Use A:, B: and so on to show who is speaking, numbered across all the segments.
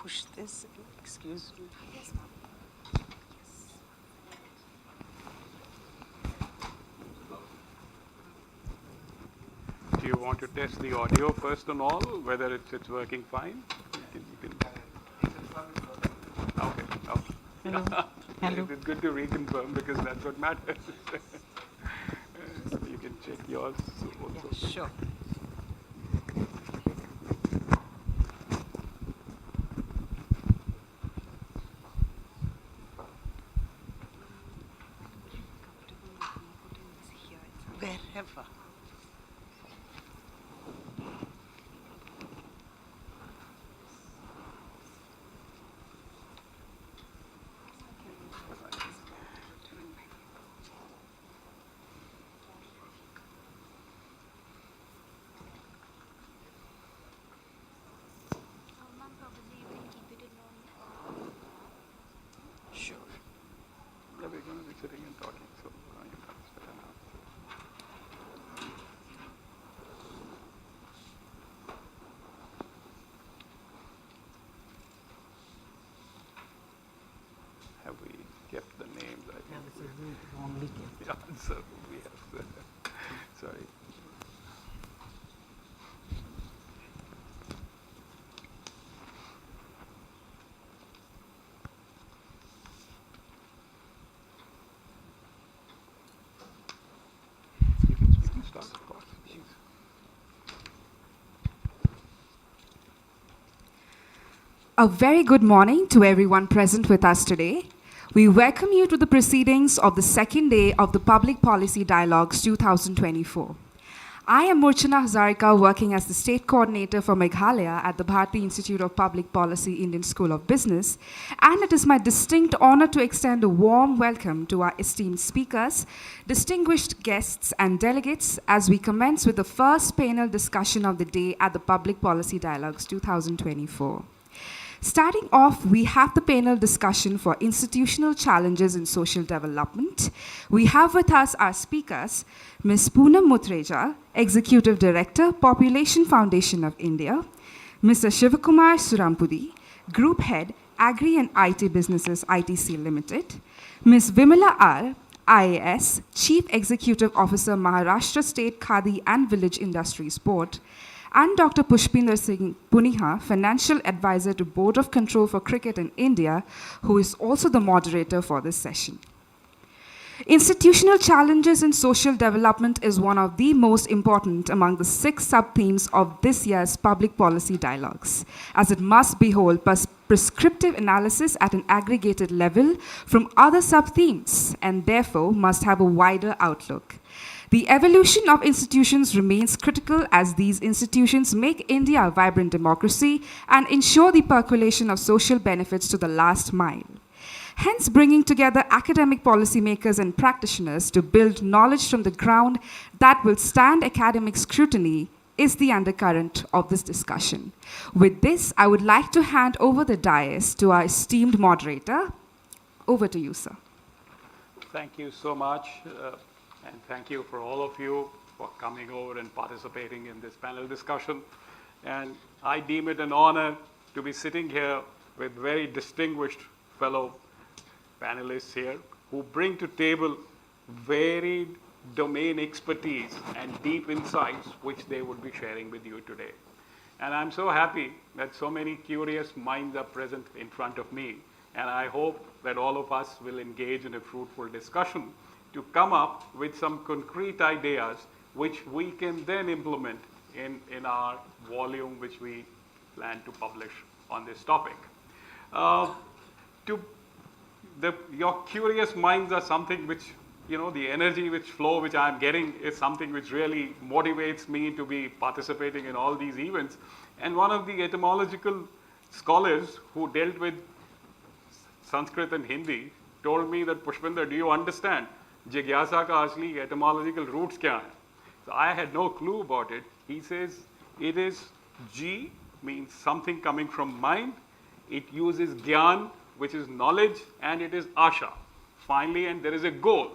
A: push this. Excuse me.
B: Yes, ma'am.
C: Do you want to test the audio first and all, whether it's working fine? You can. Okay. Okay.
A: Hello. Hello.
C: It's good to reconfirm because that's what matters. You can check yours also.
A: Yeah, sure. Wherever.
B: Ma'am, probably you can keep it in normal.
A: Sure.
C: Yeah, we're going to be sitting and talking, so it's better now. Have we kept the names? I
A: Yeah,
C: think
A: this is the wrongly kept.
C: the answer we have. Sorry. You can start, of course. Please.
D: A very good morning to everyone present with us today. We welcome you to the proceedings of the second day of the Public Policy Dialogues 2024. I am Murchana Hazarika, working as the State Coordinator for Meghalaya at the Bharati Institute of Public Policy Indian School of Business, and it is my distinct honor to extend a warm welcome to our esteemed speakers, distinguished guests, and delegates as we commence with the first panel discussion of the day at the Public Policy Dialogues 2024. Starting off, we have the panel discussion for institutional challenges in social development. We have with us our speakers, Ms. Poonam Mutreja, Executive Director, Population Foundation of India, Mr. Shivakumar Surampudi, Group Head, Agri and IT Businesses, ITC Limited, Ms. Vimala R., IAS, Chief Executive Officer, Maharashtra State Khadi and Village Industries Board, and Dr. Pushpinder Singh Puniha, Financial Advisor to Board of Control for Cricket in India, who is also the moderator for this session. Institutional challenges in social development is one of the most important among the 6 sub-themes of this year's public policy dialogues, as it must behold prescriptive analysis at an aggregated level from other sub-themes, and therefore must have a wider outlook. The evolution of institutions remains critical as these institutions make India a vibrant democracy and ensure the percolation of social benefits to the last mile. Hence, bringing together academic policymakers and practitioners to build knowledge from the ground that will stand academic scrutiny is the undercurrent of this discussion. With this, I would like to hand over the dais to our esteemed moderator. Over to you, sir.
C: Thank you so much, and thank you for all of you for coming over and participating in this panel discussion. And I deem it an honor to be sitting here with very distinguished fellow panelists here who bring to table varied domain expertise and deep insights which they will be sharing with you today. And I'm so happy that so many curious minds are present in front of me. And I hope that all of us will engage in a fruitful discussion to come up with some concrete ideas which we can then implement in our volume which we plan to publish on this topic. Your curious minds are something which, the energy which flow which I'm getting is something which really motivates me to be participating in all these events. And one of the etymological scholars who dealt with Sanskrit and Hindi told me that, Pushpinder, do you understand जिज्ञासा का असली etymological roots क्या है? So I had no clue about it. He says it is G, means something coming from mind. It uses gyan, which is knowledge, and it is asha, finally, and there is a goal.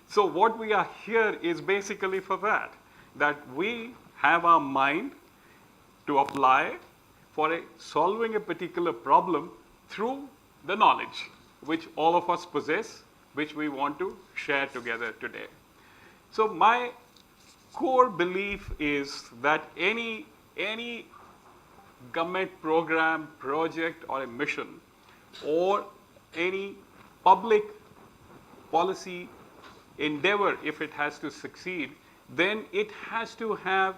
C: So what we are here is basically for that we have our mind to apply for solving a particular problem through the knowledge which all of us possess, which we want to share together today. So my core belief is that any government program, project, or a mission, or any public policy endeavor, if it has to succeed, then it has to have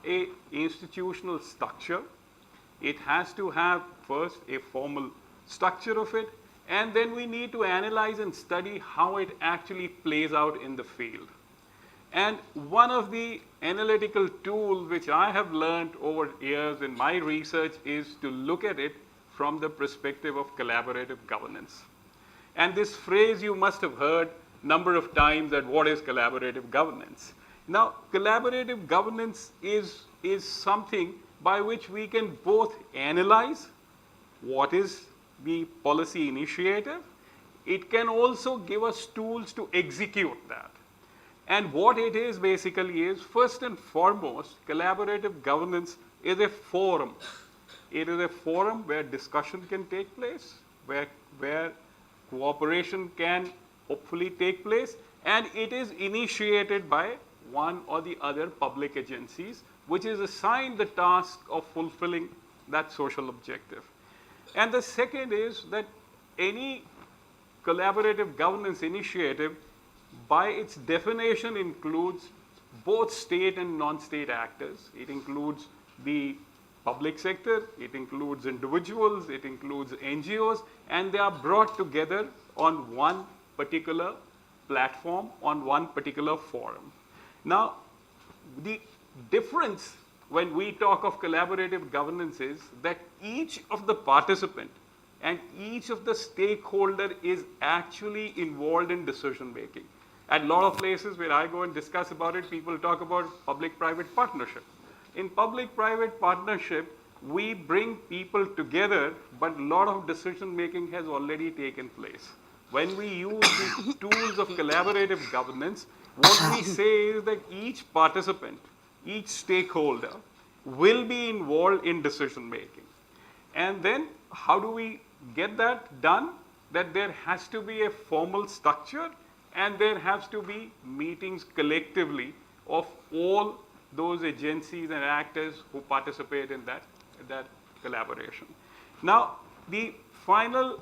C: a institutional structure. It has to have first a formal structure of it, and then we need to analyze and study how it actually plays out in the field. And one of the analytical tools which I have learned over years in my research is to look at it from the perspective of collaborative governance. And this phrase you must have heard number of times, that what is collaborative governance? Now, collaborative governance is something by which we can both analyze what is the policy initiative. It can also give us tools to execute that. And what it is basically is, first and foremost, collaborative governance is a forum. It is a forum where discussion can take place, where cooperation can hopefully take place, and it is initiated by one or the other public agencies, which is assigned the task of fulfilling that social objective. And the second is that any collaborative governance initiative, by its definition, includes both state and non-state actors. It includes the public sector, it includes individuals, it includes NGOs, and they are brought together on one particular platform, on one particular forum. Now, the difference when we talk of collaborative governance is that each of the participant and each of the stakeholder is actually involved in decision making. At a lot of places where I go and discuss about it, people talk about public-private partnership. In public-private partnership, we bring people together, but a lot of decision making has already taken place. When we use these tools of collaborative governance, what we say is that each participant, each stakeholder will be involved in decision making. And then how do we get that done? That there has to be a formal structure, and there has to be meetings collectively of all those agencies and actors who participate in that collaboration. Now, the final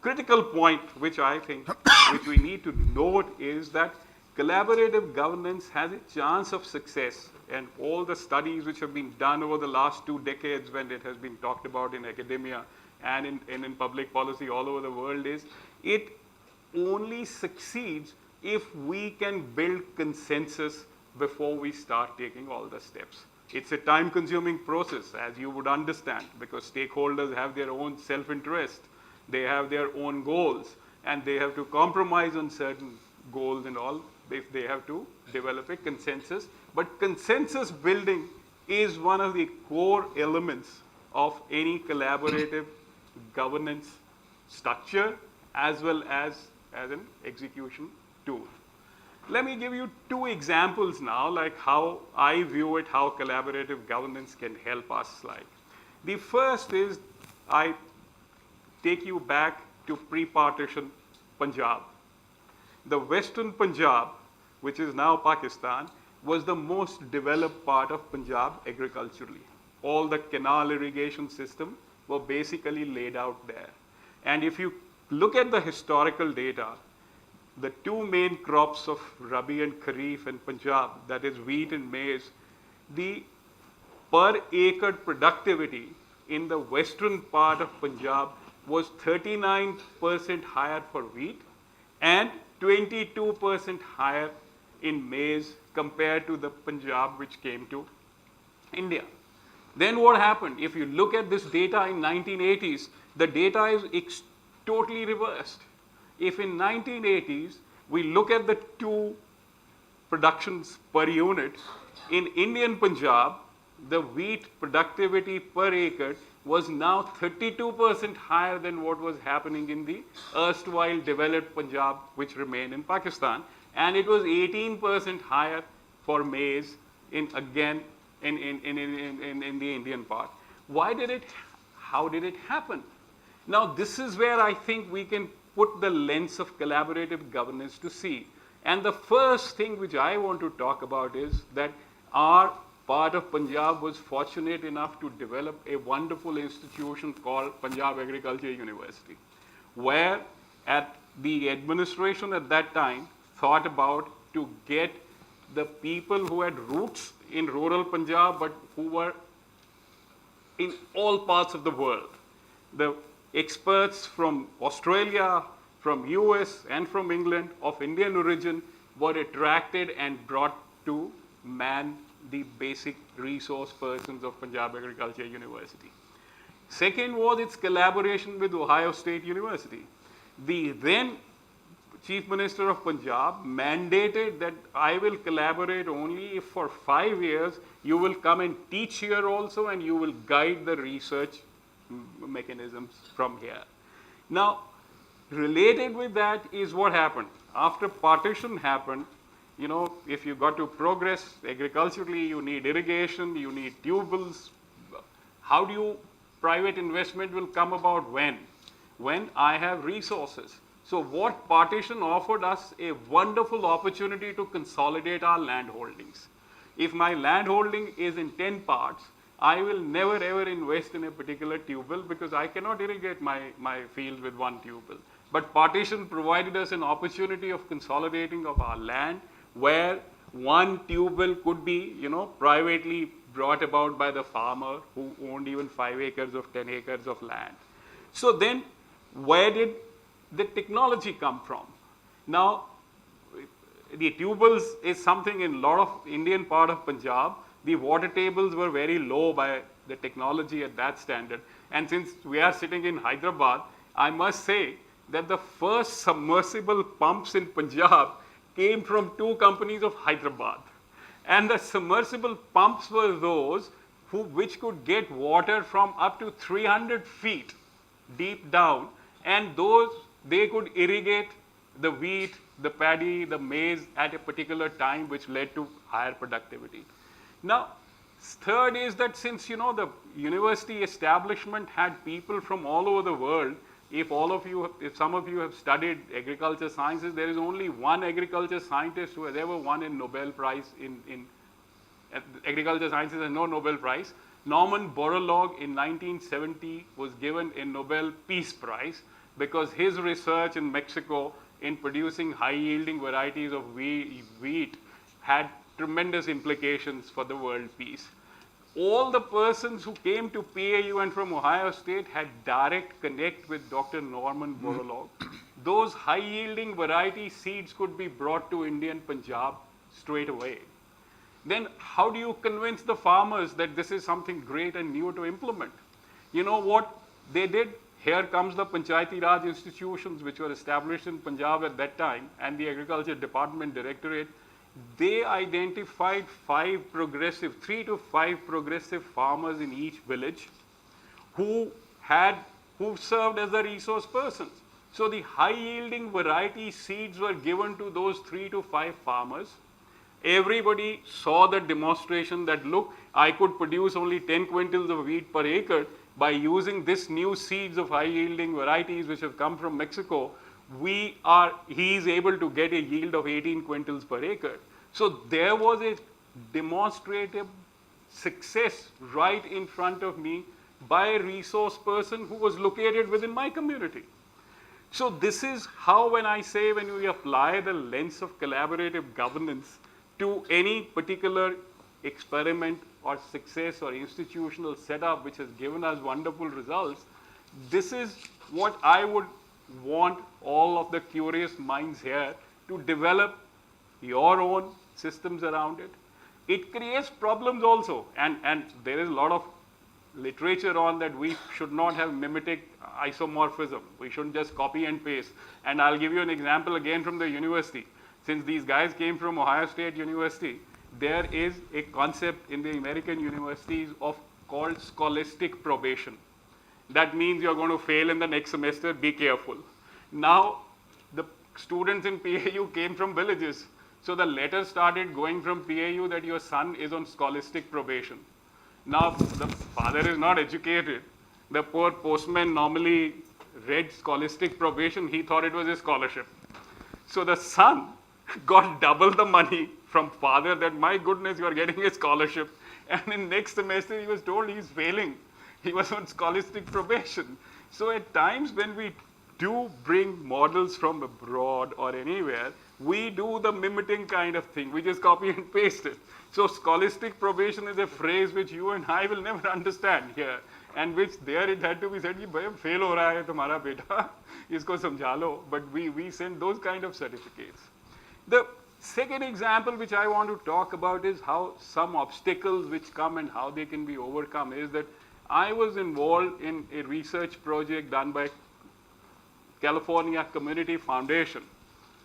C: critical point which I think which we need to note is that collaborative governance has a chance of success, and all the studies which have been done over the last 2 decades when it has been talked about in academia and in public policy all over the world is, it only succeeds if we can build consensus before we start taking all the steps. It's a time-consuming process, as you would understand, because stakeholders have their own self-interest, they have their own goals, and they have to compromise on certain goals and all if they have to develop a consensus. But consensus building is one of the core elements of any collaborative governance structure as well as an execution tool. Let me give you 2 examples now, like how I view it, how collaborative governance can help us. Like, the first is, I take you back to pre-partition Punjab. The Western Punjab, which is now Pakistan, was the most developed part of Punjab agriculturally. All the canal irrigation system were basically laid out there. And if you look at the historical data, the 2 main crops of Rabi and Kharif in Punjab, that is wheat and maize, the per acre productivity in the western part of Punjab was 39% higher for wheat and 22% higher in maize compared to the Punjab which came to India. Then what happened? If you look at this data in 1980s, the data is totally reversed. If in 1980s we look at the 2 productions per unit, in Indian Punjab, the wheat productivity per acre was now 32% higher than what was happening in the erstwhile developed Punjab, which remained in Pakistan, and it was 18% higher for maize in the Indian part. how did it happen? Now, this is where I think we can put the lens of collaborative governance to see. And the first thing which I want to talk about is that our part of Punjab was fortunate enough to develop a wonderful institution called Punjab Agriculture University, where at the administration at that time thought about to get the people who had roots in rural Punjab but who were in all parts of the world. The experts from Australia, from US and from England of Indian origin were attracted and brought to man the basic resource persons of Punjab Agriculture University. Second was its collaboration with Ohio State University. The then Chief Minister of Punjab mandated that I will collaborate only if for 5 years you will come and teach here also and you will guide the research mechanisms from here. Now, related with that is what happened. After partition happened, you know, if you got to progress agriculturally, you need irrigation, you need tubules. How do you, private investment will come about when? When I have resources. So what partition offered us a wonderful opportunity to consolidate our land holdings. If my land holding is in 10 parts, I will never ever invest in a particular tubule because I cannot irrigate my field with one tubule. But partition provided us an opportunity of consolidating of our land where one tubule could be, you know, privately brought about by the farmer who owned even 5 acres of 10 acres of land. So then where did the technology come from? Now, the tubules is something in a lot of Indian part of Punjab. The water tables were very low by the technology at that standard. And since we are sitting in Hyderabad, I must say that the first submersible pumps in Punjab came from 2 companies of Hyderabad. And the submersible pumps were those which could get water from up to 300 feet deep down, and those they could irrigate the wheat, the paddy, the maize at a particular time, which led to higher productivity. Now, third is that since, you know, the university establishment had people from all over the world, if some of you have studied agriculture sciences, there is only one agriculture scientist who has ever won a Nobel Prize in agriculture sciences and no Nobel Prize. Norman Borlaug in 1970 was given a Nobel Peace Prize because his research in Mexico in producing high-yielding varieties of wheat had tremendous implications for the world peace. All the persons who came to PAU and from Ohio State had direct connect with Dr. Norman Borlaug. Those high-yielding variety seeds could be brought to Indian Punjab straight away. Then how do you convince the farmers that this is something great and new to implement? You know what they did? Here comes the Panchayati Raj institutions which were established in Punjab at that time and the Agriculture Department Directorate. They identified 3 to 5 progressive farmers in each village who served as the resource persons. So the high-yielding variety seeds were given to those 3 to 5 farmers. Everybody saw the demonstration that, look, I could produce only 10 quintals of wheat per acre by using this new seeds of high-yielding varieties which have come from Mexico. He is able to get a yield of 18 quintals per acre. So there was a demonstrative success right in front of me by a resource person who was located within my community. So this is how, when we apply the lens of collaborative governance to any particular experiment or success or institutional setup which has given us wonderful results, this is what I would want all of the curious minds here to develop your own systems around it. It creates problems also, and there is a lot of literature on that we should not have mimetic isomorphism. We shouldn't just copy and paste. And I'll give you an example again from the university. Since these guys came from Ohio State University, there is a concept in the American universities called scholastic probation. That means you're going to fail in the next semester, be careful. Now, the students in PAU came from villages. So the letter started going from PAU that your son is on scholastic probation. Now, the father is not educated. The poor postman normally read scholastic probation. He thought it was a scholarship. So the son got double the money from father that, my goodness, you are getting a scholarship. And in next semester, he was told he's failing. He was on scholastic probation. So at times when we do bring models from abroad or anywhere, we do the mimicking kind of thing. We just copy and paste it. So scholastic probation is a phrase which you and I will never understand here, and which there it had to be said, कि भाई fail हो रहा है तुम्हारा बेटा, इसको समझा लो. But we send those kind of certificates. The second example which I want to talk about is how some obstacles which come and how they can be overcome is that I was involved in a research project done by California Community Foundation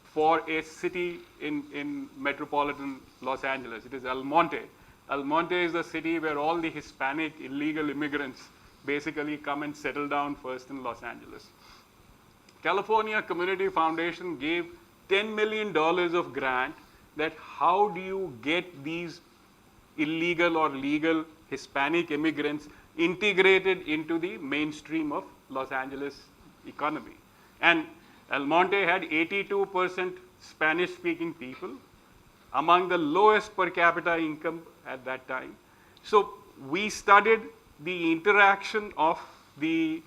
C: for a city in metropolitan Los Angeles. It is El Monte. El Monte is the city where all the Hispanic illegal immigrants basically come and settle down first in Los Angeles. California Community Foundation gave $10 million of grant that how do you get these illegal or legal Hispanic immigrants integrated into the mainstream of Los Angeles economy. And El Monte had 82% Spanish-speaking people, among the lowest per capita income at that time. So we studied the interaction of the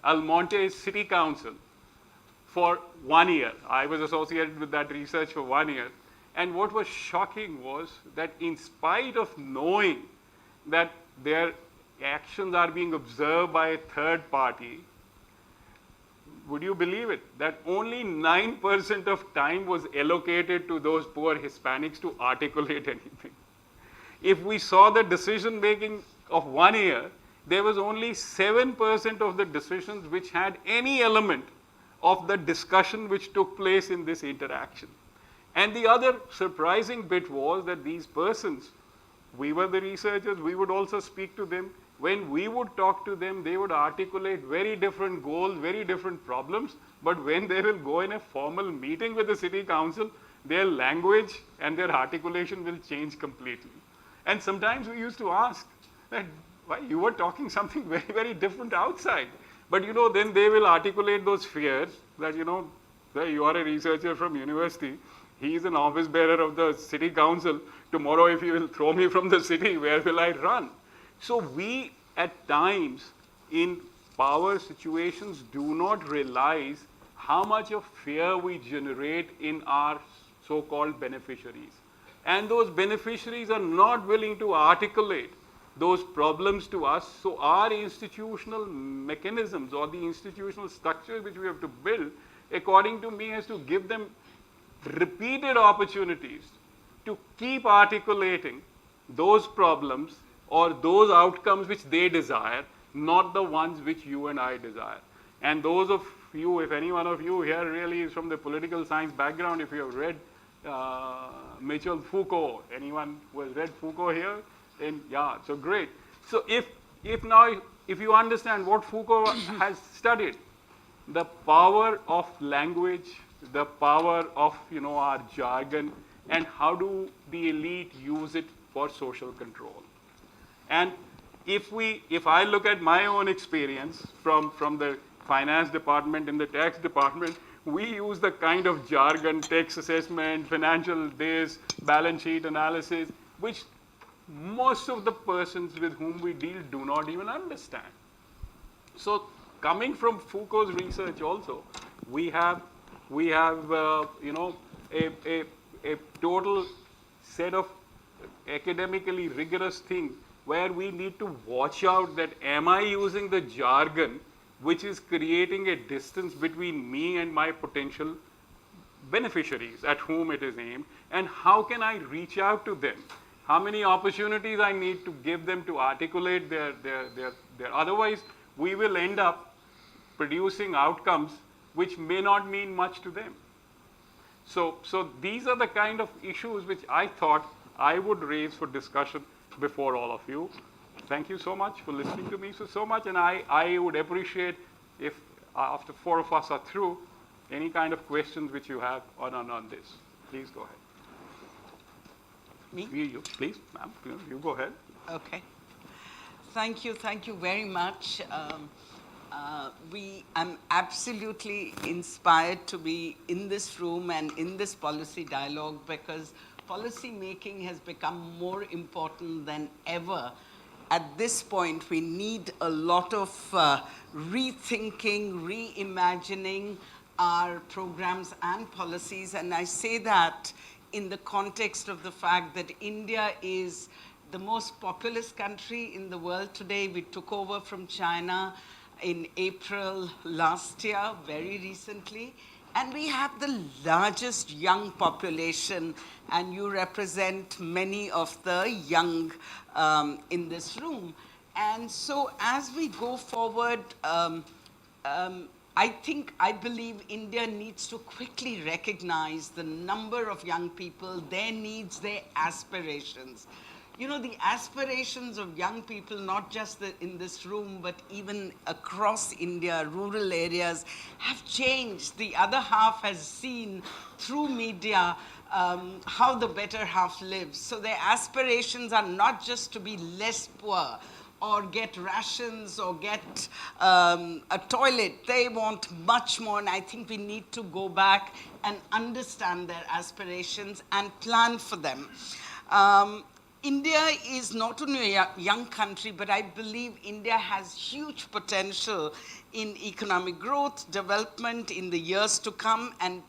C: El Monte City Council for 1 year. I was associated with that research for 1 year. And what was shocking was that in spite of knowing that their actions are being observed by a third party, would you believe it, that only 9% of time was allocated to those poor Hispanics to articulate anything. If we saw the decision making of 1 year, there was only 7% of the decisions which had any element of the discussion which took place in this interaction. And the other surprising bit was that these persons, we were the researchers, we would also speak to them. When we would talk to them, they would articulate very different goals, very different problems, but when they will go in a formal meeting with the city council, their language and their articulation will change completely. And sometimes we used to ask that, why you were talking something very, very different outside. But then they will articulate those fears that, that you are a researcher from university, he is an office bearer of the city council, tomorrow if you will throw me from the city, where will I run? So we at times in power situations do not realize how much of fear we generate in our so-called beneficiaries. And those beneficiaries are not willing to articulate those problems to us. So our institutional mechanisms or the institutional structures which we have to build, according to me, has to give them repeated opportunities to keep articulating those problems or those outcomes which they desire, not the ones which you and I desire. And those of you, if any one of you here really is from the political science background, if you have read Michel Foucault, anyone who has read Foucault here? Then yeah, so great. So if you understand what Foucault has studied, the power of language, the power of our jargon, and how do the elite use it for social control. And if I look at my own experience from the finance department and the tax department, we use the kind of jargon, tax assessment, financial this, balance sheet analysis, which most of the persons with whom we deal do not even understand. So coming from Foucault's research also, we have a total set of academically rigorous things where we need to watch out that am I using the jargon which is creating a distance between me and my potential beneficiaries at whom it is aimed, and how can I reach out to them? How many opportunities I need to give them to articulate their otherwise we will end up producing outcomes which may not mean much to them. So these are the kind of issues which I thought I would raise for discussion before all of you. Thank you so much for listening to me so much, and I would appreciate if after 4 of us are through, any kind of questions which you have on this. Please go ahead.
A: Me?
C: You please, ma'am, you go ahead.
A: Okay. Thank you very much. I'm absolutely inspired to be in this room and in this policy dialogue because policy making has become more important than ever. At this point, we need a lot of rethinking, reimagining our programs and policies. And I say that in the context of the fact that India is the most populous country in the world today. We took over from China in April last year, very recently. And we have the largest young population, and you represent many of the young in this room. And so as we go forward, I believe India needs to quickly recognize the number of young people, their needs, their aspirations. You know, the aspirations of young people, not just in this room, but even across India, rural areas, have changed. The other half has seen through media how the better half lives. So their aspirations are not just to be less poor or get rations or get a toilet. They want much more, and I think we need to go back and understand their aspirations and plan for them. India is not only a young country, but I believe India has huge potential in economic growth, development in the years to come, and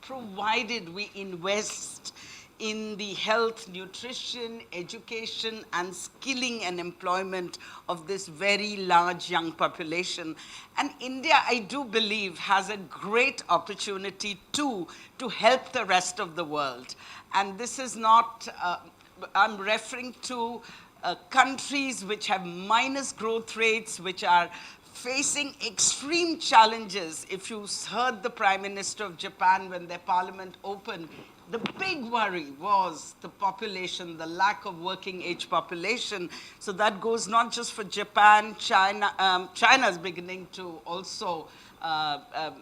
A: provided we invest in the health, nutrition, education, and skilling and employment of this very large young population. And India, I do believe, has a great opportunity too to help the rest of the world. And this is not, I'm referring to countries which have minus growth rates, which are facing extreme challenges. If you heard the Prime Minister of Japan when their parliament opened, the big worry was the population, the lack of working age population. So that goes not just for Japan, China. China is beginning to also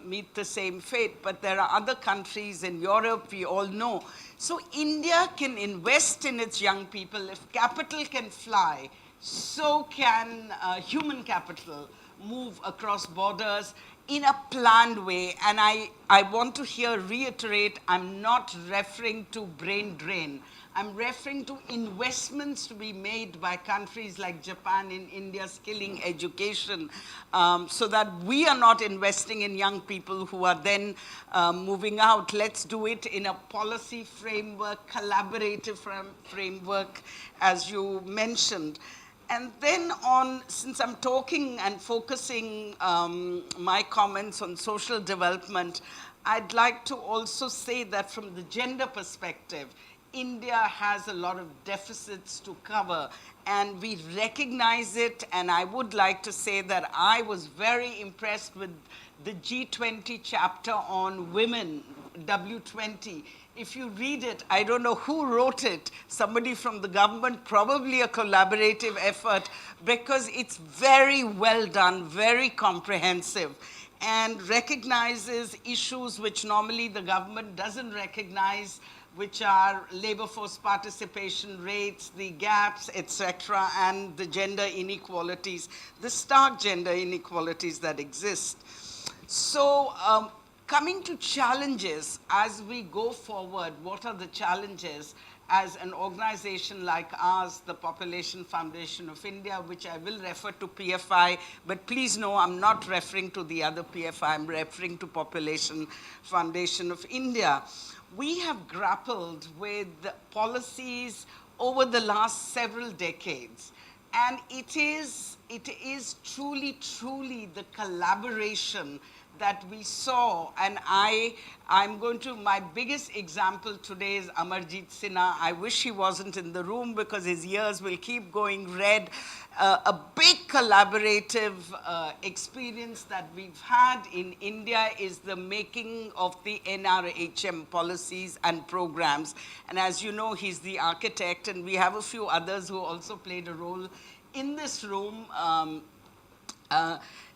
A: meet the same fate, but there are other countries in Europe, we all know. So India can invest in its young people. If capital can fly, so can human capital move across borders in a planned way. And I want to here reiterate, I'm not referring to brain drain. I'm referring to investments to be made by countries like Japan in India, skilling, education, so that we are not investing in young people who are then moving out. Let's do it in a policy framework, collaborative framework, as you mentioned. And then since I'm talking and focusing my comments on social development, I'd like to also say that from the gender perspective, India has a lot of deficits to cover, and we recognize it. And I would like to say that I was very impressed with the G20 chapter on women, W20. If you read it, I don't know who wrote it, somebody from the government, probably a collaborative effort, because it's very well done, very comprehensive, and recognizes issues which normally the government doesn't recognize, which are labor force participation rates, the gaps, etc., and the gender inequalities, the stark gender inequalities that exist. So coming to challenges as we go forward, what are the challenges as an organization like ours, the Population Foundation of India, which I will refer to PFI, but please know I'm not referring to the other PFI, I'm referring to Population Foundation of India. We have grappled with policies over the last several decades, and it is truly, truly the collaboration that we saw. And my biggest example today is Amarjit Sinha. I wish he wasn't in the room because his ears will keep going red. A big collaborative experience that we've had in India is the making of the NRHM policies and programs. And as you know, he's the architect, and we have a few others who also played a role in this room.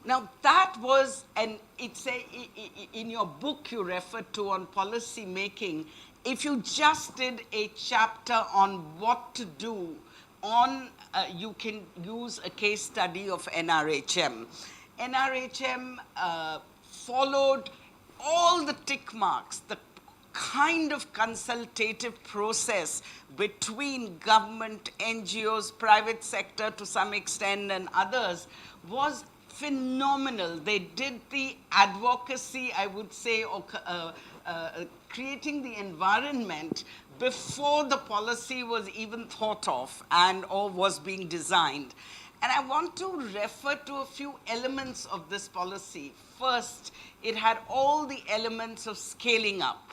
A: Now that was, and in your book you referred to on policy making, if you just did a chapter on what to do you can use a case study of NRHM. NRHM followed all the tick marks, the kind of consultative process between government, NGOs, private sector to some extent, and others was phenomenal. They did the advocacy, I would say, or creating the environment before the policy was even thought of and or was being designed. And I want to refer to a few elements of this policy. First, it had all the elements of scaling up.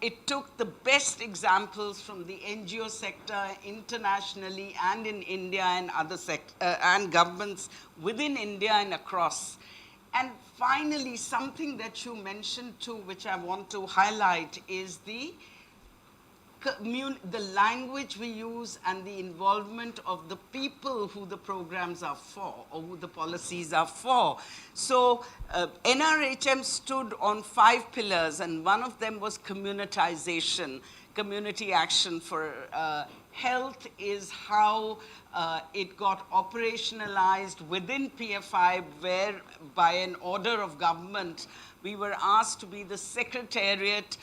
A: It took the best examples from the NGO sector internationally and in India and other and governments within India and across. And finally, something that you mentioned too, which I want to highlight, is the language we use and the involvement of the people who the programs are for or who the policies are for. So NRHM stood on 5 pillars, and one of them was communitization, community action for health is how it got operationalized within PFI, where by an order of government, we were asked to be the secretariat.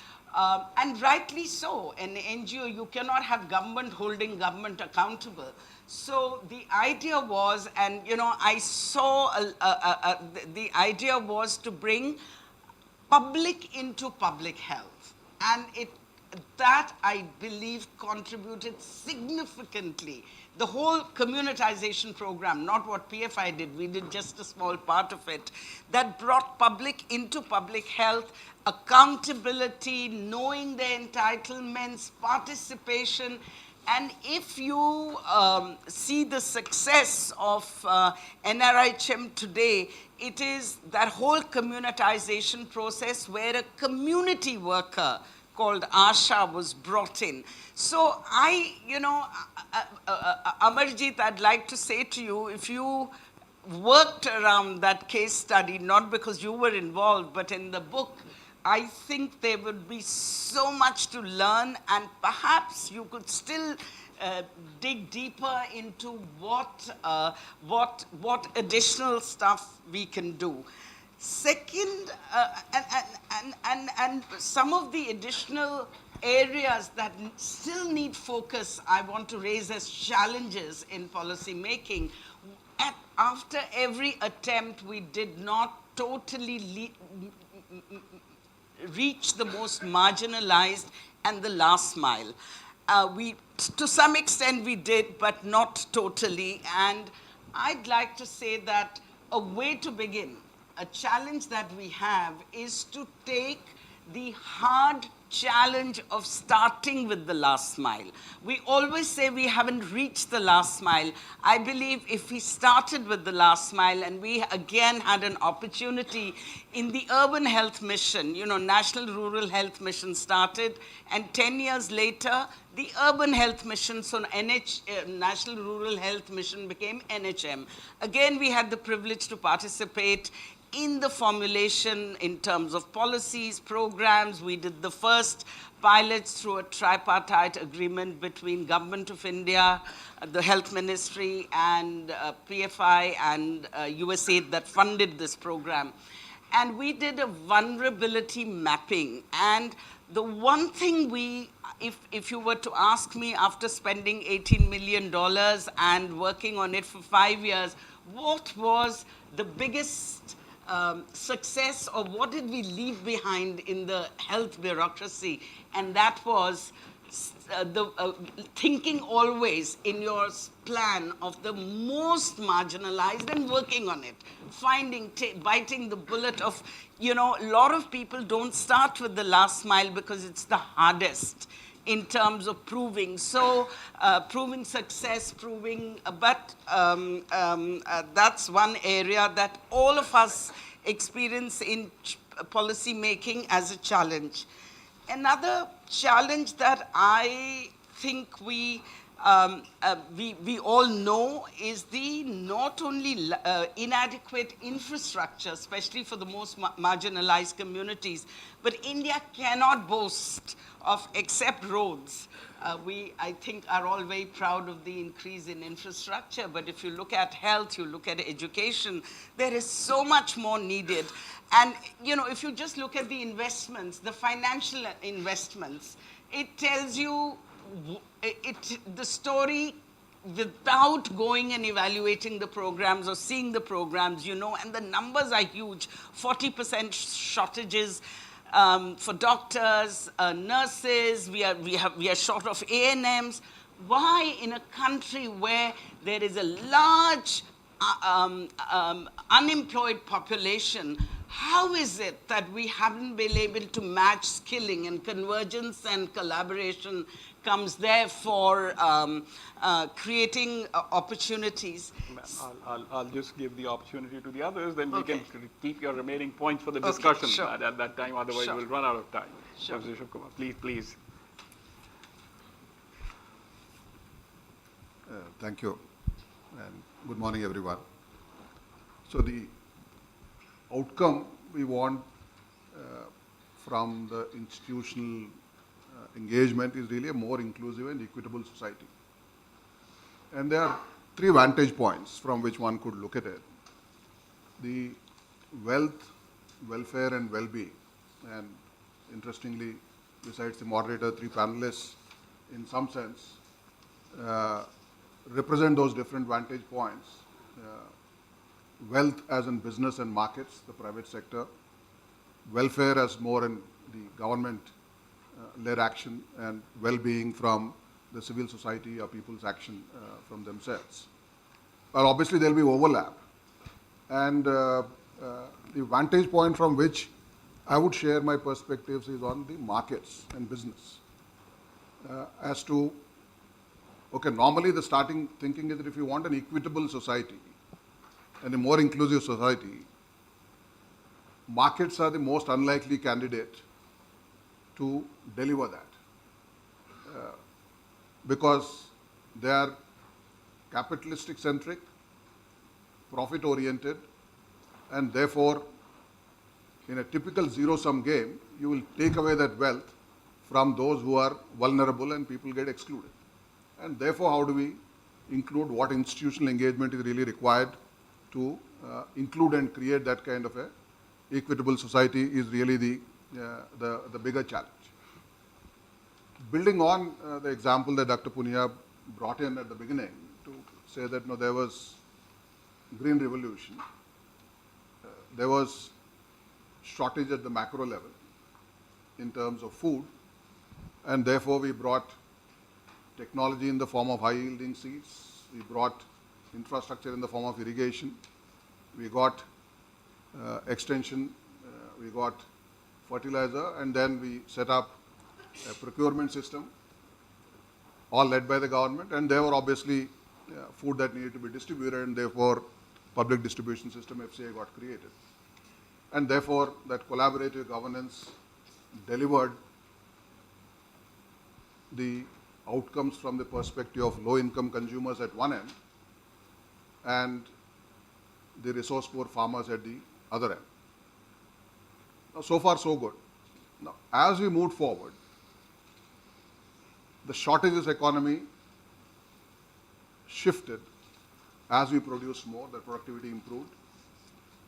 A: And rightly so. An NGO, you cannot have government holding government accountable. So the idea was, and I saw, the idea was to bring public into public health. And that, I believe, contributed significantly. The whole communitization program, not what PFI did, we did just a small part of it, that brought public into public health, accountability, knowing their entitlements, participation. And if you see the success of NRHM today, it is that whole communitization process where a community worker called Asha was brought in. So Amarjit, I'd like to say to you, if you worked around that case study, not because you were involved, but in the book, I think there would be so much to learn, and perhaps you could still dig deeper into what additional stuff we can do. Second, and some of the additional areas that still need focus, I want to raise as challenges in policy making. After every attempt, we did not totally reach the most marginalized and the last mile. To some extent we did, but not totally. And I'd like to say that a way to begin, a challenge that we have, is to take the hard challenge of starting with the last mile. We always say we haven't reached the last mile. I believe if we started with the last mile, and we again had an opportunity in the urban health mission, National Rural Health Mission started, and 10 years later, the urban health mission, so National Rural Health Mission became NHM. Again, we had the privilege to participate in the formulation in terms of policies, programs. We did the first pilots through a tripartite agreement between Government of India, the Health Ministry, and PFI and USAID that funded this program. And we did a vulnerability mapping. And the one thing if you were to ask me after spending $18 million and working on it for 5 years, what was the biggest success, or what did we leave behind in the health bureaucracy? And that was thinking always in your plan of the most marginalized and working on it, biting the bullet of, a lot of people don't start with the last mile because it's the hardest in terms of proving. So proving success, but that's one area that all of us experience in policy making as a challenge. Another challenge that I think we we all know is the not only inadequate infrastructure, especially for the most marginalized communities, but India cannot boast of except roads. We, I think, are all very proud of the increase in infrastructure, but if you look at health, you look at education, there is so much more needed. And, you know, if you just look at the investments, the financial investments, it tells you the story without going and evaluating the programs or seeing the programs, you know, and the numbers are huge. 40% shortages for doctors, nurses. We are short of A&Ms. Why, in a country where there is a large unemployed population, how is it that we haven't been able to match skilling, and convergence and collaboration comes there for creating opportunities?
C: I'll just give the opportunity to the others, then we
A: Okay.
C: can keep your remaining points for the
A: Okay,
C: discussion
A: sure.
C: at that time, otherwise
A: Sure.
C: we'll run out of time.
A: Sure.
C: Professor Shivakumar, please.
E: Thank you, and good morning, everyone. So the outcome we want from the institutional engagement is really a more inclusive and equitable society. And there are three vantage points from which one could look at it. The wealth, welfare, and well-being. And interestingly, besides the moderator, three panelists, in some sense, represent those different vantage points. Wealth as in business and markets, the private sector. Welfare as more in the government-led action, and well-being from the civil society or people's action from themselves. Well, obviously there will be overlap. And the vantage point from which I would share my perspectives is on the markets and business. As to, okay, normally the starting thinking is that if you want an equitable society and a more inclusive society, markets are the most unlikely candidate to deliver that. Because they are capitalistic centric, profit oriented, and therefore in a typical zero-sum game, you will take away that wealth from those who are vulnerable and people get excluded. And therefore, how do we include what institutional engagement is really required to include and create that kind of a equitable society is really the bigger challenge. Building on the example that Dr. Punia brought in at the beginning to say that no, there was green revolution, there was shortage at the macro level in terms of food, and therefore we brought technology in the form of high-yielding seeds, we brought infrastructure in the form of irrigation, we got extension, we got fertilizer, and then we set up a procurement system, all led by the government, and there were obviously food that needed to be distributed, and therefore public distribution system, FCI, got created. And therefore that collaborative governance delivered the outcomes from the perspective of low-income consumers at one end and the resource-poor farmers at the other end. Now, so far so good. Now, as we moved forward, the shortages economy shifted. As we produced more, the productivity improved.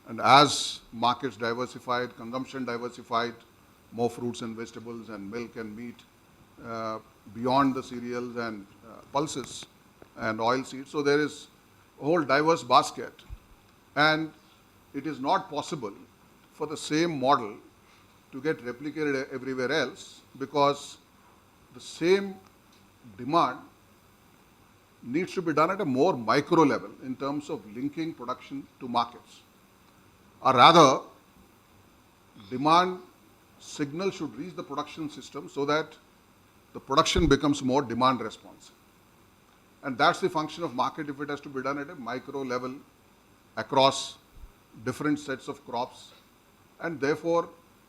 E: And as markets diversified, consumption diversified, more fruits and vegetables and milk and meat beyond the cereals and pulses and oil seeds. So there is a whole diverse basket. And it is not possible for the same model to get replicated everywhere else, because the same demand needs to be done at a more micro level in terms of linking production to markets. Or rather, demand signal should reach the production system so that the production becomes more demand responsive. And that's the function of market if it has to be done at a micro level across different sets of crops. And therefore,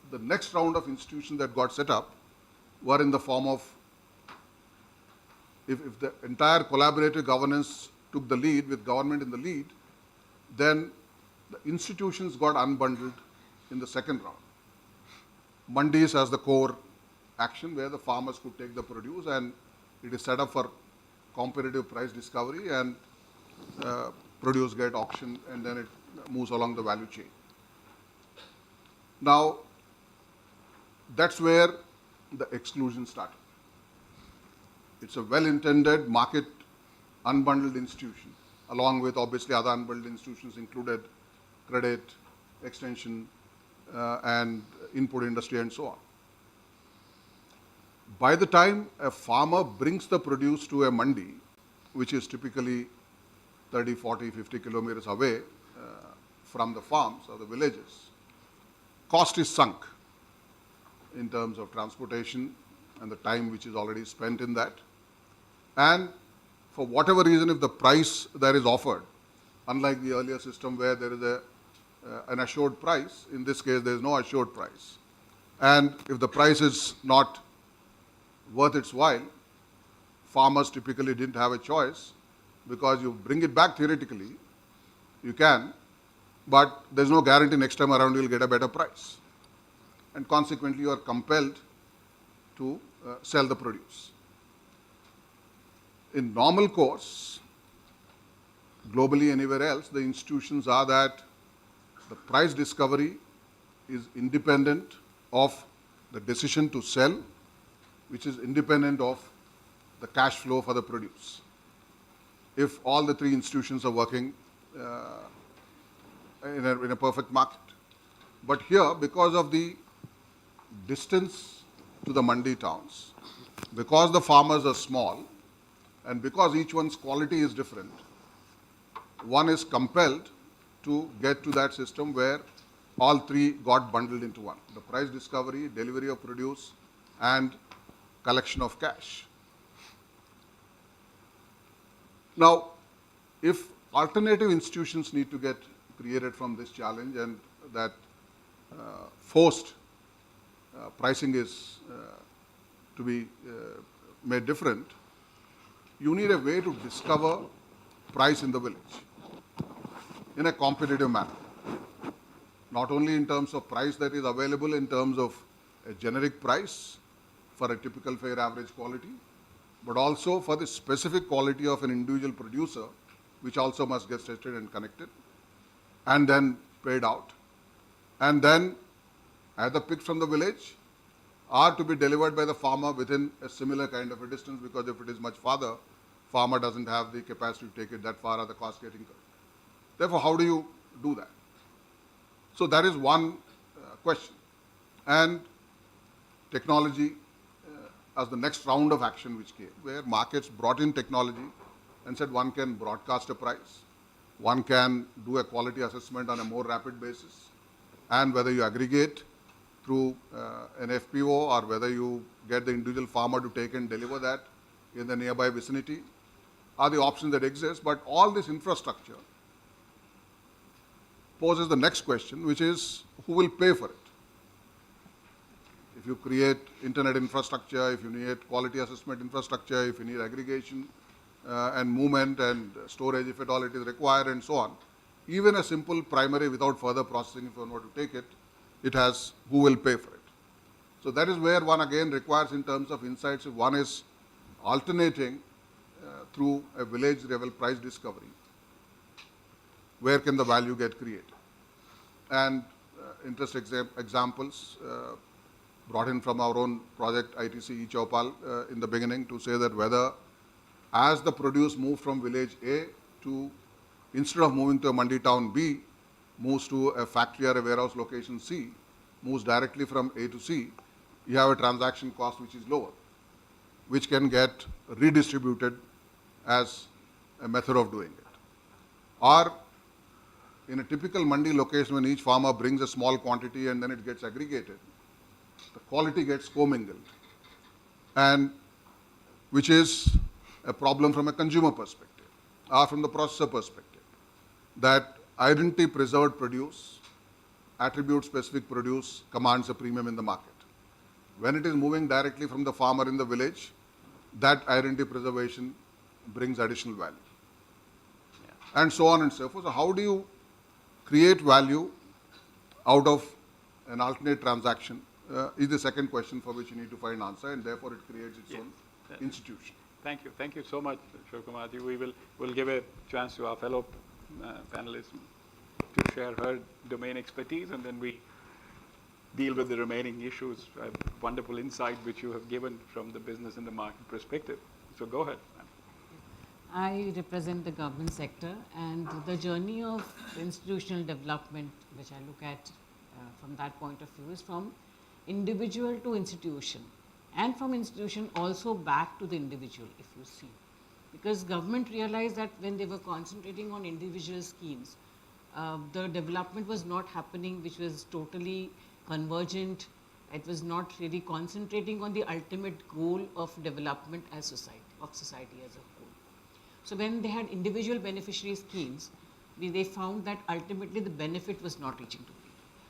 E: the next round of institutions that got set up were in the form of if the entire collaborative governance took the lead with government in the lead, then the institutions got unbundled in the second round. Mandis as the core action where the farmers could take the produce, and it is set up for competitive price discovery, and produce get auctioned, and then it moves along the value chain. Now, that's where the exclusion started. It's a well-intended market unbundled institution, along with obviously other unbundled institutions included credit, extension, and input industry and so on. By the time a farmer brings the produce to a mandi, which is typically 30, 40, 50 kilometers away from the farms or the villages, cost is sunk in terms of transportation and the time which is already spent in that. And for whatever reason, if the price that is offered, unlike the earlier system where there is an assured price, in this case there is no assured price. And if the price is not worth its while, farmers typically didn't have a choice, because you bring it back theoretically, you can, but there's no guarantee next time around you'll get a better price. And consequently, you are compelled to sell the produce. In normal course, globally anywhere else, the institutions are that the price discovery is independent of the decision to sell, which is independent of the cash flow for the produce, if all the three institutions are working in a perfect market. But here, because of the distance to the mandi towns, because the farmers are small, and because each one's quality is different, one is compelled to get to that system where all three got bundled into one: the price discovery, delivery of produce, and collection of cash. Now, if alternative institutions need to get created from this challenge, and that forced pricing is to be made different, you need a way to discover price in the village in a competitive manner. Not only in terms of price that is available in terms of a generic price for a typical fair average quality, but also for the specific quality of an individual producer, which also must get tested and connected, and then paid out. And then either picked from the village or to be delivered by the farmer within a similar kind of a distance, because if it is much farther, farmer doesn't have the capacity to take it that far, or the cost getting incurred. Therefore, how do you do that? So that is one question. And technology as the next round of action which came, where markets brought in technology and said one can broadcast a price, one can do a quality assessment on a more rapid basis, and whether you aggregate through an FPO or whether you get the individual farmer to take and deliver that in the nearby vicinity are the options that exist. But all this infrastructure poses the next question, which is who will pay for it? If you create internet infrastructure, if you need quality assessment infrastructure, if you need aggregation and movement and storage, if at all it is required, and so on, even a simple primary without further processing, if you want to take it, it has who will pay for it. So that is where one again requires in terms of insights. If one is alternating through a village level price discovery, where can the value get created? And examples brought in from our own project ITC eChaupal in the beginning to say that whether as the produce moves from village A to, instead of moving to a mandi town B, moves to a factory or a warehouse location C, moves directly from A to C, you have a transaction cost which is lower, which can get redistributed as a method of doing it. Or in a typical mandi location, when each farmer brings a small quantity and then it gets aggregated, the quality gets commingled, and which is a problem from a consumer perspective or from the processor perspective, that identity preserved produce, attribute specific produce commands a premium in the market. When it is moving directly from the farmer in the village, that identity preservation brings additional value. And so on and so forth. So how do you create value out of an alternate transaction is the second question for which you need to find answer, and therefore it creates its own institution.
C: Thank you. Thank you so much, Shivakumarji. We'll give a chance to our fellow panelists to share her domain expertise, and then we deal with the remaining issues. Wonderful insight which you have given from the business and the market perspective. So go ahead.
F: I represent the government sector, and the journey of institutional development, which I look at from that point of view, is from individual to institution, and from institution also back to the individual, if you see. Because government realized that when they were concentrating on individual schemes, the development was not happening, which was totally convergent. It was not really concentrating on the ultimate goal of development as society as a whole. So when they had individual beneficiary schemes, they found that ultimately the benefit was not reaching to people.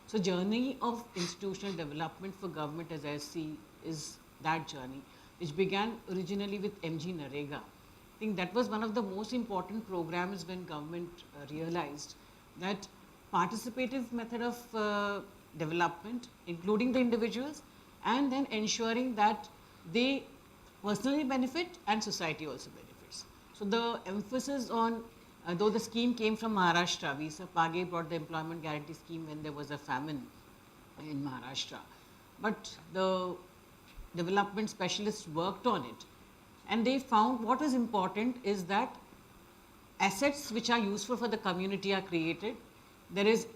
F: So journey of institutional development for government, as I see, is that journey, which began originally with MG Narega. I think that was one of the most important programs when government realized that participative method of development, including the individuals, and then ensuring that they personally benefit and society also benefits. So the emphasis on, though the scheme came from Maharashtra, Visa Page brought the employment guarantee scheme when there was a famine in Maharashtra. But the development specialists worked on it, and they found what was important is that assets which are useful for the community are created. There is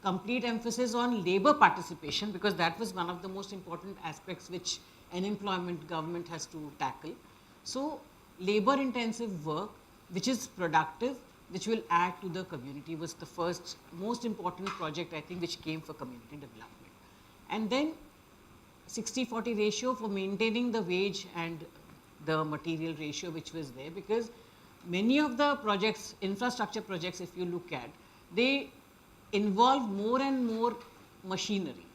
F: complete emphasis on labor participation, because that was one of the most important aspects which unemployment government has to tackle. So labor intensive work which is productive, which will add to the community, was the first most important project, I think, which came for community development. And then 60-40 ratio for maintaining the wage and the material ratio which was there, because many of the projects, infrastructure projects, if you look at, they involve more and more machinery.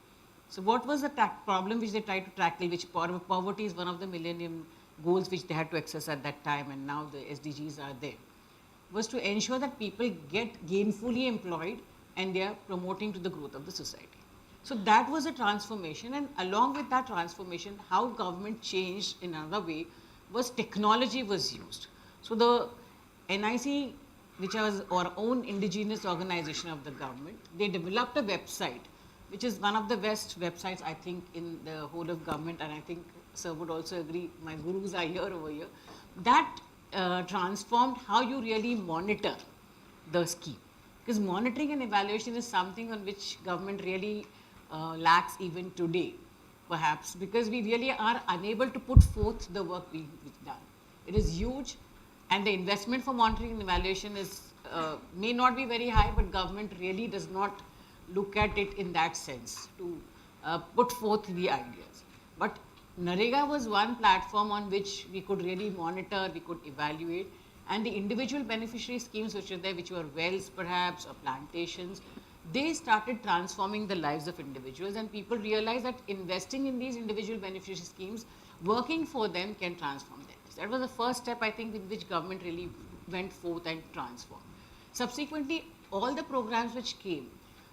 F: So what was the problem which they tried to tackle, which poverty is one of the millennium goals which they had to access at that time, and now the SDGs are there, was to ensure that people get gainfully employed and they are promoting to the growth of the society. So that was a transformation, and along with that transformation, how government changed in another way was technology was used. So the NIC, which was our own indigenous organization of the government, they developed a website, which is one of the best websites, I think, in the whole of government, and I think sir would also agree, my gurus are here over here, that transformed how you really monitor the scheme. Because monitoring and evaluation is something on which government really lacks even today, perhaps, because we really are unable to put forth the work we've done. It is huge, and the investment for monitoring and evaluation is may not be very high, but government really does not look at it in that sense to put forth the ideas. But Narega was one platform on which we could really monitor, we could evaluate, and the individual beneficiary schemes which are there, which were wells perhaps or plantations, they started transforming the lives of individuals, and people realized that investing in these individual beneficiary schemes, working for them, can transform them. So that was the first step, I think, with which government really went forth and transformed. Subsequently, all the programs which came,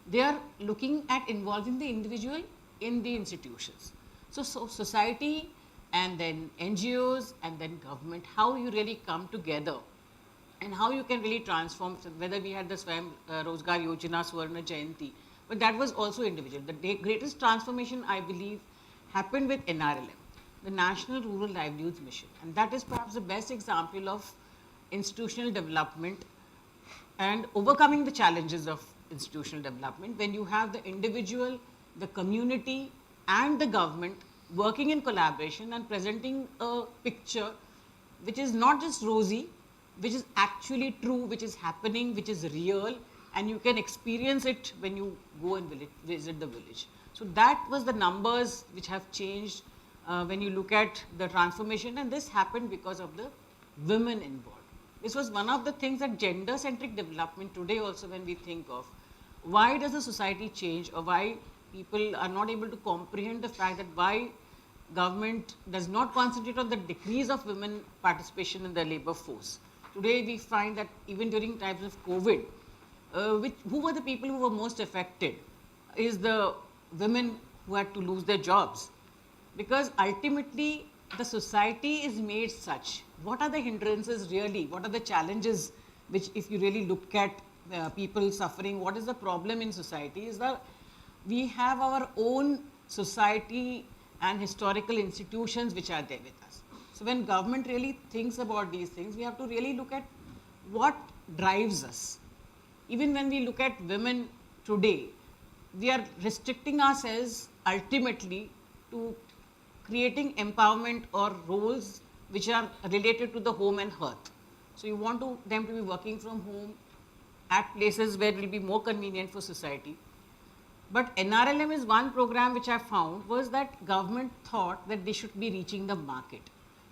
F: they are looking at involving the individual in the institutions. So society and then NGOs and then government, how you really come together and how you can really transform, whether we had the Swayam Rozgar Yojana, Swarna Jayanti, but that was also individual. The greatest transformation, I believe, happened with NRLM, the National Rural Livelihoods Mission, and that is perhaps the best example of institutional development and overcoming the challenges of institutional development, when you have the individual, the community, and the government working in collaboration and presenting a picture which is not just rosy, which is actually true, which is happening, which is real, and you can experience it when you go and visit the village. So that was the numbers which have changed when you look at the transformation, and this happened because of the women involved. This was one of the things that gender-centric development today also, when we think of, why does the society change, or why people are not able to comprehend the fact that why government does not concentrate on the decrease of women participation in the labor force. Today we find that even during times of COVID, who were the people who were most affected? Is the women who had to lose their jobs. Because ultimately the society is made such. What are the hindrances really? What are the challenges which, if you really look at people suffering, what is the problem in society is that we have our own society and historical institutions which are there with us. So when government really thinks about these things, we have to really look at what drives us. Even when we look at women today, we are restricting ourselves ultimately to creating empowerment or roles which are related to the home and hearth. So you want them to be working from home at places where it will be more convenient for society. But NRLM is one program which I found was that government thought that they should be reaching the market.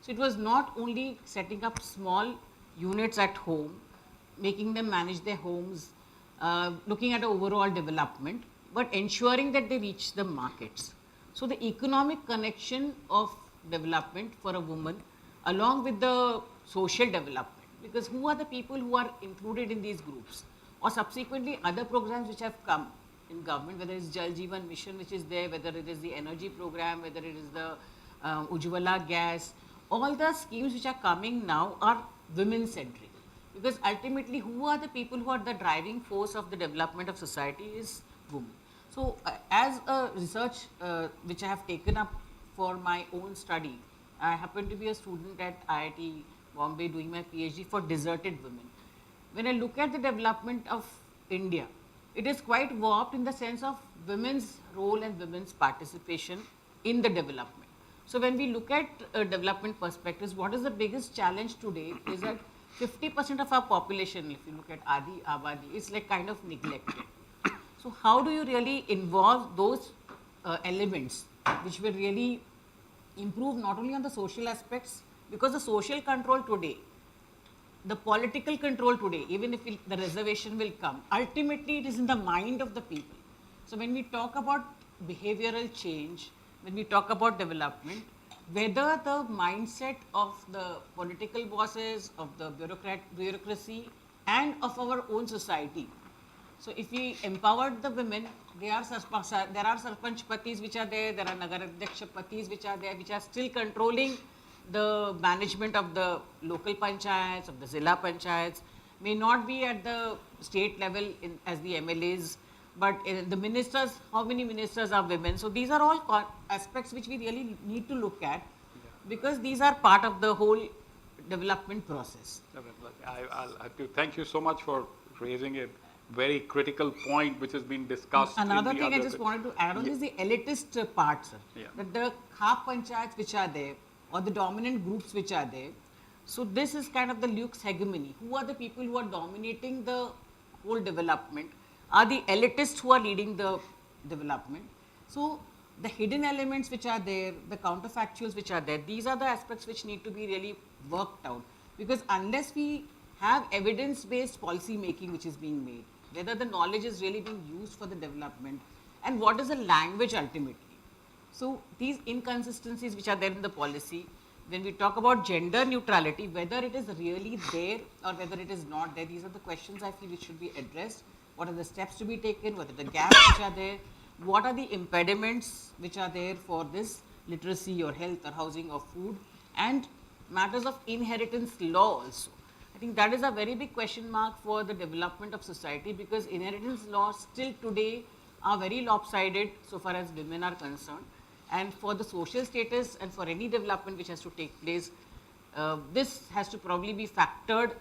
F: So it was not only setting up small units at home, making them manage their homes, looking at overall development, but ensuring that they reach the markets. So the economic connection of development for a woman along with the social development, because who are the people who are included in these groups, or subsequently other programs which have come in government, whether it's Jal Jeevan Mission which is there, whether it is the energy program, whether it is the Ujjwala gas, all the schemes which are coming now are women centric, because ultimately who are the people who are the driving force of the development of society is women. So as a research which I have taken up for my own study, I happen to be a student at IIT Bombay doing my PhD for deserted women. When I look at the development of India, it is quite warped in the sense of women's role and women's participation in the development. So when we look at development perspectives, what is the biggest challenge today is that 50% of our population, if you look at Adi Abadi, is like kind of neglected. So how do you really involve those elements which will really improve not only on the social aspects, because the social control today, the political control today, even if the reservation will come, ultimately it is in the mind of the people. So when we talk about behavioral change, when we talk about development, whether the mindset of the political bosses, of the bureaucracy, and of our own society. So if we empowered the women, there are sarpanch patis which are there are nagar adhyaksha patis which are there, which are still controlling the management of the local panchayats, of the zilla panchayats, may not be at the state level as the MLAs, but the ministers, how many ministers are women? So these are all aspects which we really need to look at, because these are part of the whole development process.
C: I'll have to thank you so much for raising a very critical point which has been discussed.
F: Another thing I just wanted to add on is the elitist part, sir.
C: Yeah.
F: That the khap panchayats which are there, or the dominant groups which are there, so this is kind of the Luke's hegemony. Who are the people who are dominating the whole development? Are the elitists who are leading the development? So the hidden elements which are there, the counterfactuals which are there, these are the aspects which need to be really worked out, because unless we have evidence-based policy making which is being made, whether the knowledge is really being used for the development, and what is the language ultimately. So these inconsistencies which are there in the policy, when we talk about gender neutrality, whether it is really there or whether it is not there, these are the questions I feel which should be addressed. What are the steps to be taken, what are the gaps which are there, what are the impediments which are there for this literacy or health or housing or food, and matters of inheritance law also. I think that is a very big question mark for the development of society, because inheritance laws still today are very lopsided so far as women are concerned. And for the social status and for any development which has to take place, this has to probably be factored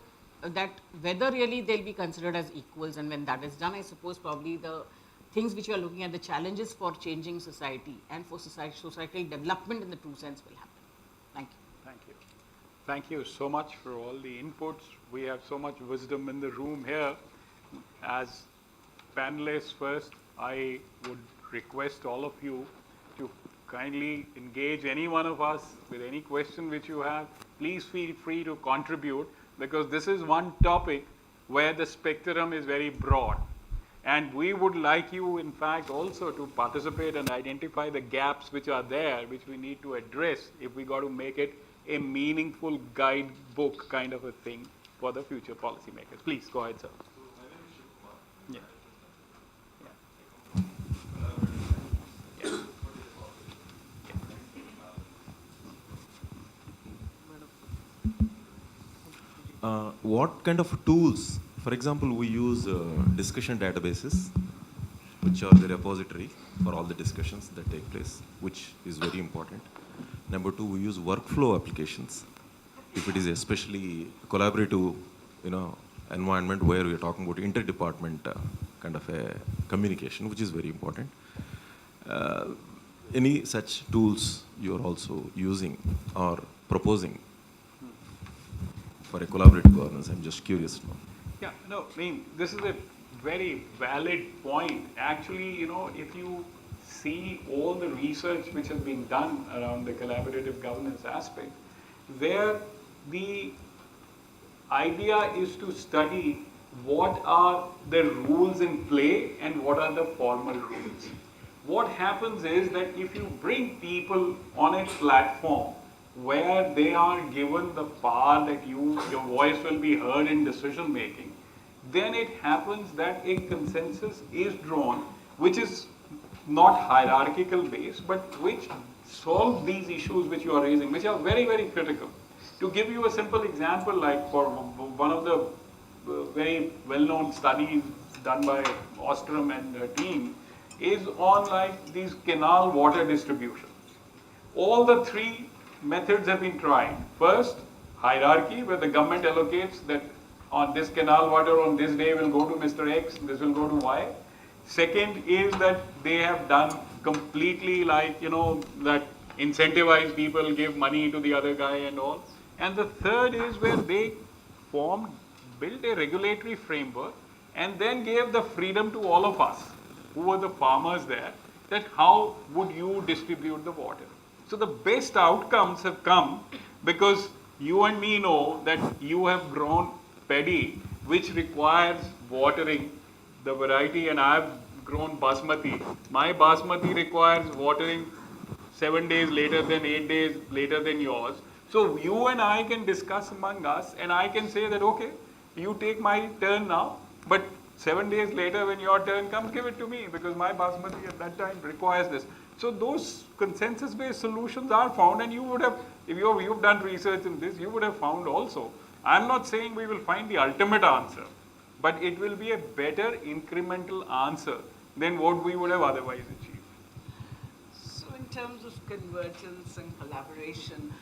F: that whether really they'll be considered as equals, and when that is done, I suppose probably the things which you are looking at, the challenges for changing society and for societal development in the true sense will happen. Thank you.
C: Thank you. Thank you so much for all the inputs. We have so much wisdom in the room here. As panelists first, I would request all of you to kindly engage any one of us with any question which you have. Please feel free to contribute, because this is one topic where the spectrum is very broad. And we would like you, in fact, also to participate and identify the gaps which are there, which we need to address if we got to make it a meaningful guidebook kind of a thing for the future policymakers. Please go ahead, sir. Yeah.
G: What kind of tools, for example, we use discussion databases, which are the repository for all the discussions that take place, which is very important. Number two, we use workflow applications. If it is especially collaborative, environment where we are talking about interdepartment kind of a communication, which is very important. Any such tools you are also using or proposing for a collaborative governance? I'm just curious to know.
C: Yeah, no, I mean, this is a very valid point. Actually, if you see all the research which has been done around the collaborative governance aspect, where the idea is to study what are the rules in play and what are the formal rules. What happens is that if you bring people on a platform where they are given the power that your voice will be heard in decision making, then it happens that a consensus is drawn, which is not hierarchical based, but which solves these issues which you are raising, which are very, very critical. To give you a simple example, like for one of the very well-known studies done by Ostrom and the team is on like these canal water distribution. All the three methods have been tried. First, hierarchy, where the government allocates that on this canal water on this day will go to Mr. X, this will go to Y. Second is that they have done completely like, that incentivize people, give money to the other guy and all. And the third is where they built a regulatory framework and then gave the freedom to all of us who were the farmers there, that how would you distribute the water. So the best outcomes have come because you and me know that you have grown paddy, which requires watering the variety, and I have grown basmati. My basmati requires watering 7 days later than 8 days later than yours. So you and I can discuss among us, and I can say that, okay, you take my turn now, but 7 days later when your turn comes, give it to me because my basmati at that time requires this. So those consensus-based solutions are found, and you would have, if you've done research in this, you would have found also. I'm not saying we will find the ultimate answer, but it will be a better incremental answer than what we would have otherwise achieved.
A: So in terms of convergence and collaboration,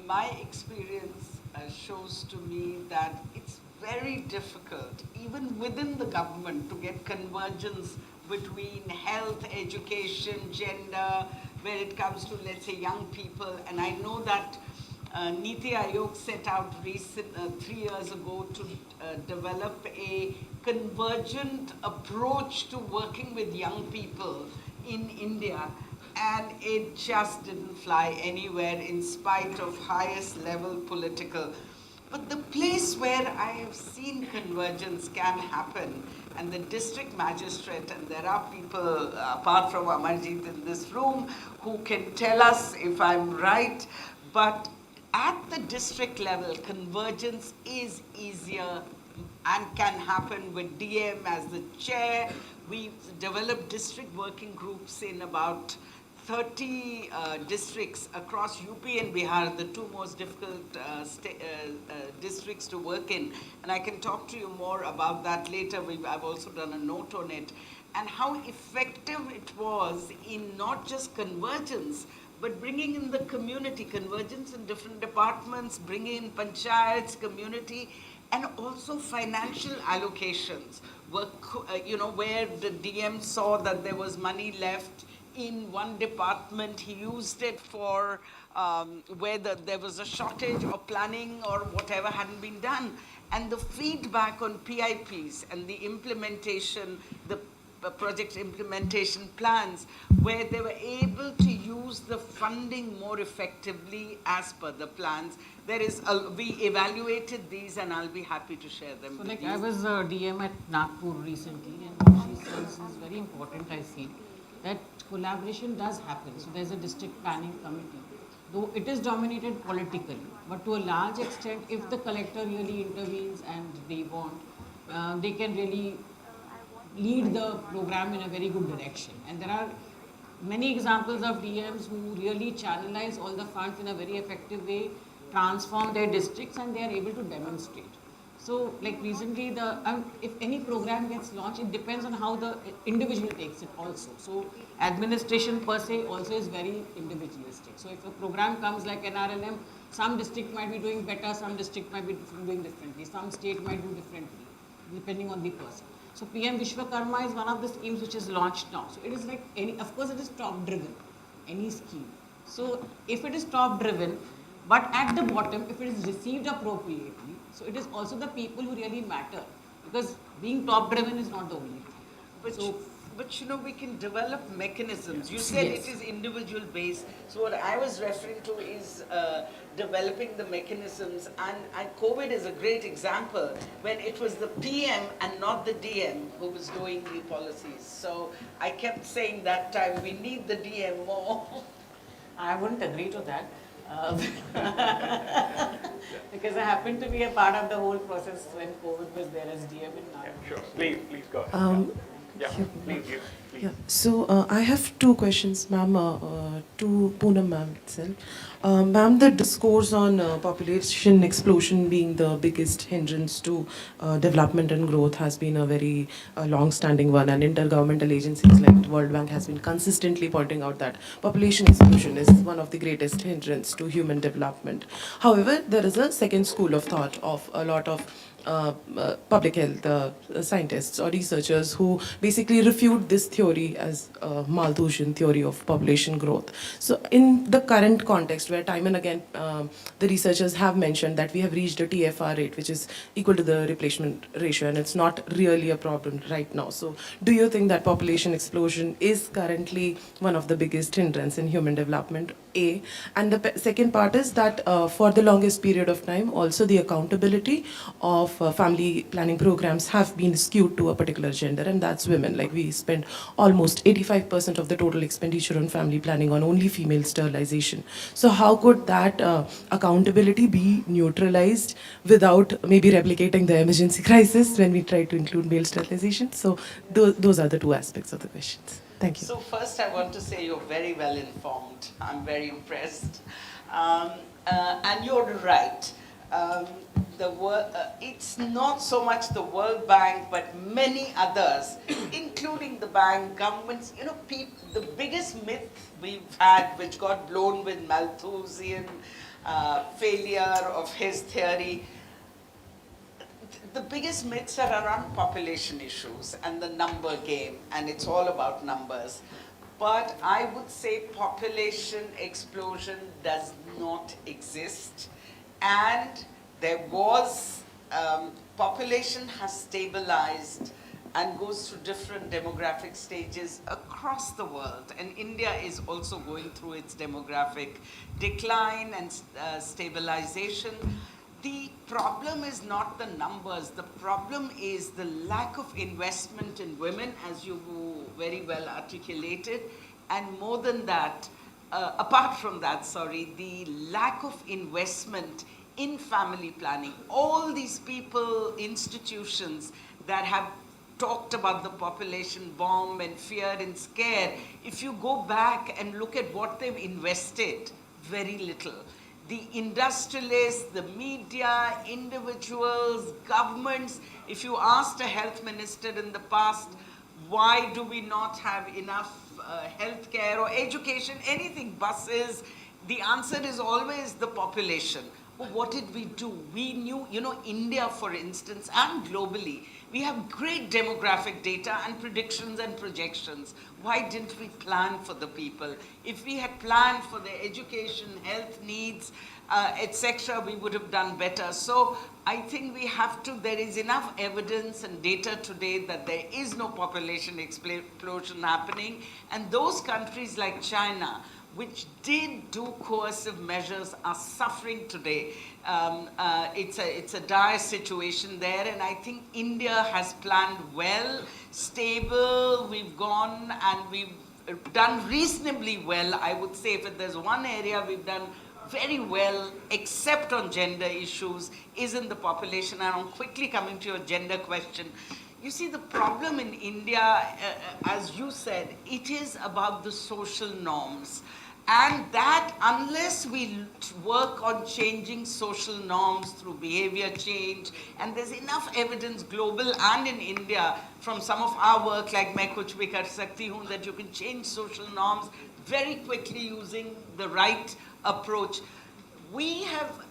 A: my experience shows to me that it's very difficult, even within the government, to get convergence between health, education, gender, where it comes to, let's say, young people. And I know that Niti Aayog set out 3 years ago to develop a convergent approach to working with young people in India. And it just didn't fly anywhere in spite of highest level political. But the place where I have seen convergence can happen, and the district magistrate, and there are people apart from Amarjeet in this room who can tell us if I'm right, but at the district level, convergence is easier and can happen with DM as the chair. We've developed district working groups in about 30 districts across UP and Bihar, the two most difficult districts to work in. And I can talk to you more about that later. I've also done a note on it. And how effective it was in not just convergence, but bringing in the community, convergence in different departments, bringing in panchayats, community, and also financial allocations, where the DM saw that there was money left in one department, he used it for where there was a shortage or planning or whatever hadn't been done. And the feedback on PIPs and the implementation, the project implementation plans, where they were able to use the funding more effectively as per the plans. We evaluated these, and I'll be happy to share them
F: So
A: with
F: like
A: you.
F: I was DM at Nagpur recently, and what she says is very important, I feel, that collaboration does happen. So there's a district planning committee, though it is dominated politically, but to a large extent, if the collector really intervenes and they want, they can really lead the program in a very good direction. And there are many examples of DMs who really channelize all the funds in a very effective way, transform their districts, and they are able to demonstrate. So, like recently, if any program gets launched, it depends on how the individual takes it also. So, administration per se also is very individualistic. So, if a program comes like NRLM, some district might be doing better, some district might be doing differently, some state might do differently, depending on the person. So, PM Vishwakarma is one of the schemes which is launched now. So, it is like any, of course, it is top driven, any scheme. So, if it is top driven, but at the bottom, if it is received appropriately, so it is also the people who really matter, because being top driven is not the only thing.
A: But you know, we can develop mechanisms. You said
F: Yes.
A: it is individual based. So what I was referring to is developing the mechanisms. And COVID is a great example when it was the PM and not the DM who was doing the policies. So I kept saying that time, we need the DM more.
F: I wouldn't agree to that. Because I happened to be a part of the whole process when COVID was there as DM in Nagpur.
C: Yeah, sure. Please go ahead. Yeah, please.
H: Yeah. So I have two questions, ma'am, to Poonam ma'am itself. Ma'am, the discourse on population explosion being the biggest hindrance to development and growth has been a very long-standing one, and intergovernmental agencies like World Bank has been consistently pointing out that population explosion is one of the greatest hindrance to human development. However, there is a second school of thought of a lot of public health scientists or researchers who basically refute this theory as Malthusian theory of population growth. So in the current context where time and again the researchers have mentioned that we have reached a TFR rate which is equal to the replacement ratio, and it's not really a problem right now. So do you think that population explosion is currently one of the biggest hindrance in human development? A. And the second part is that for the longest period of time, also the accountability of family planning programs have been skewed to a particular gender, and that's women. Like we spend almost 85% of the total expenditure on family planning on only female sterilization. So how could that accountability be neutralized without maybe replicating the emergency crisis when we try to include male sterilization? So those are the two aspects of the questions. Thank you.
A: So first I want to say you're very well informed. I'm very impressed. And you're right. It's not so much the World Bank, but many others, including the bank, governments, you know, the biggest myth we've had, which got blown with Malthusian failure of his theory, the biggest myths are around population issues and the number game, and it's all about numbers. But I would say population explosion does not exist. And there was, population has stabilized and goes through different demographic stages across the world. And India is also going through its demographic decline and stabilization. The problem is not the numbers. The problem is the lack of investment in women, as you very well articulated. And more than that, apart from that, sorry, the lack of investment in family planning. All these people, institutions that have talked about the population bomb and fear and scare, if you go back and look at what they've invested, very little. The industrialists, the media, individuals, governments, if you asked a health minister in the past, why do we not have enough health care or education, anything, buses, the answer is always the population. But what did we do? We knew, India, for instance, and globally, we have great demographic data and predictions and projections. Why didn't we plan for the people? If we had planned for their education, health needs, etc., we would have done better. So I think there is enough evidence and data today that there is no population explosion happening. And those countries like China, which did do coercive measures, are suffering today. It's a dire situation there, and I think India has planned well, stable. We've gone and we've done reasonably well. I would say if there's one area we've done very well, except on gender issues, is in the population. And I'm quickly coming to your gender question. You see, the problem in India, as you said, it is about the social norms. And that, unless we work on changing social norms through behavior change, and there's enough evidence, global and in India, from some of our work like Main Kuch Bhi Kar Sakti Hoon, that you can change social norms very quickly using the right approach. We have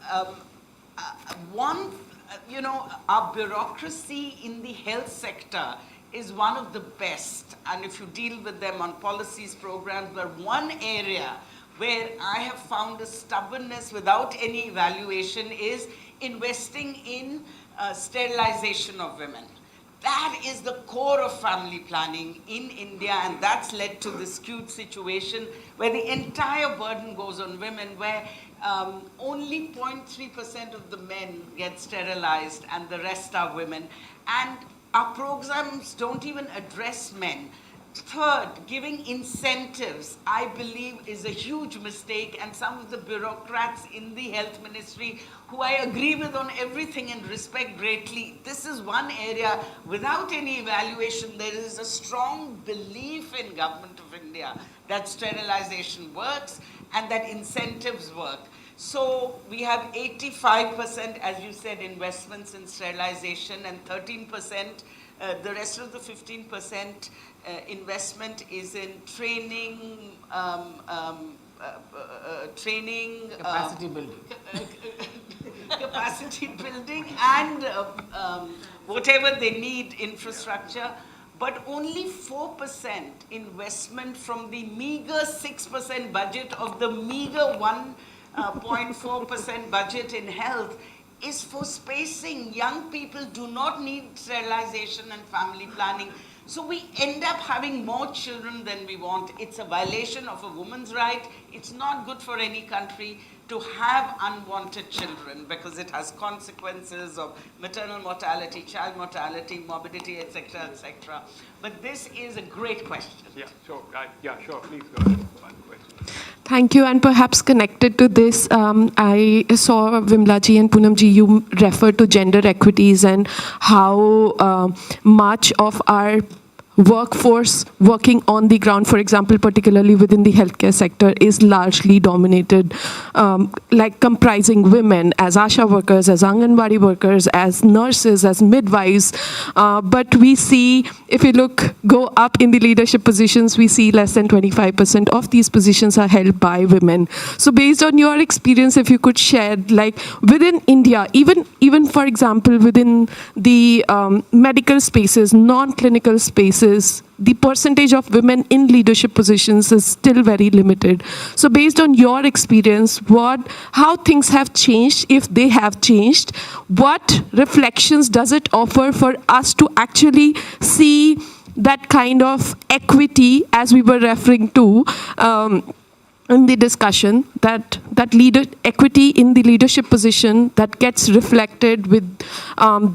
A: our bureaucracy in the health sector is one of the best, and if you deal with them on policies, programs, but one area where I have found a stubbornness without any evaluation is investing in sterilization of women. That is the core of family planning in India, and that's led to this skewed situation where the entire burden goes on women, where only 0.3% of the men get sterilized and the rest are women. And our programs don't even address men. Third, giving incentives, I believe, is a huge mistake, and some of the bureaucrats in the health ministry, who I agree with on everything and respect greatly, this is one area, without any evaluation, there is a strong belief in Government of India that sterilization works and that incentives work. So we have 85%, as you said, investments in sterilization, and 13%, the rest of the 15% investment is in training,
F: Capacity building.
A: capacity building and whatever they need, infrastructure. But only 4% investment from the meager 6% budget of the meager 1.4% budget in health is for spacing. Young people do not need sterilization and family planning. So we end up having more children than we want. It's a violation of a woman's right. It's not good for any country to have unwanted children because it has consequences of maternal mortality, child mortality, morbidity, etc., etc. But this is a great question.
C: Yeah, sure. Sure. Please go ahead. One question.
I: Thank you, and perhaps connected to this, I saw Vimlaji and Poonamji, you referred to gender equities and how much of our workforce working on the ground, for example, particularly within the healthcare sector, is largely dominated, like comprising women as ASHA workers, as Anganwadi workers, as nurses, as midwives. But we see, if you go up in the leadership positions, we see less than 25% of these positions are held by women. So based on your experience, if you could share, like within India, even for example, within the medical spaces, non-clinical spaces, the percentage of women in leadership positions is still very limited. So based on your experience, how things have changed, if they have changed, what reflections does it offer for us to actually see that kind of equity, as we were referring to in the discussion, that equity in the leadership position that gets reflected with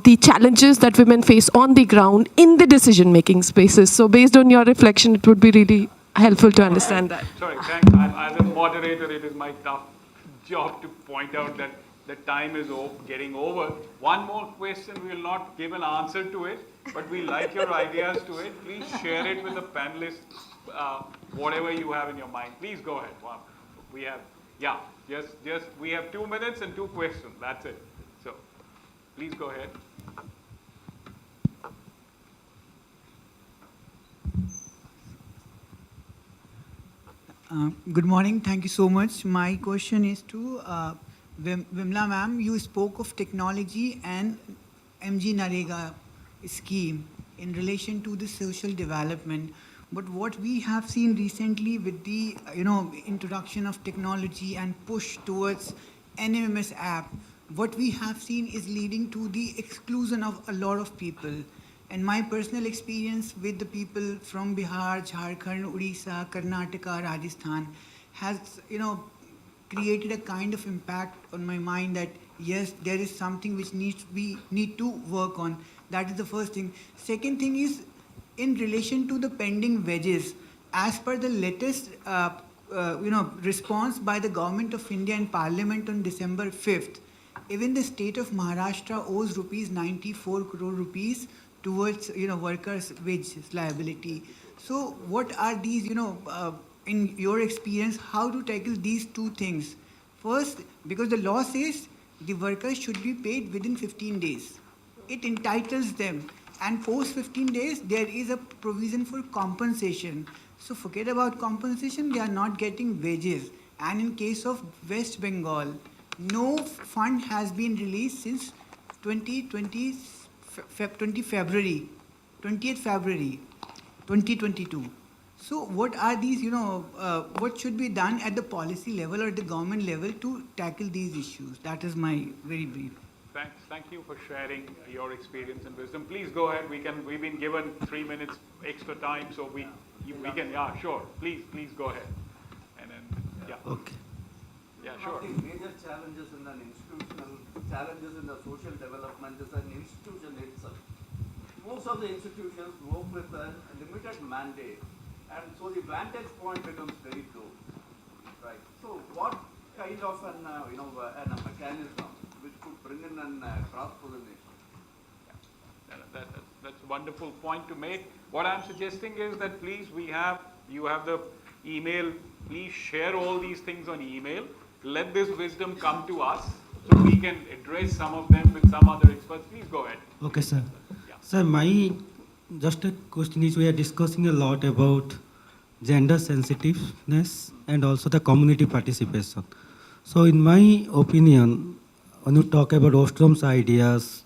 I: the challenges that women face on the ground in the decision-making spaces. So based on your reflection, it would be really helpful to understand that.
C: Sorry, thanks. As a moderator, it is my tough job to point out that the time is getting over. One more question, we will not give an answer to it, but we like your ideas to it. Please share it with the panelists, whatever you have in your mind. Please go ahead. Wow. We have 2 minutes and 2 questions. That's it. So please go ahead.
J: Good morning. Thank you so much. My question is to Vimla ma'am, you spoke of technology and MG Narega scheme in relation to the social development. But what we have seen recently with the introduction of technology and push towards NMS app, what we have seen is leading to the exclusion of a lot of people. And my personal experience with the people from Bihar, Jharkhand, Odisha, Karnataka, Rajasthan has, created a kind of impact on my mind that yes, there is something which we need to work on. That is the first thing. Second thing is in relation to the pending wedges. As per the latest, response by the Government of India in Parliament on December 5th, even the state of Maharashtra owes rupees 94 crore rupees towards workers' wage liability. So what are these, in your experience, how to tackle these two things? First, because the law says the workers should be paid within 15 days. It entitles them. And post 15 days, there is a provision for compensation. So forget about compensation, they are not getting wages. And in case of West Bengal, no fund has been released since 20th February 2022. So what are these, what should be done at the policy level or at the government level to tackle these issues? That is my very brief.
C: Thank you for sharing your experience and wisdom. Please go ahead. We've been given 3 minutes extra time, so we can. Yeah, sure. Please go ahead. And then
K: Okay.
C: Yeah, sure.
L: One of the major challenges in an institutional challenges in the social development is an institution itself. Most of the institutions work with a limited mandate, and so the vantage point becomes very low. Right. So what kind of a mechanism which could bring in cross-pollination?
C: That's a wonderful point to make. What I'm suggesting is that please, you have the email. Please share all these things on email. Let this wisdom come to us so we can address some of them with some other experts. Please go ahead.
K: Okay, sir.
C: Yeah.
K: Sir, my just a question is, we are discussing a lot about gender sensitiveness and also the community participation. So in my opinion, when you talk about Ostrom's ideas,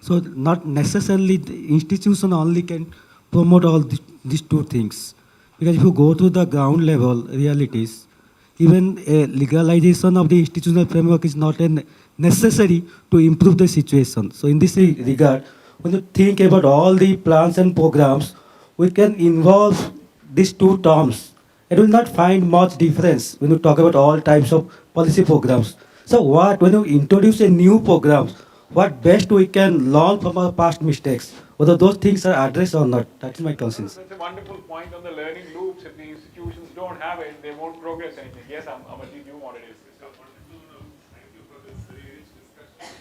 K: so not necessarily the institution only can promote all these two things. Because if you go to the ground level realities, even a legalization of the institutional framework is not necessary to improve the situation. So in this regard, when you think about all the plans and programs, we can involve these two terms. It will not find much difference when you talk about all types of policy programs. So when you introduce a new program, what best we can learn from our past mistakes, whether those things are addressed or not. That's my concern.
C: That's a wonderful point on the learning loops. If the institutions don't have it, they won't progress anything. Yes, Amarjit, you wanted to discuss.
M: Thank you for this very rich discussion.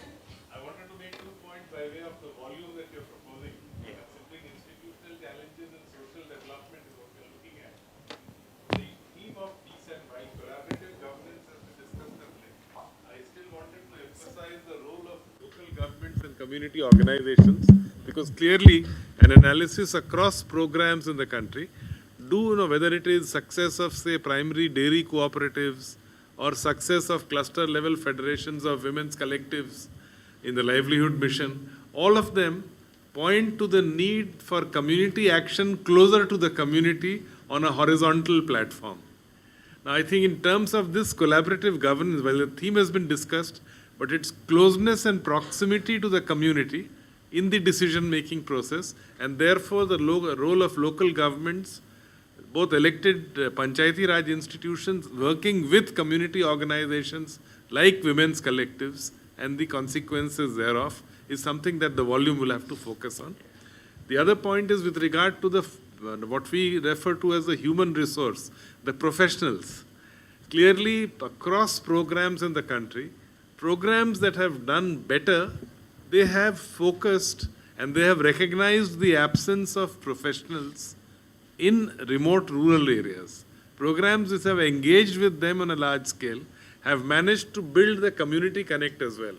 M: I wanted to make 2 points by way of the volume that you're proposing. Considering institutional challenges and social development is what we're looking at. The theme of peace and right, collaborative governance has been discussed at length. I still wanted to emphasize the role of local governments and community organizations, because clearly an analysis across programs in the country whether it is success of, say, primary dairy cooperatives or success of cluster level federations of women's collectives in the livelihood mission, all of them point to the need for community action closer to the community on a horizontal platform. Now, I think in terms of this collaborative governance, while the theme has been discussed, but its closeness and proximity to the community in the decision-making process, and therefore the role of local governments, both elected Panchayati Raj institutions working with community organizations like women's collectives and the consequences thereof, is something that the volume will have to focus on. The other point is with regard to the what we refer to as the human resource, the professionals. Clearly, across programs in the country, programs that have done better, they have focused and they have recognized the absence of professionals in remote rural areas. Programs which have engaged with them on a large scale have managed to build the community connect as well.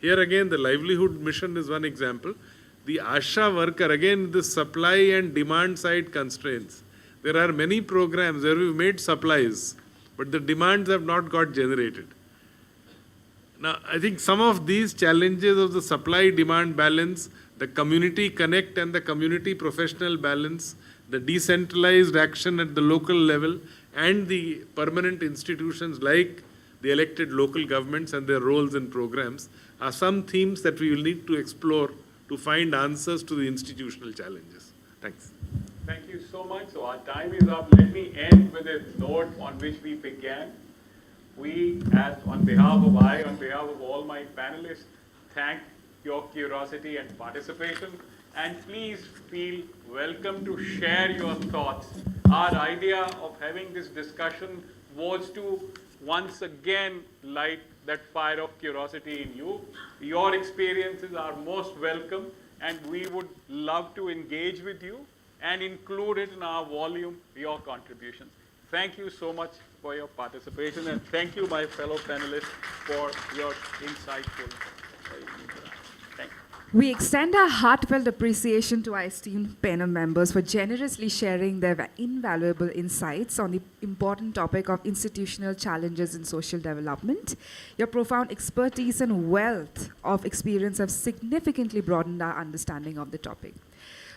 M: Here again, the livelihood mission is one example. The ASHA worker, again, the supply and demand side constraints. There are many programs where we've made supplies, but the demands have not got generated. Now, I think some of these challenges of the supply-demand balance, the community connect and the community professional balance, the decentralized action at the local level, and the permanent institutions like the elected local governments and their roles and programs are some themes that we will need to explore to find answers to the institutional challenges. Thanks.
C: Thank you so much. So our time is up. Let me end with a note on which we began. We, on behalf of all my panelists, thank your curiosity and participation. And please feel welcome to share your thoughts. Our idea of having this discussion was to once again light that fire of curiosity in you. Your experiences are most welcome, and we would love to engage with you and include it in our volume, your contributions. Thank you so much for your participation, and thank you, my fellow panelists, for your insightful thank you.
D: We extend our heartfelt appreciation to our esteemed panel members for generously sharing their invaluable insights on the important topic of institutional challenges in social development. Your profound expertise and wealth of experience have significantly broadened our understanding of the topic.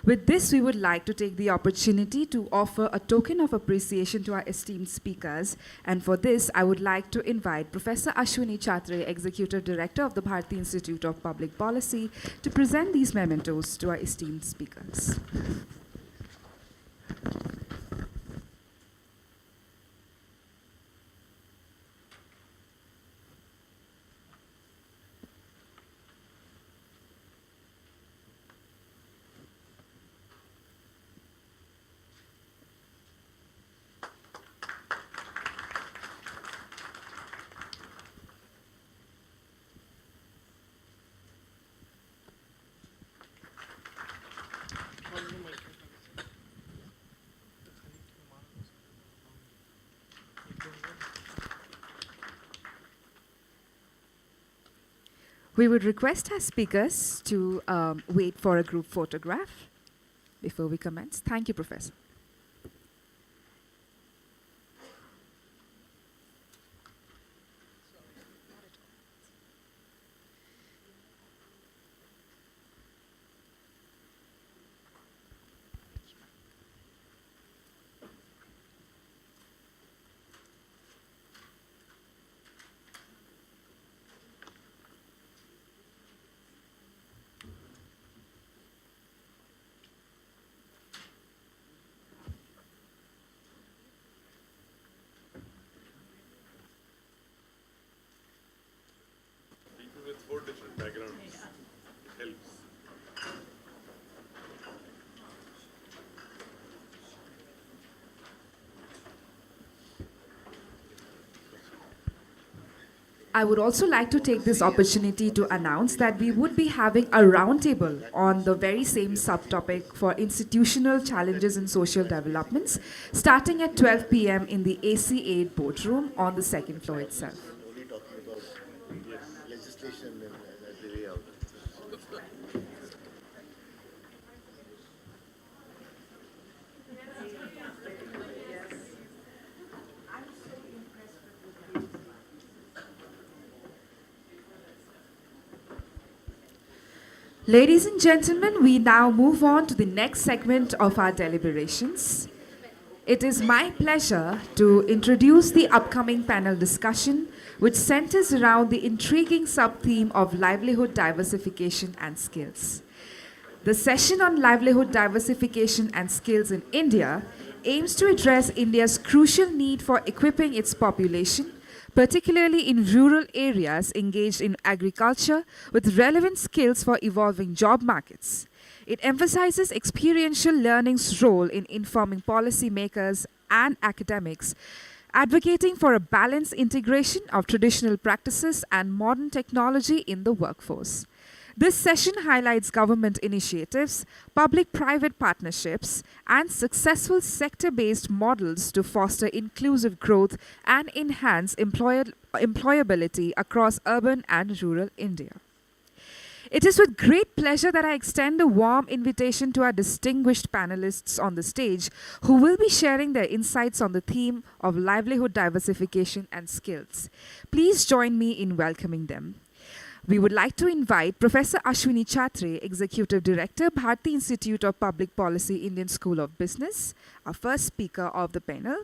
D: With this, we would like to take the opportunity to offer a token of appreciation to our esteemed speakers. And for this, I would like to invite Professor Ashwini Chhatre, Executive Director of the Bharati Institute of Public Policy, to present these mementos to our esteemed speakers. We would request our speakers to wait for a group photograph before we commence. Thank you, Professor.
M: People with 4 different backgrounds helps.
D: I would also like to take this opportunity to announce that we would be having a roundtable on the very same subtopic for institutional challenges in social developments, starting at 12 p.m. in the AC8 boardroom on the second floor itself.
N: Only talking about legislation and the way out.
D: Ladies and gentlemen, we now move on to the next segment of our deliberations. It is my pleasure to introduce the upcoming panel discussion, which centers around the intriguing sub-theme of livelihood diversification and skills. The session on livelihood diversification and skills in India aims to address India's crucial need for equipping its population, particularly in rural areas engaged in agriculture, with relevant skills for evolving job markets. It emphasizes experiential learning's role in informing policymakers and academics, advocating for a balanced integration of traditional practices and modern technology in the workforce. This session highlights government initiatives, public-private partnerships, and successful sector-based models to foster inclusive growth and enhance employability across urban and rural India. It is with great pleasure that I extend a warm invitation to our distinguished panelists on the stage who will be sharing their insights on the theme of livelihood diversification and skills. Please join me in welcoming them. We would like to invite Professor Ashwini Chhatre, Executive Director, Bharati Institute of Public Policy, Indian School of Business, our first speaker of the panel.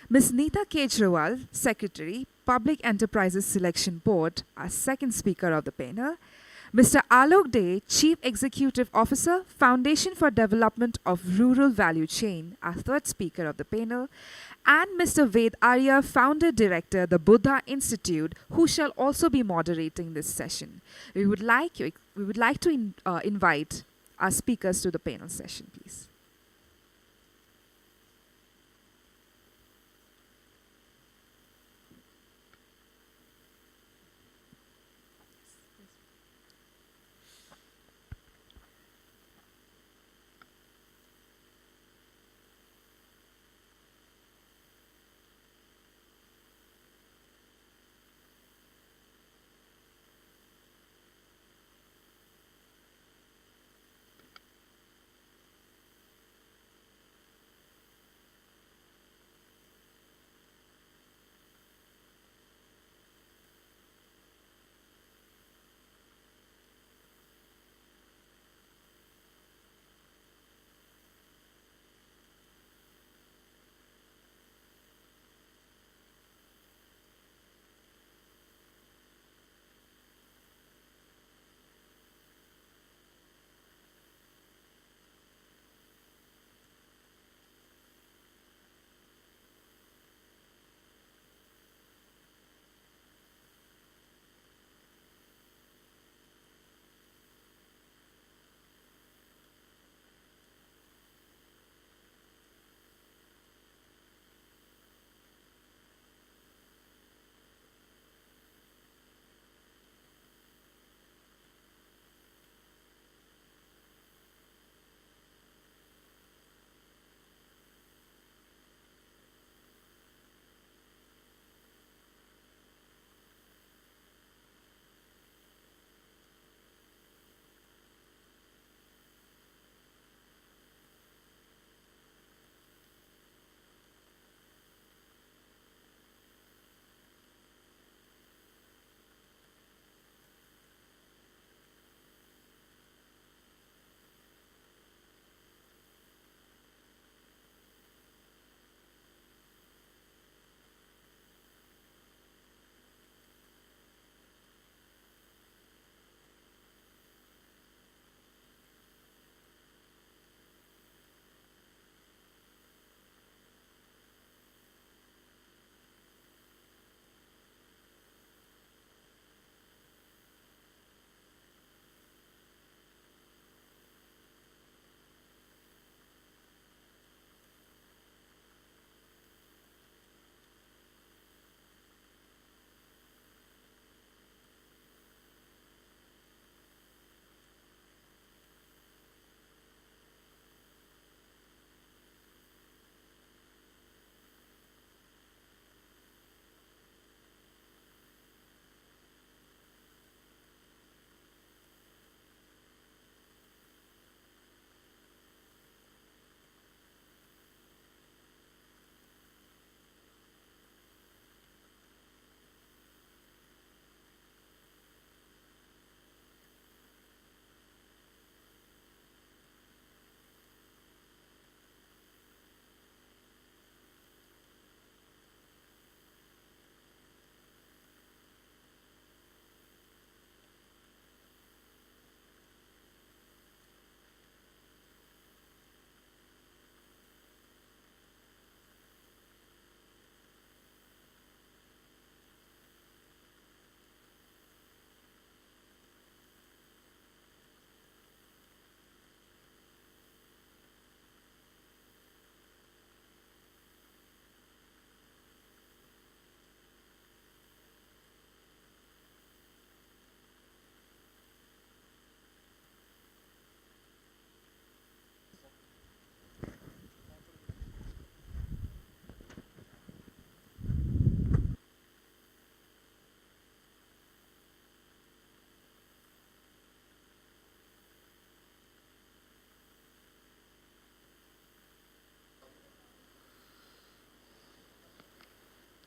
D: Ms. Neeta Kejriwal, Secretary, Public Enterprises Selection Board, our second speaker of the panel. Mr. Alok Dey, Chief Executive Officer, Foundation for Development of Rural Value Chain, our third speaker of the panel, and Mr. Ved Arya, Founder Director, the Buddha Institute, who shall also be moderating this session. We would like to invite our speakers to the panel session, please.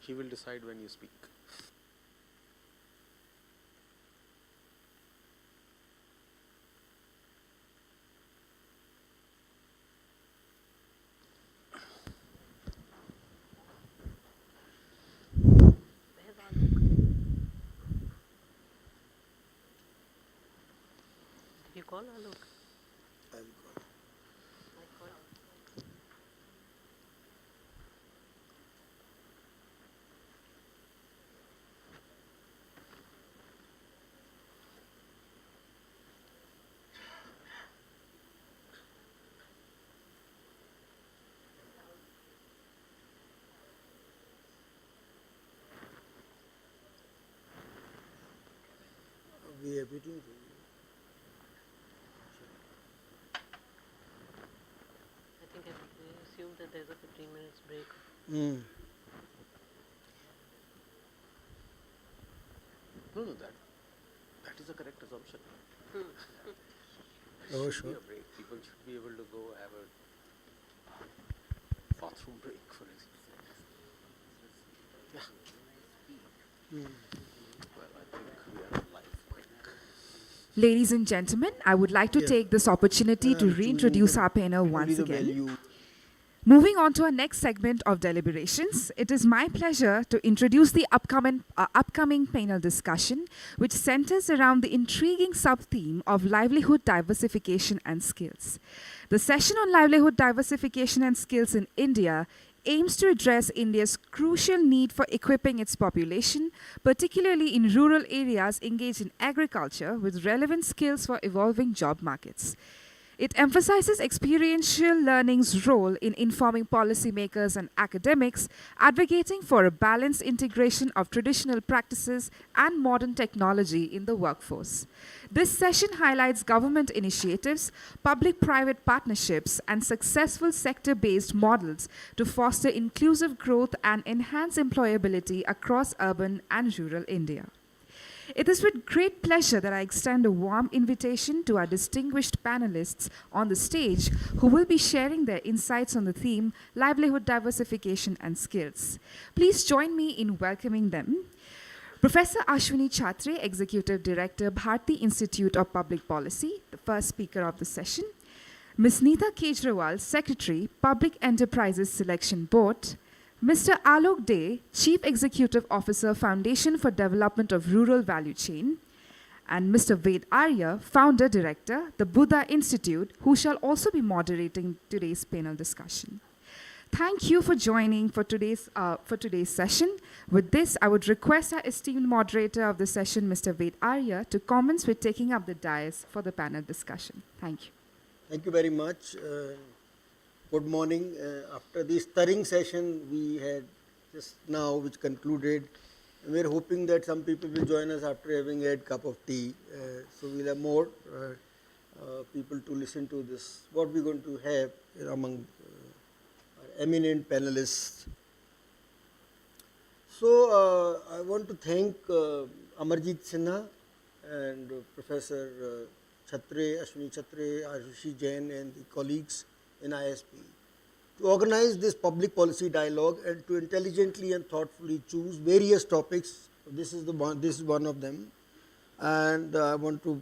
N: He will decide when you speak.
O: You call Alok?
N: I will call. We are waiting for you.
O: I think I assume that there's a 15 minutes break.
N: No, that is a correct assumption. Oh, sure. Be a break. People should be able to go have a bathroom break, for example. Yeah. Well, I think we are on live mic.
D: Ladies and gentlemen, I would like to
N: Yes.
D: take this opportunity to reintroduce our panel once again. Moving on to our next segment of deliberations, it is my pleasure to introduce the upcoming panel discussion, which centers around the intriguing sub-theme of livelihood diversification and skills. The session on livelihood diversification and skills in India aims to address India's crucial need for equipping its population, particularly in rural areas engaged in agriculture, with relevant skills for evolving job markets. It emphasizes experiential learning's role in informing policymakers and academics, advocating for a balanced integration of traditional practices and modern technology in the workforce. This session highlights government initiatives, public-private partnerships, and successful sector-based models to foster inclusive growth and enhance employability across urban and rural India. It is with great pleasure that I extend a warm invitation to our distinguished panelists on the stage who will be sharing their insights on the theme livelihood diversification and skills. Please join me in welcoming them. Professor Ashwini Chhatre, Executive Director, Bharti Institute of Public Policy, the first speaker of the session. Ms. Neeta Kejriwal, Secretary, Public Enterprises Selection Board. Mr. Alok Dey, Chief Executive Officer, Foundation for Development of Rural Value Chain, and Mr. Ved Arya, Founder Director, the Buddha Institute, who shall also be moderating today's panel discussion. Thank you for joining for today's session. With this, I would request our esteemed moderator of the session, Mr. Ved Arya, to commence with taking up the dais for the panel discussion. Thank you.
N: Thank you very much. Good morning. After this stirring session we had just now, which concluded, we are hoping that some people will join us after having had a cup of tea. So we'll have more people to listen to this. What we're going to have among our eminent panelists. So I want to thank Amarjit Sinha and Professor Chhatre, Ashwini Chhatre, Ashushi Jain, and the colleagues in ISP to organize this public policy dialogue and to intelligently and thoughtfully choose various topics. This is one of them, and I want to.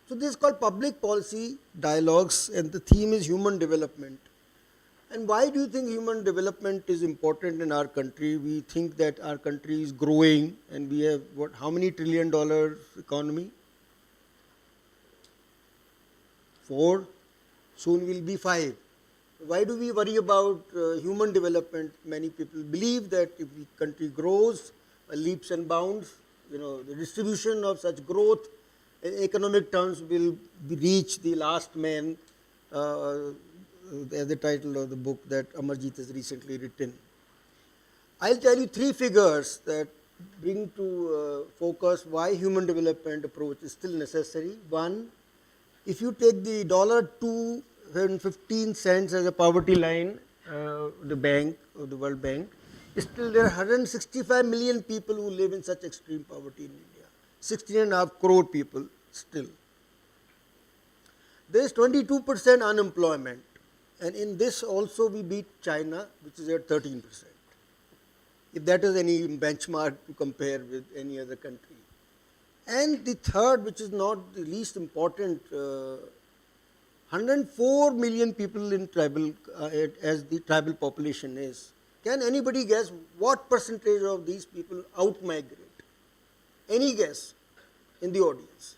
N: So this is called public policy dialogues, and the theme is human development. And why do you think human development is important in our country? We think that our country is growing, and we have how many $1 trillion economy? 4. Soon will be 5. Why do we worry about human development? Many people believe that if the country grows leaps and bounds, the distribution of such growth in economic terms will reach the last man, as the title of the book that Amarjit has recently written. I'll tell you 3 figures that bring to focus why human development approach is still necessary. One, if you take the $2.15 as a poverty line, the bank or the World Bank, still there are 165 million people who live in such extreme poverty in India. 16.5 crore people still. There is 22% unemployment, and in this also we beat China, which is at 13%. if that is any benchmark to compare with any other country. And the third, which is not the least important, 104 million people in tribal, as the tribal population is. Can anybody guess what percentage of these people out-migrate? Any guess in the audience?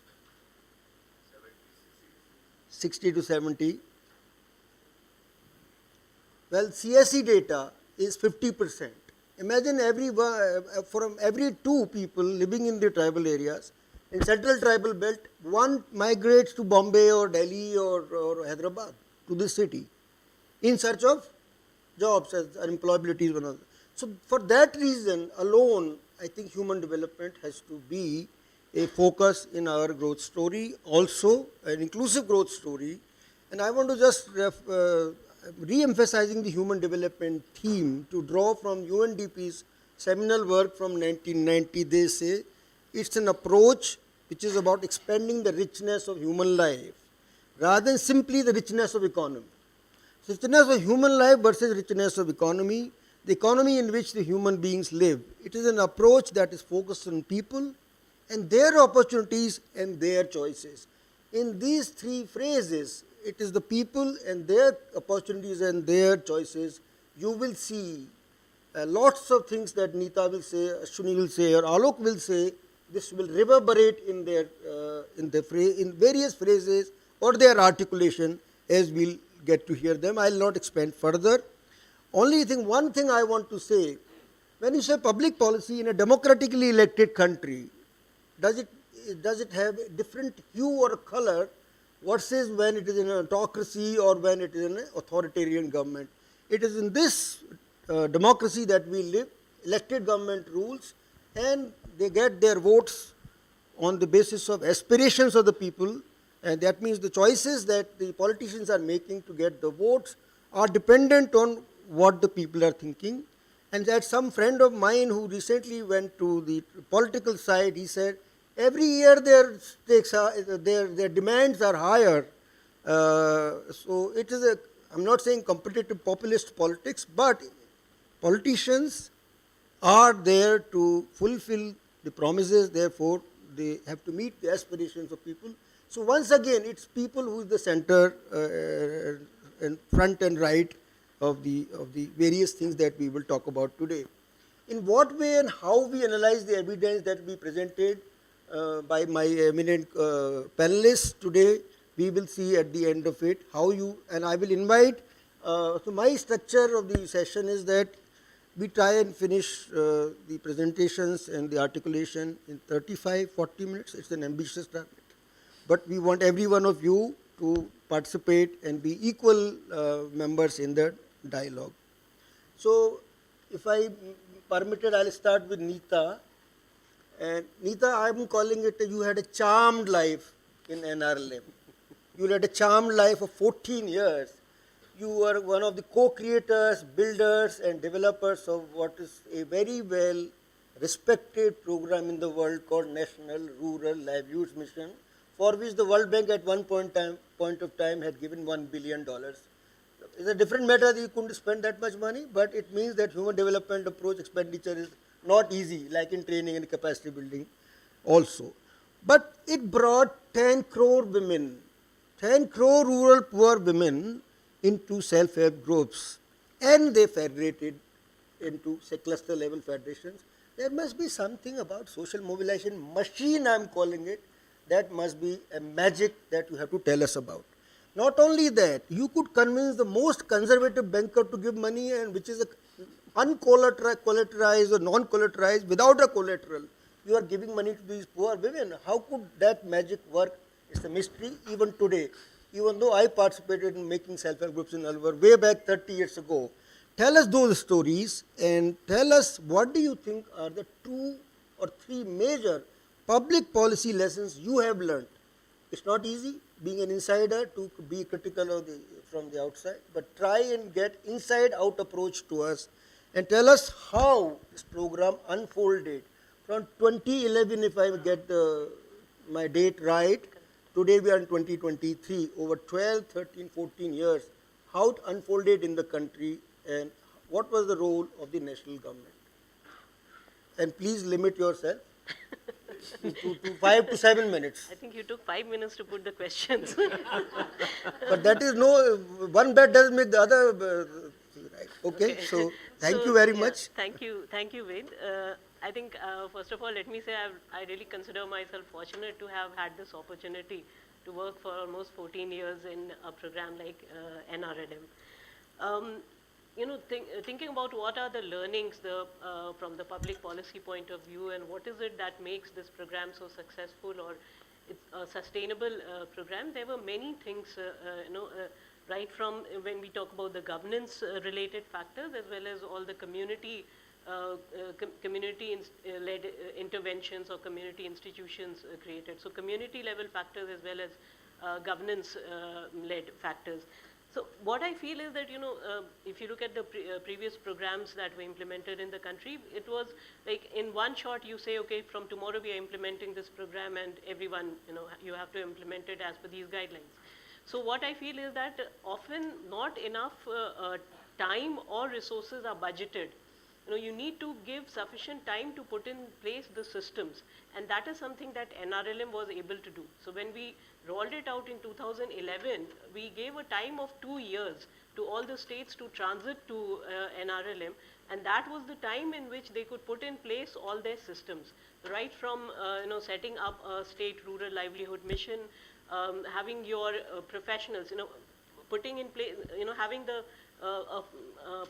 N: 60 to 70. Well, CSE data is 50%. Imagine from every 2 people living in the tribal areas, in central tribal belt, 1 migrates to Bombay or Delhi or Hyderabad, to this city, in search of jobs, as unemployability is one of them. So for that reason alone, I think human development has to be a focus in our growth story, also an inclusive growth story. And I want to just re-emphasizing the human development theme to draw from UNDP's seminal work from 1990. They say it's an approach which is about expanding the richness of human life rather than simply the richness of economy. So richness of human life versus richness of economy, the economy in which the human beings live. It is an approach that is focused on people and their opportunities and their choices. In these 3 phrases, it is the people and their opportunities and their choices. You will see lots of things that Neeta will say, Ashwini will say, or Alok will say. This will reverberate in their in various phrases or their articulation as we'll get to hear them. I will not expand further. One thing I want to say, when you say public policy in a democratically elected country, does it have a different hue or color versus when it is in an autocracy or when it is in an authoritarian government? It is in this democracy that we live, elected government rules, and they get their votes on the basis of aspirations of the people, and that means the choices that the politicians are making to get the votes are dependent on what the people are thinking. And that some friend of mine who recently went to the political side, he said, every year their stakes are, their demands are higher. So it is I'm not saying competitive populist politics, but politicians are there to fulfill the promises, therefore they have to meet the aspirations of people. So once again, it's people who is the center and front and right of the various things that we will talk about today. In what way and how we analyze the evidence that we presented by my eminent panelists today, we will see at the end of it how you, and I will invite, so my structure of the session is that we try and finish the presentations and the articulation in 35-40 minutes. It's an ambitious target. But we want every one of you to participate and be equal members in the dialogue. So if I permitted, I'll start with Neeta. And Neeta, I'm calling it, you had a charmed life in NRLM. You had a charmed life of 14 years. You were one of the co-creators, builders and developers of what is a very well respected program in the world called National Rural Livelihoods Mission, for which the World Bank at one point of time had given $1 billion. It's a different matter that you couldn't spend that much money, but it means that human development approach expenditure is not easy, like in training and capacity building also. But it brought 10 crore women, 10 crore rural poor women into self-help groups, and they federated into, say, cluster level federations. There must be something about social mobilization machine, I'm calling it, that must be a magic that you have to tell us about. Not only that, you could convince the most conservative banker to give money, and which is uncollateralized or non-collateralized, without a collateral. You are giving money to these poor women. How could that magic work? It's a mystery even today. Even though I participated in making self-help groups in Alwar way back 30 years ago. Tell us those stories and tell us what do you think are the 2 or 3 major public policy lessons you have learned. It's not easy being an insider to be critical of from the outside, but try and get inside-out approach to us and tell us how this program unfolded from 2011, if I get my date right. Today we are in 2023, over 12, 13, 14 years, how it unfolded in the country and what was the role of the national government. then please limit yourself to 5 to 7 minutes.
O: I think you took 5 minutes to put the questions.
N: But that is no, one bed doesn't make the other right. Okay, so thank you very much.
O: Thank you, Ved. I think, first of all, let me say I really consider myself fortunate to have had this opportunity to work for almost 14 years in a program like NRLM. Thinking about what are the learnings from the public policy point of view, and what is it that makes this program so successful, or it's a sustainable program, there were many things, right from when we talk about the governance related factors, as well as all the community led interventions or community institutions created. So community level factors as well as governance led factors. So what I feel is that, if you look at the previous programs that were implemented in the country, it was like in one shot you say, okay, from tomorrow we are implementing this program, and everyone, you have to implement it as per these guidelines. So what I feel is that often not enough time or resources are budgeted. You need to give sufficient time to put in place the systems, and that is something that NRLM was able to do. So when we rolled it out in 2011, we gave a time of 2 years to all the states to transit to NRLM, and that was the time in which they could put in place all their systems, right from setting up a state rural livelihood mission, having your professionals, putting in place, having the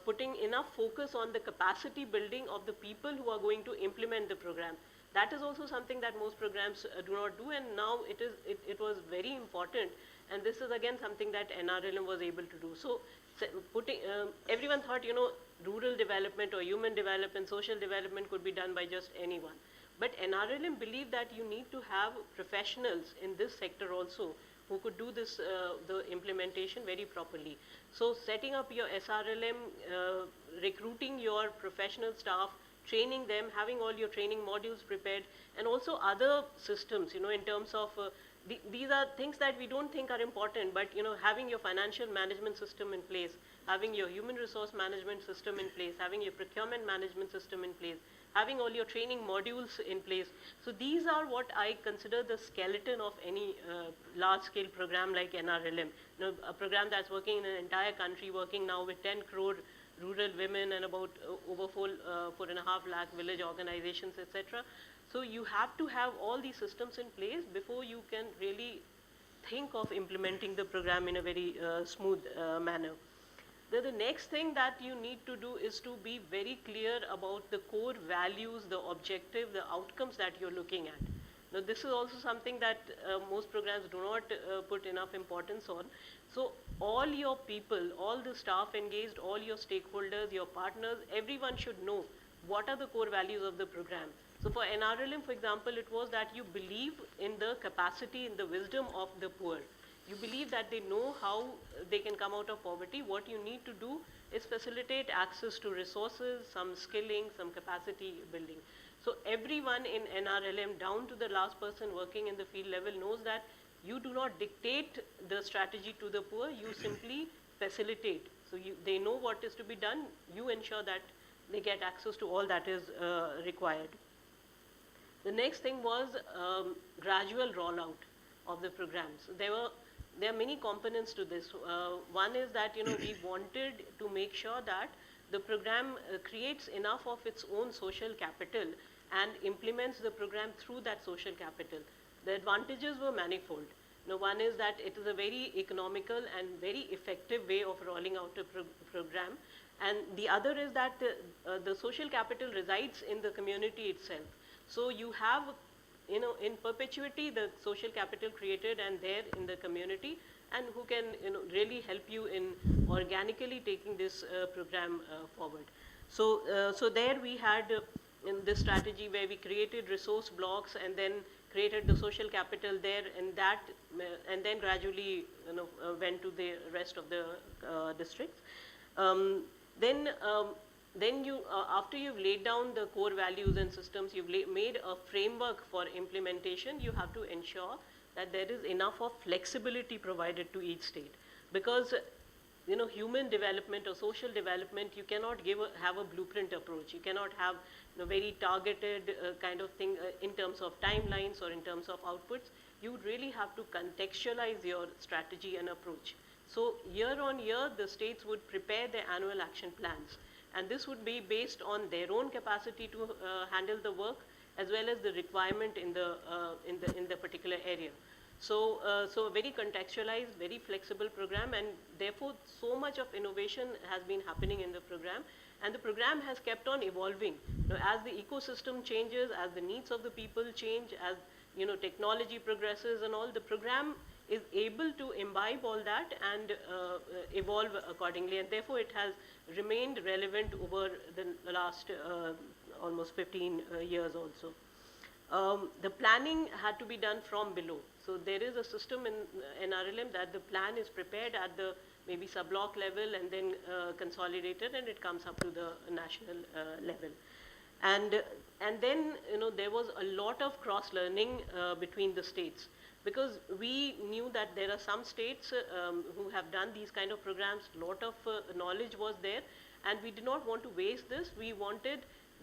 O: putting enough focus on the capacity building of the people who are going to implement the program. That is also something that most programs do not do, and now it was very important, and this is again something that NRLM was able to do. So everyone thought, rural development or human development, social development could be done by just anyone. But NRLM believed that you need to have professionals in this sector also who could do this, the implementation very properly. So setting up your SRLM, recruiting your professional staff, training them, having all your training modules prepared, and also other systems, in terms of, these are things that we don't think are important, but having your financial management system in place, having your human resource management system in place, having your procurement management system in place, having all your training modules in place. So these are what I consider the skeleton of any large-scale program like NRLM. A program that's working in an entire country, working now with 10 crore rural women and about over 4.5 lakh village organizations, etc. So you have to have all these systems in place before you can really think of implementing the program in a very smooth manner. The next thing that you need to do is to be very clear about the core values, the objective, the outcomes that you're looking at. Now, this is also something that most programs do not put enough importance on. So all your people, all the staff engaged, all your stakeholders, your partners, everyone should know what are the core values of the program. So for NRLM, for example, it was that you believe in the capacity, in the wisdom of the poor. You believe that they know how they can come out of poverty. What you need to do is facilitate access to resources, some skilling, some capacity building. So everyone in NRLM, down to the last person working in the field level, knows that you do not dictate the strategy to the poor, you simply facilitate. So they know what is to be done, you ensure that they get access to all that is required. The next thing was gradual rollout of the programs. There are many components to this. One is that we wanted to make sure that the program creates enough of its own social capital and implements the program through that social capital. The advantages were manifold. One is that it is a very economical and very effective way of rolling out a program, and the other is that the social capital resides in the community itself. So you have in perpetuity the social capital created and there in the community, and who can really help you in organically taking this program forward. So there we had in this strategy where we created resource blocks and then created the social capital there, and then gradually went to the rest of the districts. Then you, after you've laid down the core values and systems, you've made a framework for implementation, you have to ensure that there is enough of flexibility provided to each state. Because human development or social development, you cannot have a blueprint approach. You cannot have very targeted kind of thing in terms of timelines or in terms of outputs. You would really have to contextualize your strategy and approach. So year on year, the states would prepare their annual action plans. And this would be based on their own capacity to handle the work, as well as the requirement in the particular area. So a very contextualized, very flexible program, and therefore so much of innovation has been happening in the program, and the program has kept on evolving. As the ecosystem changes, as the needs of the people change, as technology progresses and all, the program is able to imbibe all that and evolve accordingly, and therefore it has remained relevant over the last almost 15 years also. The planning had to be done from below. So there is a system in NRLM that the plan is prepared at the maybe sub-block level and then consolidated, and it comes up to the national level. And then there was a lot of cross-learning between the states, because we knew that there are some states who have done these kind of programs. A lot of knowledge was there, and we did not want to waste this. We wanted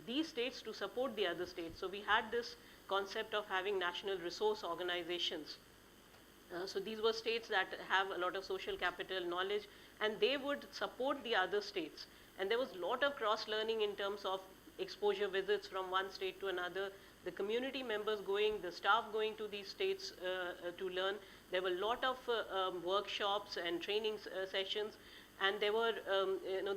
O: these states to support the other states. So we had this concept of having national resource organizations. So these were states that have a lot of social capital knowledge, and they would support the other states. And there was a lot of cross-learning in terms of exposure visits from one state to another, the community members going, the staff going to these states to learn. There were a lot of workshops and training sessions, and there were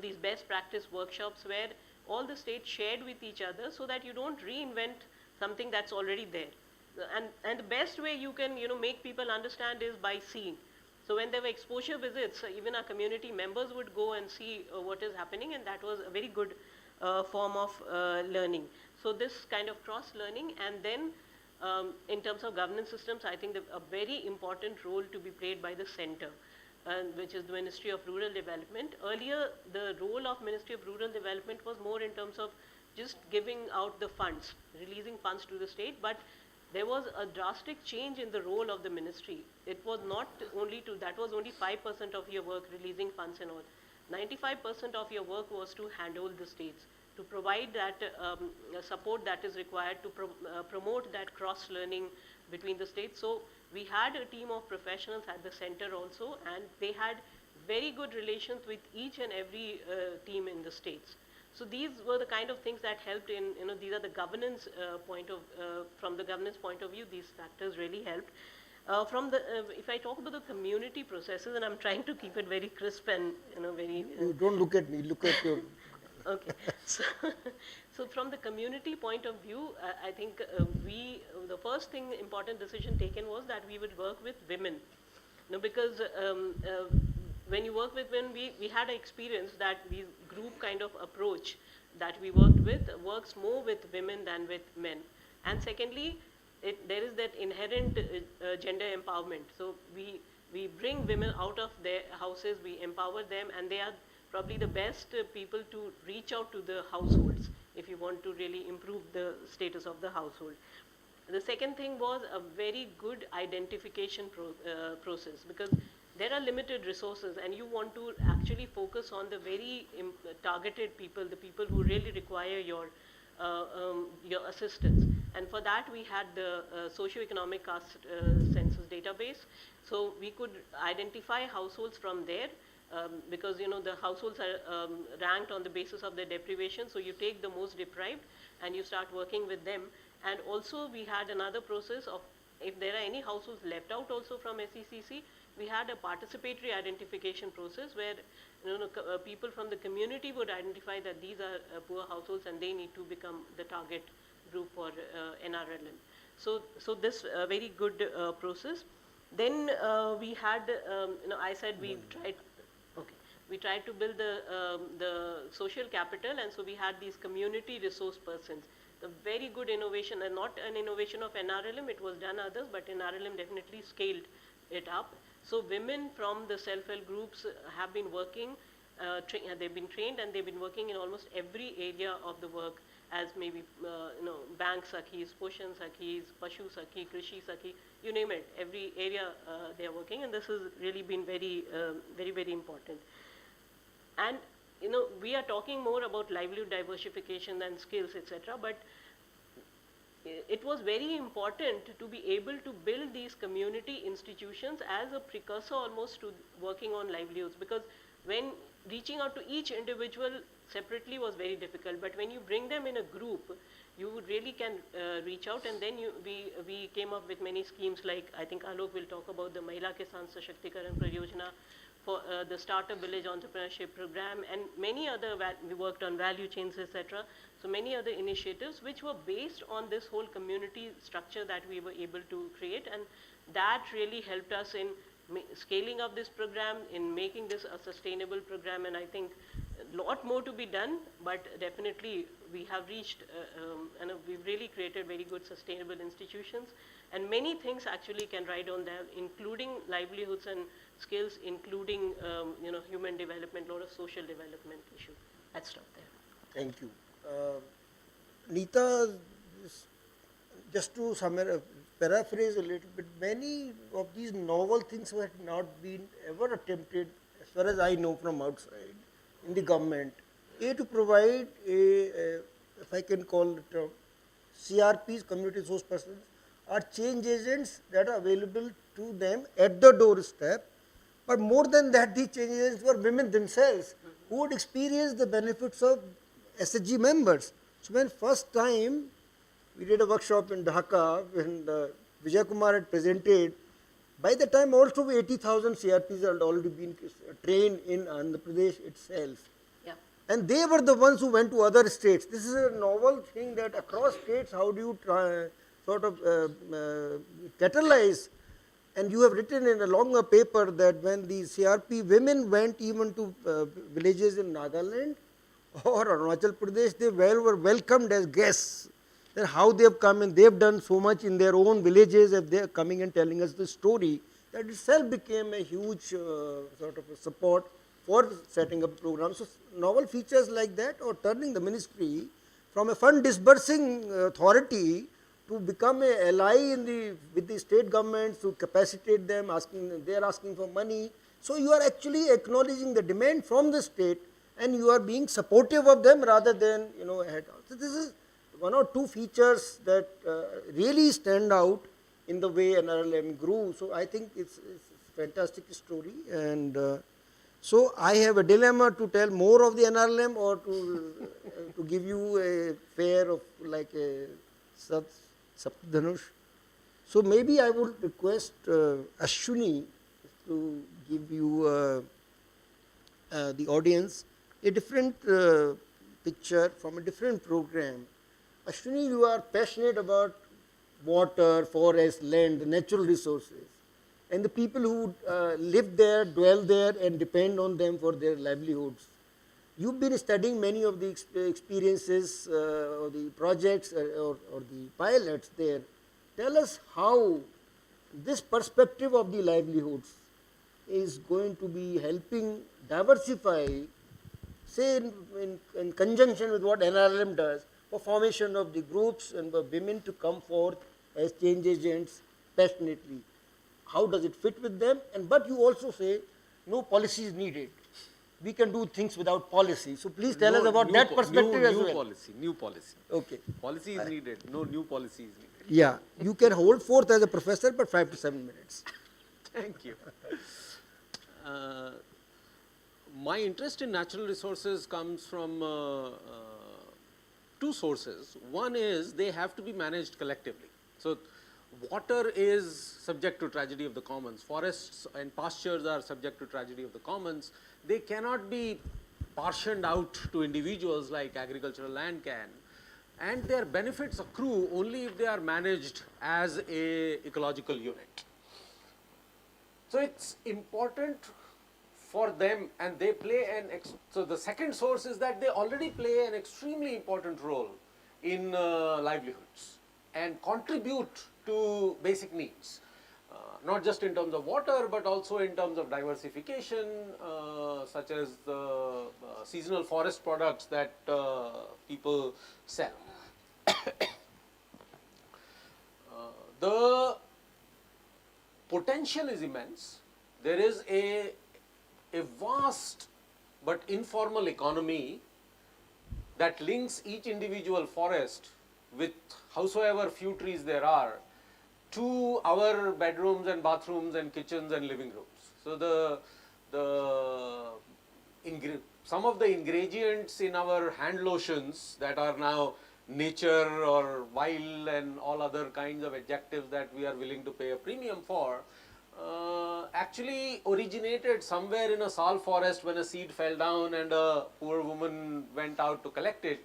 O: these best practice workshops where all the states shared with each other, so that you don't reinvent something that's already there. And the best way you can make people understand is by seeing. So when there were exposure visits, even our community members would go and see what is happening, and that was a very good form of learning. So this kind of cross-learning, and then in terms of governance systems, I think a very important role to be played by the center, which is the Ministry of Rural Development. Earlier, the role of Ministry of Rural Development was more in terms of just giving out the funds, releasing funds to the state, but there was a drastic change in the role of the ministry. It was not only that was only 5% of your work, releasing funds and all. 95% of your work was to handhold the states, to provide that support that is required to promote that cross-learning between the states. So we had a team of professionals at the center also, and they had very good relations with each and every team in the states. So these were the kind of things that helped in, these are the governance from the governance point of view, these factors really helped. If I talk about the community processes, and I'm trying to keep it very crisp and, very...
N: You don't look at me, look at your...
O: Okay. So from the community point of view, I think the first important decision taken was that we would work with women. Because when you work with women, we had an experience that this group kind of approach that we worked with works more with women than with men. And secondly, there is that inherent gender empowerment. So we bring women out of their houses, we empower them, and they are probably the best people to reach out to the households if you want to really improve the status of the household. The second thing was a very good identification process, because there are limited resources, and you want to actually focus on the very targeted people, the people who really require your assistance. And for that, we had the socioeconomic caste census database. So we could identify households from there, because the households are ranked on the basis of their deprivation. So you take the most deprived and you start working with them. And also we had another process of, if there are any households left out also from SECC, we had a participatory identification process where people from the community would identify that these are poor households and they need to become the target group for NRLM. So this very good process. Then we had, I said we tried to build the social capital, and so we had these community resource persons. The very good innovation, and not an innovation of NRLM, it was done others, but NRLM definitely scaled it up. So women from the self-help groups have been working, they've been trained, and they've been working in almost every area of the work, as maybe bank sakhis, poshan sakhis, pashu sakhi, krishi sakhi, you name it, every area they are working, and this has really been very, very important. And we are talking more about livelihood diversification than skills, etc. But it was very important to be able to build these community institutions as a precursor almost to working on livelihoods, because when reaching out to each individual separately was very difficult, but when you bring them in a group, you really can reach out. And then we came up with many schemes, like I think Alok will talk about the Mahila Kisan Sashakti-Karan Pariyojana, for the Startup Village Entrepreneurship Program, and many other, we worked on value chains, etc. So many other initiatives which were based on this whole community structure that we were able to create, and that really helped us in scaling up this program, in making this a sustainable program. And I think a lot more to be done, but definitely we have reached, and we've really created very good sustainable institutions. And many things actually can ride on them, including livelihoods and skills, including human development, a lot of social development issues. I'd stop there.
N: Thank you. Neeta, just to paraphrase a little bit, many of these novel things have not been ever attempted, as far as I know from outside, in the government. To provide if I can call it CRPs, community resource persons, are change agents that are available to them at the doorstep. But more than that, these change agents were women themselves who would experience the benefits of SHG members. So when first time we did a workshop in Dhaka, when Vijay Kumar had presented, by the time also 80,000 CRPs had already been trained in Andhra Pradesh itself.
O: Yeah.
N: And they were the ones who went to other states. This is a novel thing that across states, how do you try, sort of catalyze? And you have written in a longer paper that when the CRP women went even to villages in Nagaland or Arunachal Pradesh, they were welcomed as guests. Then how they have come and they have done so much in their own villages, if they are coming and telling us the story, that itself became a huge sort of a support for setting up programs. So novel features like that, or turning the ministry from a fund disbursing authority to become an ally with the state governments, to capacitate them, they are asking for money. So you are actually acknowledging the demand from the state, and you are being supportive of them rather than ahead. So this is one or two features that really stand out in the way NRLM grew. So I think it's a fantastic story. And so I have a dilemma to tell more of the NRLM or to give you a fare of like a Saptadhanush. So maybe I would request Ashwini to give you the audience a different picture from a different program. Ashwini, you are passionate about water, forest, land, the natural resources, and the people who live there, dwell there, and depend on them for their livelihoods. You've been studying many of the experiences or the projects or the pilots there. Tell us how this perspective of the livelihoods is going to be helping diversify, say in conjunction with what NRLM does, for formation of the groups and for women to come forth as change agents passionately. How does it fit with them? But you also say no policy is needed. We can do things without policy. So please tell us about that perspective as well.
P: New policy.
N: Okay.
P: Policy is needed. No new policy is needed.
N: Yeah, you can hold forth as a professor, but 5 to 7 minutes.
P: Thank you. My interest in natural resources comes from two sources. One is they have to be managed collectively. So water is subject to tragedy of the commons. Forests and pastures are subject to tragedy of the commons. They cannot be portioned out to individuals like agricultural land can. And their benefits accrue only if they are managed as a ecological unit. So it's important for them, and they play so the second source is that they already play an extremely important role in livelihoods and contribute to basic needs, not just in terms of water, but also in terms of diversification, such as the seasonal forest products that people sell. The potential is immense. There is a vast but informal economy that links each individual forest with howsoever few trees there are to our bedrooms and bathrooms and kitchens and living rooms. So some of the ingredients in our hand lotions that are now nature or wild and all other kinds of adjectives that we are willing to pay a premium for actually originated somewhere in a sal forest when a seed fell down and a poor woman went out to collect it,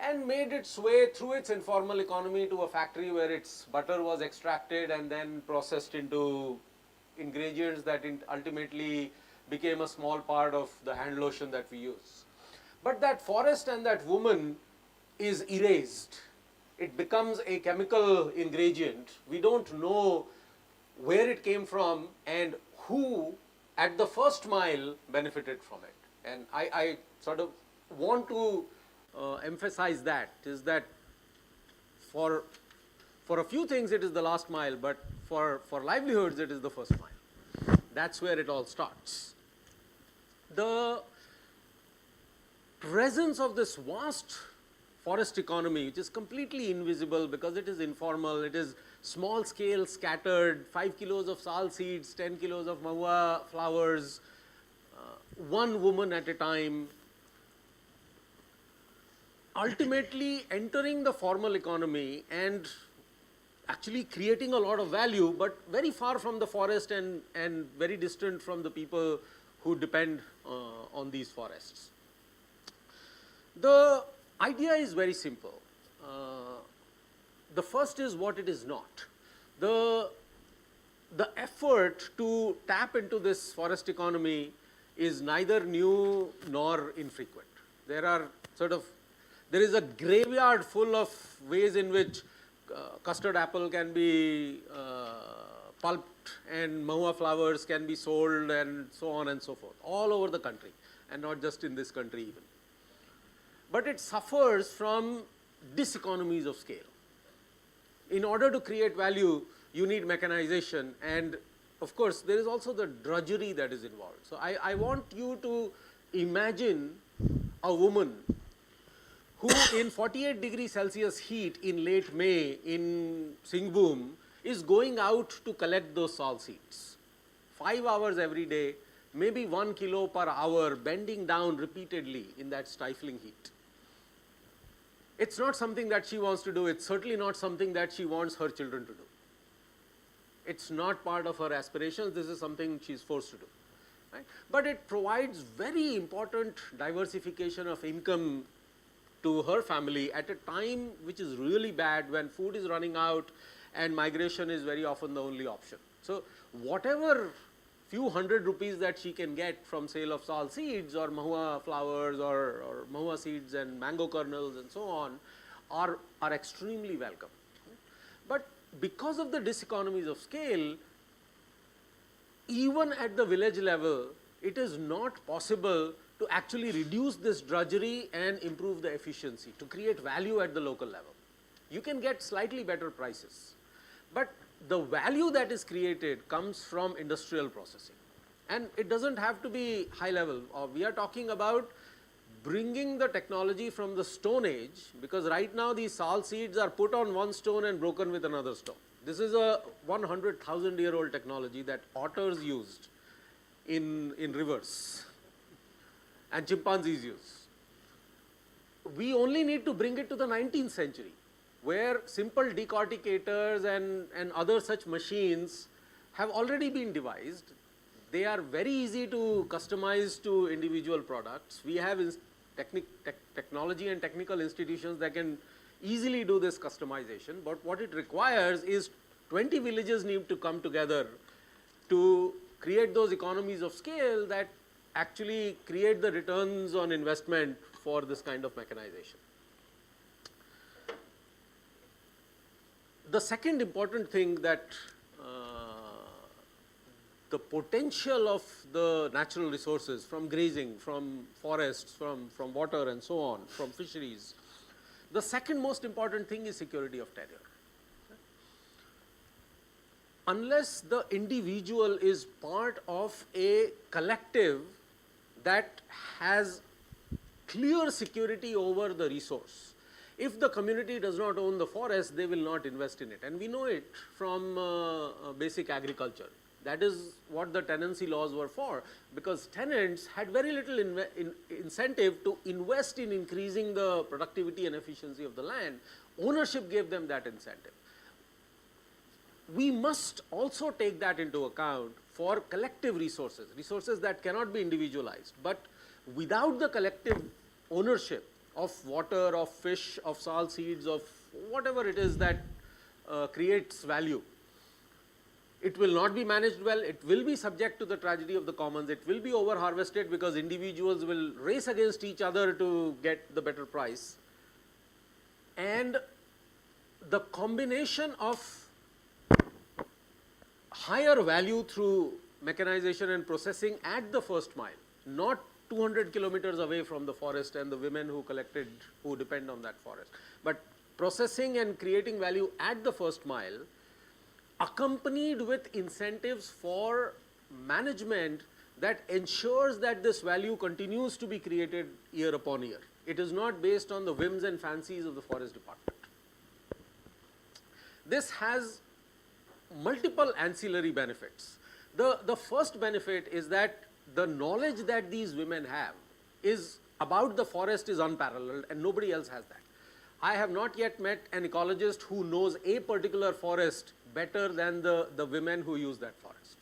P: and made its way through its informal economy to a factory where its butter was extracted and then processed into ingredients that ultimately became a small part of the hand lotion that we use. But that forest and that woman is erased. It becomes a chemical ingredient. We don't know where it came from and who at the first mile benefited from it. And I sort of want to emphasize that, is that for a few things it is the last mile, but for livelihoods it is the first mile. That's where it all starts. The presence of this vast forest economy, which is completely invisible because it is informal, it is small scale, scattered, 5 kilos of sal seeds, 10 kilos of mahua flowers, one woman at a time, ultimately entering the formal economy and actually creating a lot of value, but very far from the forest and very distant from the people who depend on these forests. The idea is very simple. The first is what it is not. The effort to tap into this forest economy is neither new nor infrequent. There is a graveyard full of ways in which custard apple can be pulped and mahua flowers can be sold and so on and so forth, all over the country, and not just in this country even. But it suffers from diseconomies of scale. In order to create value, you need mechanization, and of course there is also the drudgery that is involved. So I want you to imagine a woman who in 48 degrees Celsius heat in late May in Singhbhum is going out to collect those sal seeds. 5 hours every day, maybe 1 kilo per hour, bending down repeatedly in that stifling heat. It's not something that she wants to do. It's certainly not something that she wants her children to do. It's not part of her aspirations. This is something she's forced to do. Right? But it provides very important diversification of income to her family at a time which is really bad, when food is running out and migration is very often the only option. So whatever few hundred rupees that she can get from sale of sal seeds or mahua flowers or mahua seeds and mango kernels and so on are extremely welcome. But because of the diseconomies of scale, even at the village level, it is not possible to actually reduce this drudgery and improve the efficiency, to create value at the local level. You can get slightly better prices, but the value that is created comes from industrial processing. And it doesn't have to be high level. We are talking about bringing the technology from the Stone Age, because right now these sal seeds are put on one stone and broken with another stone. This is a 100,000-year-old technology that otters used in rivers and chimpanzees use. We only need to bring it to the 19th century, where simple decorticators and other such machines have already been devised. They are very easy to customize to individual products. We have technology and technical institutions that can easily do this customization, but what it requires is 20 villages need to come together to create those economies of scale that actually create the returns on investment for this kind of mechanization. The second important thing that the potential of the natural resources from grazing, from forests, from water and so on, from fisheries, the second most important thing is security of tenure. Unless the individual is part of a collective that has clear security over the resource. If the community does not own the forest, they will not invest in it. And we know it from basic agriculture. That is what the tenancy laws were for, because tenants had very little incentive to invest in increasing the productivity and efficiency of the land. Ownership gave them that incentive. We must also take that into account for collective resources, resources that cannot be individualized. But without the collective ownership of water, of fish, of salt seeds, of whatever it is that creates value, it will not be managed well, it will be subject to the tragedy of the commons, it will be over-harvested because individuals will race against each other to get the better price. And the combination of higher value through mechanization and processing at the first mile, not 200 kilometers away from the forest and the women who depend on that forest, but processing and creating value at the first mile, accompanied with incentives for management that ensures that this value continues to be created year upon year. It is not based on the whims and fancies of the forest department. This has multiple ancillary benefits. The first benefit is that the knowledge that these women have is about the forest is unparalleled and nobody else has that. I have not yet met an ecologist who knows a particular forest better than the women who use that forest.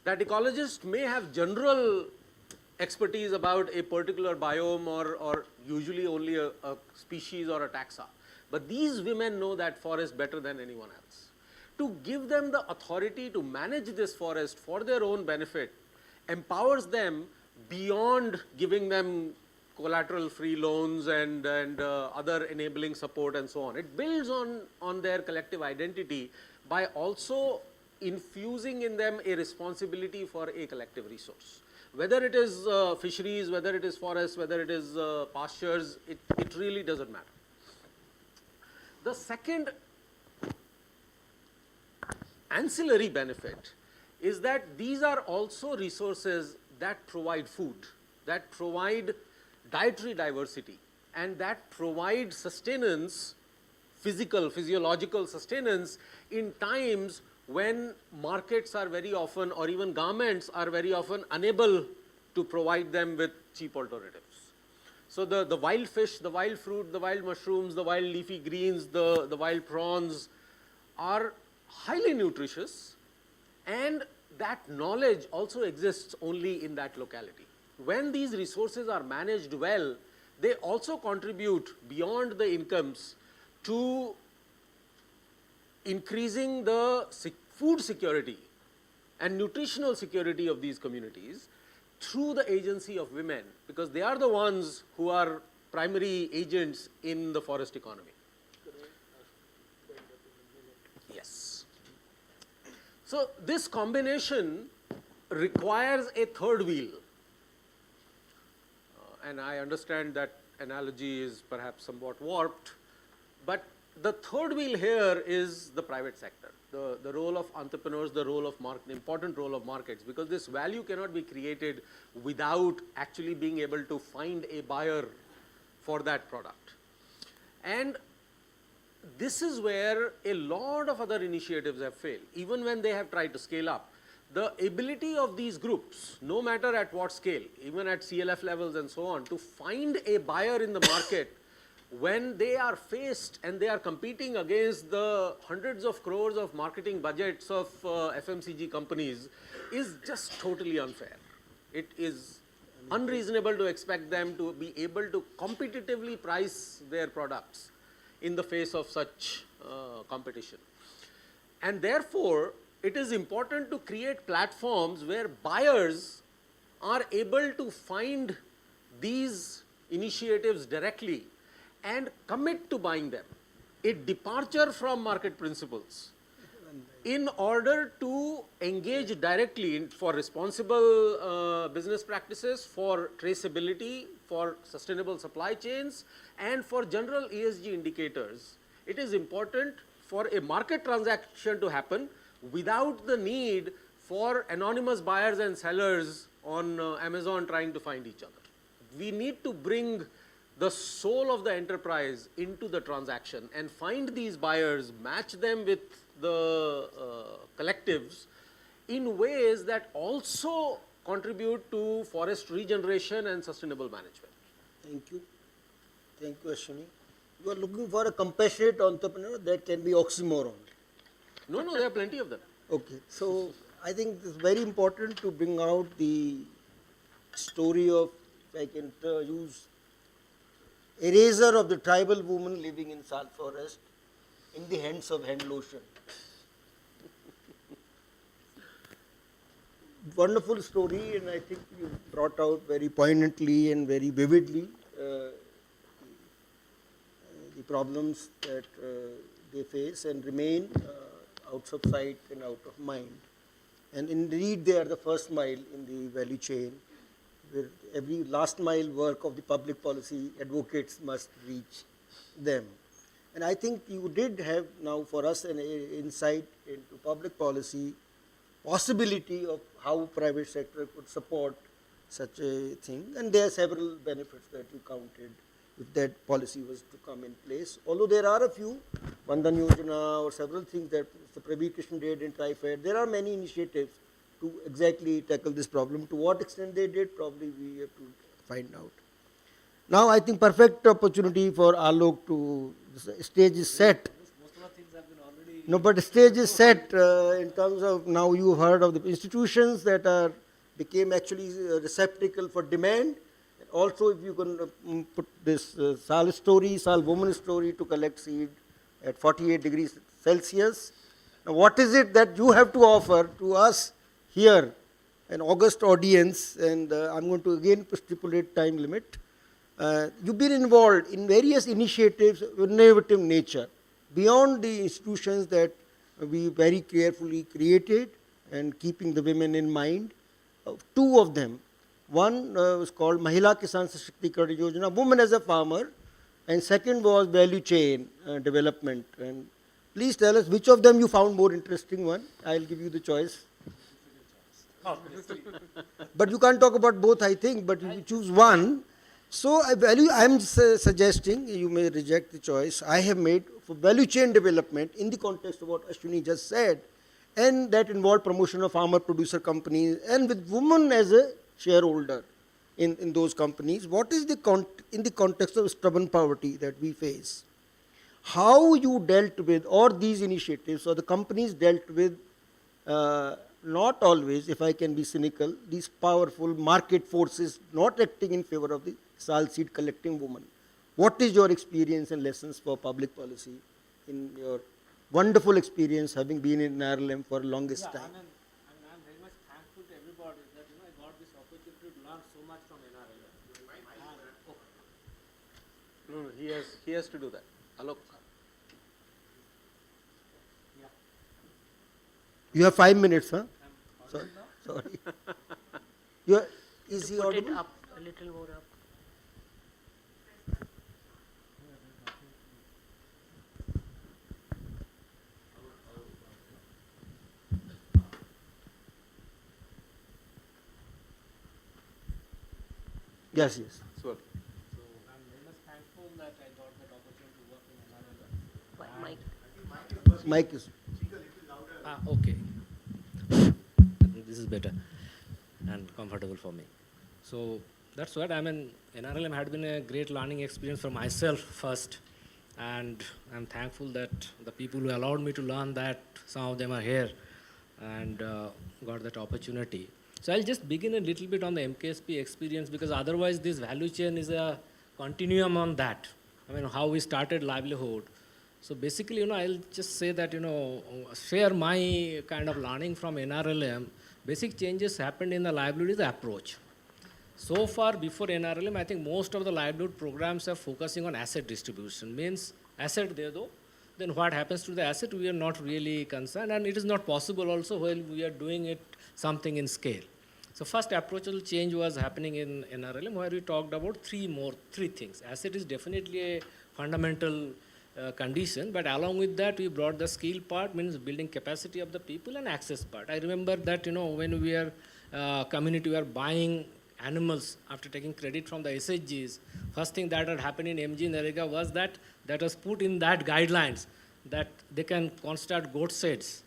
P: That ecologist may have general expertise about a particular biome or usually only a species or a taxa, but these women know that forest better than anyone else. To give them the authority to manage this forest for their own benefit empowers them beyond giving them collateral free loans and other enabling support and so on. It builds on their collective identity by also infusing in them a responsibility for a collective resource. Whether it is fisheries, whether it is forests, whether it is pastures, it really doesn't matter. The second ancillary benefit is that these are also resources that provide food, that provide dietary diversity, and that provide sustenance, physiological sustenance in times when markets are very often, or even governments are very often unable to provide them with cheap alternatives. So the wild fish, the wild fruit, the wild mushrooms, the wild leafy greens, the wild prawns are highly nutritious, and that knowledge also exists only in that locality. When these resources are managed well, they also contribute beyond the incomes to increasing the food security and nutritional security of these communities through the agency of women, because they are the ones who are primary agents in the forest economy. Yes. So this combination requires a third wheel. And I understand that analogy is perhaps somewhat warped, but the third wheel here is the private sector, the role of entrepreneurs, the role of important role of markets, because this value cannot be created without actually being able to find a buyer for that product. And this is where a lot of other initiatives have failed, even when they have tried to scale up. The ability of these groups, no matter at what scale, even at CLF levels and so on, to find a buyer in the market when they are faced and they are competing against the hundreds of crores of marketing budgets of FMCG companies is just totally unfair. It is unreasonable to expect them to be able to competitively price their products in the face of such competition. And therefore, it is important to create platforms where buyers are able to find these initiatives directly and commit to buying them. A departure from market principles in order to engage directly for responsible business practices, for traceability, for sustainable supply chains, and for general ESG indicators. It is important for a market transaction to happen without the need for anonymous buyers and sellers on Amazon trying to find each other. We need to bring the soul of the enterprise into the transaction and find these buyers, match them with the collectives in ways that also contribute to forest regeneration and sustainable management.
N: Thank you. Thank you, Ashwini. You are looking for a compassionate entrepreneur, that can be oxymoron.
P: No, there are plenty of them.
N: Okay, so I think it's very important to bring out the story of, if I can use, eraser of the tribal woman living in Sal forest in the hands of hand lotion. Wonderful story, and I think you brought out very poignantly and very vividly the problems that they face and remain out of sight and out of mind. And indeed, they are the first mile in the value chain, where every last mile work of the public policy advocates must reach them. And I think you did have now for us an insight into public policy, possibility of how private sector could support such a thing. And there are several benefits that you counted if that policy was to come in place. Although there are a few, Bandhan Yojana or several things that Mr. Praveer Krishnan did in TriFed, there are many initiatives to exactly tackle this problem. To what extent they did, probably we have to find out. Now I think perfect opportunity for Alok to, the stage is set.
Q: Most of the things have been already...
N: No, but the stage is set in terms of, now you heard of the institutions that became actually a receptacle for demand. Also, if you can put this Sal woman story to collect seed at 48 degrees Celsius. Now, what is it that you have to offer to us here, an august audience, and I'm going to again stipulate time limit. You've been involved in various initiatives of innovative nature, beyond the institutions that we very carefully created and keeping the women in mind. Two of them. One was called Mahila Kisan Sashaktikarana Yojana, woman as a farmer, and second was value chain development. And please tell us which of them you found more interesting one. I'll give you the choice. But you can't talk about both, I think, but you choose one. So I'm suggesting, you may reject the choice, I have made for value chain development in the context of what Ashwini just said, and that involved promotion of farmer producer companies and with women as a shareholder in those companies. What is in the context of stubborn poverty that we face? How you dealt with, or these initiatives or the companies dealt with, not always, if I can be cynical, these powerful market forces not acting in favor of the sal seed collecting woman. What is your experience and lessons for public policy in your wonderful experience having been in NRLM for the longest time?
Q: I'm very much thankful to everybody that I got this opportunity to learn so much from NRLM.
P: No, he has to do that. Alok.
N: You have 5 minutes, huh? Sorry. Is he
O: Put it
N: audible?
O: up, a little more up.
N: Yes.
P: Sure.
Q: So I'm very much thankful that I got that opportunity to work in NRLM.
N: Mike is.
Q: Okay. This is better and comfortable for me. So that's what NRLM had been a great learning experience for myself first, and I'm thankful that the people who allowed me to learn that, some of them are here and got that opportunity. So I'll just begin a little bit on the MKSP experience, because otherwise this value chain is a continuum on that. How we started livelihood. So basically, I'll just say that, share my kind of learning from NRLM. Basic changes happened in the livelihood is the approach. So far, before NRLM, I think most of the livelihood programs are focusing on asset distribution. Means asset there though, then what happens to the asset, we are not really concerned, and it is not possible also while we are doing it something in scale. So first approachal change was happening in NRLM, where we talked about three things. Asset is definitely a fundamental condition, but along with that we brought the skill part, means building capacity of the people, and access part. I remember that when we are community were buying animals after taking credit from the SHGs, first thing that had happened in MG Narega was that was put in that guidelines that they can construct goat sheds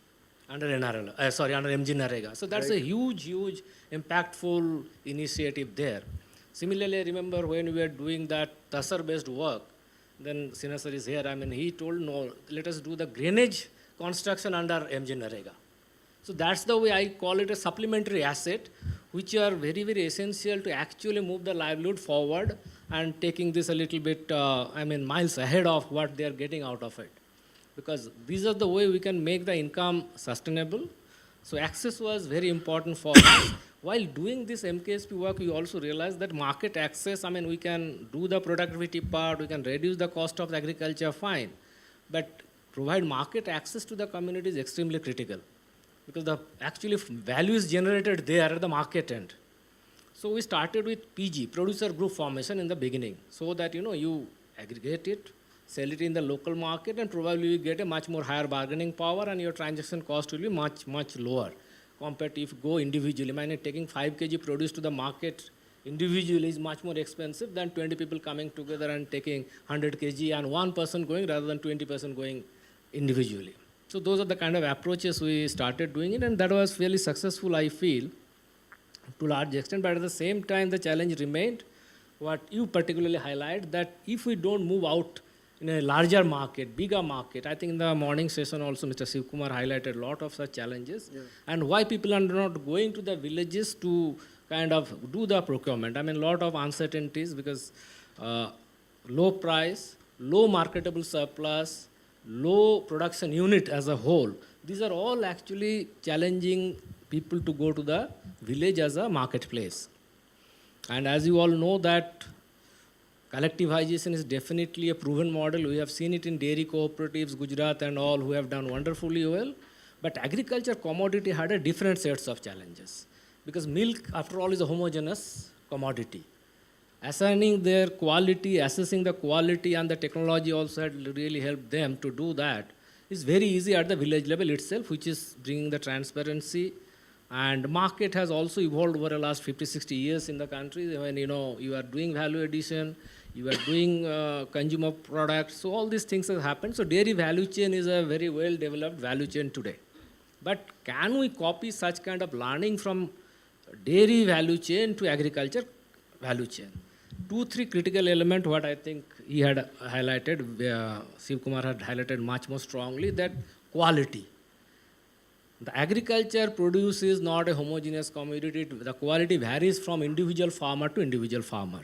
Q: under under MG Narega. So that's a huge impactful initiative there. Similarly, I remember when we were doing that Tasar-based work, then Sinha sir is here, he told, no, let us do the drainage construction under MG Narega. So that's the way I call it, a supplementary asset, which are very, very essential to actually move the livelihood forward and taking this a little bit, miles ahead of what they are getting out of it. Because these are the way we can make the income sustainable. So access was very important for us. While doing this MKSP work, we also realized that market access, we can do the productivity part, we can reduce the cost of agriculture, fine. But provide market access to the community is extremely critical, because the actually value is generated there at the market end. So we started with PG, producer group formation, in the beginning, so that you aggregate it, sell it in the local market, and probably you get a much more higher bargaining power, and your transaction cost will be much, much lower compared to if you go individually. Taking 5 kg produce to the market individually is much more expensive than 20 people coming together and taking 100 kg and one person going rather than 20% going individually. So those are the kind of approaches we started doing it, and that was fairly successful, I feel, to large extent. But at the same time, the challenge remained, what you particularly highlight, that if we don't move out in a larger market, bigger market, I think in the morning session also Mr. Shiv Kumar highlighted a lot of such challenges, and why people are not going to the villages to kind of do the procurement. A lot of uncertainties, because low price, low marketable surplus, low production unit as a whole, these are all actually challenging people to go to the village as a marketplace. And as you all know that collectivization is definitely a proven model. We have seen it in dairy cooperatives, Gujarat and all, who have done wonderfully well. But agriculture commodity had a different sets of challenges, because milk, after all, is a homogeneous commodity. Assigning their quality, assessing the quality, and the technology also had really helped them to do that, is very easy at the village level itself, which is bringing the transparency. And market has also evolved over the last 50, 60 years in the country, when you are doing value addition, you are doing consumer products, so all these things have happened. So dairy value chain is a very well developed value chain today. But can we copy such kind of learning from dairy value chain to agriculture value chain? 2, 3 critical elements, what I think he had highlighted, Shiv Kumar had highlighted much more strongly, that quality. The agriculture produce is not a homogeneous commodity. The quality varies from individual farmer to individual farmer.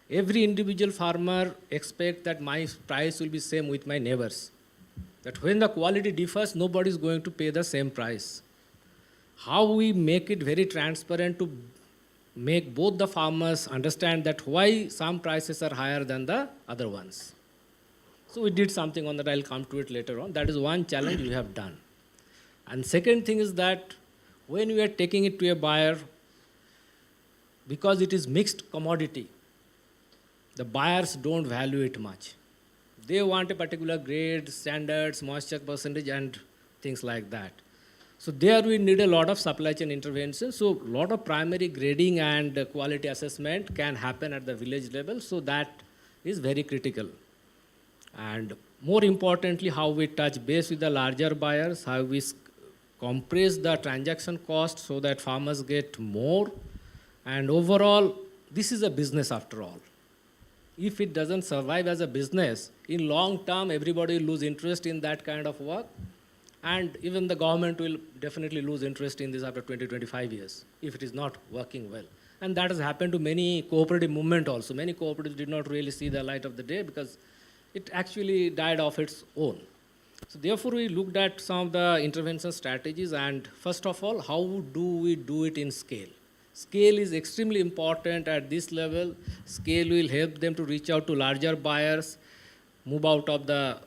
Q: Every individual farmer expects that my price will be same with my neighbors. That when the quality differs, nobody is going to pay the same price. How we make it very transparent to make both the farmers understand that why some prices are higher than the other ones. So we did something on that. I'll come to it later on. That is one challenge we have done. And second thing is that when we are taking it to a buyer, because it is mixed commodity, the buyers don't value it much. They want a particular grade, standards, moisture percentage, and things like that. So there we need a lot of supply chain intervention. So a lot of primary grading and quality assessment can happen at the village level. So that is very critical. And more importantly, how we touch base with the larger buyers, how we compress the transaction cost so that farmers get more. And overall, this is a business after all. If it doesn't survive as a business, in long term, everybody will lose interest in that kind of work. And even the government will definitely lose interest in this after 20, 25 years, if it is not working well. And that has happened to many cooperative movement also. Many cooperatives did not really see the light of the day because it actually died of its own. So therefore, we looked at some of the intervention strategies, and first of all, how do we do it in scale? Scale is extremely important at this level. Scale will help them to reach out to larger buyers, move out of the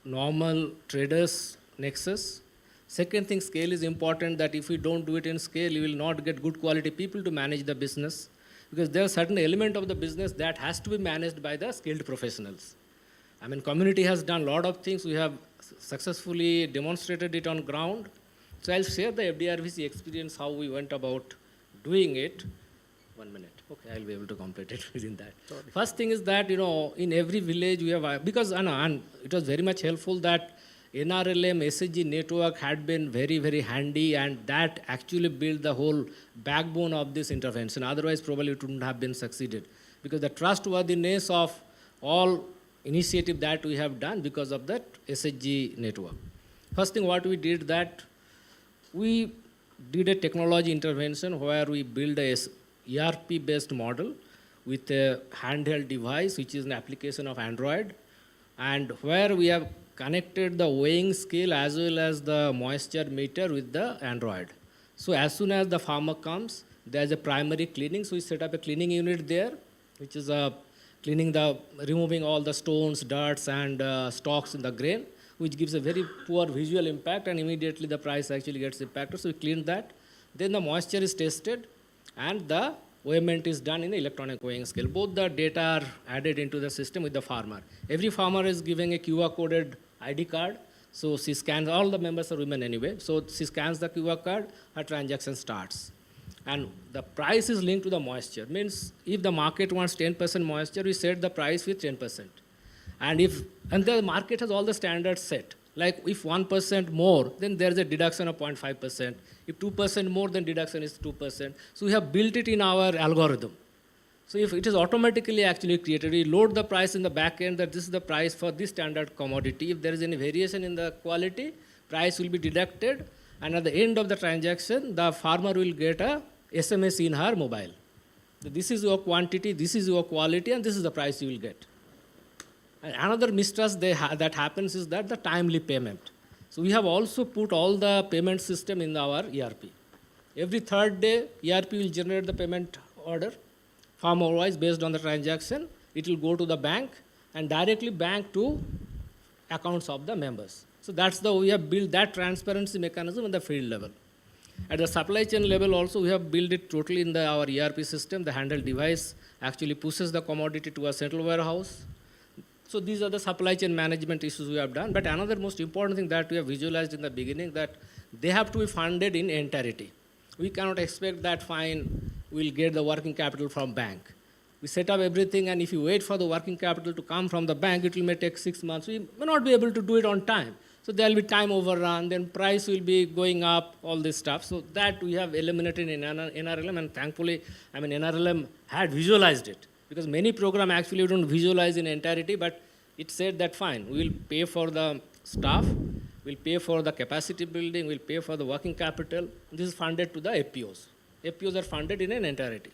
Q: normal traders nexus. Second thing, scale is important, that if we don't do it in scale, you will not get good quality people to manage the business, because there are certain element of the business that has to be managed by the skilled professionals. I mean, community has done a lot of things. We have successfully demonstrated it on ground. So I'll share the FDRVC experience, how we went about doing it. 1 minute. Okay, I'll be able to complete it within that. First thing is that, in every village we have, because and it was very much helpful that NRLM SSG network had been very, very handy, and that actually built the whole backbone of this intervention. Otherwise, probably it wouldn't have been succeeded. Because the trustworthiness of all initiative that we have done because of that SSG network. First thing what we did that we did a technology intervention where we built a ERP-based model with a handheld device, which is an application of Android, and where we have connected the weighing scale as well as the moisture meter with the Android. So as soon as the farmer comes, there's a primary cleaning. So we set up a cleaning unit there, which is removing all the stones, dirts, and stalks in the grain, which gives a very poor visual impact, and immediately the price actually gets impacted. So we cleaned that. Then the moisture is tested, and the weighment is done in the electronic weighing scale. Both the data are added into the system with the farmer. Every farmer is giving a QR coded ID card. So she scans, all the members are women anyway. So she scans the QR card, her transaction starts. And the price is linked to the moisture. Means if the market wants 10% moisture, we set the price with 10%. And the market has all the standards set. Like if 1% more, then there's a deduction of 0.5%. If 2% more, then deduction is 2%. So we have built it in our algorithm. So if it is automatically actually created, we load the price in the back end that this is the price for this standard commodity. If there is any variation in the quality, price will be deducted, and at the end of the transaction, the farmer will get a SMS in her mobile. This is your quantity, this is your quality, and this is the price you will get. And another mistrust that happens is that the timely payment. So we have also put all the payment system in our ERP. Every third day, ERP will generate the payment order, farmer-wise based on the transaction. It will go to the bank and directly bank to accounts of the members. So that's the we have built that transparency mechanism in the field level. At the supply chain level also, we have built it totally in our ERP system. The handheld device actually pushes the commodity to a central warehouse. So these are the supply chain management issues we have done. But another most important thing that we have visualized in the beginning, that they have to be funded in entirety. We cannot expect that we'll get the working capital from bank. We set up everything, and if you wait for the working capital to come from the bank, it may take 6 months. We may not be able to do it on time. So there will be time overrun, then price will be going up, all this stuff. So that we have eliminated in NRLM, and thankfully, NRLM had visualized it. Because many programs actually don't visualize in entirety, but it said that fine, we will pay for the staff, we'll pay for the capacity building, we'll pay for the working capital. This is funded to the APOs. APOs are funded in an entirety.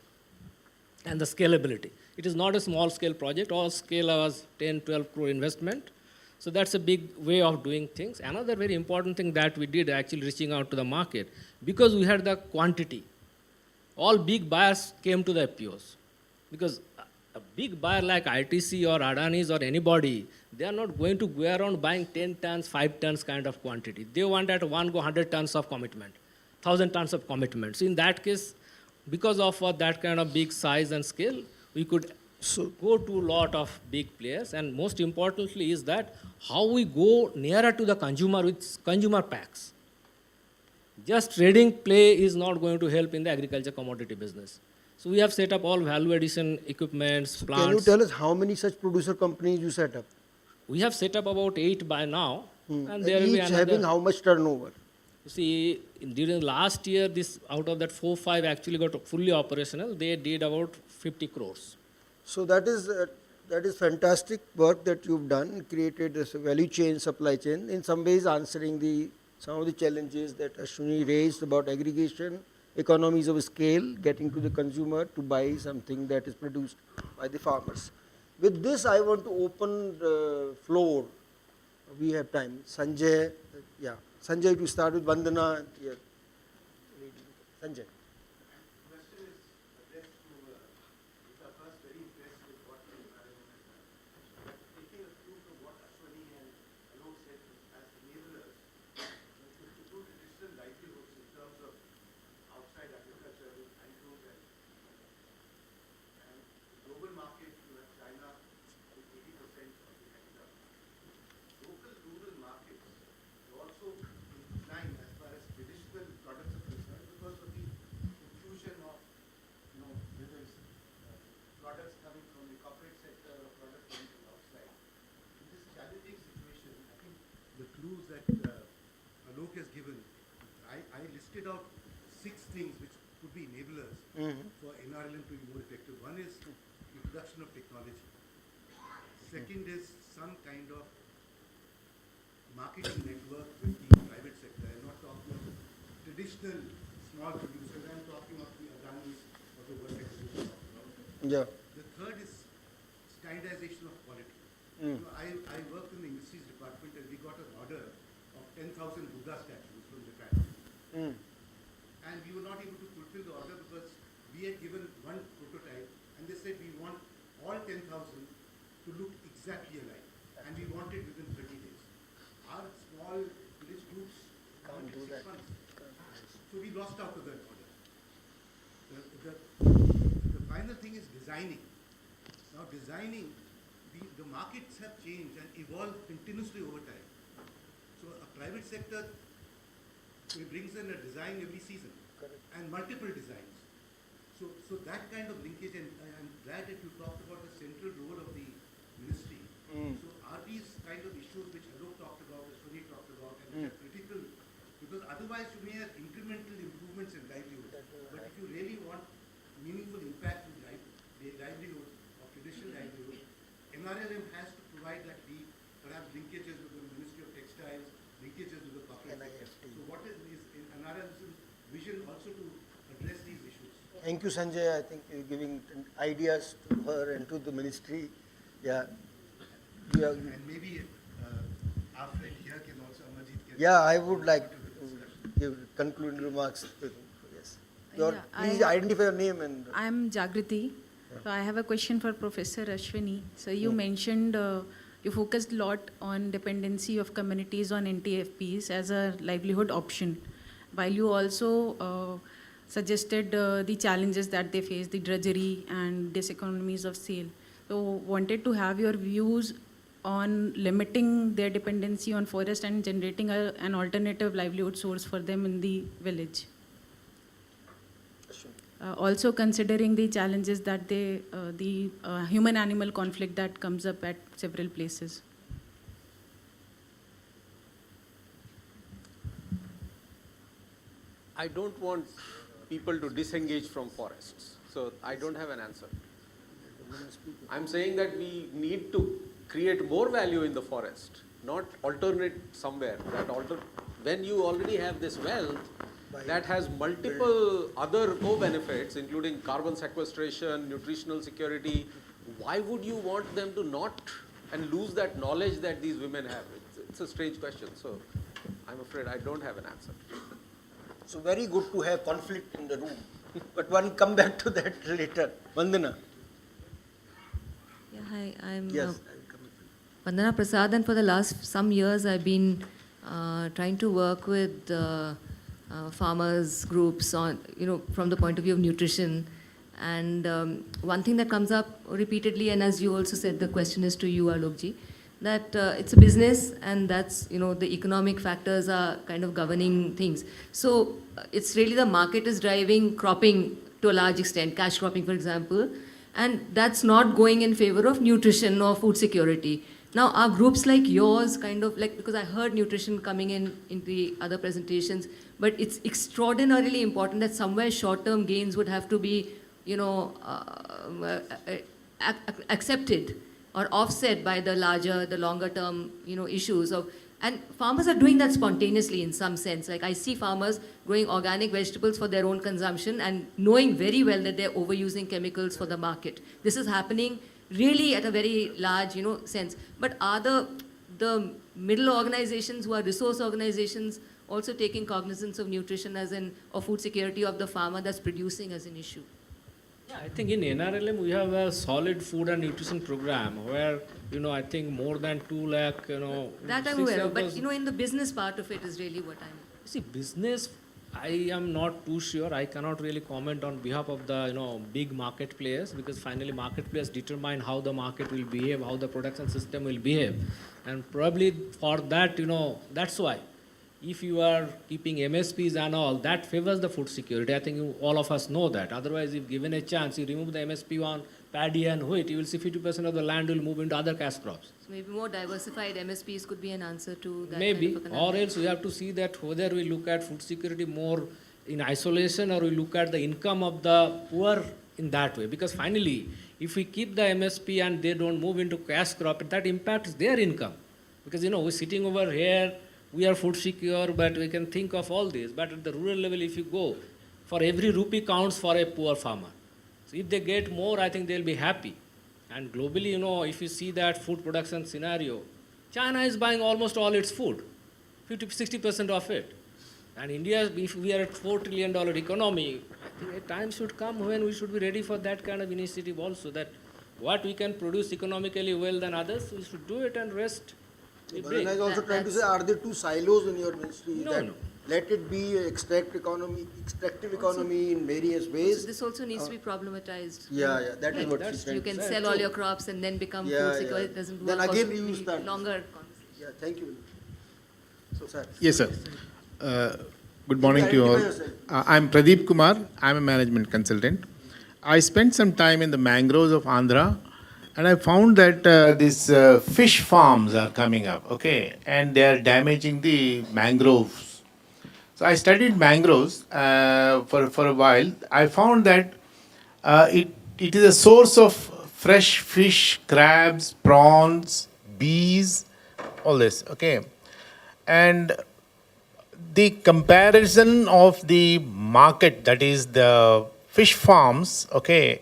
Q: And the scalability. It is not a small scale project. All scale was 10, 12 crore investment. So that's a big way of doing things. Another very important thing that we did, actually reaching out to the market, because we had the quantity, all big buyers came to the APOs. Because a big buyer like ITC or Adani's or anybody, they are not going to go around buying 10 tons, 5 tons kind of quantity. They want at one go 100 tons of commitment, 1,000 tons of commitment. So in that case, because of that kind of big size and scale, we could go to a lot of big players. And most importantly is that how we go nearer to the consumer with consumer packs. Just trading play is not going to help in the agriculture commodity business. So we have set up all value addition equipments, plants.
N: Can you tell us how many such producer companies you set up?
Q: We have set up about 8 by now.
N: And there will be another, having how much turnover?
Q: You see, during last year, out of that 4-5 actually got fully operational. They did about 50 crores.
N: So that is fantastic work that you've done, created this value chain, supply chain, in some ways answering some of the challenges that Ashwini raised about aggregation, economies of scale, getting to the consumer to buy something that is produced by the farmers. With this, I want to open the floor. We have time. Sanjay, Sanjay, if you start with Vandana. Yeah. Sanjay.
R: that Alok has given, I listed out 6 things which could be enablers for NRLM to be more effective. One is introduction of technology. Second is some kind of marketing network with the private sector. I'm not talking of traditional small producers. I'm talking of the Adanis or the world sector.
N: Yeah.
R: The third is standardization of quality.
N: Mm.
R: I worked in the industries department and we got an order of 10,000 Buddha statues from Japan.
N: Mm.
R: And we were not able to fulfill the order because we had given one prototype and they said we want all 10,000 to look exactly alike. And we want it within 30 days. Our small village groups
N: can't do
R: 6
N: that.
R: months. So we lost out to that order. The final thing is designing. Now designing, the markets have changed and evolved continuously over time. So a private sector brings in a design every season.
N: Correct.
R: And multiple designs. So that kind of linkage, and I'm glad that you talked about the central role of the ministry.
N: Mm.
R: So are these kind of issues which Alok talked about, Ashwini talked about, and which are critical, because otherwise you may have incremental improvements in livelihood. But if you really want meaningful impact in the livelihood of traditional livelihood, NRLM has to provide that deep, perhaps linkages with the Ministry of Textiles, linkages with the corporate sector. So what is NRLM's vision also to address these issues?
N: Thank you, Sanjay. I think you're giving ideas to her and to the ministry. Yeah.
R: And maybe our friend here can also, Amarjit can.
N: Yeah, I would like to give concluding remarks. Yes. Please identify your name and.
S: I'm Jagriti. So I have a question for Professor Ashwini. So you mentioned you focused a lot on dependency of communities on NTFPs as a livelihood option, while you also suggested the challenges that they face, the drudgery and diseconomies of scale. So wanted to have your views on limiting their dependency on forest and generating an alternative livelihood source for them in the village. Also considering the challenges that the human-animal conflict that comes up at several places.
P: I don't want people to disengage from forests, so I don't have an answer. I'm saying that we need to create more value in the forest, not alternate somewhere. When you already have this wealth that has multiple other co-benefits, including carbon sequestration, nutritional security, why would you want them to not and lose that knowledge that these women have? It's a strange question, so I'm afraid I don't have an answer.
N: So very good to have conflict in the room, but one come back to that later. Vandana.
T: Yeah, hi, I'm
N: Yes.
T: Vandana Prasad, and for the last some years I've been trying to work with farmers groups on, from the point of view of nutrition. And one thing that comes up repeatedly, and as you also said, the question is to you, Alokji, that it's a business, and that's, the economic factors are kind of governing things. So it's really the market is driving cropping to a large extent, cash cropping, for example, and that's not going in favor of nutrition or food security. Now, are groups like yours kind of like, because I heard nutrition coming in the other presentations, but it's extraordinarily important that somewhere short-term gains would have to be, accepted or offset by the longer-term, issues of. And farmers are doing that spontaneously in some sense. Like I see farmers growing organic vegetables for their own consumption and knowing very well that they're overusing chemicals for the market. This is happening really at a very large, sense. But are the middle organizations who are resource organizations also taking cognizance of nutrition or food security of the farmer that's producing as an issue?
Q: Yeah, I think in NRLM we have a solid food and nutrition program where, I think more than 2 lakh,
T: That I'm aware of, but in the business part of it is really what I'm.
Q: See, business, I am not too sure. I cannot really comment on behalf of the, big market players, because finally market players determine how the market will behave, how the production system will behave. And probably for that, that's why. If you are keeping MSPs and all, that favors the food security. I think all of us know that. Otherwise, if given a chance, you remove the MSP on paddy and wheat, you will see 50% of the land will move into other cash crops.
T: So maybe more diversified MSPs could be an answer to that.
Q: Maybe,
T: kind of a
Q: or
T: conundrum.
Q: else we have to see that whether we look at food security more in isolation or we look at the income of the poor in that way. Because finally, if we keep the MSP and they don't move into cash crop, that impacts their income. Because we're sitting over here, we are food secure, but we can think of all this. But at the rural level, if you go, for every rupee counts for a poor farmer. So if they get more, I think they'll be happy. And globally, if you see that food production scenario, China is buying almost all its food, 50-60% of it. And India, if we are at $4 trillion economy, I think a time should come when we should be ready for that kind of initiative also, that what we can produce economically well than others, we should do it and rest.
N: Bandana is also trying to say, are there two silos in your ministry?
Q: No,
N: that
Q: no.
N: Let it be extractive economy in various ways.
T: So this also needs to be problematized.
N: Yeah, that is what she's
T: You
N: trying to
T: can
N: say.
T: sell all your crops and then become
N: Yeah,
T: food secure.
N: yeah.
T: It doesn't
N: Then
T: work.
N: again
T: Also,
N: you
T: we
N: start.
T: longer.
N: Yeah, thank you. So, sir.
U: Yes, sir. Good morning to you all.
N: Identify yourself.
U: I'm Pradeep Kumar. I'm a management consultant. I spent some time in the mangroves of Andhra, and I found that these fish farms are coming up, okay, and they are damaging the mangroves. So I studied mangroves for a while. I found that it is a source of fresh fish, crabs, prawns, bees, all this, okay. And the comparison of the market, that is the fish farms, okay,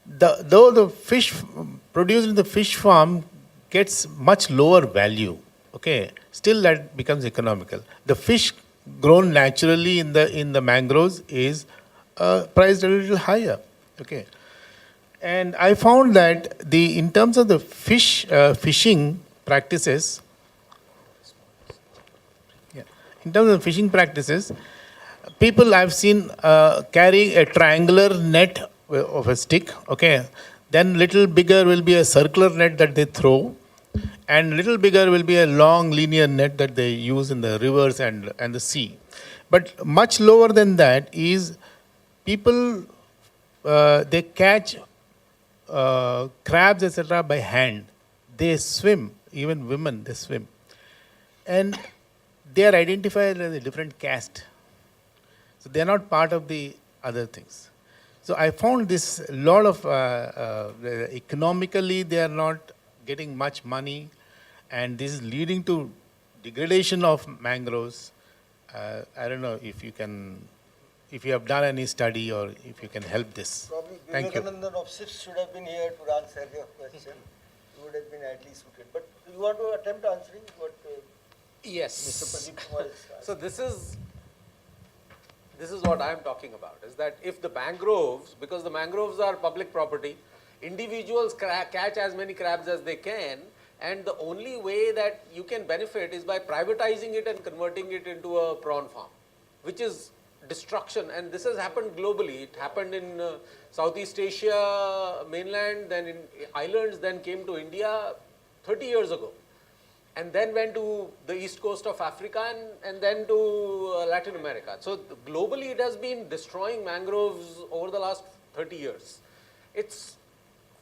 U: though the fish produced in the fish farm gets much lower value, okay, still that becomes economical. The fish grown naturally in the mangroves is priced a little higher, okay. And I found that in terms of the fishing practices, in terms of fishing practices, people I've seen carry a triangular net of a stick, okay. Then little bigger will be a circular net that they throw, and little bigger will be a long linear net that they use in the rivers and the sea. But much lower than that is people, they catch crabs, etc. by hand. They swim, even women, they swim. And they are identified as a different caste. So they are not part of the other things. So I found this lot of, economically they are not getting much money, and this is leading to degradation of mangroves. I don't know if you have done any study or if you can help this.
N: Probably
U: Thank you.
N: Vivekanandan of SIFS should have been here to answer your question. He would have been ideally suited. But do you want to attempt answering what
P: Yes.
N: Mr. Pradeep Kumar is asking?
P: So this is what I am talking about, is that if the mangroves, because the mangroves are public property, individuals catch as many crabs as they can, and the only way that you can benefit is by privatizing it and converting it into a prawn farm, which is destruction. And this has happened globally. It happened in Southeast Asia mainland, then in islands, then came to India 30 years ago, and then went to the east coast of Africa and then to Latin America. So globally it has been destroying mangroves over the last 30 years. It's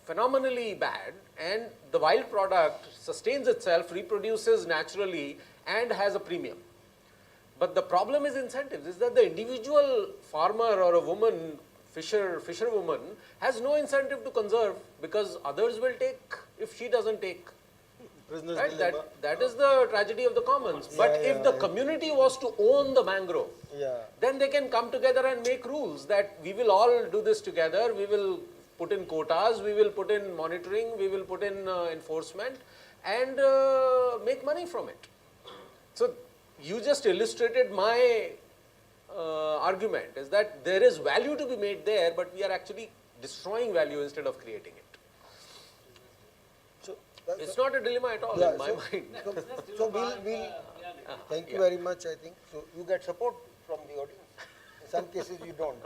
P: phenomenally bad, and the wild product sustains itself, reproduces naturally, and has a premium. But the problem is incentives, is that the individual farmer or a woman, fisherwoman, has no incentive to conserve, because others will take if she doesn't take.
N: Prisoner's
P: Right?
N: dilemma.
P: That is the tragedy of the commons. But if the community was to own the mangrove, then they can come together and make rules that we will all do this together, we will put in quotas, we will put in monitoring, we will put in enforcement, and make money from it. So you just illustrated my argument, is that there is value to be made there, but we are actually destroying value instead of creating it. It's not a dilemma at all in my mind.
N: So we'll thank you very much, I think. So you get support from the audience. In some cases you don't.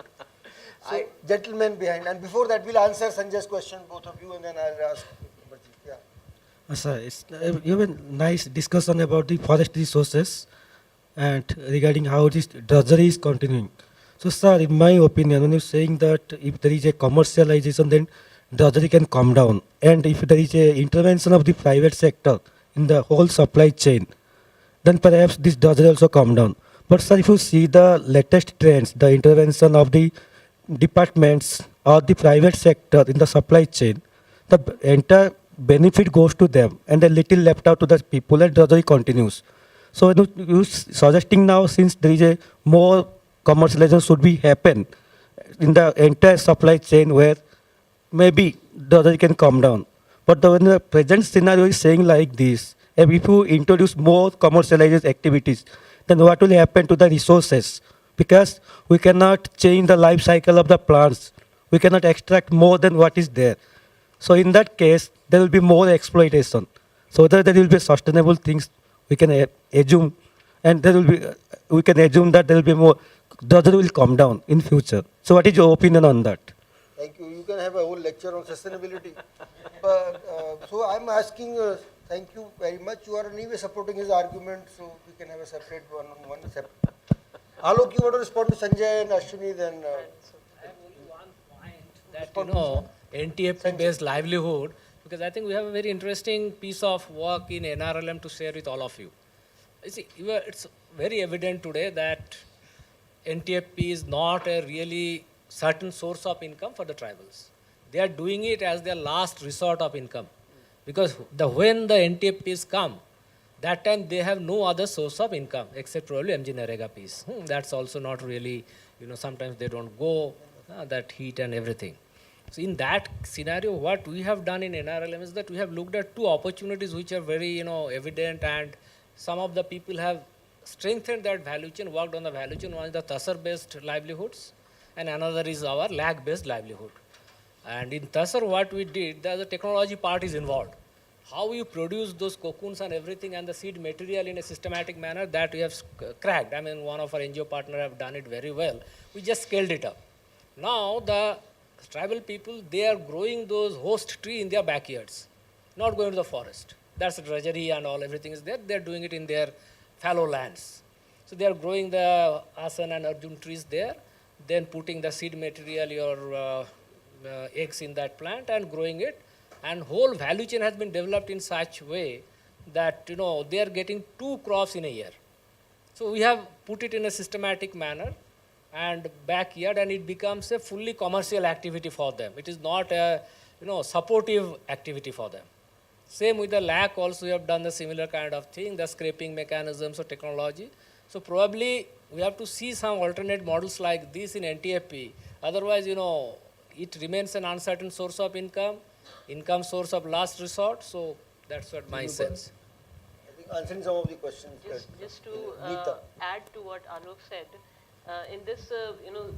N: So gentlemen behind, and before that we'll answer Sanjay's question, both of you, and then I'll ask. Yeah.
K: Sir, you have a nice discussion about the forest resources and regarding how this drudgery is continuing. So, sir, in my opinion, when you're saying that if there is a commercialization, then drudgery can come down. And if there is a intervention of the private sector in the whole supply chain, then perhaps this drudgery also come down. But sir, if you see the latest trends, the intervention of the departments or the private sector in the supply chain, the entire benefit goes to them and a little left out to the people and drudgery continues. So you suggesting now, since there is a more commercialization should be happen in the entire supply chain where maybe drudgery can come down. But when the present scenario is saying like this, if you introduce more commercialized activities, then what will happen to the resources? Because we cannot change the life cycle of the plants. We cannot extract more than what is there. So in that case, there will be more exploitation. So whether there will be sustainable things, we can assume, and there will be, we can assume that there will be more, drudgery will come down in future. So what is your opinion on that?
N: Thank you. You can have a whole lecture on sustainability. But, so I'm asking, thank you very much. You are anyway supporting his argument, so we can have a separate one-on-one. Alok, you want to respond to Sanjay and Ashwini, then...
Q: that, NTFP-based livelihood, because I think we have a very interesting piece of work in NRLM to share with all of you. You see, it's very evident today that NTFP is not a really certain source of income for the tribals. They are doing it as their last resort of income. Because when the NTFPs come, that time they have no other source of income except probably MG Narega piece. That's also not really, sometimes they don't go, that heat and everything. So in that scenario, what we have done in NRLM is that we have looked at two opportunities which are very, evident, and some of the people have strengthened that value chain, worked on the value chain. One is the Tasar-based livelihoods, and another is our lag-based livelihood. And in Tasar, what we did, the technology part is involved. How you produce those cocoons and everything and the seed material in a systematic manner, that we have cracked. I mean, one of our NGO partners have done it very well. We just scaled it up. Now, the tribal people, they are growing those host tree in their backyards, not going to the forest. That's the drudgery and all, everything is there. They're doing it in their fallow lands. So they are growing the Asan and Arjun trees there, then putting the seed material, your eggs in that plant and growing it. And whole value chain has been developed in such way that, they are getting 2 crops in a year. So we have put it in a systematic manner and backyard, and it becomes a fully commercial activity for them. It is not a, supportive activity for them. Same with the lac also, we have done the similar kind of thing, the scraping mechanisms of technology. So probably we have to see some alternate models like this in NTFP. Otherwise, it remains an uncertain source of income source of last resort. So that's what my sense.
N: I think answering some of the questions.
O: Just to add to what Alok said, in this,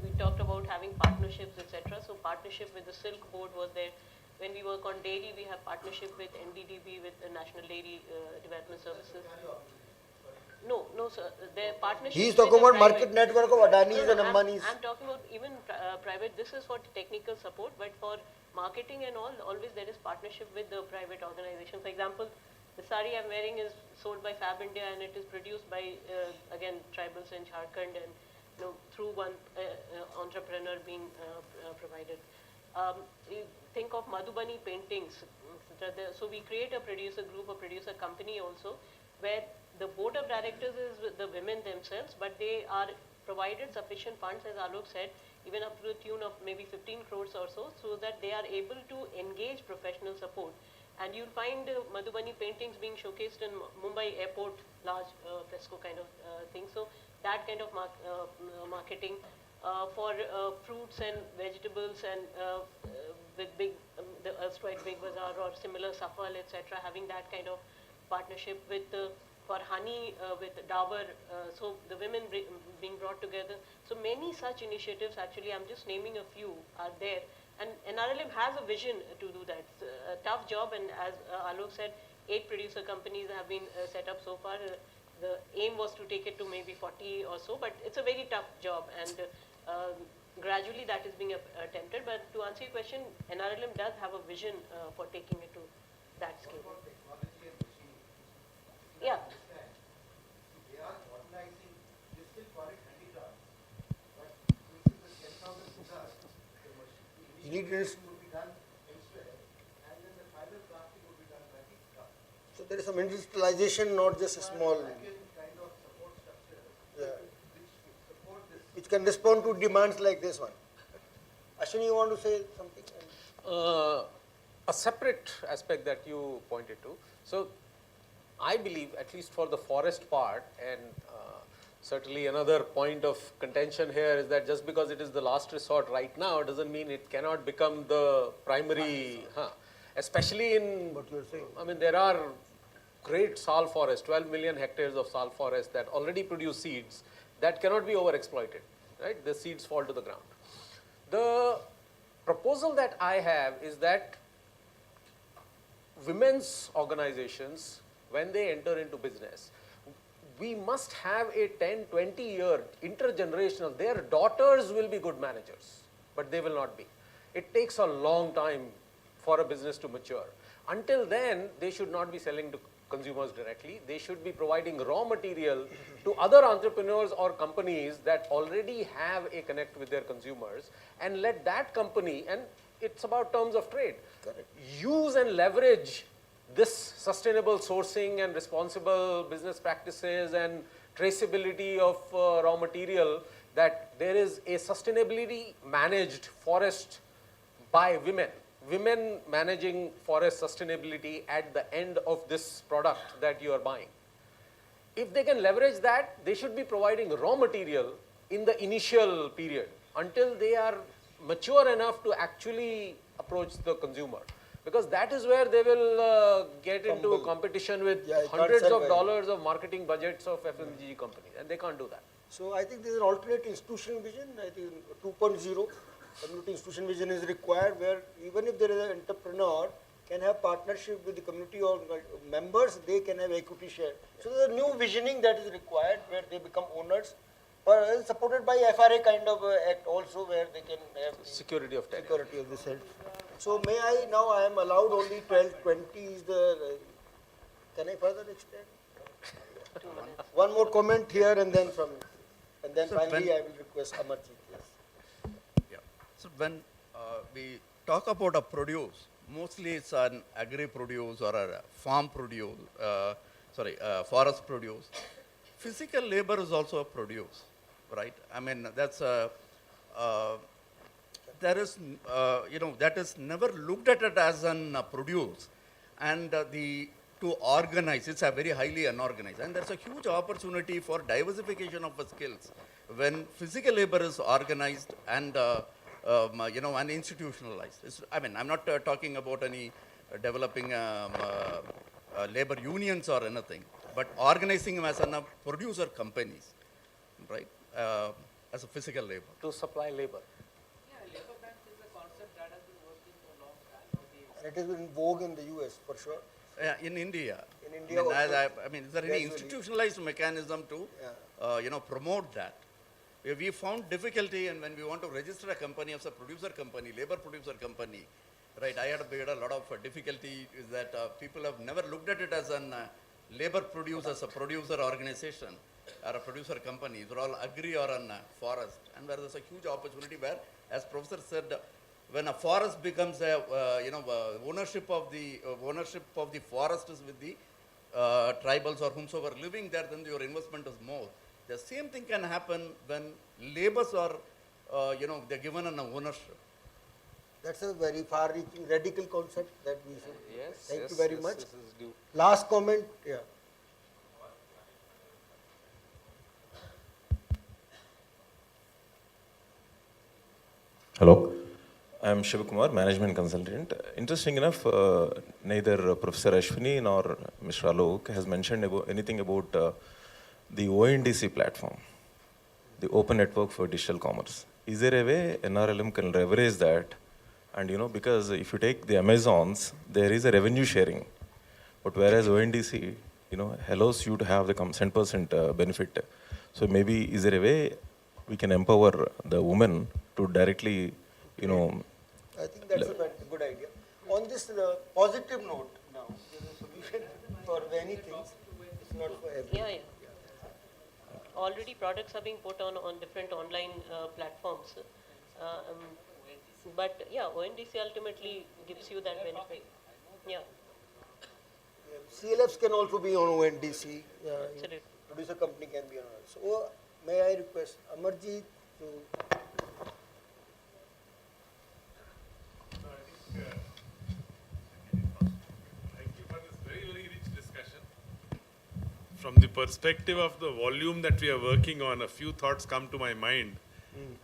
O: we talked about having partnerships, etc. So partnership with the Silk Board was there. When we work on dairy, we have partnership with NDDB, with the National Dairy Development Services. No, sir. Their partnership.
N: He's talking about market network of Adani's and Ambani's.
O: I'm talking about even private. This is for technical support, but for marketing and all, always there is partnership with the private organization. For example, the sari I'm wearing is sold by Fab India, and it is produced by, again, tribals in Jharkhand, and through one entrepreneur being provided. You think of Madhubani paintings. So we create a producer group, a producer company also, where the board of directors is the women themselves, but they are provided sufficient funds, as Alok said, even up to the tune of maybe 15 crores or so that they are able to engage professional support. And you'll find Madhubani paintings being showcased in Mumbai airport, large fresco kind of thing. So that kind of marketing for fruits and vegetables, and with the erstwhile Big Bazaar or similar Safal, etc., having that kind of partnership with for honey with Dabur, so the women being brought together. So many such initiatives, actually, I'm just naming a few, are there. And NRLM has a vision to do that. It's a tough job, and as Alok said, 8 producer companies have been set up so far. The aim was to take it to maybe 40 or so, but it's a very tough job, and gradually that is being attempted. But to answer your question, NRLM does have a vision for taking it to that scale. Yeah.
R: They are organizing, they still call it handicraft, but this is the 10,000 hectares.
N: You need to
R: would be done in
N: there is some industrialization, not just a small, yeah, which can respond to demands like this one. Ashwini, you want to say something?
P: A separate aspect that you pointed to. So I believe, at least for the forest part, and certainly another point of contention here is that just because it is the last resort right now doesn't mean it cannot become the primary, especially in, what you're saying. I mean, there are great sal forests, 12 million hectares of sal forest that already produce seeds that cannot be overexploited, right? The seeds fall to the ground. The proposal that I have is that women's organizations, when they enter into business, we must have a 10, 20-year intergenerational, their daughters will be good managers, but they will not be. It takes a long time for a business to mature. Until then, they should not be selling to consumers directly. They should be providing raw material to other entrepreneurs or companies that already have a connect with their consumers, and let that company, and it's about terms of trade, use and leverage this sustainable sourcing and responsible business practices and traceability of raw material, that there is a sustainability managed forest by women. Women managing forest sustainability at the end of this product that you are buying. If they can leverage that, they should be providing raw material in the initial period until they are mature enough to actually approach the consumer. Because that is where they will get into competition with hundreds of dollars of marketing budgets of FMCG companies, and they can't do that.
N: So I think there is an alternate institutional vision. I think 2.0 community institution vision is required, where even if there is an entrepreneur can have partnership with the community or members, they can have equity share. So there is a new visioning that is required, where they become owners, but supported by FRA kind of act also, where they can have
P: security of tenure.
N: Security of this health. So may I now, I am allowed only 12, 20 is the, can I further extend? One more comment here and then finally I will request Amarjit. Yes.
L: Yeah. So when we talk about a produce, mostly it's an agri-produce or a farm produce, forest produce. Physical labor is also a produce, right? I mean, that's a, there is, that is never looked at it as an produce, and to organize, it's a very highly unorganized, and there's a huge opportunity for diversification of the skills when physical labor is organized and and institutionalized. I mean, I'm not talking about any developing labor unions or anything, but organizing them as a producer companies, right, as a physical labor.
P: To supply labor.
N: It is in vogue in the US for sure.
L: Yeah, in India.
N: In India
L: I mean, is there any institutionalized mechanism to, promote that? We found difficulty, and when we want to register a company as a producer company, labor producer company, right? I had a lot of difficulty is that people have never looked at it as a labor produce, as a producer organization or a producer company. They're all agri or a forest, and where there's a huge opportunity where, as Professor said, when a forest becomes a ownership of the forest is with the tribals or whomsoever living there, then your investment is more. The same thing can happen when labors are, they're given an ownership.
N: That's a very far-reaching, radical concept that we should.
P: Yes.
N: Thank you very much.
P: This is due.
N: Last comment. Yeah.
G: Hello, I'm Shivakumar, management consultant. Interesting enough, neither Professor Ashwini nor Mr. Alok has mentioned anything about the ONDC platform, the Open Network for Digital Commerce. Is there a way NRLM can leverage that? And because if you take the Amazons, there is a revenue sharing, but whereas ONDC, allows you to have the 10% benefit. So maybe is there a way we can empower the women to directly,
N: I think that's a very good idea. On this positive note, now there is a solution for many things. It's not for everyone.
O: Yeah. Already products are being put on different online platforms. But yeah, ONDC ultimately gives you that benefit. Yeah.
N: CLFs can also be on ONDC. Producer company can be on it. So may I request Amarjit to.
M: Thank you for this very, very rich discussion. From the perspective of the volume that we are working on, a few thoughts come to my mind.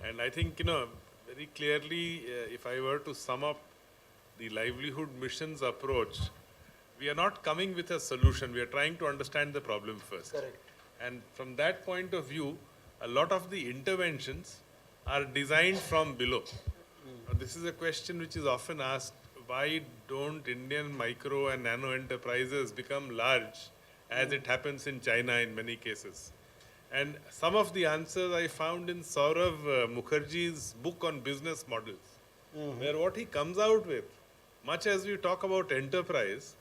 M: And I think, very clearly, if I were to sum up the livelihood mission's approach, we are not coming with a solution. We are trying to understand the problem first.
N: Correct.
M: And from that point of view, a lot of the interventions are designed from below. Now, this is a question which is often asked, why don't Indian micro and nano enterprises become large as it happens in China in many cases? And some of the answers I found in Saurav Mukherjee's book on business models, where what he comes out with, much as we talk about enterprise,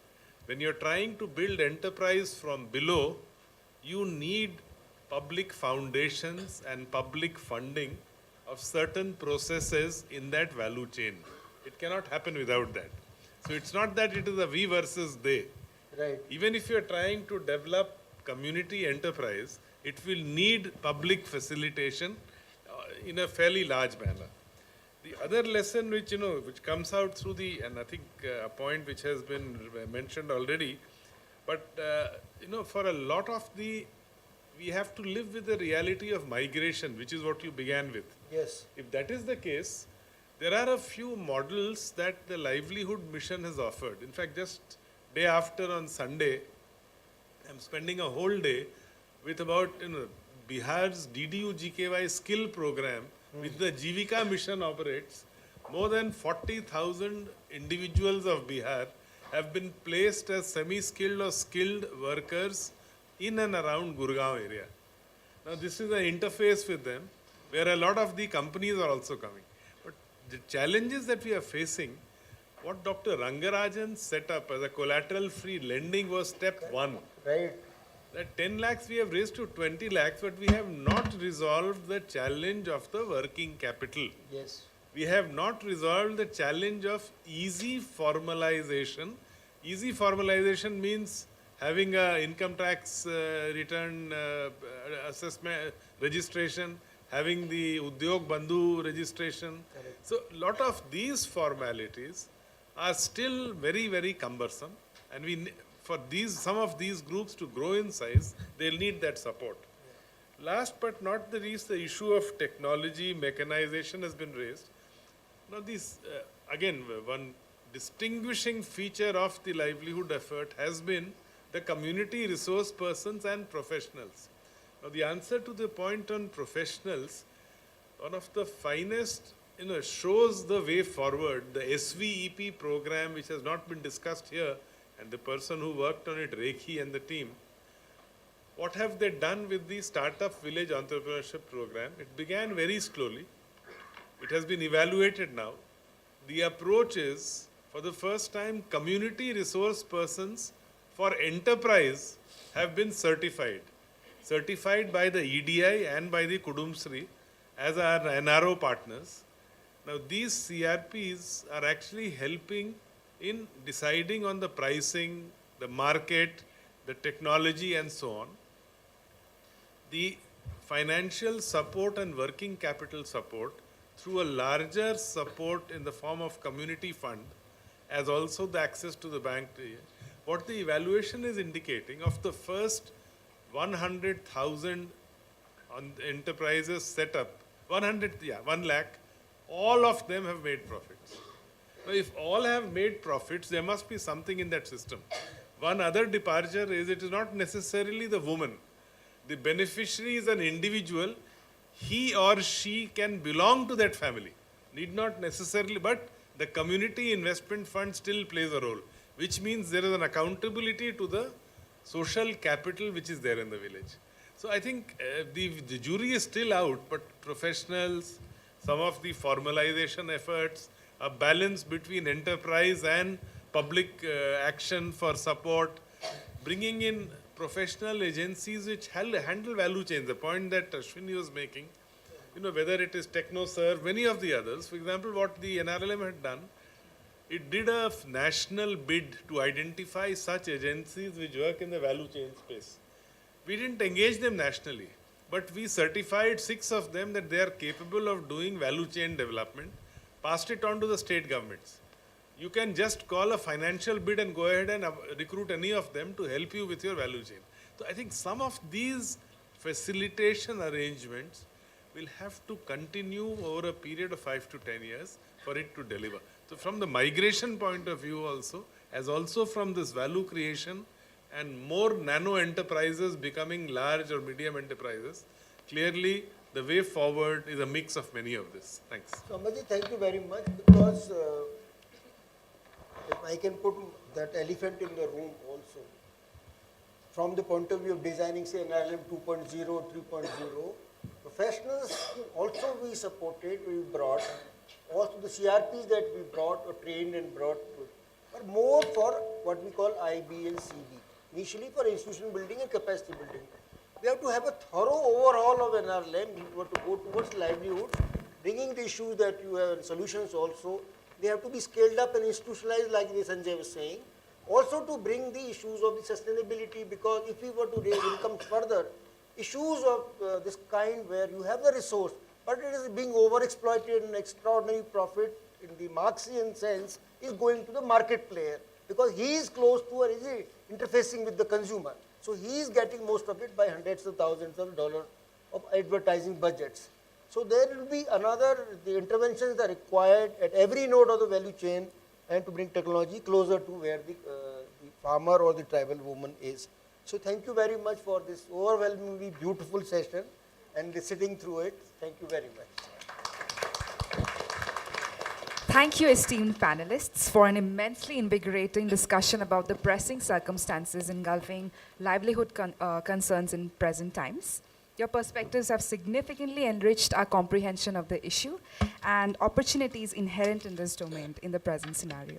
M: when you're trying to build enterprise from below, you need public foundations and public funding of certain processes in that value chain. It cannot happen without that. So it's not that it is a we versus they.
N: Right.
M: Even if you're trying to develop community enterprise, it will need public facilitation in a fairly large manner. The other lesson which, which comes out through and I think a point which has been mentioned already, but, for a lot of we have to live with the reality of migration, which is what you began with.
N: Yes.
M: If that is the case, there are a few models that the Livelihood Mission has offered. In fact, just day after on Sunday, I'm spending a whole day with about, Bihar's DDU-GKY skill program, which the Jivika mission operates. More than 40,000 individuals of Bihar have been placed as semi-skilled or skilled workers in and around Gurgaon area. Now, this is an interface with them, where a lot of the companies are also coming. But the challenges that we are facing, what Dr. Rangarajan set up as a collateral-free lending was step one.
N: Right.
M: That 10 lakhs we have raised to 20 lakhs, but we have not resolved the challenge of the working capital.
N: Yes.
M: We have not resolved the challenge of easy formalization. Easy formalization means having a income tax return assessment registration, having the Udyog Bandhu registration.
N: Correct.
M: So, lot of these formalities are still very, very cumbersome, and for some of these groups to grow in size, they'll need that support. Last but not the least, the issue of technology, mechanization has been raised. Now, again, one distinguishing feature of the livelihood effort has been the community resource persons and professionals. Now, the answer to the point on professionals, one of the finest, shows the way forward, the SVEP program, which has not been discussed here, and the person who worked on it, Rekhi and the team, what have they done with the Startup Village Entrepreneurship Program? It began very slowly. It has been evaluated now. The approach is, for the first time, community resource persons for enterprise have been certified. Certified by the EDI and by the Kudumsri as our NRO partners. Now, these CRPs are actually helping in deciding on the pricing, the market, the technology, and so on. The financial support and working capital support through a larger support in the form of community fund, as also the access to the bank. What the evaluation is indicating, of the first 100,000 enterprises set up, 1 lakh, all of them have made profits. Now, if all have made profits, there must be something in that system. One other departure is it is not necessarily the woman. The beneficiary is an individual. He or she can belong to that family. Need not necessarily, but the community investment fund still plays a role, which means there is an accountability to the social capital which is there in the village. So I think the jury is still out, but professionals, some of the formalization efforts, a balance between enterprise and public action for support, bringing in professional agencies which handle value chains. The point that Ashwini was making, whether it is TechnoServe, many of the others. For example, what the NRLM had done, it did a national bid to identify such agencies which work in the value chain space. We didn't engage them nationally, but we certified 6 of them that they are capable of doing value chain development, passed it on to the state governments. You can just call a financial bid and go ahead and recruit any of them to help you with your value chain. So I think some of these facilitation arrangements will have to continue over a period of 5 to 10 years for it to deliver. So from the migration point of view also, as also from this value creation and more nano enterprises becoming large or medium enterprises, clearly the way forward is a mix of many of this. Thanks.
N: So Amarjit, thank you very much, because if I can put that elephant in the room also, from the point of view of designing, say, NRLM 2.0, 3.0, professionals also we supported, we brought, also the CRPs that we brought or trained and brought, but more for what we call IB and CB, initially for institution building and capacity building. We have to have a thorough overhaul of NRLM. We want to go towards livelihood, bringing the issues that you have and solutions also. They have to be scaled up and institutionalized, like Sanjay was saying. Also to bring the issues of the sustainability, because if we were to raise income further, issues of this kind where you have the resource, but it is being overexploited and extraordinary profit in the Marxian sense is going to the market player, because he is close to or is interfacing with the consumer. So he is getting most of it by hundreds of thousands of dollars of advertising budgets. So there will be the interventions are required at every node of the value chain, and to bring technology closer to where the farmer or the tribal woman is. So thank you very much for this overwhelmingly beautiful session and sitting through it. Thank you very much.
D: Thank you, esteemed panelists, for an immensely invigorating discussion about the pressing circumstances engulfing livelihood concerns in present times. Your perspectives have significantly enriched our comprehension of the issue and opportunities inherent in this domain in the present scenario.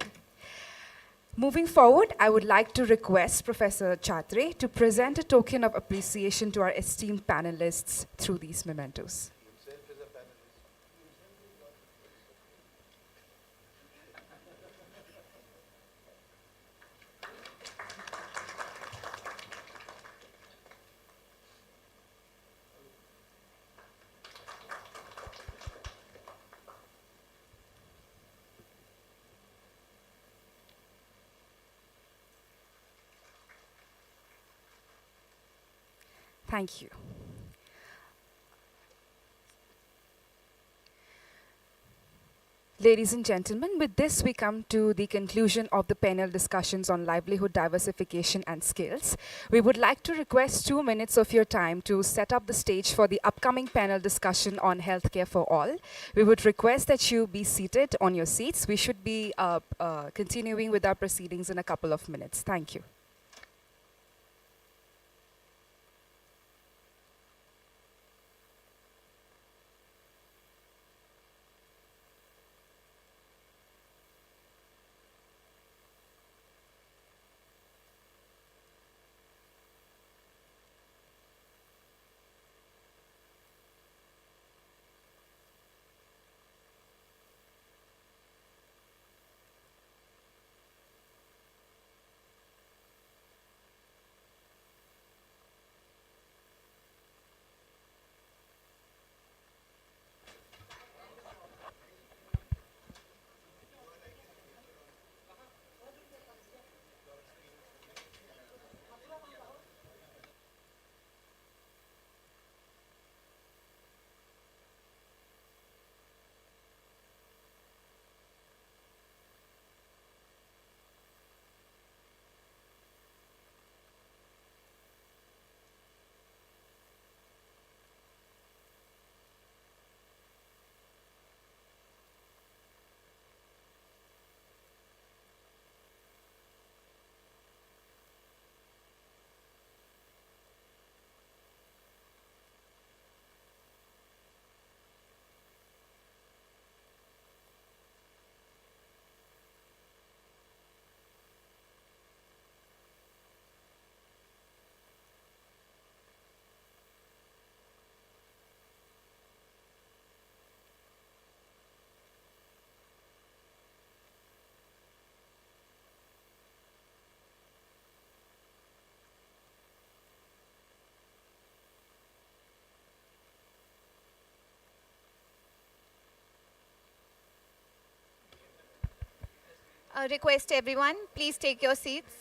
D: Moving forward, I would like to request Professor Chhatre to present a token of appreciation to our esteemed panelists through these mementos. Thank you. Ladies and gentlemen, with this we come to the conclusion of the panel discussions on livelihood diversification and skills. We would like to request 2 minutes of your time to set up the stage for the upcoming panel discussion on healthcare for all. We would request that you be seated on your seats. We should be continuing with our proceedings in a couple of minutes. Thank you.
B: Request everyone, please take your seats.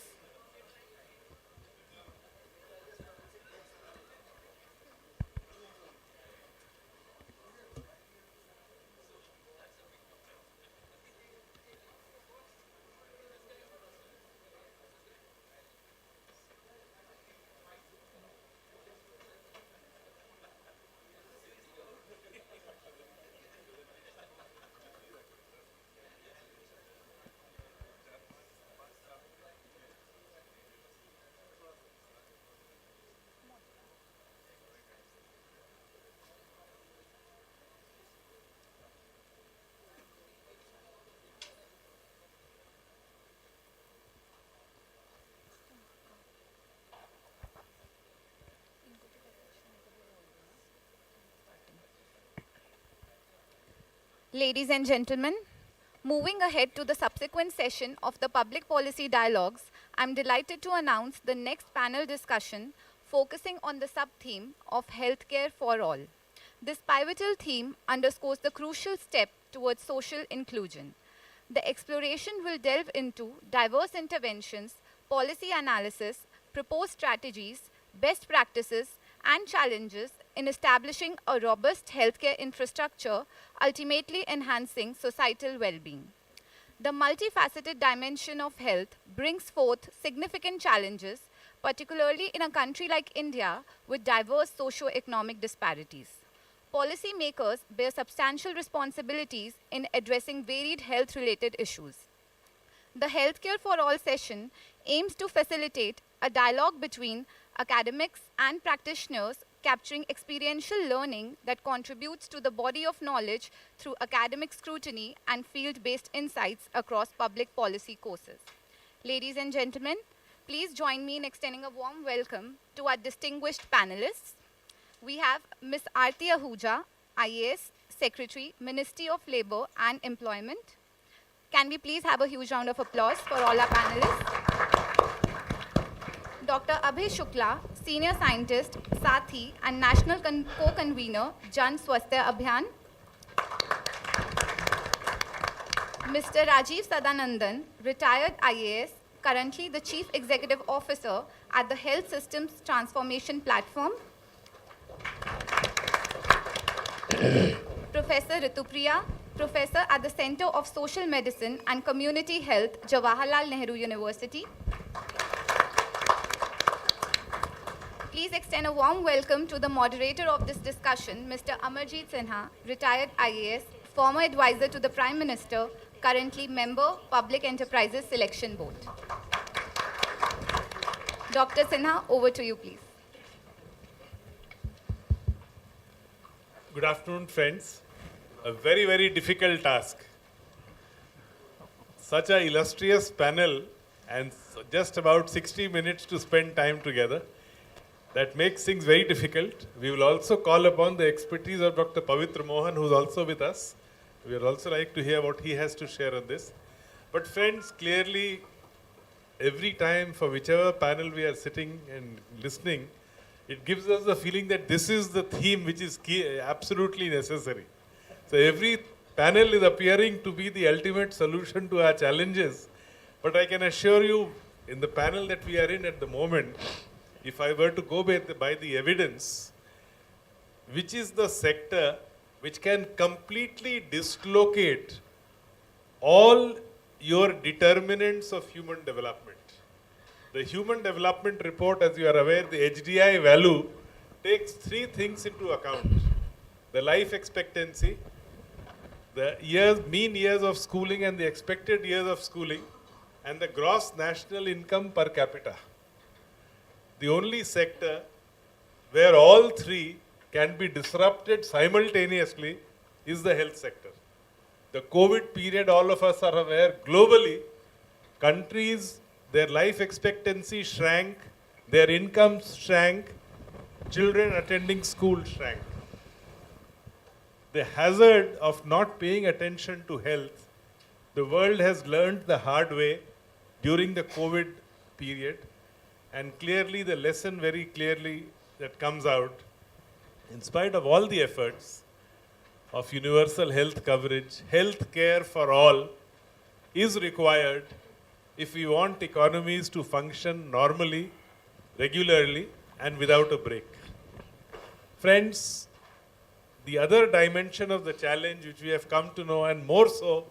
B: Ladies and gentlemen, moving ahead to the subsequent session of the Public Policy Dialogues, I'm delighted to announce the next panel discussion focusing on the sub-theme of healthcare for all. This pivotal theme underscores the crucial step towards social inclusion. The exploration will delve into diverse interventions, policy analysis, proposed strategies, best practices, and challenges in establishing a robust healthcare infrastructure, ultimately enhancing societal well-being. The multifaceted dimension of health brings forth significant challenges, particularly in a country like India with diverse socio-economic disparities. Policymakers bear substantial responsibilities in addressing varied health-related issues. The Healthcare for All session aims to facilitate a dialogue between academics and practitioners, capturing experiential learning that contributes to the body of knowledge through academic scrutiny and field-based insights across public policy courses. Ladies and gentlemen, please join me in extending a warm welcome to our distinguished panelists. We have Ms. Aarti Ahuja, IAS Secretary, Ministry of Labour and Employment. Can we please have a huge round of applause for all our panelists? Dr. Abhay Shukla, Senior Scientist, Sathi and National Co-Convener, Jan Swasthya Abhiyan. Mr. Rajiv Sadanandan, retired IAS, currently the Chief Executive Officer at the Health Systems Transformation Platform. Professor Ritupriya, Professor at the Center of Social Medicine and Community Health, Jawaharlal Nehru University. Please extend a warm welcome to the moderator of this discussion, Mr. Amarjeet Sinha, retired IAS, former advisor to the Prime Minister, currently member, Public Enterprises Selection Board. Dr. Sinha, over to you, please.
M: Good afternoon, friends. A very, very difficult task. Such an illustrious panel and just about 60 minutes to spend time together. That makes things very difficult. We will also call upon the expertise of Dr. Pavitra Mohan, who is also with us. We would also like to hear what he has to share on this. But friends, clearly, every time for whichever panel we are sitting and listening, it gives us the feeling that this is the theme which is absolutely necessary. So every panel is appearing to be the ultimate solution to our challenges. But I can assure you, in the panel that we are in at the moment, if I were to go by the evidence, which is the sector which can completely dislocate all your determinants of human development. The Human Development Report, as you are aware, the HDI value takes three things into account. The life expectancy, the mean years of schooling and the expected years of schooling, and the gross national income per capita. The only sector where all three can be disrupted simultaneously is the health sector. The COVID period, all of us are aware, globally, countries, their life expectancy shrank, their incomes shrank, children attending school shrank. The hazard of not paying attention to health, the world has learned the hard way during the COVID period. And clearly, the lesson very clearly that comes out, in spite of all the efforts of universal health coverage, health care for all is required if we want economies to function normally, regularly, and without a break. Friends, the other dimension of the challenge which we have come to know, and more so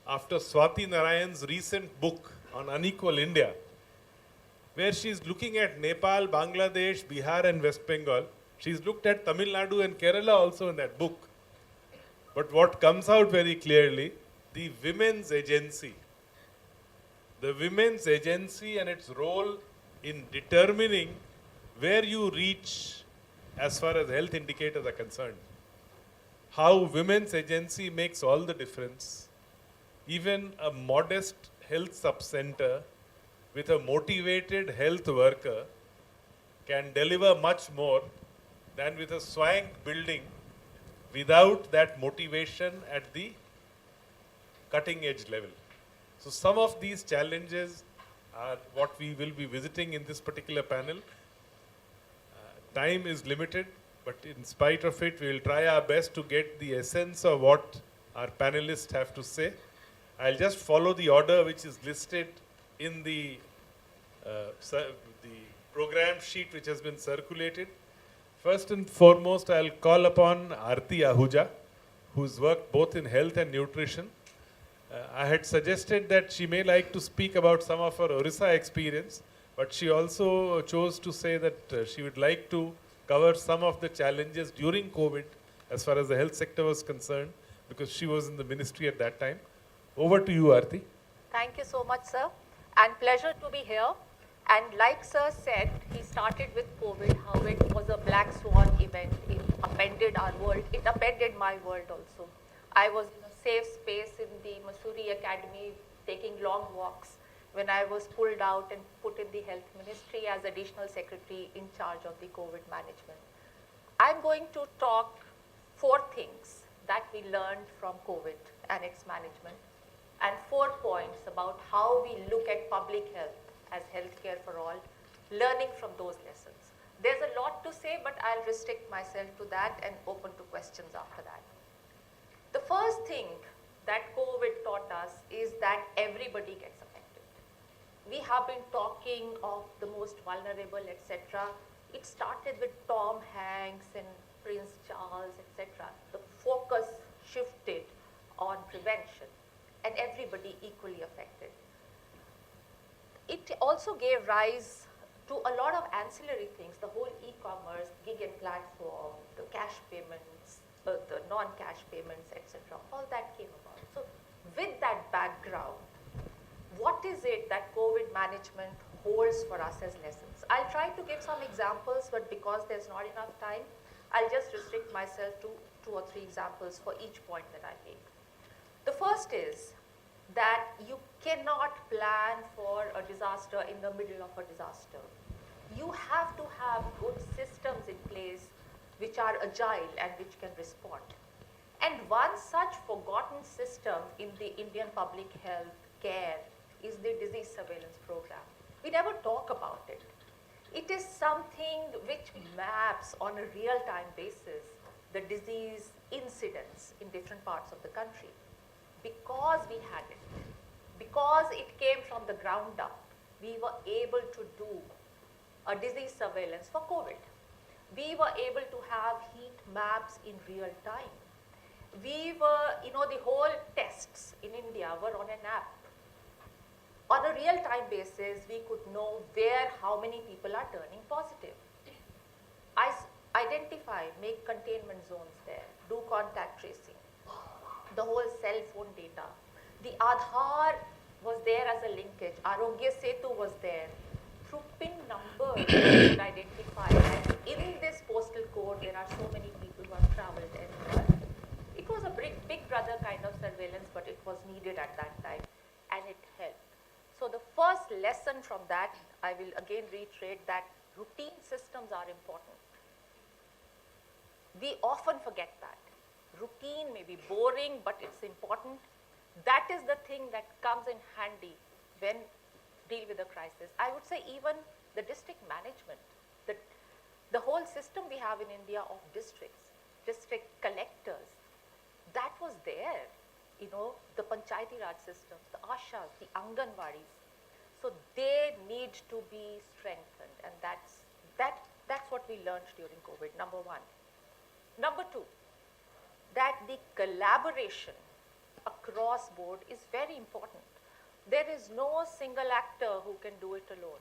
M: after Swati Narayan's recent book on Unequal India, where she's looking at Nepal, Bangladesh, Bihar and West Bengal. She's looked at Tamil Nadu and Kerala also in that book. But what comes out very clearly, the women's agency. The women's agency and its role in determining where you reach as far as health indicators are concerned. How women's agency makes all the difference. Even a modest health sub-center with a motivated health worker can deliver much more than with a swank building without that motivation at the cutting edge level. So some of these challenges are what we will be visiting in this particular panel. Time is limited, but in spite of it, we will try our best to get the essence of what our panelists have to say. I'll just follow the order which is listed in the program sheet which has been circulated. First and foremost, I'll call upon Aarti Ahuja, who's worked both in health and nutrition. I had suggested that she may like to speak about some of her Orissa experience, but she also chose to say that she would like to cover some of the challenges during COVID as far as the health sector was concerned, because she was in the ministry at that time. Over to you, Aarti.
E: Thank you so much, sir, and pleasure to be here. And like sir said, he started with COVID, how it was a black swan event. It upended our world. It upended my world also. I was in a safe space in the Mussoorie Academy, taking long walks when I was pulled out and put in the health ministry as additional secretary in charge of the COVID management. I'm going to talk 4 things that we learned from COVID and its management, and 4 points about how we look at public health as healthcare for all, learning from those lessons. There's a lot to say, but I'll restrict myself to that and open to questions after that. The first thing that COVID taught us is that everybody gets affected. We have been talking of the most vulnerable, etc. It started with Tom Hanks and Prince Charles, etc. The focus shifted on prevention and everybody equally affected. It also gave rise to a lot of ancillary things, the whole e-commerce, gig and platform, the cash payments, the non-cash payments, etc. All that came about. So with that background, what is it that COVID management holds for us as lessons? I'll try to give some examples, but because there's not enough time, I'll just restrict myself to 2 or 3 examples for each point that I make. The first is that you cannot plan for a disaster in the middle of a disaster. You have to have good systems in place which are agile and which can respond. And one such forgotten system in the Indian public health care is the disease surveillance program. We never talk about it. It is something which maps on a real-time basis the disease incidence in different parts of the country. Because we had it, because it came from the ground up, we were able to do a disease surveillance for COVID. We were able to have heat maps in real time. We were, the whole tests in India were on an app. On a real-time basis, we could know where, how many people are turning positive. Identify, make containment zones there, do contact tracing. The whole cell phone data. The Aadhaar was there as a linkage. Arogya Setu was there. Through PIN numbers, we could identify that in this postal code, there are so many people who have traveled anywhere. It was a big brother kind of surveillance, but it was needed at that time, and it helped. So the first lesson from that, I will again reiterate that routine systems are important. We often forget that. Routine may be boring, but it's important. That is the thing that comes in handy when deal with a crisis. I would say even the district management, the whole system we have in India of districts, district collectors, that was there. the Panchayati Raj systems, the Ashas, the Anganwadis. So they need to be strengthened, and that's what we learned during COVID, number one. Number two, that the collaboration across board is very important. There is no single actor who can do it alone.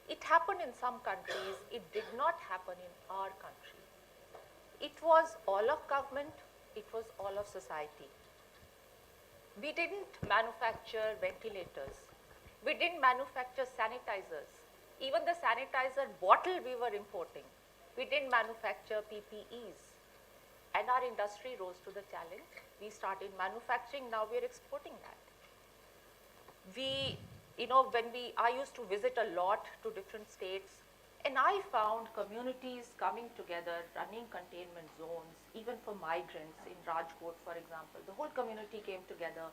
E: It happened in some countries, it did not happen in our country. It was all of government, it was all of society. We didn't manufacture ventilators. We didn't manufacture sanitizers. Even the sanitizer bottle we were importing. We didn't manufacture PPEs. And our industry rose to the challenge. We started manufacturing, now we're exporting that. I used to visit a lot to different states, and I found communities coming together, running containment zones, even for migrants in Rajkot, for example. The whole community came together,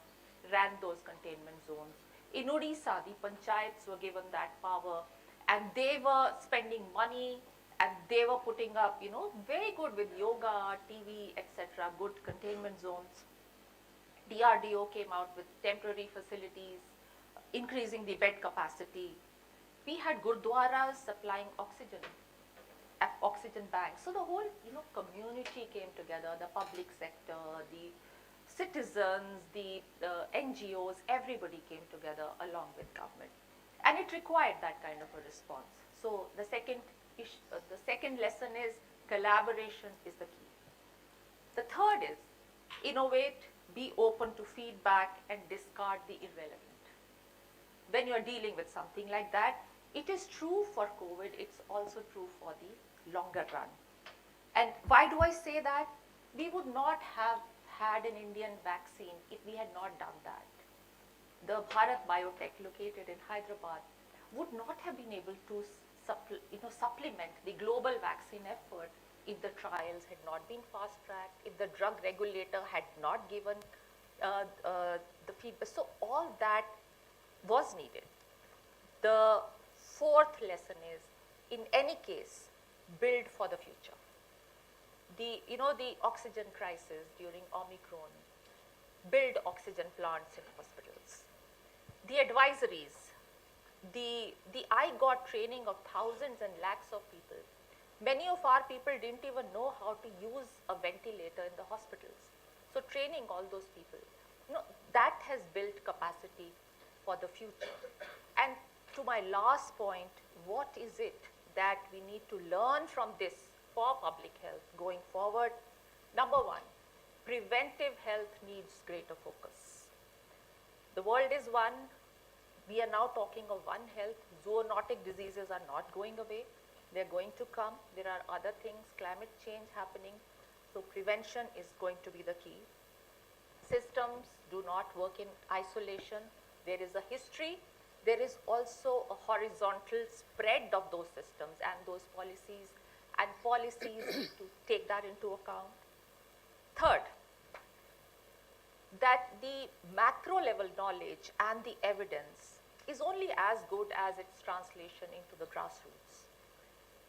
E: ran those containment zones. In Odisha, the panchayats were given that power, and they were spending money, and they were putting up, very good with yoga, TV, etc., good containment zones. DRDO came out with temporary facilities, increasing the bed capacity. We had gurdwaras supplying oxygen banks. So the whole, community came together, the public sector, the citizens, the NGOs, everybody came together along with government. And it required that kind of a response. So the second lesson is collaboration is the key. The third is innovate, be open to feedback, and discard the irrelevant. When you're dealing with something like that, it is true for COVID, it's also true for the longer run. And why do I say that? We would not have had an Indian vaccine if we had not done that. The Bharat Biotech located in Hyderabad would not have been able to supplement the global vaccine effort if the trials had not been fast-tracked, if the drug regulator had not given the feedback. So all that was needed. The fourth lesson is, in any case, build for the future. The oxygen crisis during Omicron, build oxygen plants in hospitals. The advisories, I got training of thousands and lakhs of people. Many of our people didn't even know how to use a ventilator in the hospitals. So training all those people, that has built capacity for the future. And to my last point, what is it that we need to learn from this for public health going forward? Number one, preventive health needs greater focus. The world is one. We are now talking of one health. Zoonotic diseases are not going away. They're going to come. There are other things, climate change happening. So prevention is going to be the key. Systems do not work in isolation. There is a history. There is also a horizontal spread of those systems and those policies, and policies need to take that into account. Third, that the macro level knowledge and the evidence is only as good as its translation into the grassroots.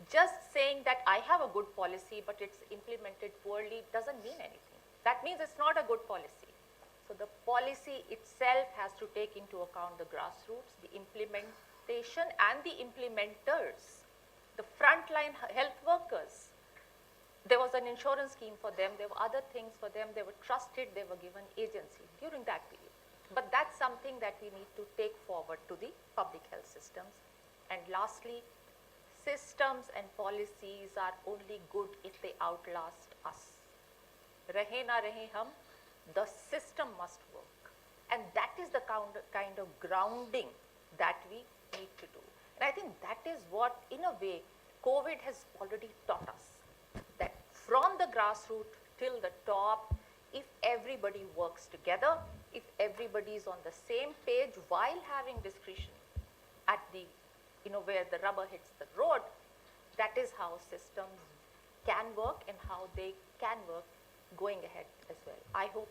E: Just saying that I have a good policy but it's implemented poorly doesn't mean anything. That means it's not a good policy. So the policy itself has to take into account the grassroots, the implementation and the implementers, the frontline health workers. There was an insurance scheme for them, there were other things for them, they were trusted, they were given agency during that period. But that's something that we need to take forward to the public health systems. And lastly, systems and policies are only good if they outlast us. Rahe na rahe hum, the system must work. And that is the kind of grounding that we need to do. And I think that is what, in a way, COVID has already taught us. That from the grassroots till the top, if everybody works together, if everybody is on the same page while having discretion at the, where the rubber hits the road, that is how systems can work and how they can work going ahead as well. I hope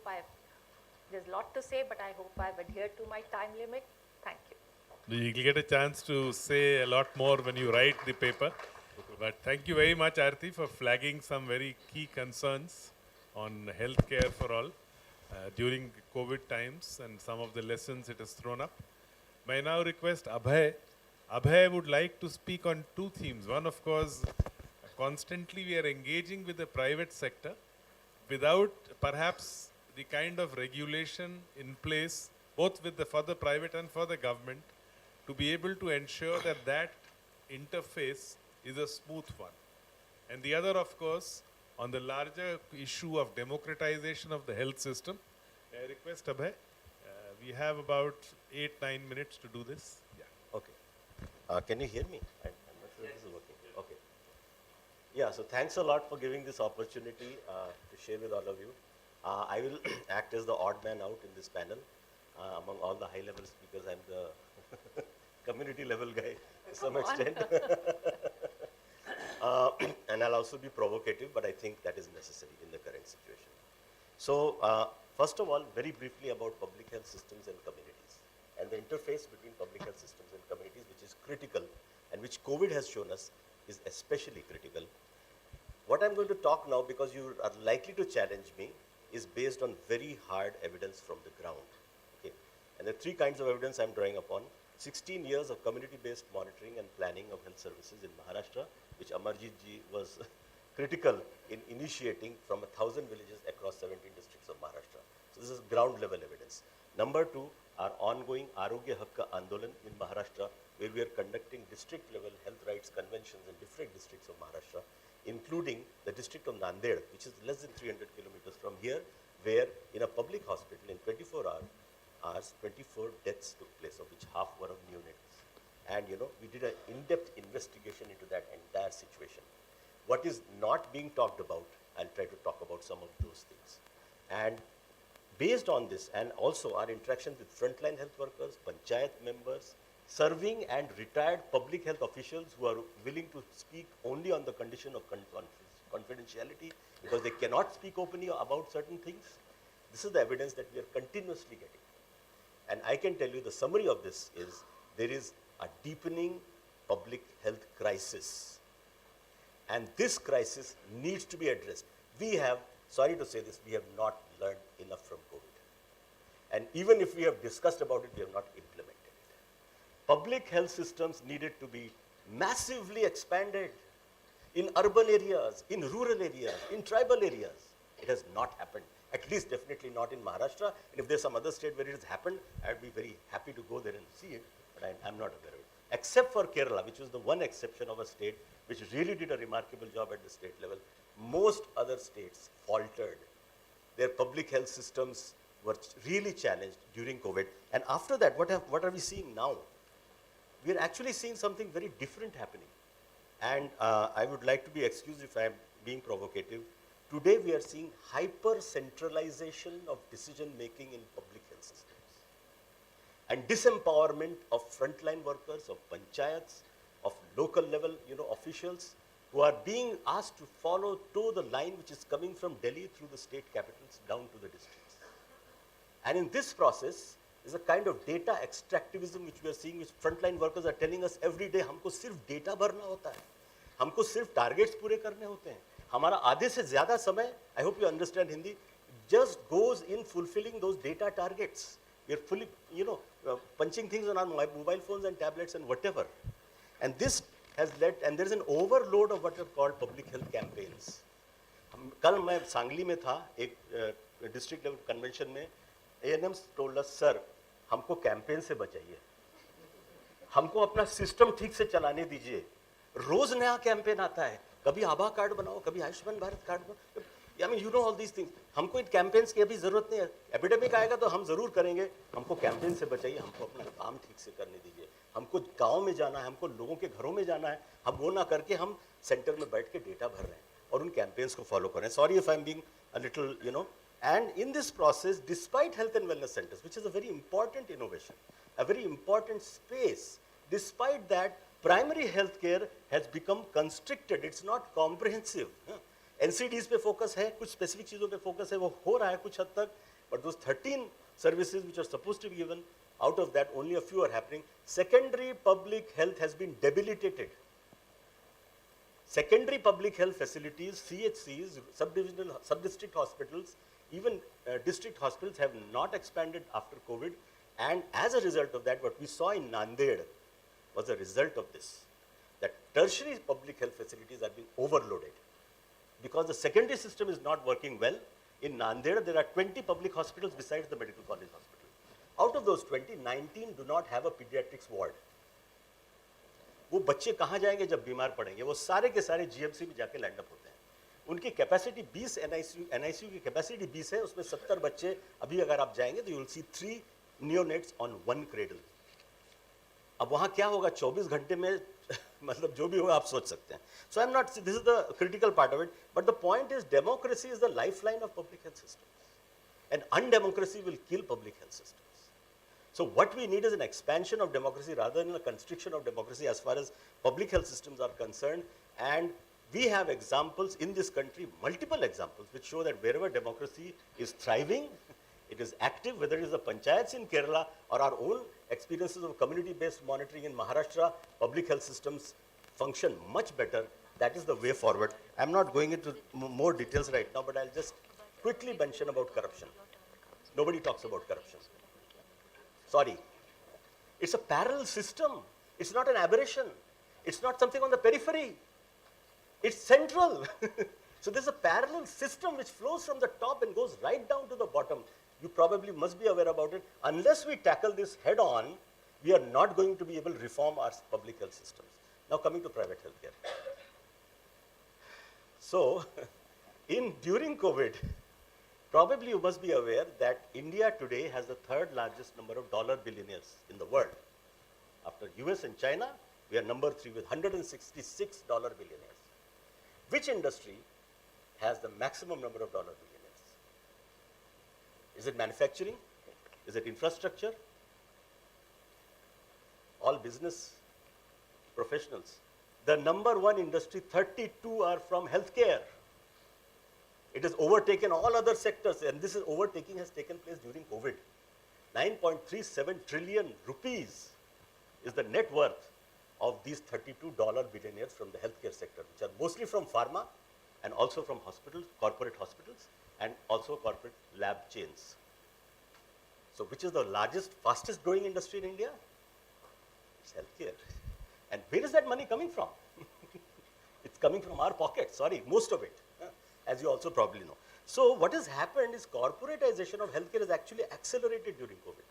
E: there's a lot to say, but I hope I've adhered to my time limit. Thank you.
M: You will get a chance to say a lot more when you write the paper. But thank you very much, Aarti, for flagging some very key concerns on healthcare for all. during COVID times and some of the lessons it has thrown up. May I now request Abhay. Abhay would like to speak on two themes. One, of course, constantly we are engaging with the private sector without perhaps the kind of regulation in place, both for the private and for the government, to be able to ensure that that interface is a smooth one. And the other, of course, on the larger issue of democratization of the health system. I request Abhay, we have about 8-9 minutes to do this. Yeah.
H: Okay. Can you hear me? I'm not sure this is working. Okay. Yeah, so thanks a lot for giving this opportunity to share with all of you. I will act as the odd man out in this panel. Among all the high-level speakers, I'm the community level guy to some extent. And I'll also be provocative, but I think that is necessary in the current situation. So, first of all, very briefly about public health systems and communities, and the interface between public health systems and communities, which is critical, and which COVID has shown us is especially critical. What I'm going to talk now, because you are likely to challenge me, is based on very hard evidence from the ground. Okay? And there are three kinds of evidence I'm drawing upon. 16 years of community-based monitoring and planning of health services in Maharashtra, which Amarjit ji was critical in initiating from 1,000 villages across 17 districts of Maharashtra. So this is ground level evidence. Number two, our ongoing Arogya Hakka Andolan in Maharashtra, where we are conducting district level health rights conventions in different districts of Maharashtra, including the district of Nanded, which is less than 300 kilometers from here, where in a public hospital in 24 hours, 24 deaths took place, of which half were of neonates. And you know, we did an in-depth investigation into that entire situation. What is not being talked about, I'll try to talk about some of those things. And based on this, and also our interactions with frontline health workers, panchayat members, serving and retired public health officials who are willing to speak only on the condition of confidentiality because they cannot speak openly about certain things. This is the evidence that we are continuously getting. And I can tell you the summary of this is there is a deepening public health crisis. And this crisis needs to be addressed. We have, sorry to say this, we have not learned enough from COVID. And even if we have discussed about it, we have not implemented it. Public health systems needed to be massively expanded in urban areas, in rural areas, in tribal areas. It has not happened, at least definitely not in Maharashtra. And if there's some other state where it has happened, I'd be very happy to go there and see it, but I'm not aware of it. Except for Kerala, which was the one exception of a state which really did a remarkable job at the state level. Most other states faltered. Their public health systems were really challenged during COVID. And after that, what are we seeing now? We're actually seeing something very different happening. And I would like to be excused if I'm being provocative. Today we are seeing hyper-centralization of decision-making in public health systems. And disempowerment of frontline workers, of panchayats, of local level officials who are being asked to follow the line which is coming from Delhi through the state capitals down to the districts. And in this process is a kind of data extractivism which we are seeing, which frontline workers are telling us every day, हमको सिर्फ data भरना होता है, हमको सिर्फ targets पूरे करने होते हैं, हमारा आधे से ज़्यादा समय, I hope you understand Hindi, just goes in fulfilling those data targets. We are fully, punching things on our mobile phones and tablets and whatever. And this has led, and there is an overload of what are called public health campaigns. कल मैं सांगली में था एक district level convention में, ANMs told us, sir, हमको campaign से बचाइए, हमको अपना system ठीक से चलाने दीजिए, रोज नया campaign आता है, कभी आभा कार्ड बनाओ, कभी आयुष्मान भारत कार्ड बनाओ. I mean, you know all these things. हमको इन campaigns की अभी जरूरत नहीं है. Epidemic आएगा तो हम जरूर करेंगे. हमको campaign से बचाइए, हमको अपना काम ठीक से करने दीजिए. हमको गांव में जाना है, हमको लोगों के घरों में जाना है. हम वो ना करके हम सेंटर में बैठ के डेटा भर रहे हैं और उन campaigns को follow कर रहे हैं. Sorry if I'm being a little, And in this process, despite health and wellness centers, which is a very important innovation, a very important space, despite that, primary health care has become constricted. It's not comprehensive. NCDs पे focus है, कुछ specific चीज़ों पे focus है, वो हो रहा है कुछ हद तक, but those 13 services which are supposed to be given, out of that only a few are happening. Secondary public health has been debilitated. Secondary public health facilities, CHCs, sub-district hospitals, even district hospitals have not expanded after COVID. And as a result of that, what we saw in Nanded was a result of this, that tertiary public health facilities are being overloaded. Because the secondary system is not working well, in Nanded there are 20 public hospitals besides the medical college hospital. Out of those 20, 19 do not have a pediatrics ward. वो बच्चे कहाँ जाएंगे जब बीमार पड़ेंगे? वो सारे के सारे GMC में जाके लैंड अप होते हैं. उनकी कैपेसिटी 20 NICU की कैपेसिटी 20 है, उसमें 70 बच्चे. अभी अगर आप जाएंगे तो you will see 3 neonates on 1 cradle. अब वहाँ क्या होगा 24 घंटे में? मतलब जो भी होगा आप सोच सकते हैं. So I'm not, this is the critical part of it, but the point is democracy is the lifeline of public health systems, and undemocracy will kill public health systems. So what we need is an expansion of democracy rather than a constriction of democracy as far as public health systems are concerned. And we have examples in this country, multiple examples, which show that wherever democracy is thriving, it is active, whether it is the panchayats in Kerala or our own experiences of community-based monitoring in Maharashtra, public health systems function much better. That is the way forward. I'm not going into more details right now, but I'll just quickly mention about corruption. Nobody talks about corruption. Sorry. It's a parallel system. It's not an aberration. It's not something on the periphery. It's central. So there's a parallel system which flows from the top and goes right down to the bottom. You probably must be aware about it. Unless we tackle this head on, we are not going to be able to reform our public health systems. Now coming to private healthcare. So during COVID, probably you must be aware that India today has the 3rd largest number of dollar billionaires in the world. After US and China, we are number 3 with 166 dollar billionaires. Which industry has the maximum number of dollar billionaires? Is it manufacturing? Is it infrastructure? All business professionals. The number 1 industry, 32 are from healthcare. It has overtaken all other sectors, and this overtaking has taken place during COVID. 9.37 trillion rupees is the net worth of these 32 dollar billionaires from the healthcare sector, which are mostly from pharma and also from hospitals, corporate hospitals, and also corporate lab chains. So which is the largest, fastest growing industry in India? It's healthcare. And where is that money coming from? It's coming from our pockets, sorry, most of it, as you also probably know. So what has happened is corporatization of healthcare has actually accelerated during COVID.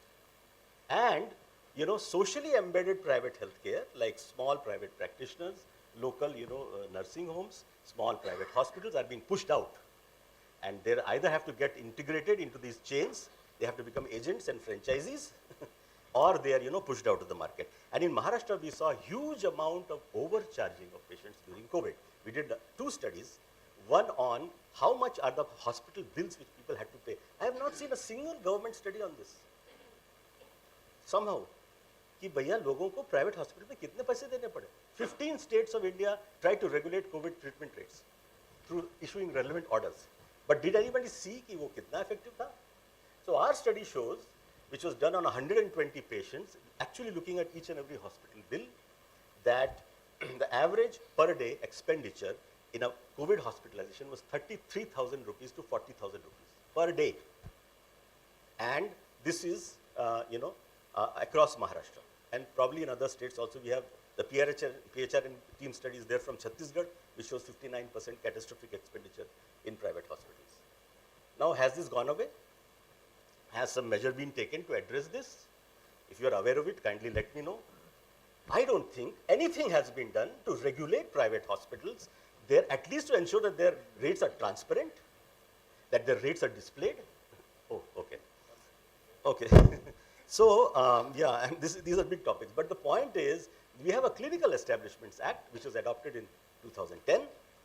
H: And, you know, socially embedded private healthcare, like small private practitioners, local, nursing homes, small private hospitals are being pushed out. And they either have to get integrated into these chains, they have to become agents and franchisees, or they are, pushed out of the market. And in Maharashtra, we saw a huge amount of overcharging of patients during COVID. We did 2 studies, one on how much are the hospital bills which people had to pay. I have not seen a single government study on this. Somehow, कि भैया लोगों को private hospital में कितने पैसे देने पड़े? 15 states of India tried to regulate COVID treatment rates through issuing relevant orders. But did anybody see कि वो कितना effective था? So our study shows, which was done on 120 patients, actually looking at each and every hospital bill, that the average per day expenditure in a COVID hospitalization was 33,000 rupees to 40,000 rupees per day. And this is, across Maharashtra. And probably in other states also we have the PHR and team studies there from Chhattisgarh, which shows 59% catastrophic expenditure in private hospitals. Now, has this gone away? Has some measure been taken to address this? If you are aware of it, kindly let me know. I don't think anything has been done to regulate private hospitals there, at least to ensure that their rates are transparent, that their rates are displayed. Oh, okay. Okay. So, yeah, and these are big topics. But the point is, we have a Clinical Establishments Act, which was adopted in 2010.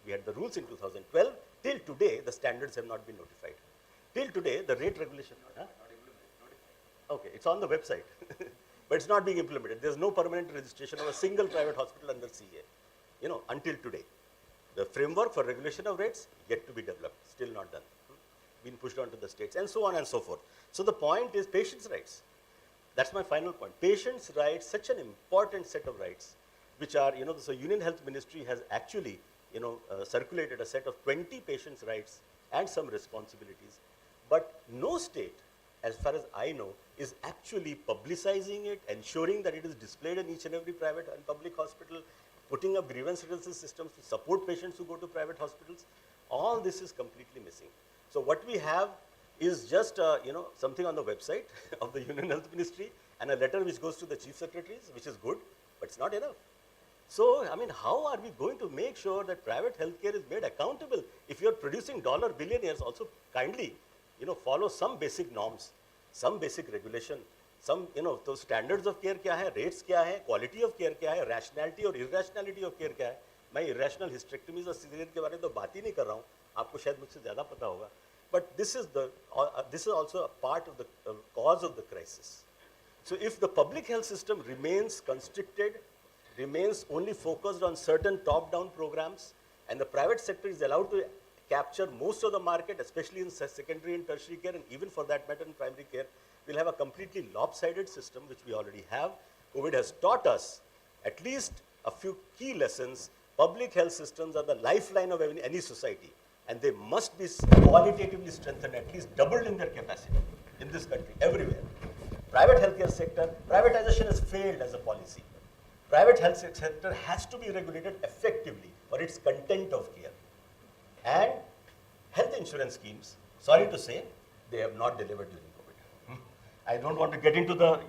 H: We had the rules in 2012. Till today, the standards have not been notified. Till today, the rate regulation. Okay, it's on the website, but it's not being implemented. There's no permanent registration of a single private hospital under CA, until today. The framework for regulation of rates yet to be developed, still not done. Been pushed on to the states, and so on and so forth. So the point is patients' rights. That's my final point. Patients' rights, such an important set of rights, which are, so Union Health Ministry has actually, circulated a set of 20 patients' rights and some responsibilities. But no state, as far as I know, is actually publicizing it, ensuring that it is displayed in each and every private and public hospital, putting up grievance redressal systems to support patients who go to private hospitals. All this is completely missing. So what we have is just something on the website of the Union Health Ministry and a letter which goes to the chief secretaries, which is good, but it's not enough. So, I mean, how are we going to make sure that private healthcare is made accountable? If you're producing dollar billionaires, also kindly, follow some basic norms, some basic regulation, some, those standards of care kya hai, rates kya hai, quality of care kya hai, rationality or irrationality of care kya hai. मैं irrational hysterectomies और cesarean के बारे में तो बात ही नहीं कर रहा हूँ, आपको शायद मुझसे ज़्यादा पता होगा. But this is also a part of the cause of the crisis. So if the public health system remains constricted, remains only focused on certain top-down programs, and the private sector is allowed to capture most of the market, especially in secondary and tertiary care, and even for that matter in primary care, we'll have a completely lopsided system, which we already have. COVID has taught us at least a few key lessons. Public health systems are the lifeline of any society, and they must be qualitatively strengthened, at least doubled in their capacity in this country, everywhere. Private healthcare sector, privatization has failed as a policy. Private health sector has to be regulated effectively for its content of care. And health insurance schemes, sorry to say, they have not delivered during COVID. I don't want to get into the,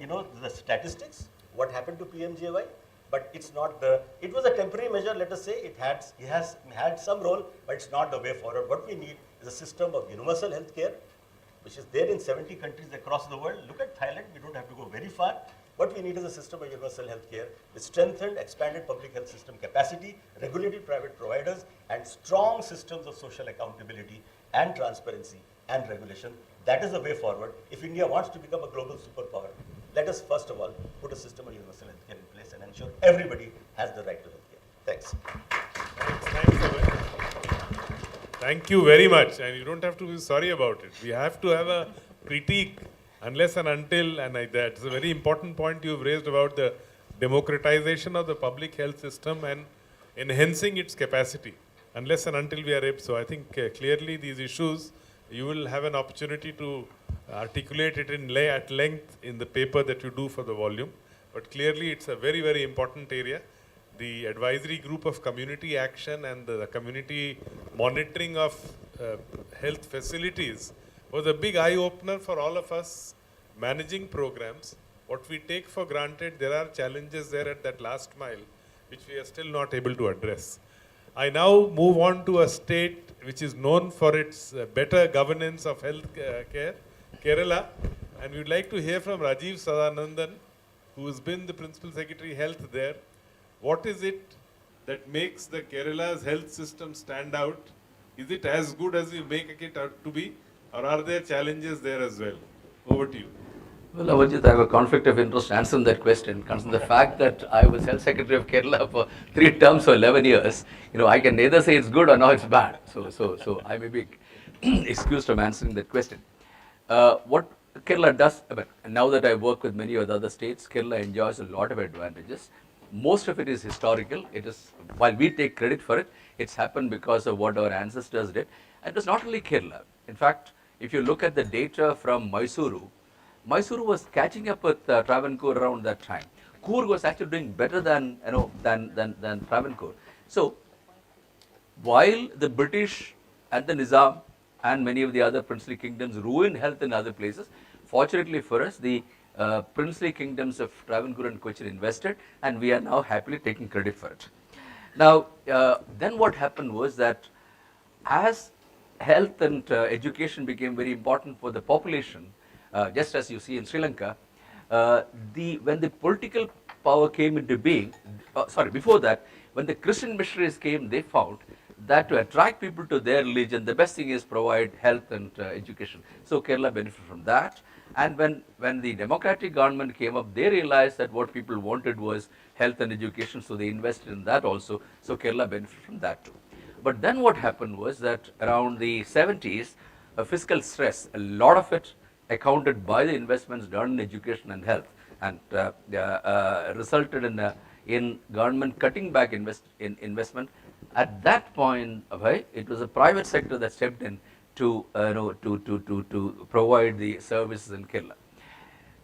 H: the statistics, what happened to PMJY, but it's not it was a temporary measure, let us say, it has had some role, but it's not the way forward. What we need is a system of universal health care, which is there in 70 countries across the world. Look at Thailand, we don't have to go very far. What we need is a system of universal health care with strengthened, expanded public health system capacity, regulated private providers, and strong systems of social accountability and transparency and regulation. That is the way forward. If India wants to become a global superpower, let us first of all put a system of universal health care in place and ensure everybody has the right to health care. Thanks.
M: Thank you very much. And you don't have to be sorry about it. We have to have a critique. Unless and until, and that's a very important point you've raised about the democratization of the public health system and enhancing its capacity. Unless and until we are able, so I think clearly these issues, you will have an opportunity to articulate it at length in the paper that you do for the volume. But clearly it's a very, very important area. The advisory group of community action and the community monitoring of health facilities was a big eye-opener for all of us managing programs. What we take for granted, there are challenges there at that last mile, which we are still not able to address. I now move on to a state which is known for its better governance of health care, Kerala. And we'd like to hear from Rajiv Sadanandan, who has been the Principal Secretary Health there. What is it that makes the Kerala's health system stand out? Is it as good as we make it out to be? Or are there challenges there as well? Over to you.
L: Well, Amarjit, I have a conflict of interest answering that question, considering the fact that I was Health Secretary of Kerala for 3 terms for 11 years. I can neither say it's good or now it's bad. So I may be excused from answering that question. What Kerala does, now that I work with many of the other states, Kerala enjoys a lot of advantages. Most of it is historical. It is, while we take credit for it, it's happened because of what our ancestors did. And it was not only Kerala. In fact, if you look at the data from Mysuru was catching up with Travancore around that time. Coorg was actually doing better than Travancore. So, while the British and the Nizam and many of the other princely kingdoms ruined health in other places, fortunately for us, the princely kingdoms of Travancore and Cochin invested, and we are now happily taking credit for it. Now, then what happened was that as health and education became very important for the population, just as you see in Sri Lanka, when the political power came into being, before that, when the Christian missionaries came, they found that to attract people to their religion, the best thing is provide health and education. So Kerala benefited from that. And when the democratic government came up, they realized that what people wanted was health and education, so they invested in that also. So Kerala benefited from that too. But then what happened was that around the 70s, fiscal stress, a lot of it accounted by the investments done in education and health, and resulted in government cutting back investment At that point, okay, it was the private sector that stepped in to, to provide the services in Kerala.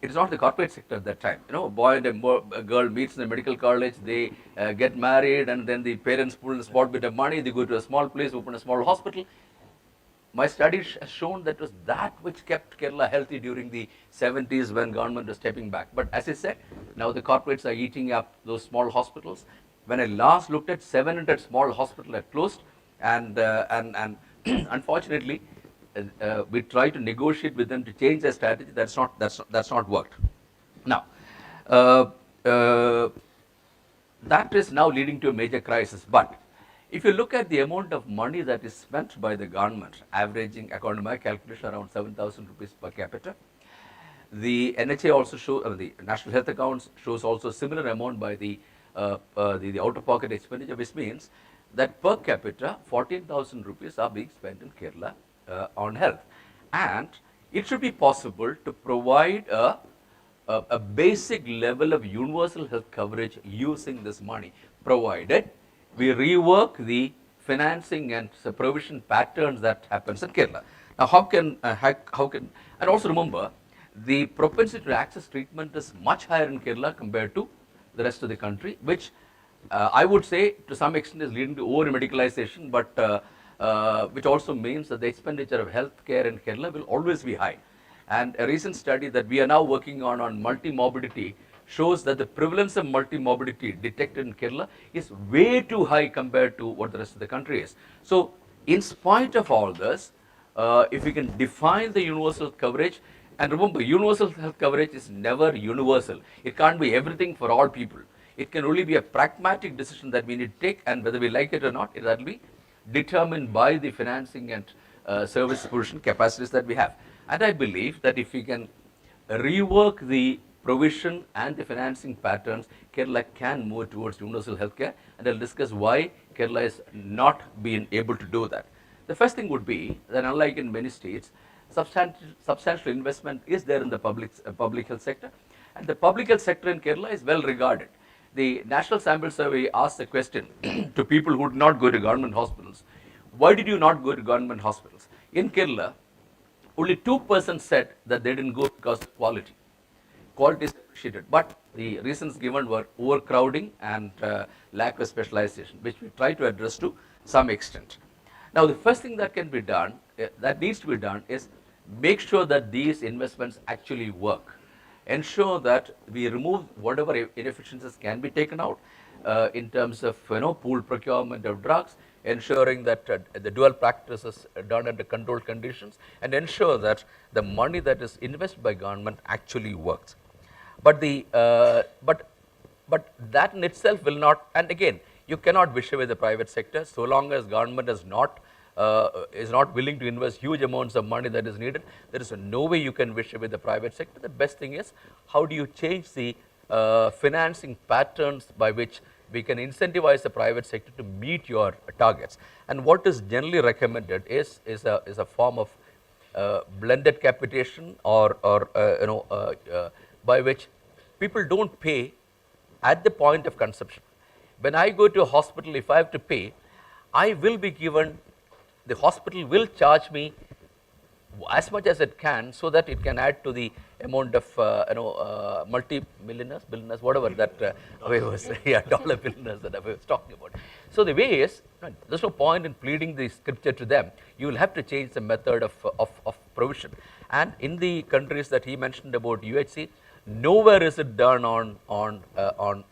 L: It is not the corporate sector at that time. A boy and a girl meets in the medical college, they get married, and then the parents pull a small bit of money, they go to a small place, open a small hospital. My studies has shown that it was that which kept Kerala healthy during the 70s when government was stepping back. But as I said, now the corporates are eating up those small hospitals. When I last looked at 700 small hospitals had closed, and unfortunately, we tried to negotiate with them to change their strategy. That's not worked. Now, that is now leading to a major crisis. But if you look at the amount of money that is spent by the government, averaging, according to my calculation, around 7,000 rupees per capita, the NHA also shows, the National Health Accounts shows also similar amount by the out-of-pocket expenditure, which means that per capita 14,000 rupees are being spent in Kerala on health. And it should be possible to provide a basic level of universal health coverage using this money, provided we rework the financing and provision patterns that happens in Kerala. Now, how can, and also remember, the propensity to access treatment is much higher in Kerala compared to the rest of the country, which I would say to some extent is leading to over-medicalization, but which also means that the expenditure of healthcare in Kerala will always be high. And a recent study that we are now working on multi-morbidity shows that the prevalence of multi-morbidity detected in Kerala is way too high compared to what the rest of the country is. So, in spite of all this, if we can define the universal coverage, and remember, universal health coverage is never universal. It can't be everything for all people. It can only be a pragmatic decision that we need to take, and whether we like it or not, it will be determined by the financing and service provision capacities that we have. And I believe that if we can rework the provision and the financing patterns, Kerala can move towards universal healthcare, and I'll discuss why Kerala has not been able to do that. The first thing would be that, unlike in many states, substantial investment is there in the public health sector, and the public health sector in Kerala is well regarded. The National Sample Survey asked the question to people who did not go to government hospitals, why did you not go to government hospitals? In Kerala, only 2% said that they didn't go because of quality. Quality is appreciated, but the reasons given were overcrowding and lack of specialization, which we try to address to some extent. Now, the first thing that can be done, that needs to be done, is make sure that these investments actually work. Ensure that we remove whatever inefficiencies can be taken out in terms of pool procurement of drugs, ensuring that the dual practice is done under controlled conditions, and ensure that the money that is invested by government actually works. But but that in itself will not, and again, you cannot wish away the private sector so long as government is not willing to invest huge amounts of money that is needed. There is no way you can wish away the private sector. The best thing is, how do you change the financing patterns by which we can incentivize the private sector to meet your targets. And what is generally recommended is a form of blended capitation, or by which people don't pay at the point of consumption. When I go to a hospital, if I have to pay, I will be given, the hospital will charge me as much as it can, so that it can add to the amount of multi-millionaires, billionaires, whatever that was, dollar billionaires that I was talking about. So the way is, there's no point in pleading the scripture to them. You will have to change the method of provision. And in the countries that he mentioned about UHC, nowhere is it done on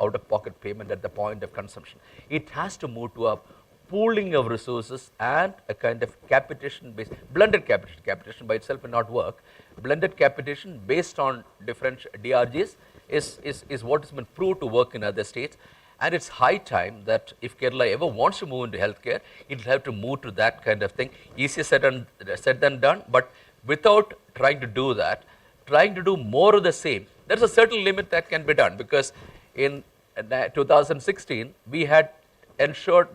L: out-of-pocket payment at the point of consumption. It has to move to a pooling of resources and a kind of capitation based, blended capitation by itself will not work. Blended capitation based on different DRGs is what has been proved to work in other states. And it's high time that if Kerala ever wants to move into healthcare, it will have to move to that kind of thing. Easier said than done, but without trying to do that, trying to do more of the same, there's a certain limit that can be done, because in 2016, we had ensured,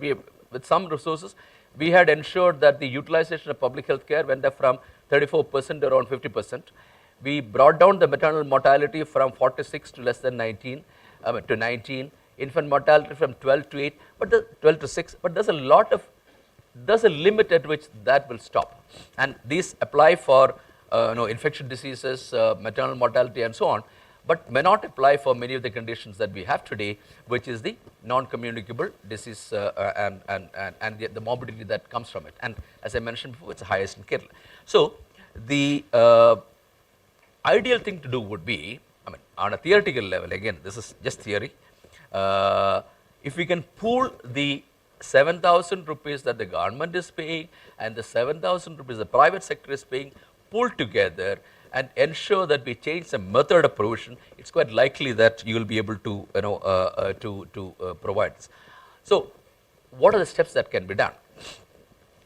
L: with some resources, we had ensured that the utilization of public health care went up from 34% to around 50%. We brought down the maternal mortality from 46 to less than 19, to 19.
F: infant mortality from 12 to 8, but 12 to 6, but there's a limit at which that will stop. And these apply for infectious diseases, maternal mortality and so on, but may not apply for many of the conditions that we have today, which is the non-communicable disease and the morbidity that comes from it. And as I mentioned before, it's the highest in Kerala. So the ideal thing to do would be, I mean, on a theoretical level, again, this is just theory, if we can pool the 7,000 rupees that the government is paying and the 7,000 rupees the private sector is paying, pull together and ensure that we change the method of provision, it's quite likely that you will be able to provide this. So what are the steps that can be done?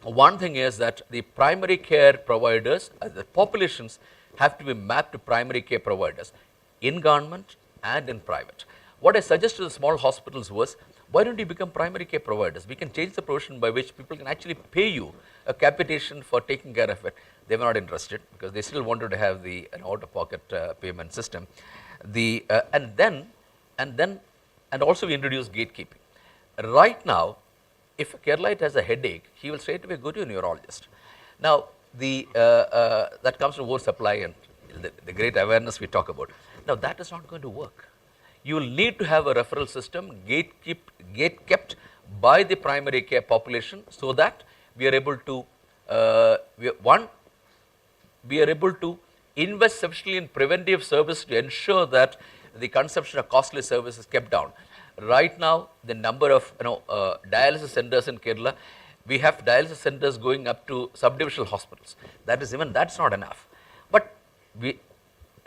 F: One thing is that the primary care providers, the populations have to be mapped to primary care providers in government and in private. What I suggested to the small hospitals was, why don't you become primary care providers? We can change the provision by which people can actually pay you a capitation for taking care of it. They were not interested because they still wanted to have the out-of-pocket payment system. And also we introduced gatekeeping. Right now, if a Keralite has a headache, he will straight away go to a neurologist. Now, that comes from oversupply and the great awareness we talk about. Now, that is not going to work. You will need to have a referral system gate kept by the primary care population so that we are able to, we are able to invest sufficiently in preventive service to ensure that the consumption of costly service is kept down. Right now, the number of dialysis centers in Kerala, we have dialysis centers going up to subdivisional hospitals. That is that's not enough. But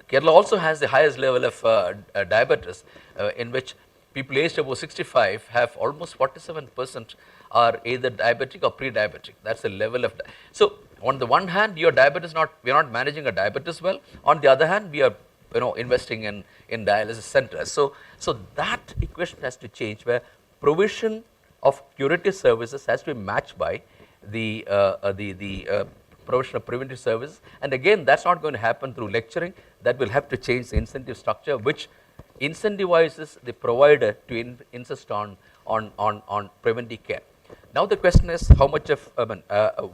F: Kerala also has the highest level of diabetes, in which people aged above 65 have almost 47% are either diabetic or pre-diabetic. That's the level of. So on the one hand, your diabetes we are not managing a diabetes well. On the other hand, we are investing in dialysis centers. So that equation has to change, where provision of curative services has to be matched by the provision of preventive services. And again, that's not going to happen through lecturing. That will have to change the incentive structure, which incentivizes the provider to insist on preventive care. Now the question is, how much of,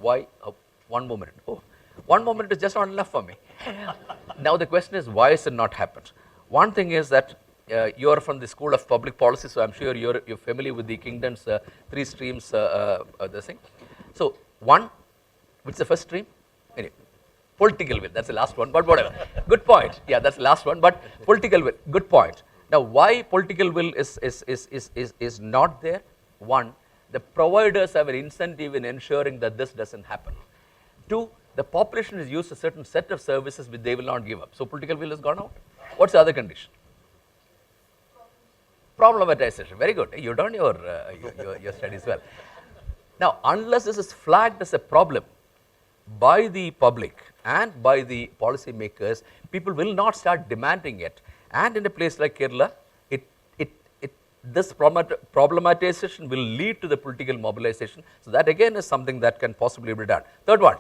F: why, 1 more minute. Oh, 1 more minute is just not enough for me. Now the question is, why has it not happened? One thing is that you are from the School of Public Policy, so I'm sure you're familiar with the Kingdom's 3 streams, this thing. So one, which is the first stream? Anyway, political will, that's the last one, but whatever. Good point. Yeah, that's the last one, but political will, good point. Now, why political will is not there? One, the providers have an incentive in ensuring that this doesn't happen. 2, the population is used to a certain set of services which they will not give up. So political will has gone out. What's the other condition? Problematization. Very good. You've done your studies well. Now, unless this is flagged as a problem by the public and by the policy makers, people will not start demanding it. And in a place like Kerala, this problematization will lead to the political mobilization. So that again is something that can possibly be done. Third one,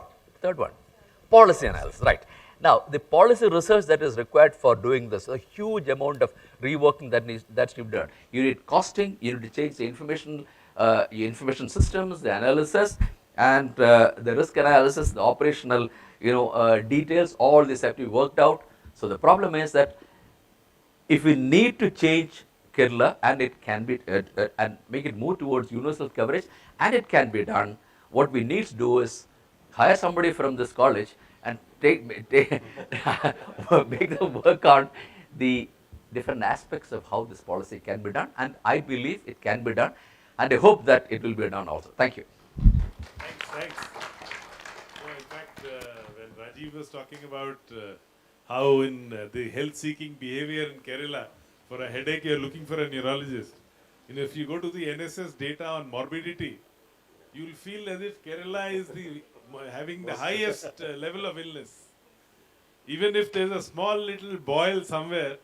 F: policy analysis, right. Now, the policy research that is required for doing this, a huge amount of reworking that's to be done. You need costing, you need to change the information systems, the analysis, and the risk analysis, the operational details, all this have to be worked out. So the problem is that if we need to change Kerala and it can be and make it move towards universal coverage, and it can be done, what we need to do is hire somebody from this college and make them work on the different aspects of how this policy can be done, and I believe it can be done, and I hope that it will be done also. Thank you.
M: Thanks. In fact, when Rajiv was talking about how in the health-seeking behavior in Kerala, for a headache you are looking for a neurologist. If you go to the NSS data on morbidity, you will feel as if Kerala is having the highest level of illness. Even if there is a small little boil somewhere,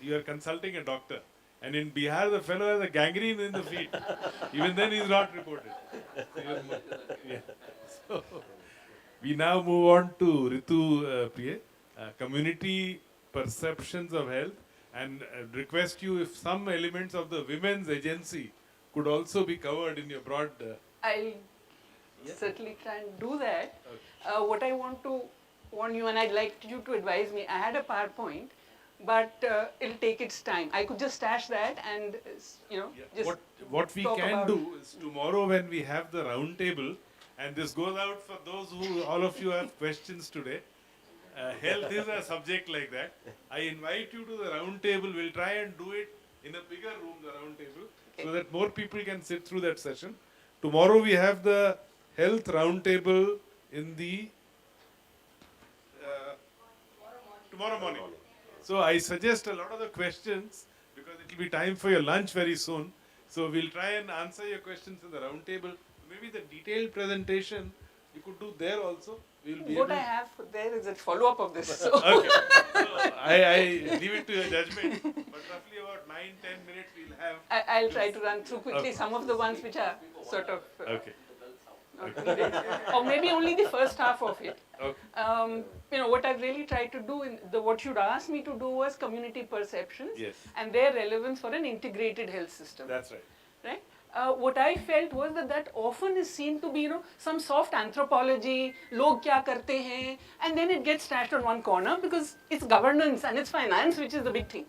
M: you are consulting a doctor. And in Bihar, the fellow has a gangrene in the feet. Even then, he is not reported. So, we now move on to Ritu Priya, community perceptions of health and request you if some elements of the women's agency could also be covered in your broad.
A: I'll certainly try and do that. What I want to warn you, and I'd like you to advise me, I had a PowerPoint, but it'll take its time. I could just stash that and, just
M: What we
A: talk
M: can
A: about-
M: do is tomorrow when we have the round table, and this goes out for those who, all of you have questions today. Health is a subject like that. I invite you to the round table. We'll try and do it in a bigger room, the round table, so that more people can sit through that session. Tomorrow we have the health round table in the tomorrow morning. So I suggest a lot of the questions, because it will be time for your lunch very soon. So we'll try and answer your questions in the round table. Maybe the detailed presentation you could do there also. We'll be
A: What I
M: able-
A: have there is a follow-up of this. So.
M: Okay. So I leave it to your judgment. But roughly about 9-10 minutes we'll have.
A: I'll try to run through quickly
M: Okay.
A: some of the ones which are sort of.
M: Okay.
A: Or maybe only the first half of it.
M: Okay.
A: What I've really tried to do, what you'd asked me to do was community perceptions
M: Yes.
A: and their relevance for an integrated health system.
M: That's right.
A: Right? What I felt was that often is seen to be, some soft anthropology, log kya karte hain, and then it gets stashed on one corner because it's governance and it's finance which is the big thing.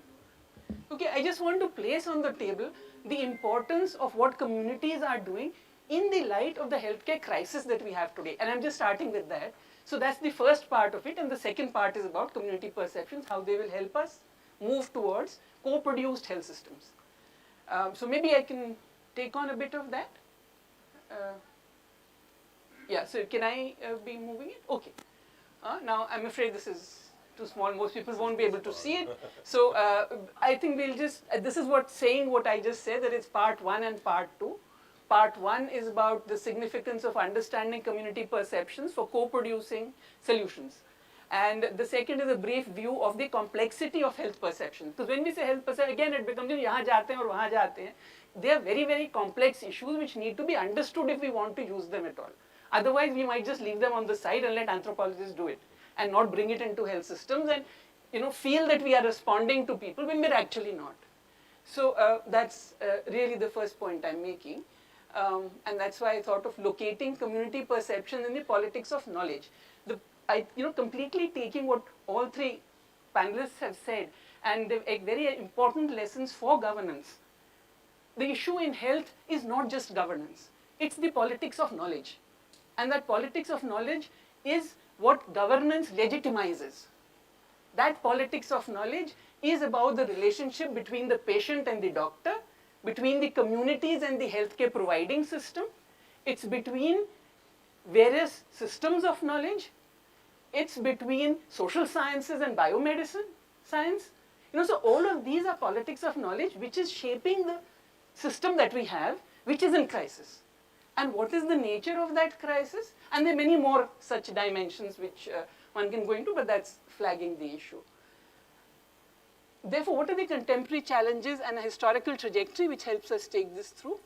A: Okay, I just want to place on the table the importance of what communities are doing in the light of the healthcare crisis that we have today. And I'm just starting with that. So that's the first part of it. And the second part is about community perceptions, how they will help us move towards co-produced health systems. So maybe I can take on a bit of that. Yeah, so can I be moving it? Okay. Now, I'm afraid this is too small. Most people won't be able to see it. So I think we'll just, this is saying what I just said, that it's part 1 and part 2. Part 1 is about the significance of understanding community perceptions for co-producing solutions. And the second is a brief view of the complexity of health perception. Because when we say health perception, again it becomes, यहाँ जाते हैं और वहाँ जाते हैं. They are very, very complex issues which need to be understood if we want to use them at all. Otherwise, we might just leave them on the side and let anthropologists do it and not bring it into health systems and feel that we are responding to people when we're actually not. So that's really the first point I'm making. And that's why I thought of locating community perception in the politics of knowledge. Completely taking what all three panelists have said and the very important lessons for governance. The issue in health is not just governance. It's the politics of knowledge. And that politics of knowledge is what governance legitimizes. That politics of knowledge is about the relationship between the patient and the doctor, between the communities and the healthcare providing system. It's between various systems of knowledge. It's between social sciences and biomedicine science. So all of these are politics of knowledge which is shaping the system that we have, which is in crisis. And what is the nature of that crisis? And there are many more such dimensions which one can go into, but that's flagging the issue. Therefore, what are the contemporary challenges and a historical trajectory which helps us take this through?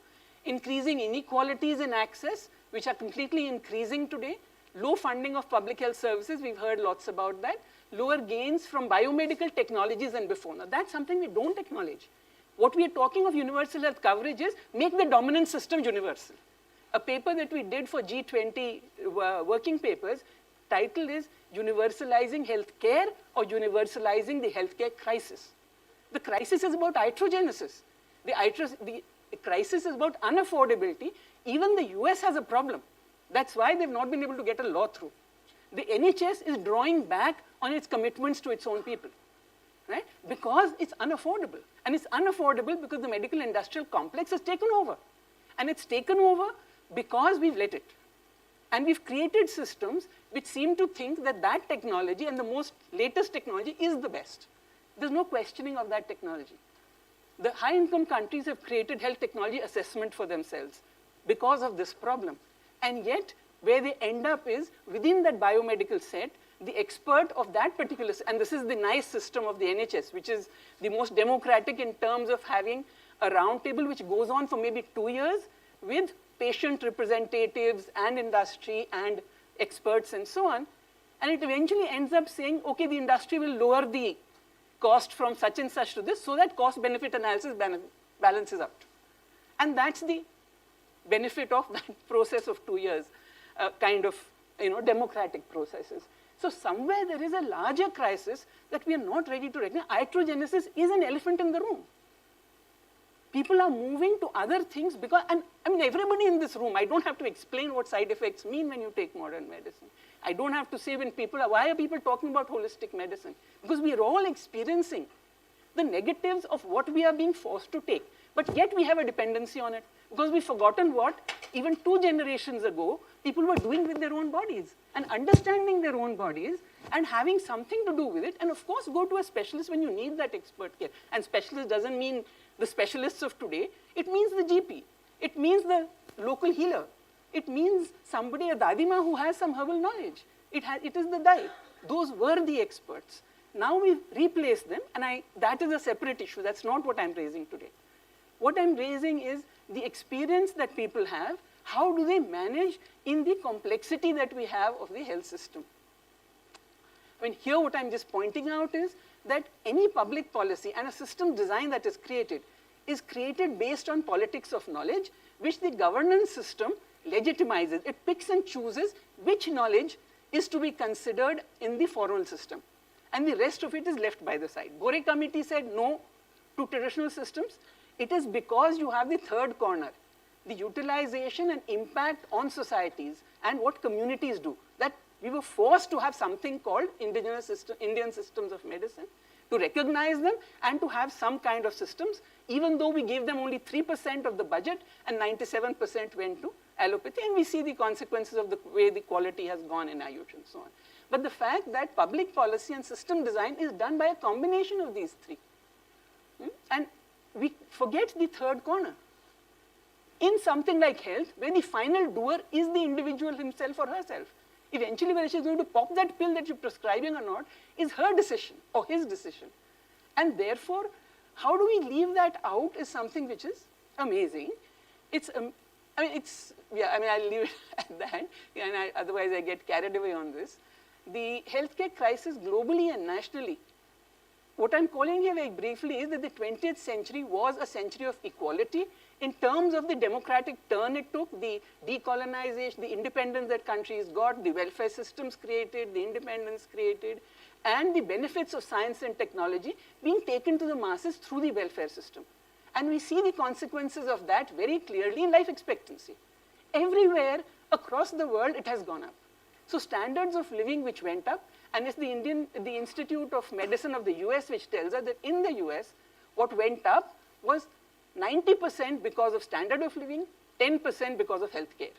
A: Increasing inequalities in access, which are completely increasing today. Low funding of public health services, we've heard lots about that. Lower gains from biomedical technologies than before. Now, that's something we don't acknowledge. What we are talking of universal health coverage is make the dominant system universal. A paper that we did for G20 working papers, title is Universalizing Healthcare or Universalizing the Healthcare Crisis. The crisis is about iatrogenesis. The crisis is about unaffordability. Even the US has a problem. That's why they've not been able to get a law through. The NHS is drawing back on its commitments to its own people, right? Because it's unaffordable. And it's unaffordable because the medical industrial complex has taken over. And it's taken over because we've let it. And we've created systems which seem to think that that technology and the most latest technology is the best. There's no questioning of that technology. The high-income countries have created health technology assessment for themselves because of this problem. And yet, where they end up is, within that biomedical set, the expert of that particular, and this is the nice system of the NHS, which is the most democratic in terms of having a round table which goes on for maybe 2 years with patient representatives and industry and experts and so on. And it eventually ends up saying, okay, the industry will lower the cost from such and such to this, so that cost-benefit analysis balances out. And that's the benefit of that process of 2 years, kind of, democratic processes. So somewhere there is a larger crisis that we are not ready to recognize. Iatrogenesis is an elephant in the room. People are moving to other things because, and I mean, everybody in this room, I don't have to explain what side effects mean when you take modern medicine. I don't have to say when people are, why are people talking about holistic medicine? Because we are all experiencing the negatives of what we are being forced to take. But yet we have a dependency on it. Because we've forgotten what, even 2 generations ago, people were doing with their own bodies and understanding their own bodies and having something to do with it. And of course, go to a specialist when you need that expert care. And specialist doesn't mean the specialists of today. It means the GP. It means the local healer. It means somebody, a dadima who has some herbal knowledge. It is the dai. Those were the experts. Now we've replaced them, and that is a separate issue. That's not what I'm raising today. What I'm raising is the experience that people have. How do they manage in the complexity that we have of the health system? I mean, here what I'm just pointing out is that any public policy and a system design that is created based on politics of knowledge, which the governance system legitimizes. It picks and chooses which knowledge is to be considered in the formal system. And the rest of it is left by the side. Gore committee said no to traditional systems. It is because you have the third corner, the utilization and impact on societies and what communities do, that we were forced to have something called Indian systems of medicine, to recognize them and to have some kind of systems, even though we gave them only 3% of the budget and 97% went to allopathy, and we see the consequences of the way the quality has gone in Ayush and so on. But the fact that public policy and system design is done by a combination of these three. And we forget the third corner. In something like health, where the final doer is the individual himself or herself. Eventually, whether she's going to pop that pill that you're prescribing or not is her decision or his decision. And therefore, how do we leave that out is something which is amazing. I'll leave it at that, and otherwise I get carried away on this. The healthcare crisis globally and nationally, what I'm calling here very briefly is that the 20th century was a century of equality in terms of the democratic turn it took, the decolonization, the independence that countries got, the welfare systems created, the independence created, and the benefits of science and technology being taken to the masses through the welfare system. And we see the consequences of that very clearly in life expectancy. Everywhere across the world, it has gone up. So standards of living which went up, and it's the Institute of Medicine of the US which tells us that in the US, what went up was 90% because of standard of living, 10% because of healthcare.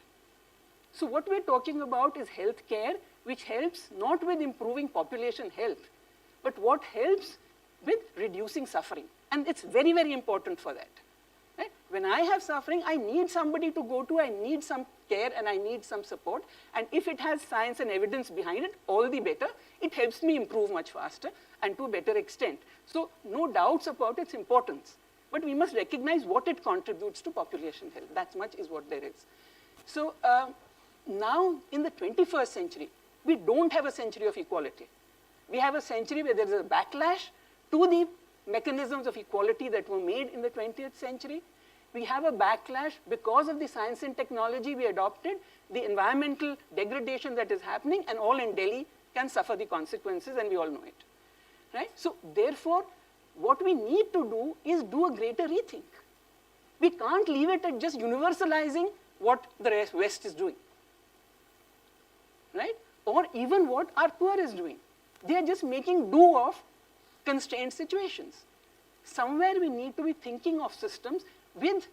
A: So what we're talking about is healthcare which helps not with improving population health, but what helps with reducing suffering. And it's very, very important for that. Right? When I have suffering, I need somebody to go to, I need some care and I need some support. And if it has science and evidence behind it, all the better. It helps me improve much faster and to a better extent. So no doubts about its importance. But we must recognize what it contributes to population health. That much is what there is. So now in the 21st century, we don't have a century of equality. We have a century where there is a backlash to the mechanisms of equality that were made in the 20th century. We have a backlash because of the science and technology we adopted, the environmental degradation that is happening, and all in Delhi can suffer the consequences, and we all know it. Right? So therefore, what we need to do is do a greater rethink. We can't leave it at just universalizing what the West is doing. Right? Or even what our poor is doing. They are just making do of constrained situations. Somewhere we need to be thinking of systems with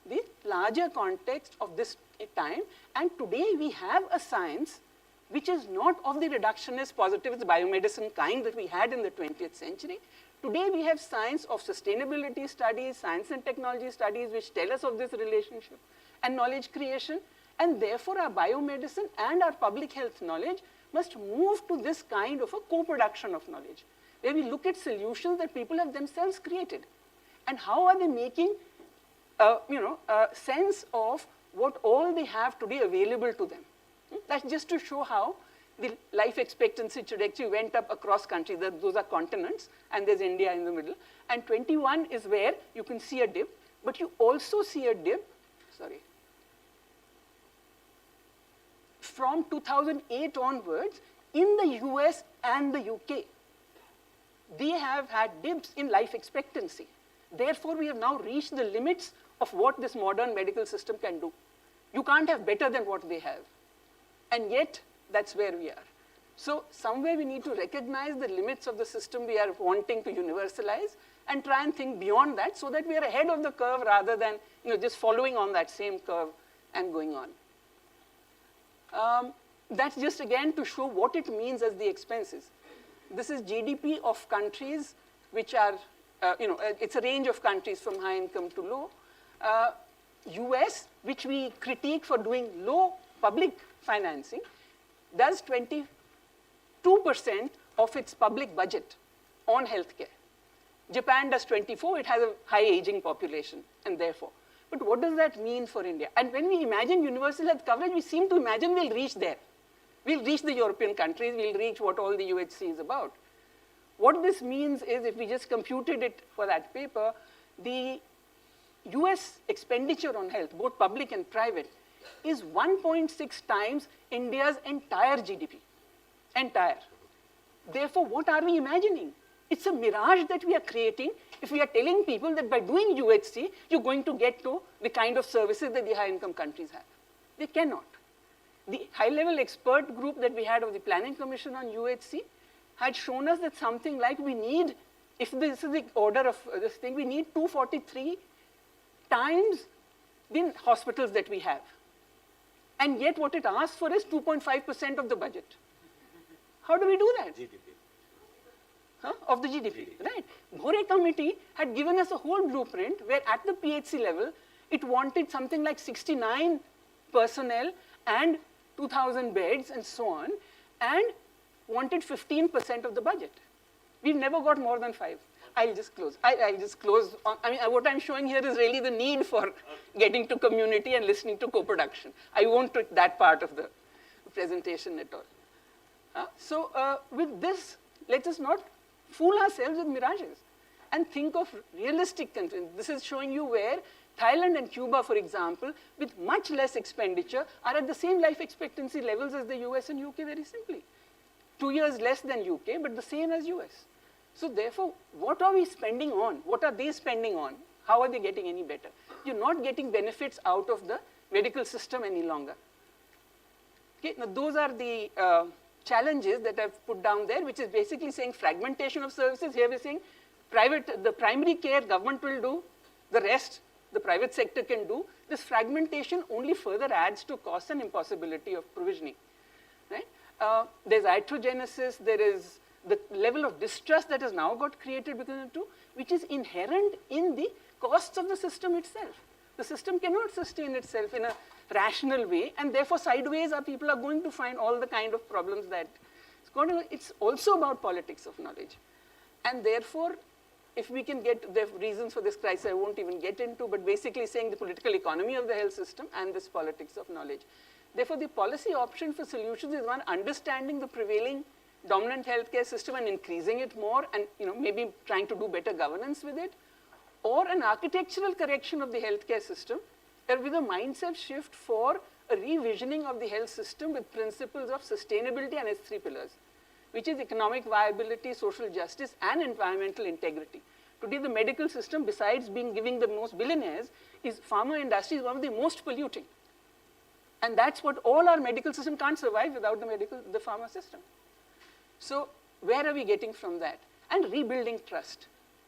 A: the larger context of this time, and today we have a science which is not of the reductionist positivist biomedicine kind that we had in the 20th century. Today we have science of sustainability studies, science and technology studies which tell us of this relationship and knowledge creation, and therefore our biomedicine and our public health knowledge must move to this kind of a co-production of knowledge, where we look at solutions that people have themselves created. And how are they making sense of what all they have today available to them. That's just to show how the life expectancy trajectory went up across countries. Those are continents, and there's India in the middle. And 21 is where you can see a dip, but you also see a dip, from 2008 onwards in the US and the UK. They have had dips in life expectancy. Therefore, we have now reached the limits of what this modern medical system can do. You can't have better than what they have. And yet, that's where we are. So somewhere we need to recognize the limits of the system we are wanting to universalize and try and think beyond that so that we are ahead of the curve rather than just following on that same curve and going on. That's just again to show what it means as the expenses. This is GDP of countries which are, it's a range of countries from high income to low. US, which we critique for doing low public financing, does 22% of its public budget on healthcare. Japan does 24, it has a high aging population, and therefore. But what does that mean for India? And when we imagine universal health coverage, we seem to imagine we'll reach there. We'll reach the European countries, we'll reach what all the UHC is about. What this means is, if we just computed it for that paper, the US expenditure on health, both public and private, is 1.6 times India's entire GDP. Entire. Therefore, what are we imagining? It's a mirage that we are creating if we are telling people that by doing UHC, you're going to get to the kind of services that the high-income countries have. They cannot. The high-level expert group that we had of the Planning Commission on UHC had shown us that something like we need, if this is the order of this thing, we need 243 times the hospitals that we have. And yet what it asks for is 2.5% of the budget. How do we do that?
H: GDP.
A: Of the GDP, right? Bhore committee had given us a whole blueprint where at the PHC level, it wanted something like 69 personnel and 2,000 beds and so on, and wanted 15% of the budget. We've never got more than 5. I'll just close. I'll just close. What I'm showing here is really the need for getting to community and listening to co-production. I won't take that part of the presentation at all. With this, let us not fool ourselves with mirages and think of realistic countries. This is showing you where Thailand and Cuba, for example, with much less expenditure, are at the same life expectancy levels as the US and UK very simply. 2 years less than UK, but the same as US. So therefore, what are we spending on? What are they spending on? How are they getting any better? You're not getting benefits out of the medical system any longer. Okay, now those are the challenges that I've put down there, which is basically saying fragmentation of services. Here we're saying the primary care government will do, the rest the private sector can do. This fragmentation only further adds to cost and impossibility of provisioning. Right? There's iatrogenesis, there is the level of distrust that has now got created between the two, which is inherent in the costs of the system itself. The system cannot sustain itself in a rational way, and therefore sideways people are going to find all the kind of problems that it's also about politics of knowledge. And therefore, if we can get the reasons for this crisis, I won't even get into, but basically saying the political economy of the health system and this politics of knowledge. Therefore, the policy option for solutions is one, understanding the prevailing dominant healthcare system and increasing it more, and maybe trying to do better governance with it, or an architectural correction of the healthcare system with a mindset shift for a revisioning of the health system with principles of sustainability and its 3 pillars, which is economic viability, social justice, and environmental integrity. Today, the medical system, besides giving the most billionaires, pharma industry is one of the most polluting. And that's what all our medical system can't survive without the pharma system. So where are we getting from that? And rebuilding trust.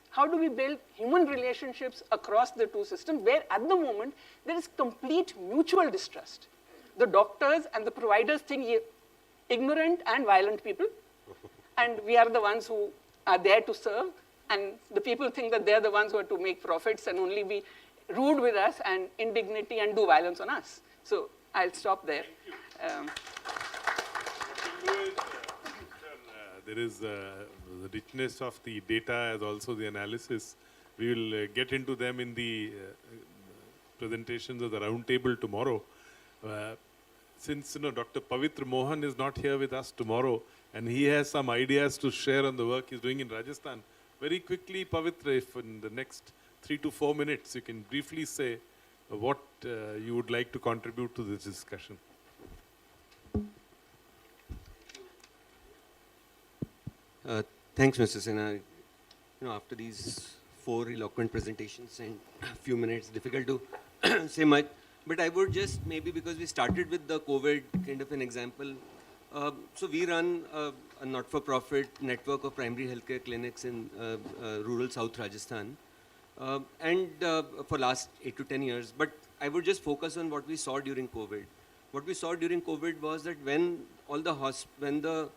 A: How do we build human relationships across the two systems where at the moment there is complete mutual distrust? The doctors and the providers think ignorant and violent people, and we are the ones who are there to serve, and the people think that they're the ones who are to make profits and only be rude with us and indignity and do violence on us. So I'll stop there.
M: There is the richness of the data as also the analysis. We will get into them in the presentations of the round table tomorrow. since Dr. Pavitra Mohan is not here with us tomorrow, and he has some ideas to share on the work he's doing in Rajasthan. Very quickly, Pavitra, if in the next 3 to 4 minutes you can briefly say what you would like to contribute to this discussion.
I: Thanks, Mr. Sinha. After these 4 eloquent presentations and a few minutes, difficult to say much. But I would just maybe, because we started with the COVID kind of an example. So we run a not-for-profit network of primary healthcare clinics in rural South Rajasthan. And for last 8 to 10 years. But I would just focus on what we saw during COVID. What we saw during COVID was that when the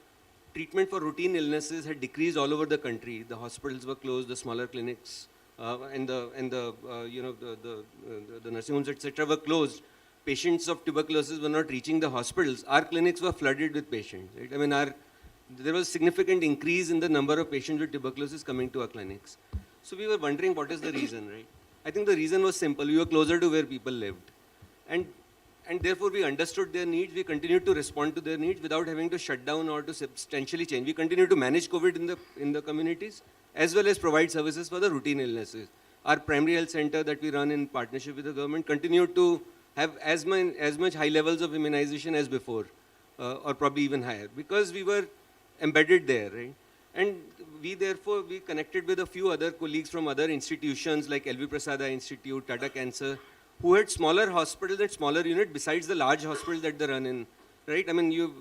I: treatment for routine illnesses had decreased all over the country, the hospitals were closed, the smaller clinics and the nursing homes, etc., were closed. Patients of tuberculosis were not reaching the hospitals. Our clinics were flooded with patients. Right? I mean, there was significant increase in the number of patients with tuberculosis coming to our clinics. So we were wondering what is the reason, right? I think the reason was simple. We were closer to where people lived. And therefore we understood their needs. We continued to respond to their needs without having to shut down or to substantially change. We continued to manage COVID in the communities as well as provide services for the routine illnesses. Our primary health center that we run in partnership with the government continued to have as much high levels of immunization as before, or probably even higher, because we were embedded there, right? And we connected with a few other colleagues from other institutions like LV Prasad Eye Institute, Tata Cancer, who had smaller hospitals and smaller units besides the large hospitals that they run in, right? I mean,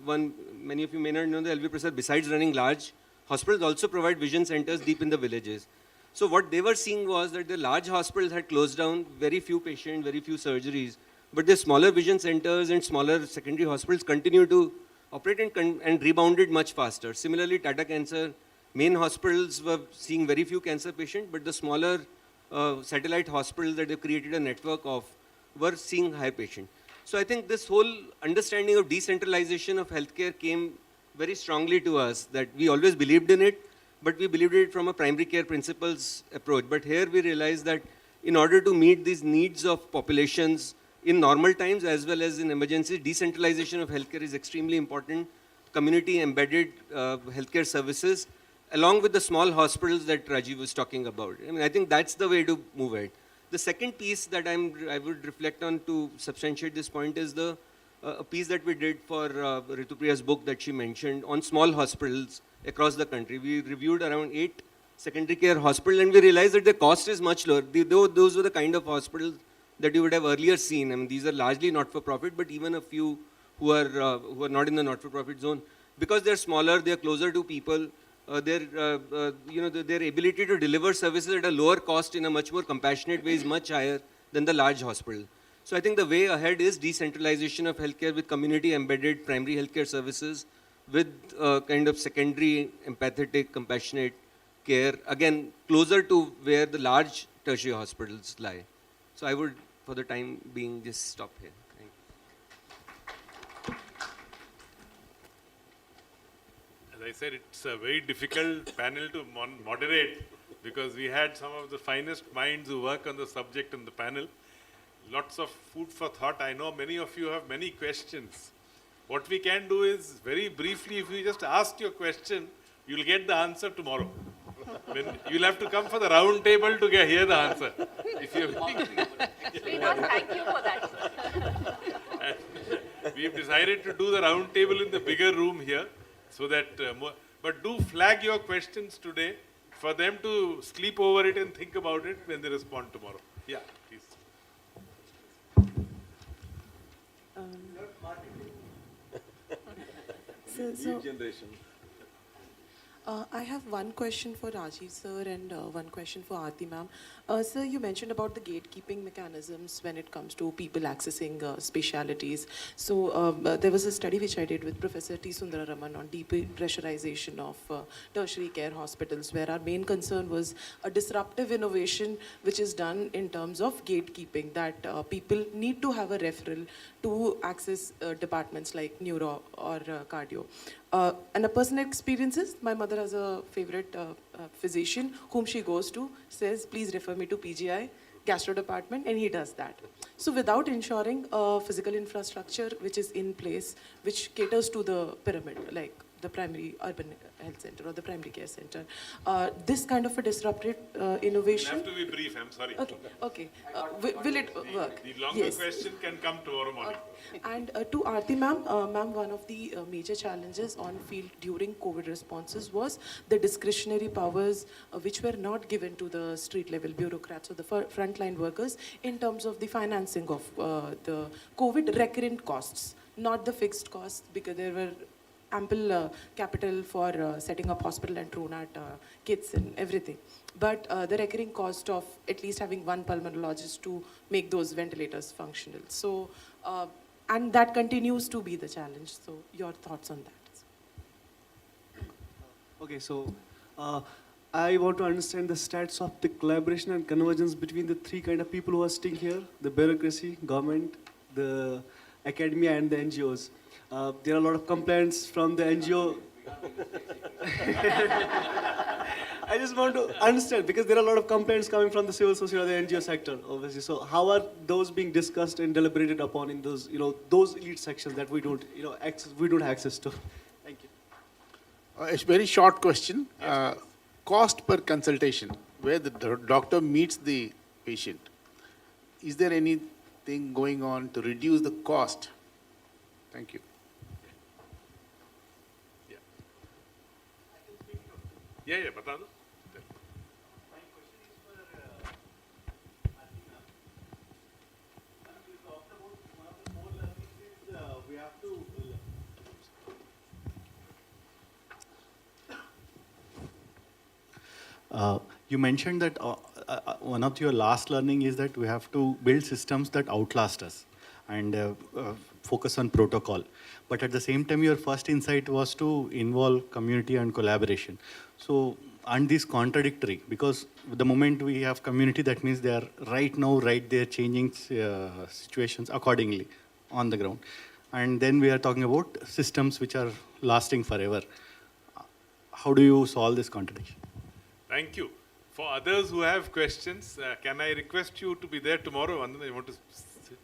I: many of you may not know that LV Prasad, besides running large hospitals, also provide vision centers deep in the villages. So what they were seeing was that the large hospitals had closed down, very few patients, very few surgeries, but the smaller vision centers and smaller secondary hospitals continued to operate and rebounded much faster. Similarly, Tata Cancer, main hospitals were seeing very few cancer patients, but the smaller satellite hospitals that they created a network of were seeing high patients. So I think this whole understanding of decentralization of healthcare came very strongly to us, that we always believed in it, but we believed it from a primary care principles approach. But here we realized that in order to meet these needs of populations in normal times as well as in emergencies, decentralization of healthcare is extremely important. Community embedded healthcare services, along with the small hospitals that Rajiv was talking about. I mean, I think that's the way to move ahead. The second piece that I would reflect on to substantiate this point is a piece that we did for Ritupriya's book that she mentioned on small hospitals across the country. We reviewed around 8 secondary care hospitals, and we realized that the cost is much lower. Those were the kind of hospitals that you would have earlier seen. I mean, these are largely not-for-profit, but even a few who are not in the not-for-profit zone, because they're smaller, they're closer to people. Their ability to deliver services at a lower cost in a much more compassionate way is much higher than the large hospital. So I think the way ahead is decentralization of healthcare with community-embedded primary healthcare services, with kind of secondary, empathetic, compassionate care, again, closer to where the large tertiary hospitals lie. So I would, for the time being, just stop here. Thank you.
M: As I said, it's a very difficult panel to moderate, because we had some of the finest minds who work on the subject in the panel. Lots of food for thought. I know many of you have many questions. What we can do is, very briefly, if you just ask your question, you'll get the answer tomorrow. You'll have to come for the round table to hear the answer. If you're
E: Thank you for that, sir.
M: We've decided to do the round table in the bigger room here, so that, but do flag your questions today for them to sleep over it and think about it when they respond tomorrow. Yeah, please.
V: New generation. I have one question for Rajiv sir and one question for Aarti ma'am. Sir, you mentioned about the gatekeeping mechanisms when it comes to people accessing specialities. So there was a study which I did with Professor T. Sundararaman on depressurization of tertiary care hospitals, where our main concern was a disruptive innovation which is done in terms of gatekeeping, that people need to have a referral to access departments like neuro or cardio. And a personal experiences, my mother has a favorite physician whom she goes to, says, please refer me to PGI. gastro department, and he does that. So without ensuring a physical infrastructure which is in place, which caters to the pyramid, like the primary urban health center or the primary care center, this kind of a disruptive innovation.
M: You have to be brief, I'm sorry.
V: Okay, okay. Will it work?
M: The longer question can come tomorrow morning.
V: And to Aarti ma'am, one of the major challenges on field during COVID responses was the discretionary powers which were not given to the street level bureaucrats or the frontline workers in terms of the financing of the COVID recurrent costs, not the fixed costs, because there were ample capital for setting up hospital and TrueNAT kits and everything. But the recurring cost of at least having one pulmonologist to make those ventilators functional. So, and that continues to be the challenge. So, your thoughts on that?
C: Okay, so I want to understand the stats of the collaboration and convergence between the three kind of people who are sitting here: the bureaucracy, government, the academia, and the NGOs. There are a lot of complaints from the NGO. I just want to understand, because there are a lot of complaints coming from the civil society or the NGO sector, obviously. So how are those being discussed and deliberated upon in those, those elite sections that we don't, we don't have access to? Thank you.
U: A very short question. Cost per consultation, where the doctor meets the patient. Is there anything going on to reduce the cost? Thank you.
M: Yeah, bata do.
J: You mentioned that one of your last learning is that we have to build systems that outlast us and focus on protocol. But at the same time, your first insight was to involve community and collaboration. So, aren't these contradictory? Because the moment we have community, that means they are right now, right there, changing situations accordingly on the ground. And then we are talking about systems which are lasting forever. How do you solve this contradiction?
M: Thank you. For others who have questions, can I request you to be there tomorrow? Vandana, you want to sit?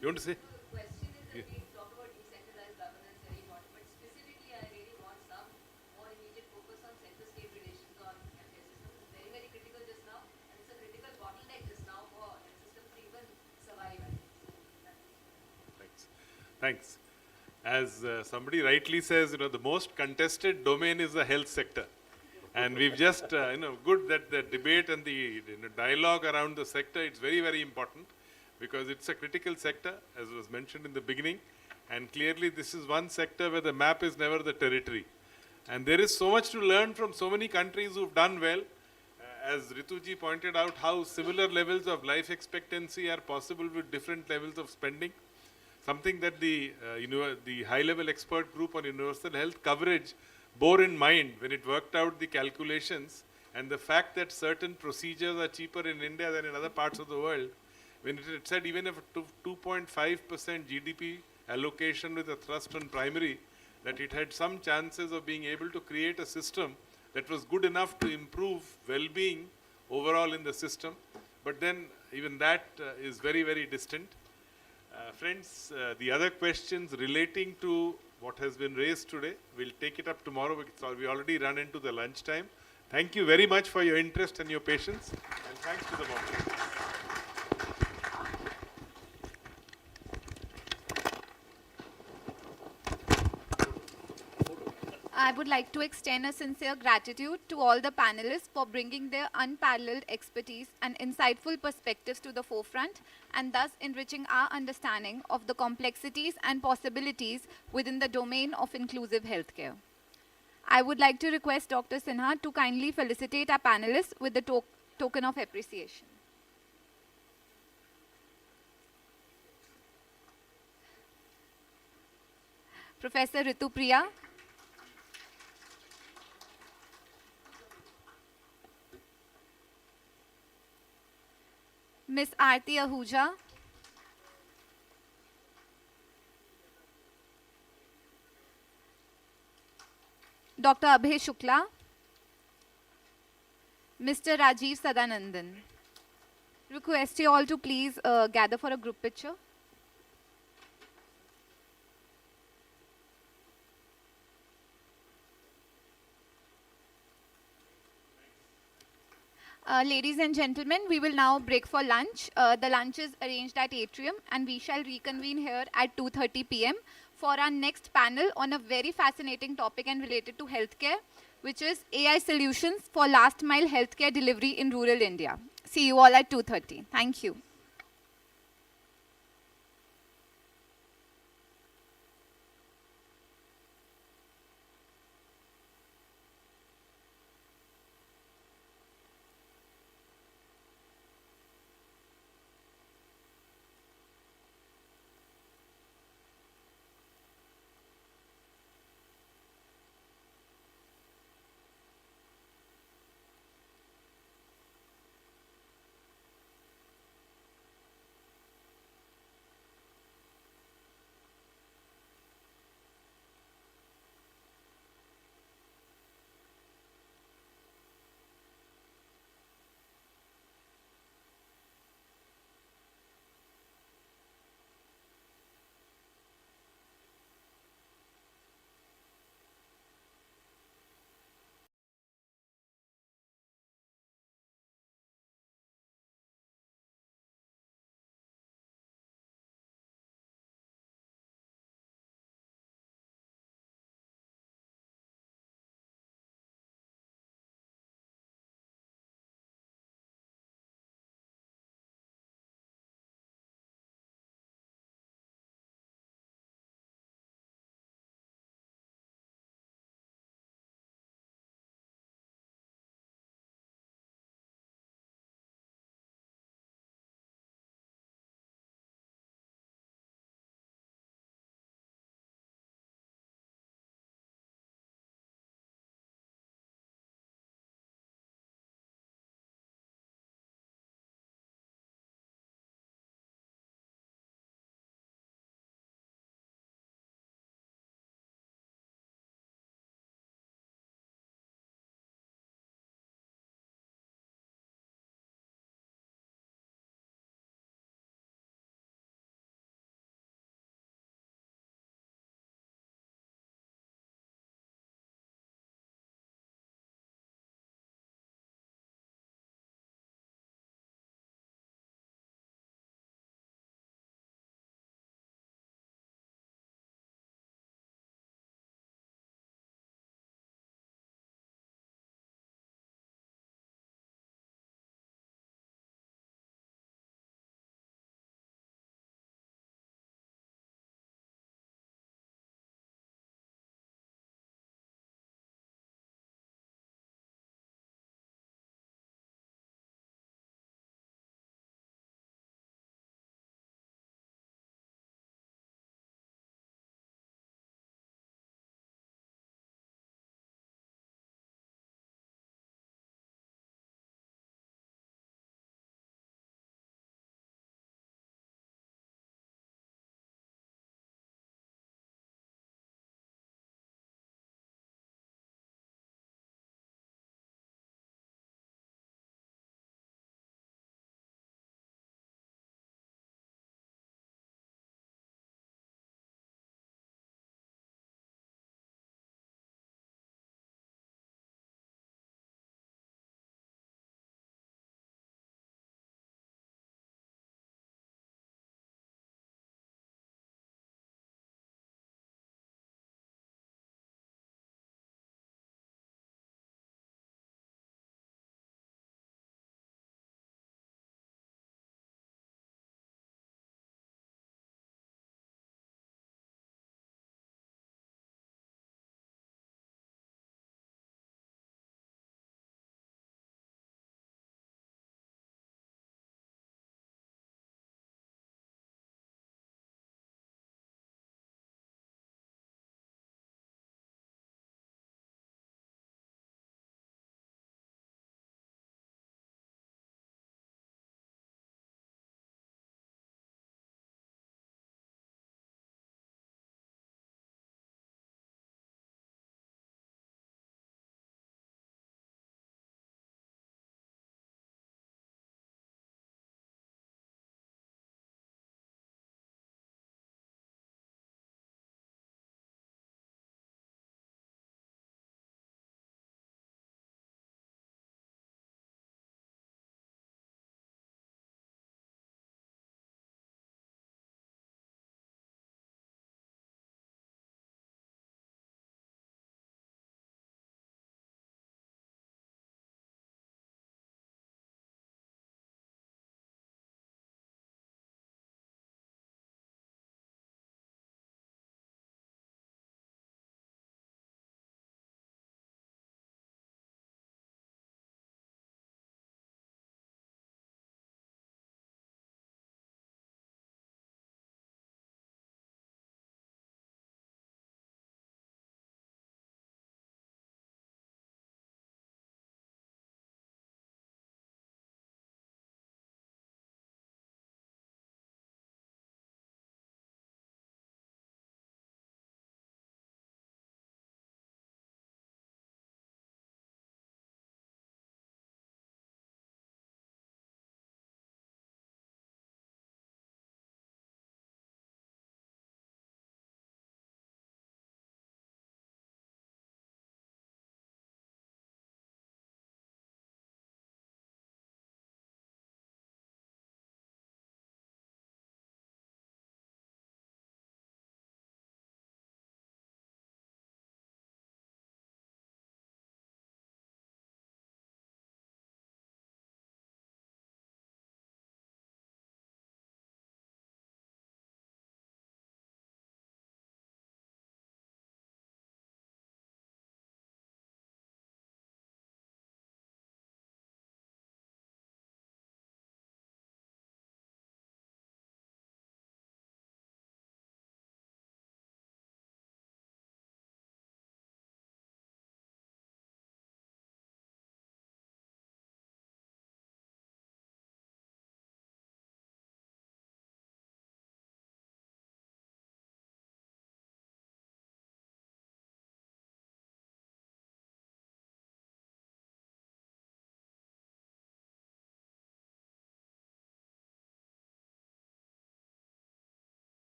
M: You want to say?
W: The question is that we talk about decentralized governance very much, but specifically I really want some more immediate focus on center-state relations on healthcare systems. It's very, very critical just now, and it's a critical bottleneck just now for health systems to even survive.
M: Thanks. As somebody rightly says, the most contested domain is the health sector. And we've just, good that the debate and the dialogue around the sector, it's very, very important because it's a critical sector, as was mentioned in the beginning. And clearly this is one sector where the map is never the territory. And there is so much to learn from so many countries who've done well. As Rituji pointed out, how similar levels of life expectancy are possible with different levels of spending. Something that the high-level expert group on universal health coverage bore in mind when it worked out the calculations and the fact that certain procedures are cheaper in India than in other parts of the world, when it said even if 2.5% GDP allocation with a thrust on primary, that it had some chances of being able to create a system that was good enough to improve well-being overall in the system. But then even that is very, very distant. Friends, the other questions relating to what has been raised today, we'll take it up tomorrow because we already run into the lunch time. Thank you very much for your interest and your patience, and thanks to the moderators.
B: I would like to extend a sincere gratitude to all the panelists for bringing their unparalleled expertise and insightful perspectives to the forefront and thus enriching our understanding of the complexities and possibilities within the domain of inclusive healthcare. I would like to request Dr. Sinha to kindly felicitate our panelists with the token of appreciation. Professor Ritu Priya. Ms. Aarti Ahuja. Dr. Abhay Shukla. Mr. Rajiv Sadanandan. Request you all to please gather for a group picture. Ladies and gentlemen, we will now break for lunch. The lunch is arranged at Atrium and we shall reconvene here at 2:30 p.m. for our next panel on a very fascinating topic and related to healthcare, which is AI solutions for last mile healthcare delivery in rural India. See you all at 2:30. Thank you.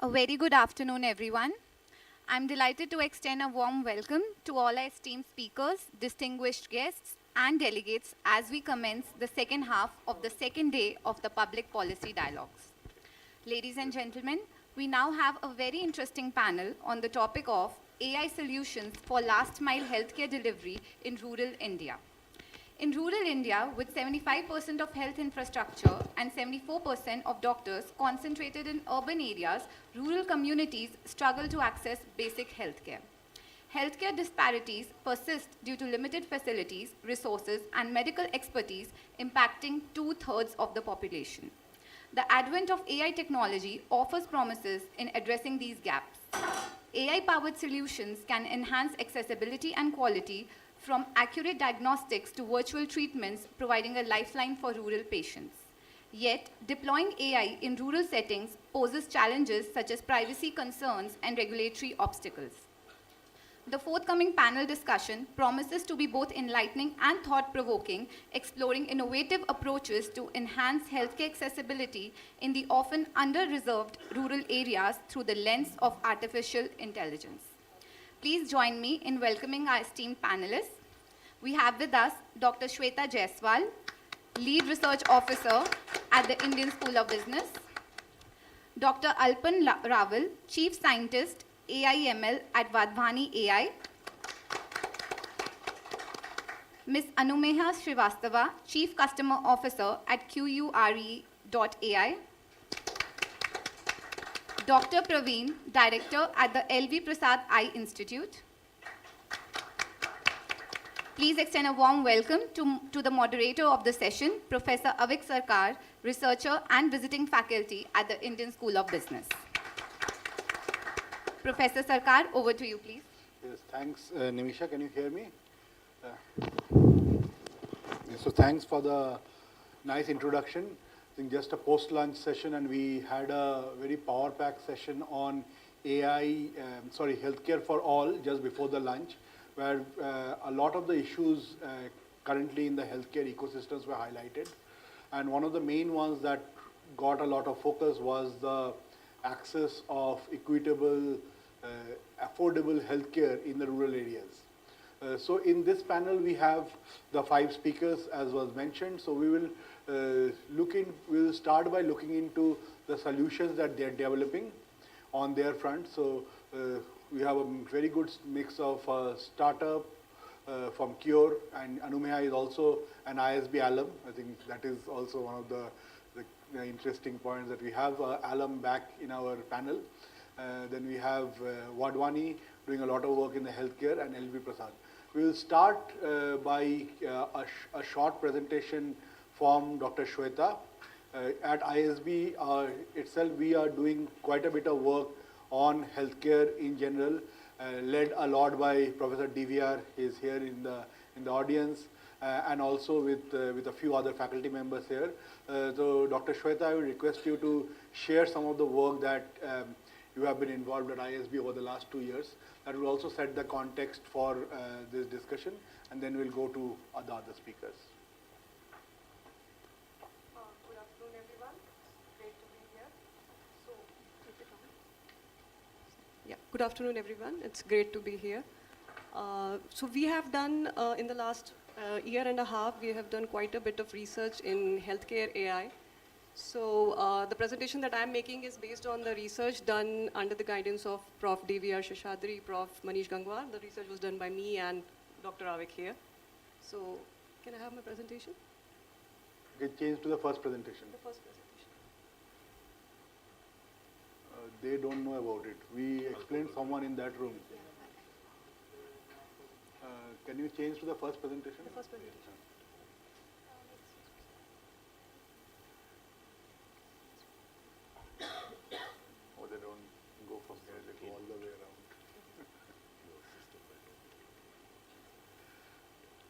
B: A very good afternoon, everyone. I'm delighted to extend a warm welcome to all our esteemed speakers, distinguished guests, and delegates as we commence the second half of the second day of the Public Policy Dialogues. Ladies and gentlemen, we now have a very interesting panel on the topic of AI solutions for last mile healthcare delivery in rural India. In rural India, with 75% of health infrastructure and 74% of doctors concentrated in urban areas, rural communities struggle to access basic healthcare. Healthcare disparities persist due to limited facilities, resources, and medical expertise impacting 2/3 of the population. The advent of AI technology offers promises in addressing these gaps. AI-powered solutions can enhance accessibility and quality, from accurate diagnostics to virtual treatments, providing a lifeline for rural patients. Yet, deploying AI in rural settings poses challenges such as privacy concerns and regulatory obstacles. The forthcoming panel discussion promises to be both enlightening and thought-provoking, exploring innovative approaches to enhance healthcare accessibility in the often under-reserved rural areas through the lens of artificial intelligence. Please join me in welcoming our esteemed panelists. We have with us Dr. Shweta Jaiswal, Lead Research Officer at the Indian School of Business, Dr. Alpan Raval, Chief Scientist, AI/ML at Vadhvani AI, Ms. Anumeha Srivastava, Chief Customer Officer at QURE.ai, Dr. Praveen, Director at the LV Prasad Eye Institute. Please extend a warm welcome to the moderator of the session, Professor Avik Sarkar, researcher and visiting faculty at the Indian School of Business. Professor Sarkar, over to you, please.
R: Yes, thanks, Nimisha. Can you hear me? So thanks for the nice introduction. I think just a post-lunch session, and we had a very power-packed session on healthcare for all just before the lunch, where a lot of the issues currently in the healthcare ecosystems were highlighted. And one of the main ones that got a lot of focus was the access of equitable, affordable healthcare in the rural areas. So in this panel, we have the 5 speakers, as was mentioned. So we will we will start by looking into the solutions that they're developing on their front. So we have a very good mix of startup from Cure, and Anumeha is also an ISB alum. I think that is also one of the interesting points, that we have alum back in our panel. Then we have Vadhvani doing a lot of work in the healthcare, and LV Prasad. We will start by a short presentation from Dr. Shweta. At ISB itself, we are doing quite a bit of work on healthcare in general, led a lot by Professor DVR. He is here in the audience, and also with a few other faculty members here. So Dr. Shweta, I will request you to share some of the work that you have been involved at ISB over the last 2 years. That will also set the context for this discussion, and then we'll go to the other speakers.
K: Good afternoon, everyone. Great to be here. So, keep it on. Yeah, good afternoon, everyone. It's great to be here. So we have done, in the last year and a half, we have done quite a bit of research in healthcare AI. So the presentation that I'm making is based on the research done under the guidance of Prof. DVR Seshadri, Prof. Manish Gangwar. The research was done by me and Dr. Avik here. So can I have my presentation?
R: Okay, change to the first presentation.
K: The first presentation.
R: They don't know about it. We explained someone in that room. Can you change to the first presentation?
K: The first presentation.
R: Oh, they don't go from here, they go all the way around.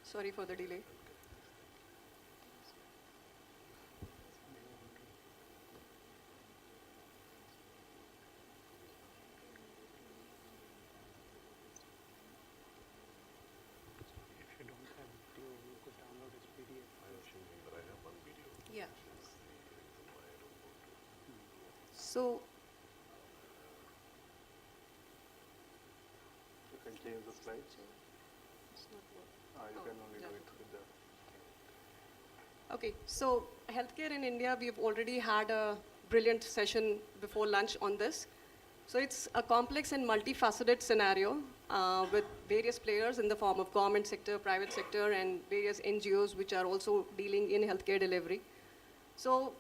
K: Sorry for the delay. Yeah. So
Q: change the slides? You can only do it with the.
K: Okay, so healthcare in India, we've already had a brilliant session before lunch on this. So it's a complex and multifaceted scenario with various players in the form of government sector, private sector, and various NGOs which are also dealing in healthcare delivery. So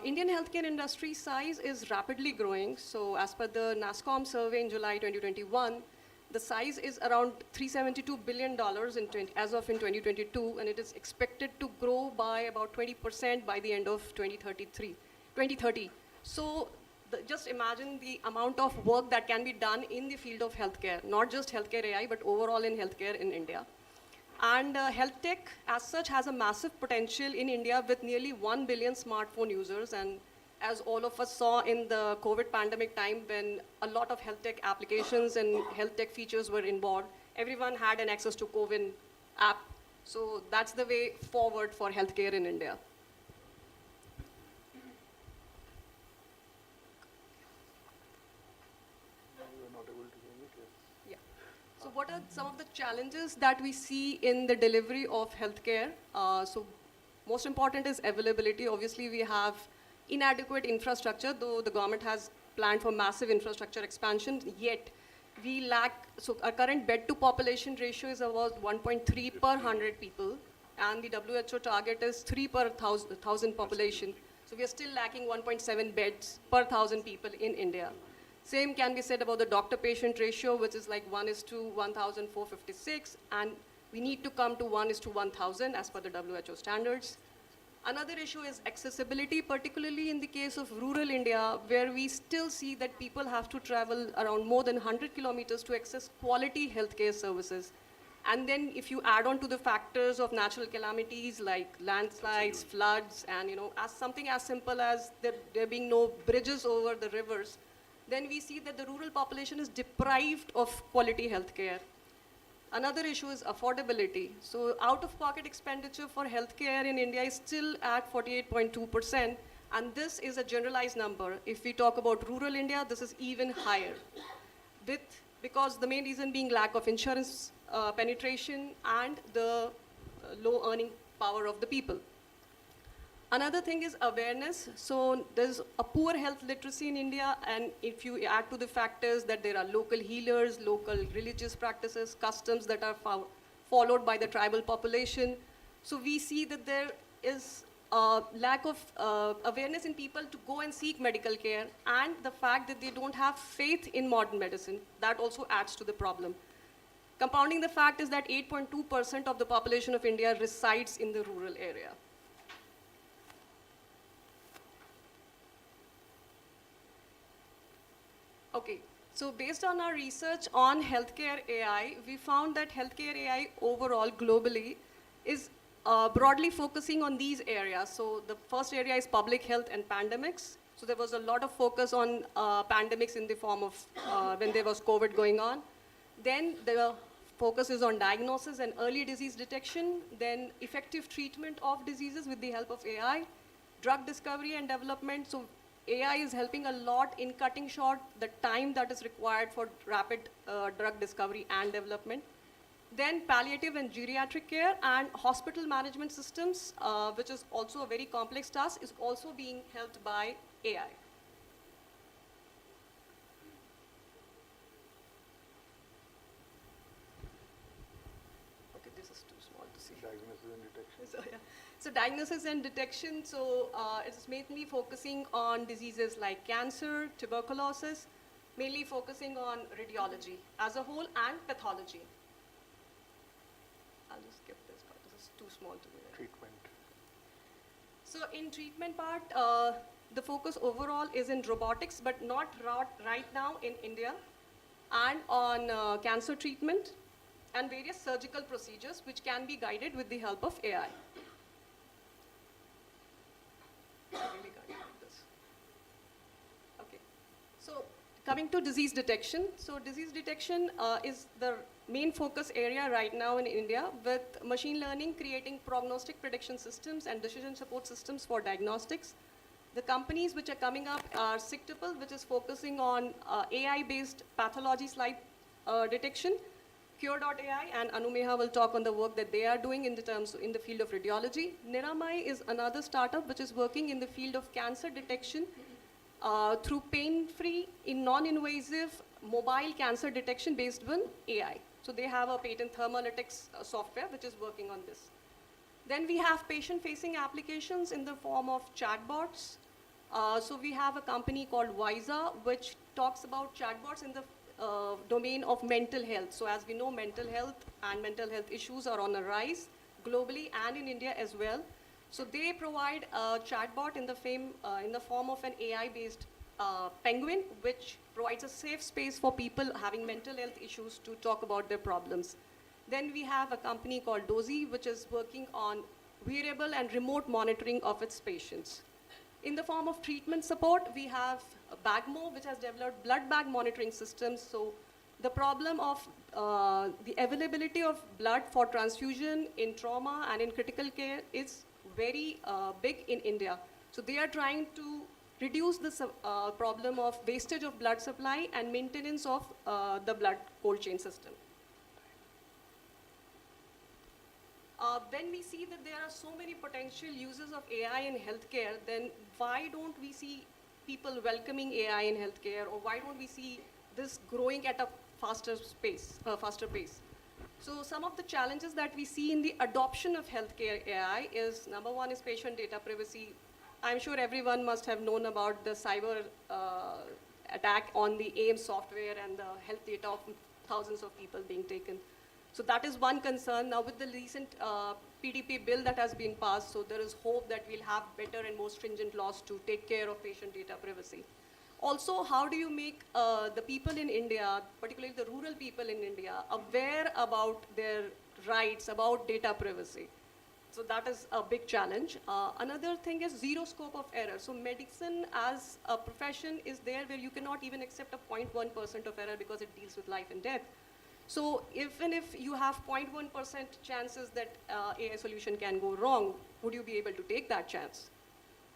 K: Indian healthcare industry size is rapidly growing. So as per the NASSCOM survey in July 2021, the size is around $372 billion as of in 2022, and it is expected to grow by about 20% by the end of 2030. So just imagine the amount of work that can be done in the field of healthcare, not just healthcare AI, but overall in healthcare in India. And health tech, as such, has a massive potential in India with nearly 1 billion smartphone users. And as all of us saw in the COVID pandemic time, when a lot of health tech applications and health tech features were involved, everyone had an access to COVID app. So that's the way forward for healthcare in India. So what are some of the challenges that we see in the delivery of healthcare? So most important is availability. Obviously, we have inadequate infrastructure, though the government has planned for massive infrastructure expansion, yet we lack, so our current bed to population ratio is about 1.3 per 100 people, and the WHO target is 3 per 1,000 population. So we are still lacking 1.7 beds per 1,000 people in India. Same can be said about the doctor-patient ratio, which is like 1:1,456, and we need to come to 1:1,000 as per the WHO standards. Another issue is accessibility, particularly in the case of rural India, where we still see that people have to travel around more than 100 kilometers to access quality healthcare services. And then if you add on to the factors of natural calamities like landslides, floods, and as something as simple as there being no bridges over the rivers, then we see that the rural population is deprived of quality healthcare. Another issue is affordability. So out-of-pocket expenditure for healthcare in India is still at 48.2%, and this is a generalized number. If we talk about rural India, this is even higher. Because the main reason being lack of insurance penetration and the low earning power of the people. Another thing is awareness. So there's a poor health literacy in India, and if you add to the factors that there are local healers, local religious practices, customs that are followed by the tribal population, so we see that there is a lack of awareness in people to go and seek medical care, and the fact that they don't have faith in modern medicine, that also adds to the problem. Compounding the fact is that 8.2% of the population of India resides in the rural area. Okay, so based on our research on healthcare AI, we found that healthcare AI overall globally is broadly focusing on these areas. So the first area is public health and pandemics. So there was a lot of focus on pandemics in the form of when there was COVID going on. Then the focus is on diagnosis and early disease detection, then effective treatment of diseases with the help of AI, drug discovery and development. So AI is helping a lot in cutting short the time that is required for rapid drug discovery and development. Then palliative and geriatric care and hospital management systems, which is also a very complex task, is also being helped by AI. Okay, this is too small to see.
Q: Diagnosis and detection.
K: So, yeah. So diagnosis and detection, so it's mainly focusing on diseases like cancer, tuberculosis, mainly focusing on radiology as a whole and pathology. I'll just skip this part, this is too small to be there.
Q: Treatment.
K: So in treatment part, the focus overall is in robotics, but not right now in India, and on cancer treatment and various surgical procedures which can be guided with the help of AI. Okay, so coming to disease detection. So disease detection is the main focus area right now in India, with machine learning creating prognostic prediction systems and decision support systems for diagnostics. The companies which are coming up are Sictuple, which is focusing on AI-based pathology slide detection, Cure.ai, and Anumeha will talk on the work that they are doing in the field of radiology. Niramai is another startup which is working in the field of cancer detection through pain-free, non-invasive mobile cancer detection based on AI. So they have a patent thermalytics software which is working on this. Then we have patient-facing applications in the form of chatbots. So we have a company called Visa, which talks about chatbots in the domain of mental health. So as we know, mental health and mental health issues are on a rise globally and in India as well. So they provide a chatbot in the form of an AI-based penguin, which provides a safe space for people having mental health issues to talk about their problems. Then we have a company called Dozy, which is working on wearable and remote monitoring of its patients. In the form of treatment support, we have Bagmo, which has developed blood bag monitoring systems. So the problem of the availability of blood for transfusion in trauma and in critical care is very big in India. So they are trying to reduce the problem of wastage of blood supply and maintenance of the blood cold chain system. When we see that there are so many potential uses of AI in healthcare, then why don't we see people welcoming AI in healthcare, or why don't we see this growing at a faster pace? So some of the challenges that we see in the adoption of healthcare AI is, number one is patient data privacy. I'm sure everyone must have known about the cyber attack on the AIM software and the health data of thousands of people being taken. So that is one concern. Now with the recent PDP bill that has been passed, so there is hope that we'll have better and more stringent laws to take care of patient data privacy. Also, how do you make the people in India, particularly the rural people in India, aware about their rights, about data privacy? So that is a big challenge. Another thing is zero scope of error. So medicine as a profession is there where you cannot even accept a 0.1% of error because it deals with life and death. So even if you have 0.1% chances that AI solution can go wrong, would you be able to take that chance?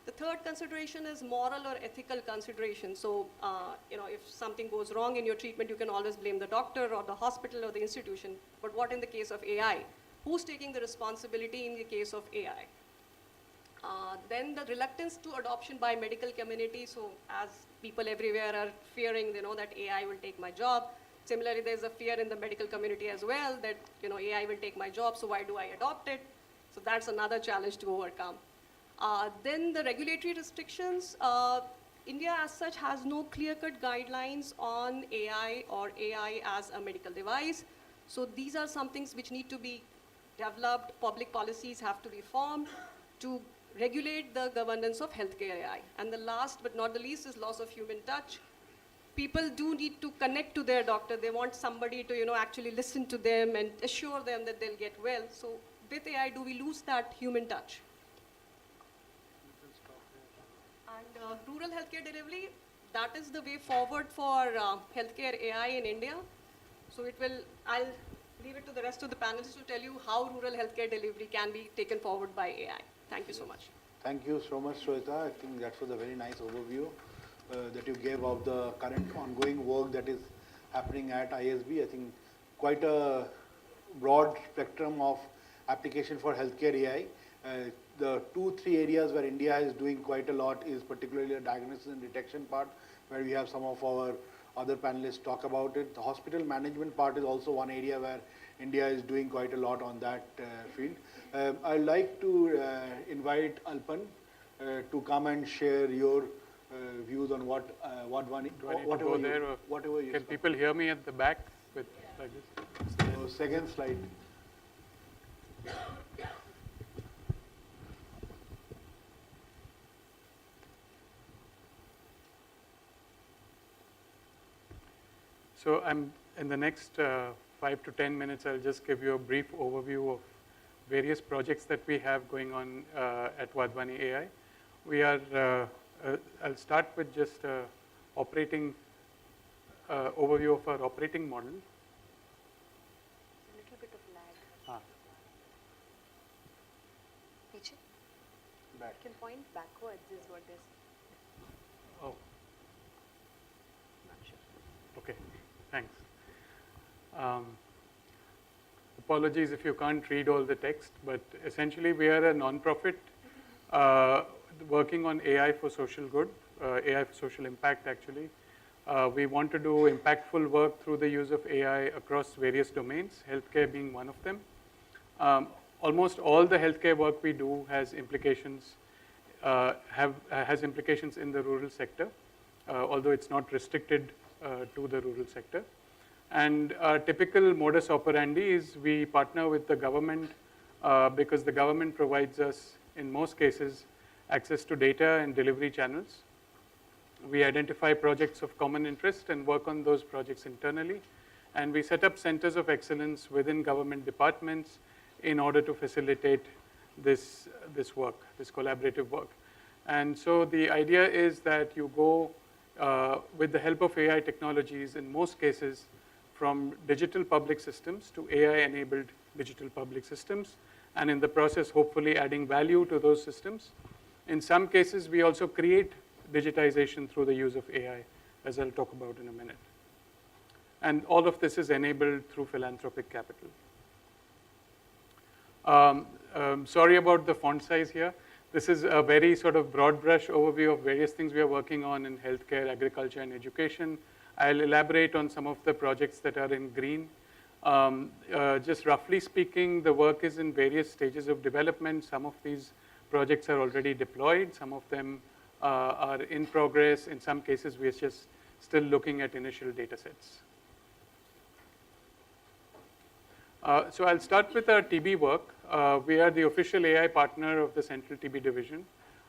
K: The third consideration is moral or ethical consideration. So if something goes wrong in your treatment, you can always blame the doctor or the hospital or the institution. But what in the case of AI? Who's taking the responsibility in the case of AI? Then the reluctance to adoption by medical community. So as people everywhere are fearing, they know that AI will take my job. Similarly, there's a fear in the medical community as well that AI will take my job, so why do I adopt it? So that's another challenge to overcome. Then the regulatory restrictions. India as such has no clear-cut guidelines on AI or AI as a medical device. So these are some things which need to be developed. Public policies have to be formed to regulate the governance of healthcare AI. And the last but not the least is loss of human touch. People do need to connect to their doctor. They want somebody to actually listen to them and assure them that they'll get well. So with AI, do we lose that human touch? And rural healthcare delivery, that is the way forward for healthcare AI in India. So I'll leave it to the rest of the panelists to tell you how rural healthcare delivery can be taken forward by AI. Thank you so much.
R: Thank you so much, Shweta. I think that was a very nice overview that you gave of the current ongoing work that is happening at ISB. I think quite a broad spectrum of application for healthcare AI. The 2-3 areas where India is doing quite a lot is particularly the diagnosis and detection part, where we have some of our other panelists talk about it. The hospital management part is also one area where India is doing quite a lot on that field. I'd like to invite Alpan to come and share your views on whatever you
P: can people hear me at the back with like this?
R: So second slide.
P: So I'm in the next 5 to 10 minutes, I'll just give you a brief overview of various projects that we have going on at Vadhvani AI. We are I'll start with just operating overview of our operating model.
E: A little bit of lag. Piche?
R: Back.
E: You can point backwards is what this.
P: Oh.
E: Not sure.
P: Okay, thanks. Apologies if you can't read all the text, but essentially we are a non-profit working on AI for social good, AI for social impact actually. We want to do impactful work through the use of AI across various domains, healthcare being one of them. Almost all the healthcare work we do has implications, has implications in the rural sector, although it's not restricted to the rural sector. And our typical modus operandi is we partner with the government because the government provides us, in most cases, access to data and delivery channels. We identify projects of common interest and work on those projects internally. And we set up centers of excellence within government departments in order to facilitate this work, this collaborative work. And so the idea is that you go with the help of AI technologies, in most cases, from digital public systems to AI-enabled digital public systems, and in the process, hopefully adding value to those systems. In some cases, we also create digitization through the use of AI, as I'll talk about in a minute. And all of this is enabled through philanthropic capital. Sorry about the font size here. This is a very sort of broad brush overview of various things we are working on in healthcare, agriculture, and education. I'll elaborate on some of the projects that are in green. Just roughly speaking, the work is in various stages of development. Some of these projects are already deployed. Some of them are in progress. In some cases, we are just still looking at initial data sets. So I'll start with our TB work. We are the official AI partner of the Central TB Division.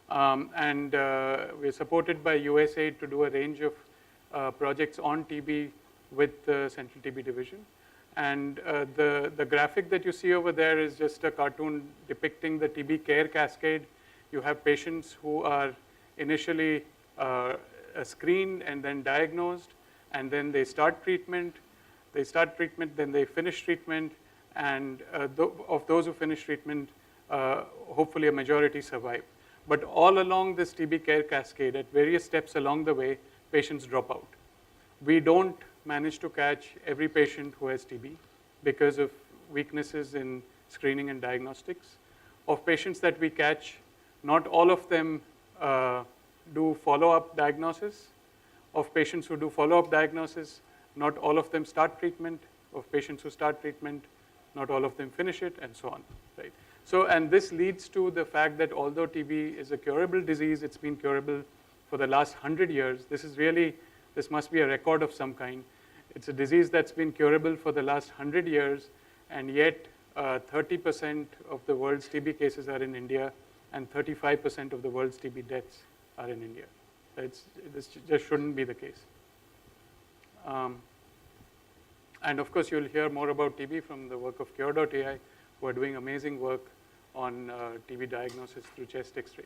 P: And we're supported by USAID to do a range of projects on TB with the Central TB Division. And the graphic that you see over there is just a cartoon depicting the TB care cascade. You have patients who are initially screened and then diagnosed, and then they start treatment. They start treatment, then they finish treatment, and of those who finish treatment, hopefully a majority survive. But all along this TB care cascade, at various steps along the way, patients drop out. We don't manage to catch every patient who has TB because of weaknesses in screening and diagnostics. Of patients that we catch, not all of them do follow-up diagnosis. Of patients who do follow-up diagnosis, not all of them start treatment. Of patients who start treatment, not all of them finish it, and so on, right? So, and this leads to the fact that although TB is a curable disease, it's been curable for the last 100 years. This must be a record of some kind. It's a disease that's been curable for the last 100 years, and yet 30% of the world's TB cases are in India, and 35% of the world's TB deaths are in India. This just shouldn't be the case. And of course, you'll hear more about TB from the work of Cure.ai, who are doing amazing work on TB diagnosis through chest X-rays.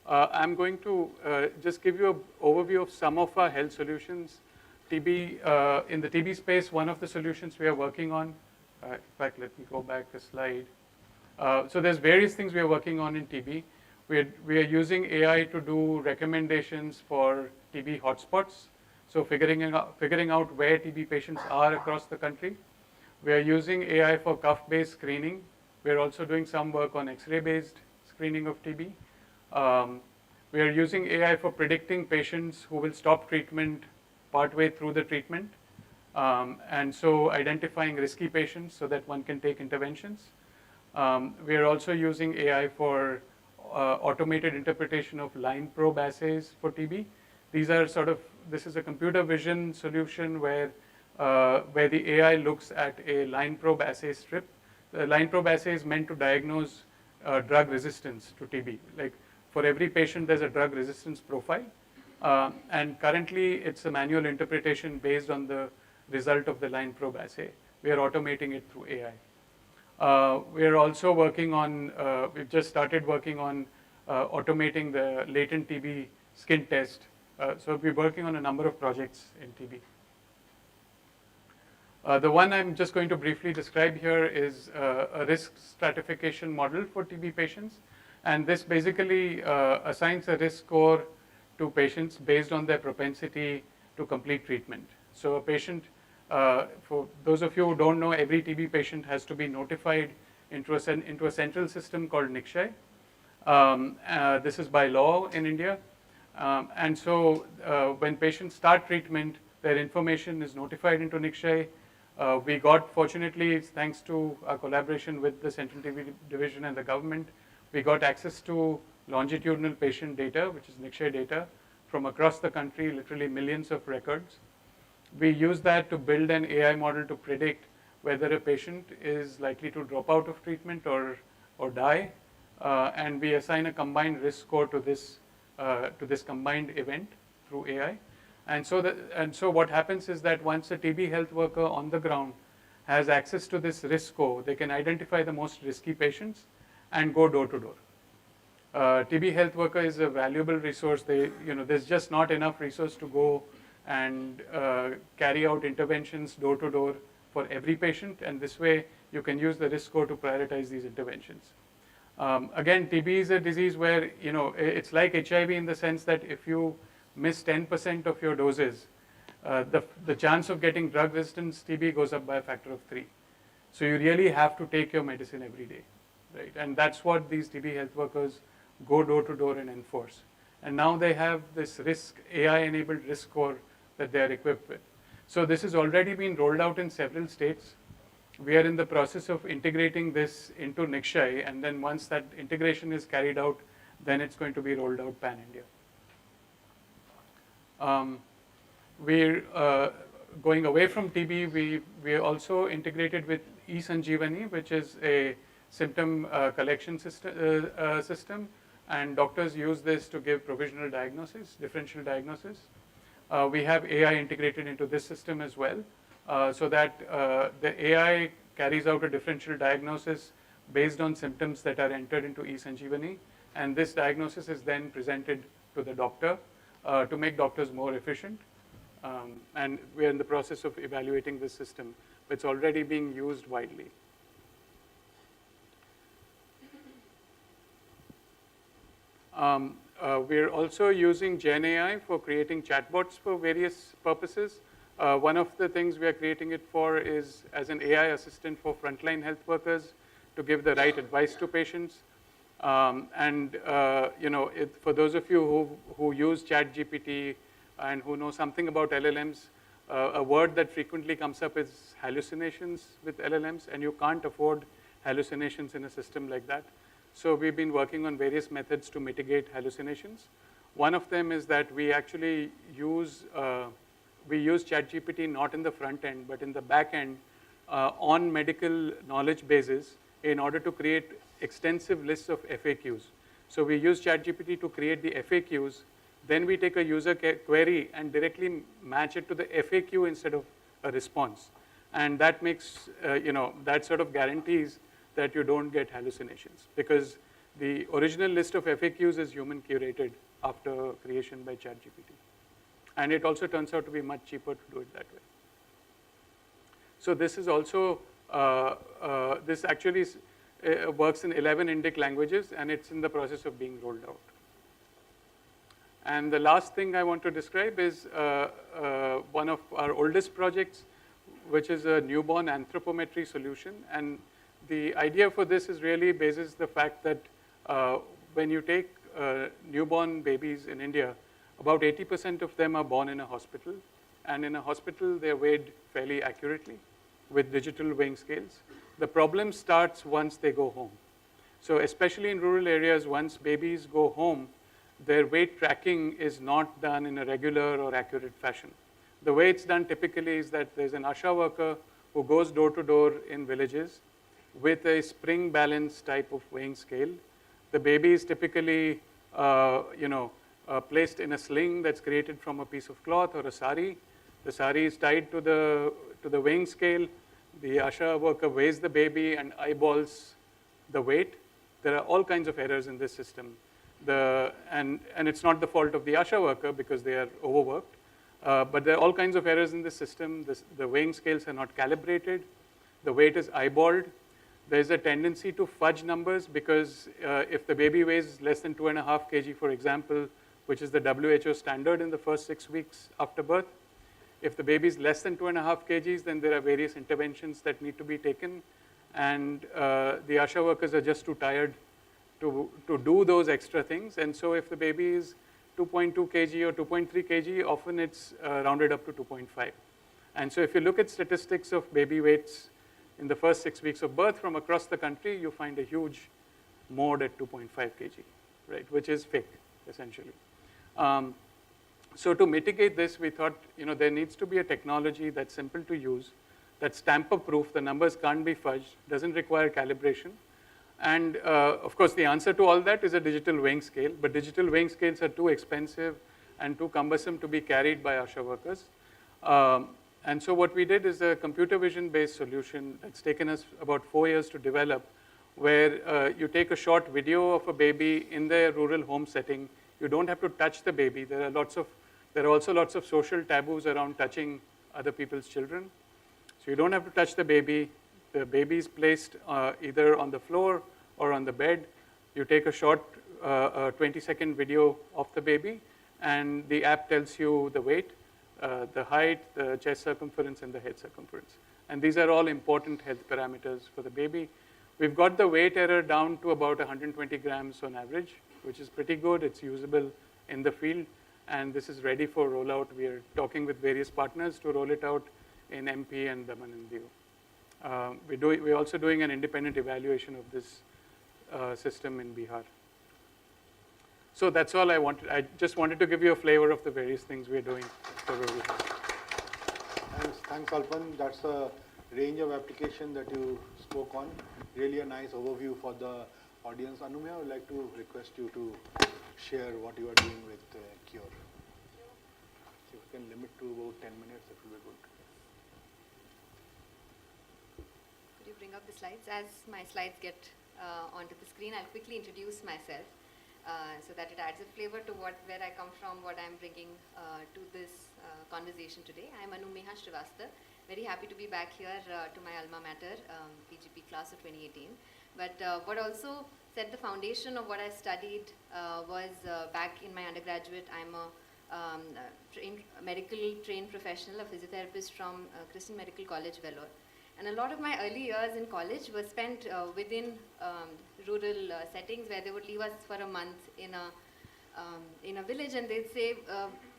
P: I'm going to just give you an overview of some of our health solutions. TB, in the TB space, one of the solutions we are working on, in fact, let me go back a slide. So there's various things we are working on in TB. We are using AI to do recommendations for TB hotspots. So figuring out where TB patients are across the country. We are using AI for cuff-based screening. We're also doing some work on X-ray-based screening of TB. We are using AI for predicting patients who will stop treatment partway through the treatment. And so identifying risky patients so that one can take interventions. We are also using AI for automated interpretation of line probe assays for TB. These are this is a computer vision solution where the AI looks at a line probe assay strip. The line probe assay is meant to diagnose drug resistance to TB. Like for every patient, there's a drug resistance profile. And currently, it's a manual interpretation based on the result of the line probe assay. We are automating it through AI. We are also working on, we've just started working on automating the latent TB skin test. So we're working on a number of projects in TB. The one I'm just going to briefly describe here is a risk stratification model for TB patients. And this basically assigns a risk score to patients based on their propensity to complete treatment. So a patient For those of you who don't know, every TB patient has to be notified into a central system called NICSHAI. This is by law in India. And so when patients start treatment, their information is notified into NICSHAI. We got, fortunately, thanks to our collaboration with the Central TB Division and the government, we got access to longitudinal patient data, which is NICSHAI data, from across the country, literally millions of records. We use that to build an AI model to predict whether a patient is likely to drop out of treatment or die, and we assign a combined risk score to this combined event through AI. And so what happens is that once a TB health worker on the ground has access to this risk score, they can identify the most risky patients and go door to door. TB health worker is a valuable resource. There's just not enough resource to go and carry out interventions door to door for every patient, and this way you can use the risk score to prioritize these interventions. Again, TB is a disease where it's like HIV in the sense that if you miss 10% of your doses, the chance of getting drug-resistant TB goes up by a factor of 3. So you really have to take your medicine every day, right? And that's what these TB health workers go door to door and enforce. And now they have this AI-enabled risk score that they are equipped with. So this has already been rolled out in several states. We are in the process of integrating this into NICSHAI, and then once that integration is carried out, then it's going to be rolled out pan-India. We're going away from TB. We are also integrated with eSanjeevani, which is a symptom collection system, and doctors use this to give provisional diagnosis, differential diagnosis. We have AI integrated into this system as well, so that the AI carries out a differential diagnosis based on symptoms that are entered into eSanjeevani, and this diagnosis is then presented to the doctor to make doctors more efficient. And we're in the process of evaluating this system, but it's already being used widely. We're also using GenAI for creating chatbots for various purposes. One of the things we are creating it for is as an AI assistant for frontline health workers to give the right advice to patients. For those of you who use ChatGPT and who know something about LLMs, a word that frequently comes up is hallucinations with LLMs, and you can't afford hallucinations in a system like that. So we've been working on various methods to mitigate hallucinations. One of them is that we actually use ChatGPT not in the front end, but in the back end on medical knowledge bases in order to create extensive lists of FAQs. So we use ChatGPT to create the FAQs. Then we take a user query and directly match it to the FAQ instead of a response. And that makes, that sort of guarantees that you don't get hallucinations, because the original list of FAQs is human curated after creation by ChatGPT. And it also turns out to be much cheaper to do it that way. So this is also, this actually works in 11 Indic languages, and it's in the process of being rolled out. And the last thing I want to describe is one of our oldest projects, which is a newborn anthropometry solution. And the idea for this is really bases the fact that when you take newborn babies in India, about 80% of them are born in a hospital. And in a hospital, they're weighed fairly accurately with digital weighing scales. The problem starts once they go home. So especially in rural areas, once babies go home, their weight tracking is not done in a regular or accurate fashion. The way it's done typically is that there's an ASHA worker who goes door to door in villages with a spring balance type of weighing scale. The baby is typically placed in a sling that's created from a piece of cloth or a sari. The sari is tied to the weighing scale. The ASHA worker weighs the baby and eyeballs the weight. There are all kinds of errors in this system. And it's not the fault of the ASHA worker because they are overworked. But there are all kinds of errors in this system. The weighing scales are not calibrated. The weight is eyeballed. There's a tendency to fudge numbers because if the baby weighs less than 2.5 kg, for example, which is the WHO standard in the first 6 weeks after birth, If the baby is less than 2.5 kgs, then there are various interventions that need to be taken, and the ASHA workers are just too tired to do those extra things. And so if the baby is 2.2 kg or 2.3 kg, often it's rounded up to 2.5. And so if you look at statistics of baby weights in the first 6 weeks of birth from across the country, you find a huge mode at 2.5 kg, right, which is fake, essentially. So to mitigate this, we thought, there needs to be a technology that's simple to use, that's tamper-proof, the numbers can't be fudged, doesn't require calibration. And of course, the answer to all that is a digital weighing scale, but digital weighing scales are too expensive and too cumbersome to be carried by ASHA workers. And so what we did is a computer vision-based solution that's taken us about 4 years to develop, where you take a short video of a baby in their rural home setting. You don't have to touch the baby. There are also lots of social taboos around touching other people's children. So you don't have to touch the baby. The baby is placed either on the floor or on the bed. You take a short 20-second video of the baby, and the app tells you the weight, the height, the chest circumference, and the head circumference. And these are all important health parameters for the baby. We've got the weight error down to about 120 grams on average, which is pretty good. It's usable in the field, and this is ready for rollout. We are talking with various partners to roll it out in MP and Daman and Diu. We're also doing an independent evaluation of this system in Bihar. So that's all I wanted. I just wanted to give you a flavor of the various things we're doing for rural health.
G: Thanks, Alpan. That's a range of application that you spoke on. Really a nice overview for the audience. Anumya, I would like to request you to share what you are doing with Cure. So if you can limit to about 10 minutes, that will be good.
W: Could you bring up the slides? As my slides get onto the screen, I'll quickly introduce myself so that it adds a flavor to where I come from, what I'm bringing to this conversation today. I'm Anumeha Srivastava. Very happy to be back here to my alma mater, PGP class of 2018. But what also set the foundation of what I studied was back in my undergraduate. I'm a medical trained professional, a physiotherapist from Christian Medical College, Vellore. And a lot of my early years in college were spent within rural settings, where they would leave us for a month in a village, and they'd say,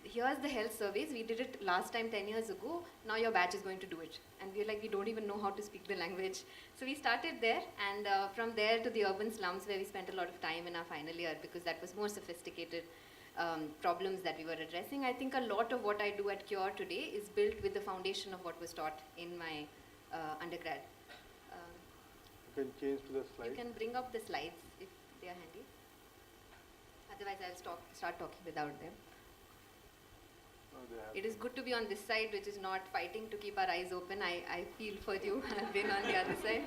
W: here's the health surveys, we did it last time 10 years ago, now your batch is going to do it. And we're like, we don't even know how to speak the language. So we started there, and from there to the urban slums, where we spent a lot of time in our final year, because that was more sophisticated problems that we were addressing. I think a lot of what I do at Cure today is built with the foundation of what was taught in my undergrad.
G: You can change to the slides.
W: You can bring up the slides if they are handy. Otherwise, I'll start talking without them. It is good to be on this side, which is not fighting to keep our eyes open. I feel for you. I've been on the other side.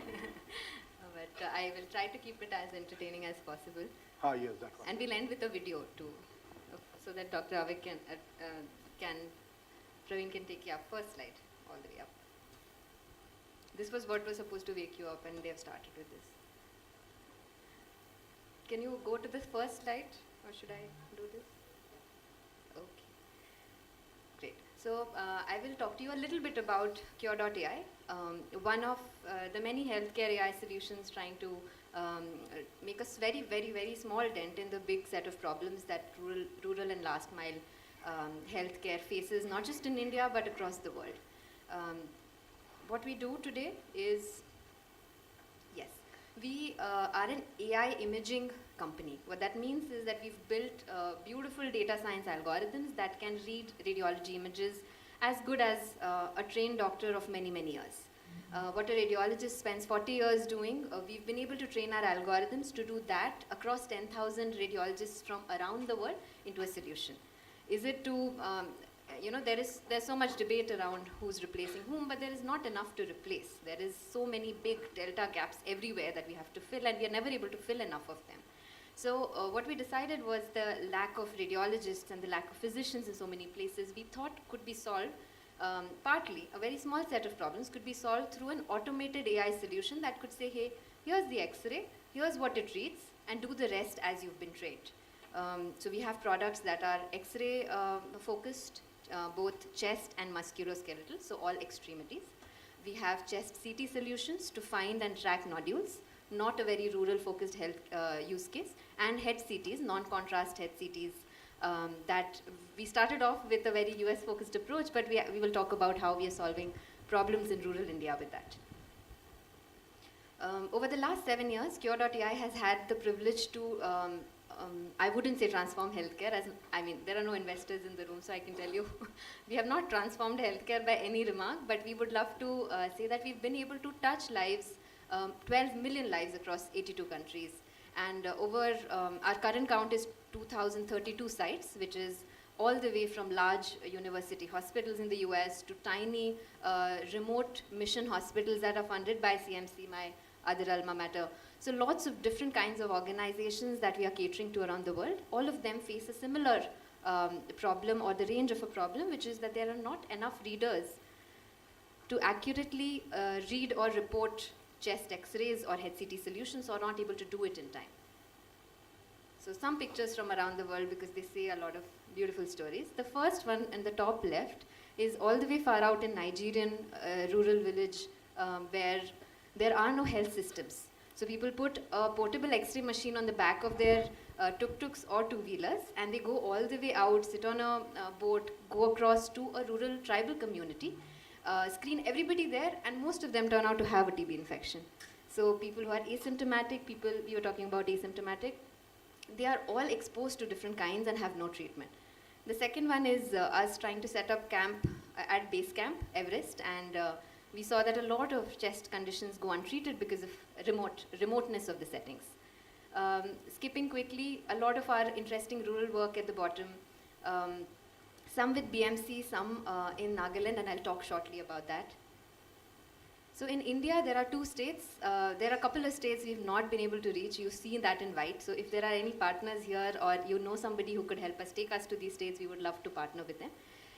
W: But I will try to keep it as entertaining as possible.
G: Yes, that one.
W: And we'll end with a video too, so that Dr. Avik Praveen can take you up. First slide, all the way up. This was what was supposed to wake you up, and they have started with this. Can you go to the first slide, or should I do this? Okay. Great. So I will talk to you a little bit about Cure.ai, one of the many healthcare AI solutions trying to make a very, very, very small dent in the big set of problems that rural and last mile healthcare faces, not just in India, but across the world. What we do today is, yes, we are an AI imaging company. What that means is that we've built beautiful data science algorithms that can read radiology images as good as a trained doctor of many, many years. What a radiologist spends 40 years doing, we've been able to train our algorithms to do that across 10,000 radiologists from around the world into a solution. Is it to there's so much debate around who's replacing whom, but there is not enough to replace. There is so many big delta gaps everywhere that we have to fill, and we are never able to fill enough of them. So what we decided was the lack of radiologists and the lack of physicians in so many places we thought could be solved, partly, a very small set of problems could be solved through an automated AI solution that could say, hey, here's the X-ray, here's what it reads, and do the rest as you've been trained. So we have products that are X-ray focused, both chest and musculoskeletal, so all extremities. We have chest CT solutions to find and track nodules, not a very rural focused health use case, and head CTs, non-contrast head CTs, that we started off with a very US focused approach, but we will talk about how we are solving problems in rural India with that. Over the last 7 years, Cure.ai has had the privilege to, I wouldn't say transform healthcare, there are no investors in the room, so I can tell you, we have not transformed healthcare by any remark, but we would love to say that we've been able to touch lives, 12 million lives across 82 countries. And our current count is 2,032 sites, which is all the way from large university hospitals in the US to tiny remote mission hospitals that are funded by CMC, my other alma mater. So lots of different kinds of organizations that we are catering to around the world. All of them face a similar problem or the range of a problem, which is that there are not enough readers to accurately read or report chest x-rays or head CT solutions, or not able to do it in time. So some pictures from around the world, because they say a lot of beautiful stories. The first one in the top left is all the way far out in Nigerian rural village where there are no health systems. So people put a portable x-ray machine on the back of their tuk-tuks or two-wheelers, and they go all the way out, sit on a boat, go across to a rural tribal community, screen everybody there, and most of them turn out to have a TB infection. So people who are asymptomatic, people we were talking about asymptomatic, they are all exposed to different kinds and have no treatment. The second one is us trying to set up camp at base camp, Everest, and we saw that a lot of chest conditions go untreated because of remoteness of the settings. Skipping quickly, a lot of our interesting rural work at the bottom, some with BMC, some in Nagaland, and I'll talk shortly about that. So in India, there are 2 states. There are a couple of states we've not been able to reach. You see that in white. So if there are any partners here, or you know somebody who could help us take us to these states, we would love to partner with them.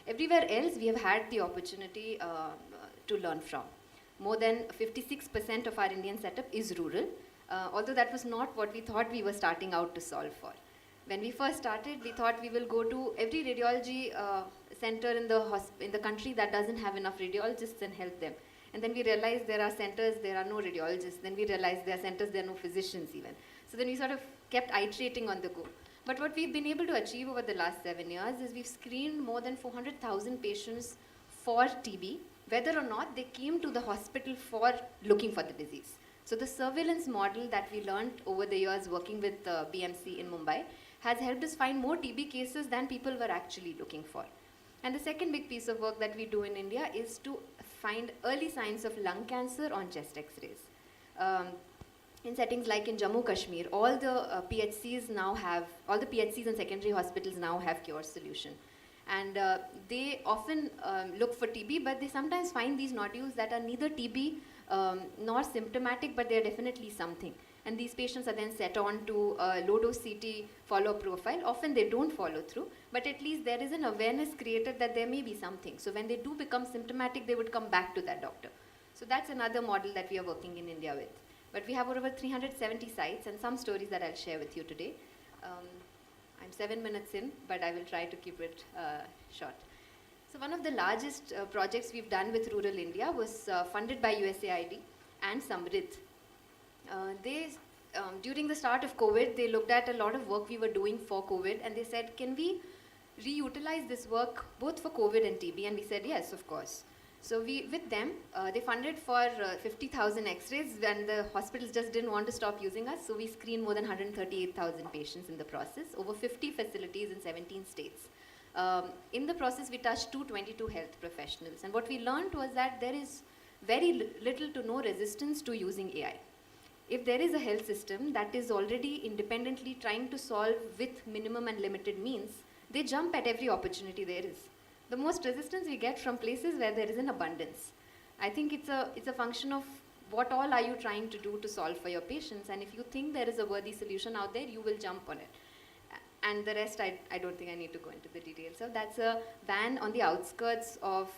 W: Everywhere else, we have had the opportunity to learn from. More than 56% of our Indian setup is rural, although that was not what we thought we were starting out to solve for. When we first started, we thought we will go to every radiology center in the country that doesn't have enough radiologists and help them. And then we realized there are centers, there are no radiologists. Then we realized there are centers, there are no physicians even. So then we sort of kept iterating on the go. But what we've been able to achieve over the last 7 years is we've screened more than 400,000 patients for TB, whether or not they came to the hospital for looking for the disease. So the surveillance model that we learned over the years working with BMC in Mumbai has helped us find more TB cases than people were actually looking for. And the second big piece of work that we do in India is to find early signs of lung cancer on chest x-rays. In settings like in Jammu Kashmir, all the PHCs and secondary hospitals now have Cure solution. And they often look for TB, but they sometimes find these nodules that are neither TB nor symptomatic, but they're definitely something. And these patients are then set on to a low-dose CT follow-up profile. Often they don't follow through, but at least there is an awareness created that there may be something. So when they do become symptomatic, they would come back to that doctor. So that's another model that we are working in India with. But we have over 370 sites and some stories that I'll share with you today. I'm 7 minutes in, but I will try to keep it short. So one of the largest projects we've done with rural India was funded by USAID and Samrit. During the start of COVID, they looked at a lot of work we were doing for COVID, and they said, can we reutilize this work both for COVID and TB? And we said, yes, of course. So with them, they funded for 50,000 x-rays, and the hospitals just didn't want to stop using us, so we screened more than 138,000 patients in the process, over 50 facilities in 17 states. In the process, we touched 222 health professionals, and what we learned was that there is very little to no resistance to using AI. If there is a health system that is already independently trying to solve with minimum and limited means, they jump at every opportunity there is. The most resistance we get from places where there is an abundance. I think it's a function of what all are you trying to do to solve for your patients, and if you think there is a worthy solution out there, you will jump on it. And the rest, I don't think I need to go into the details. So that's a van on the outskirts of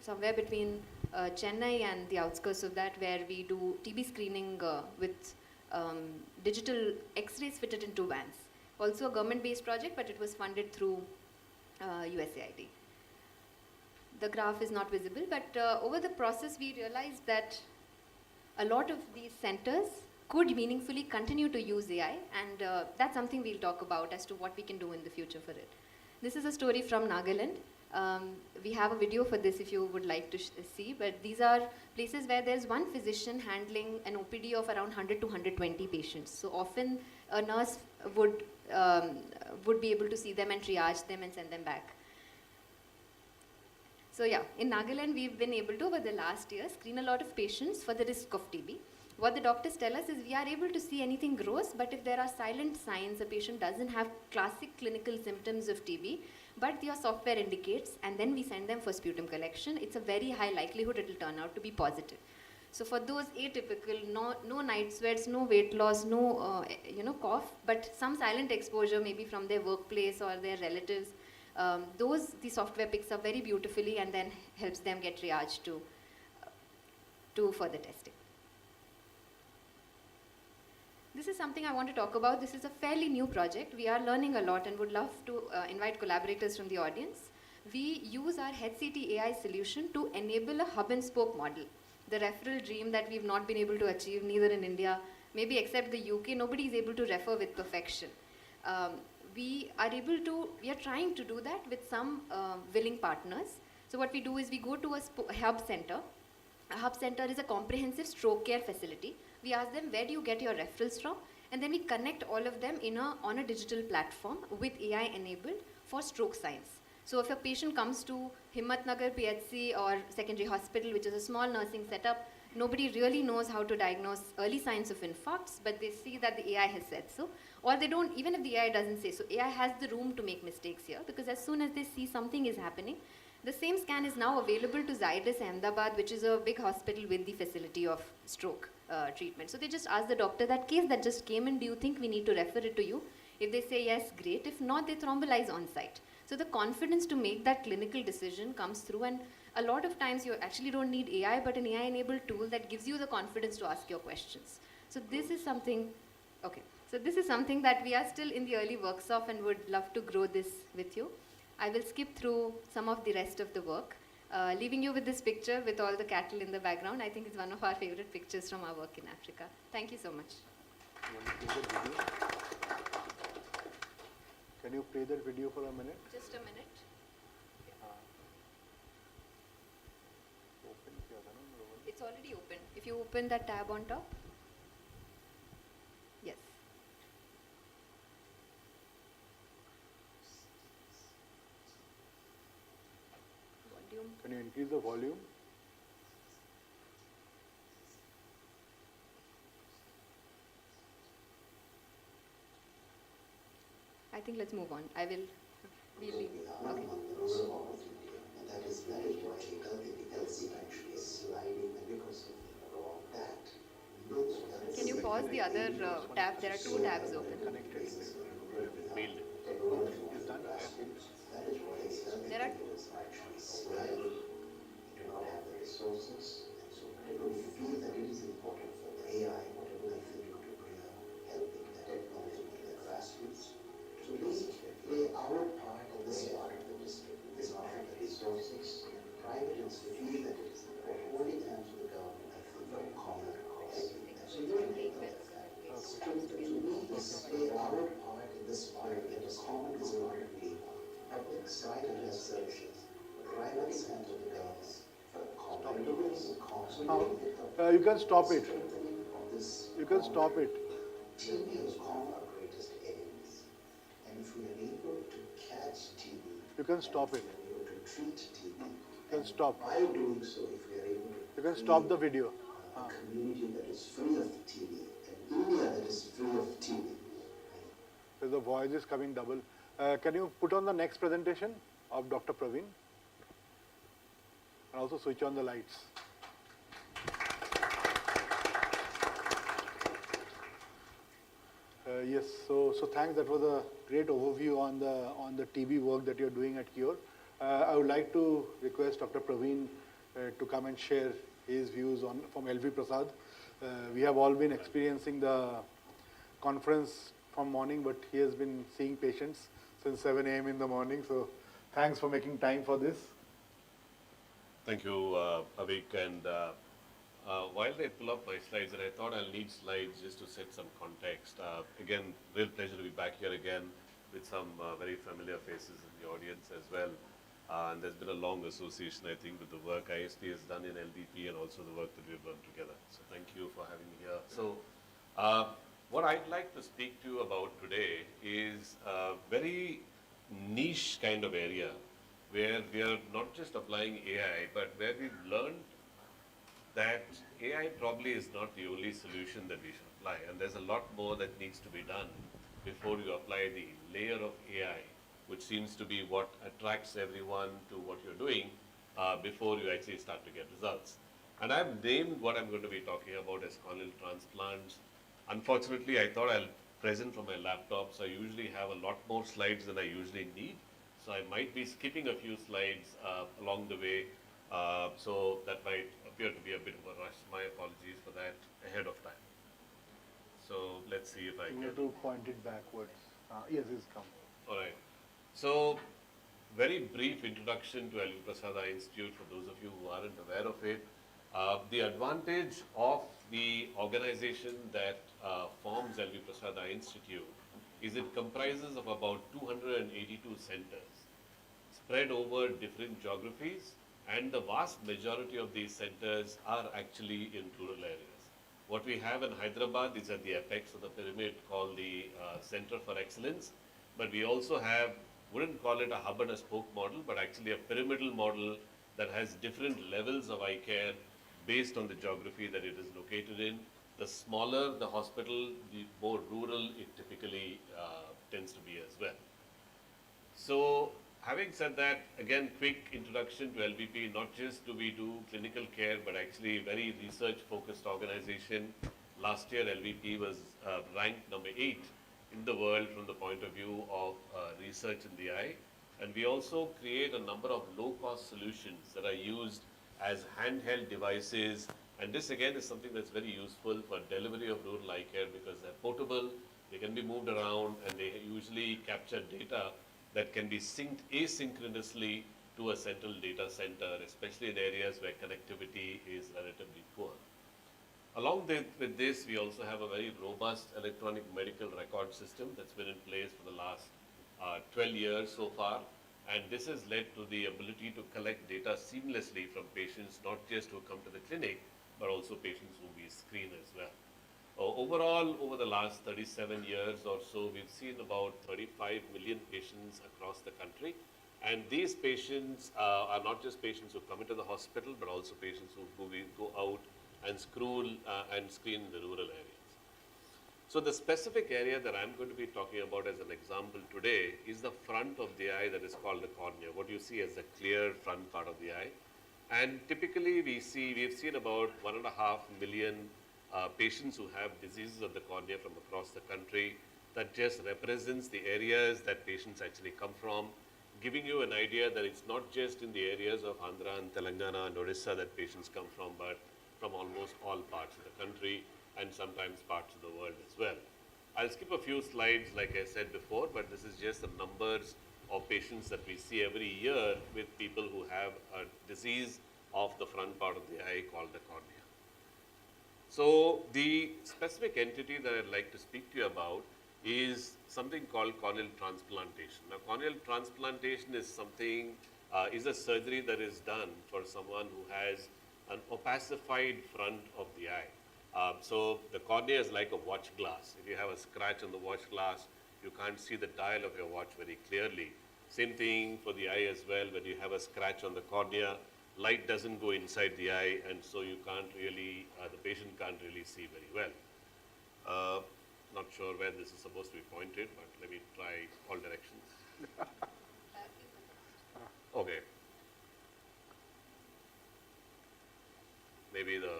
W: somewhere between Chennai and the outskirts of that, where we do TB screening with digital x-rays fitted into vans. Also a government-based project, but it was funded through USAID. the graph is not visible, but over the process we realized that a lot of these centers could meaningfully continue to use AI, and that's something we'll talk about as to what we can do in the future for it. This is a story from Nagaland. We have a video for this if you would like to see, but these are places where there's one physician handling an OPD of around 100 to 120 patients. So often a nurse would be able to see them and triage them and send them back. So yeah, in Nagaland we've been able to, over the last year, screen a lot of patients for the risk of TB. What the doctors tell us is we are able to see anything gross, but if there are silent signs, a patient doesn't have classic clinical symptoms of TB, but your software indicates, and then we send them for sputum collection, it's a very high likelihood it will turn out to be positive. So for those atypical, no night sweats, no weight loss, no cough, but some silent exposure maybe from their workplace or their relatives, the software picks up very beautifully and then helps them get triaged to further testing. This is something I want to talk about. This is a fairly new project. We are learning a lot and would love to invite collaborators from the audience. We use our HeadCT AI solution to enable a hub and spoke model. The referral dream that we've not been able to achieve, neither in India, maybe except the UK, nobody is able to refer with perfection. We are trying to do that with some willing partners. So what we do is we go to a hub center. A hub center is a comprehensive stroke care facility. We ask them, where do you get your referrals from? And then we connect all of them on a digital platform with AI enabled for stroke science. So if a patient comes to Himmatnagar PHC or secondary hospital, which is a small nursing setup, nobody really knows how to diagnose early signs of infarcts, but they see that the AI has said so. Or they don't, even if the AI doesn't say so, AI has the room to make mistakes here, because as soon as they see something is happening, the same scan is now available to Zydus Ahmedabad, which is a big hospital with the facility of stroke treatment. So they just ask the doctor, that case that just came in, do you think we need to refer it to you? If they say yes, great. If not, they thrombolize on site. So the confidence to make that clinical decision comes through, and a lot of times you actually don't need AI, but an AI-enabled tool that gives you the confidence to ask your questions. So this is something, this is something that we are still in the early works of and would love to grow this with you. I will skip through some of the rest of the work, leaving you with this picture with all the cattle in the background. I think it's one of our favorite pictures from our work in Africa. Thank you so much.
G: Can you play that video for a minute?
W: Just a minute. It's already open. If you open that tab on top. Yes. Volume.
G: Can you increase the volume?
W: I think let's move on. We'll leave. Okay.
O: That is very logical in the LC country is sliding, and because of that,
W: Can you pause the other tab? There are two tabs open. There are
O: do not have the resources, and so we feel that it is important for the AI, whatever they think to bring helping the technology in the grassroots, to play our part in this part of the district. This part of the resources, private institutions, that is holding hands with the government, I think, for common helping. So you don't take that. To me, this play our part in this part that is common is not really public side and has services. Private side of the government.
G: You can stop it. You can stop it.
O: TB is one of our greatest enemies. And if we are able to catch TB,
G: you can stop it.
O: we are able to treat TB.
G: You can stop.
O: By doing so, if we are able to
G: You can stop the video.
O: a community that is free of TB, and India that is free of TB.
G: The voice is coming double. Can you put on the next presentation of Dr. Praveen? And also switch on the lights. Yes, so thanks. That was a great overview on the TB work that you're doing at Cure. I would like to request Dr. Praveen to come and share his views from LV Prasad. We have all been experiencing the conference from morning, but he has been seeing patients since 7 a.m. in the morning. So thanks for making time for this.
N: Thank you, Avik. And while they pull up my slides, and I thought I'll need slides just to set some context. Again, real pleasure to be back here again with some very familiar faces in the audience as well. And there's been a long association, I think, with the work ISP has done in LVP and also the work that we've done together. So thank you for having me here. So what I'd like to speak to you about today is a very niche kind of area where we are not just applying AI, but where we've learned that AI probably is not the only solution that we should apply. And there's a lot more that needs to be done before you apply the layer of AI, which seems to be what attracts everyone to what you're doing before you actually start to get results. And I've named what I'm going to be talking about as corneal transplants. Unfortunately, I thought I'll present from my laptop, so I usually have a lot more slides than I usually need. So I might be skipping a few slides along the way, so that might appear to be a bit of a rush. My apologies for that ahead of time. So let's see if I
G: You
N: can.
G: need to point it backwards. Yes, it's come.
N: All right. So, very brief introduction to LV Prasad Eye Institute for those of you who aren't aware of it. The advantage of the organization that forms LV Prasad Eye Institute is it comprises of about 282 centers spread over different geographies, and the vast majority of these centers are actually in rural areas. What we have in Hyderabad is at the apex of the pyramid called the Center for Excellence, but we also have, wouldn't call it a hub and a spoke model, but actually a pyramidal model that has different levels of eye care based on the geography that it is located in. The smaller the hospital, the more rural it typically tends to be as well. So, having said that, again, quick introduction to LVP. Not just do we do clinical care, but actually very research-focused organization. Last year, LVP was ranked number 8 in the world from the point of view of research in the eye. And we also create a number of low-cost solutions that are used as handheld devices. And this, again, is something that's very useful for delivery of rural eye care because they're portable, they can be moved around, and they usually capture data that can be synced asynchronously to a central data center, especially in areas where connectivity is relatively poor. Along with this, we also have a very robust electronic medical record system that's been in place for the last 12 years so far. And this has led to the ability to collect data seamlessly from patients, not just who come to the clinic, but also patients who we screen as well. Overall, over the last 37 years or so, we've seen about 35 million patients across the country. And these patients are not just patients who come into the hospital, but also patients who go out and screen in the rural areas. So the specific area that I'm going to be talking about as an example today is the front of the eye that is called the cornea, what you see as the clear front part of the eye. And typically we've seen about 1.5 million patients who have diseases of the cornea from across the country. That just represents the areas that patients actually come from, giving you an idea that it's not just in the areas of Andhra and Telangana and Orissa that patients come from, but from almost all parts of the country and sometimes parts of the world as well. I'll skip a few slides like I said before, but this is just the numbers of patients that we see every year with people who have a disease of the front part of the eye called the cornea. So the specific entity that I'd like to speak to you about is something called corneal transplantation. Now, corneal transplantation is something, is a surgery that is done for someone who has an opacified front of the eye. So the cornea is like a watch glass. If you have a scratch on the watch glass, you can't see the dial of your watch very clearly. Same thing for the eye as well. When you have a scratch on the cornea, light doesn't go inside the eye, and so you can't really, the patient can't really see very well. Not sure where this is supposed to be pointed, but let me try all directions. Okay. Maybe the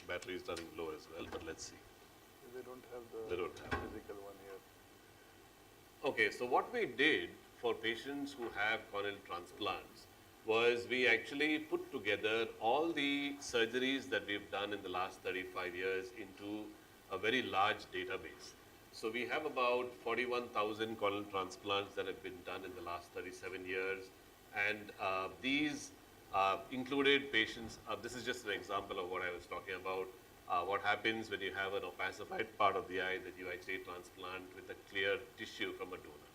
N: battery is running low as well, but let's see.
Q: They don't have the
N: They don't have.
Q: physical one here.
N: Okay, so what we did for patients who have corneal transplants was we actually put together all the surgeries that we've done in the last 35 years into a very large database. So we have about 41,000 corneal transplants that have been done in the last 37 years. And these included patients. This is just an example of what I was talking about. What happens when you have an opacified part of the eye that you actually transplant with a clear tissue from a donor.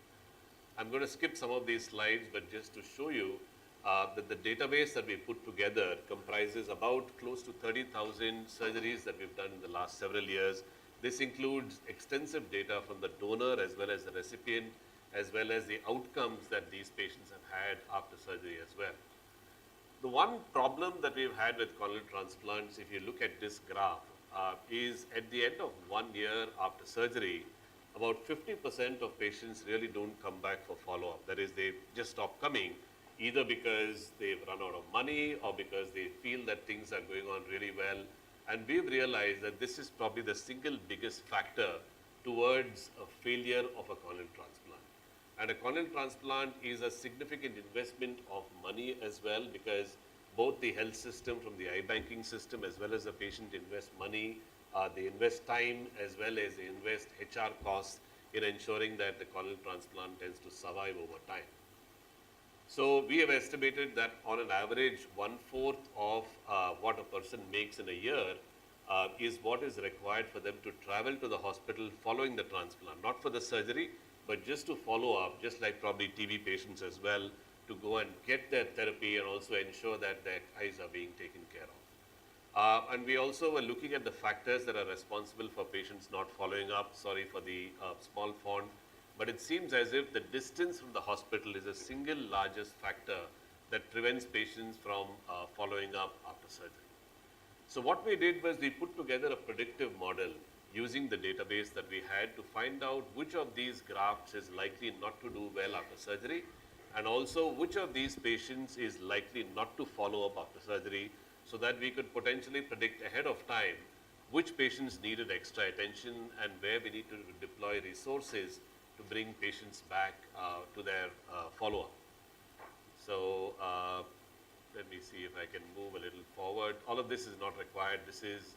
N: I'm going to skip some of these slides, but just to show you that the database that we put together comprises about close to 30,000 surgeries that we've done in the last several years. This includes extensive data from the donor as well as the recipient, as well as the outcomes that these patients have had after surgery as well. The one problem that we've had with corneal transplants, if you look at this graph, is at the end of 1 year after surgery, about 50% of patients really don't come back for follow-up. That is, they just stop coming, either because they've run out of money or because they feel that things are going on really well. And we've realized that this is probably the single biggest factor towards a failure of a corneal transplant. And a corneal transplant is a significant investment of money as well, because both the health system from the eye banking system as well as the patient invest money, they invest time as well as they invest HR costs in ensuring that the corneal transplant tends to survive over time. So we have estimated that on an average, 1/4 of what a person makes in a year is what is required for them to travel to the hospital following the transplant, not for the surgery, but just to follow up, just like probably TB patients as well, to go and get their therapy and also ensure that their eyes are being taken care of. And we also were looking at the factors that are responsible for patients not following up. Sorry for the small font, but it seems as if the distance from the hospital is the single largest factor that prevents patients from following up after surgery. So what we did was we put together a predictive model using the database that we had to find out which of these grafts is likely not to do well after surgery, and also which of these patients is likely not to follow up after surgery, so that we could potentially predict ahead of time which patients needed extra attention and where we need to deploy resources to bring patients back to their follow-up. So let me see if I can move a little forward. All of this is not required. This is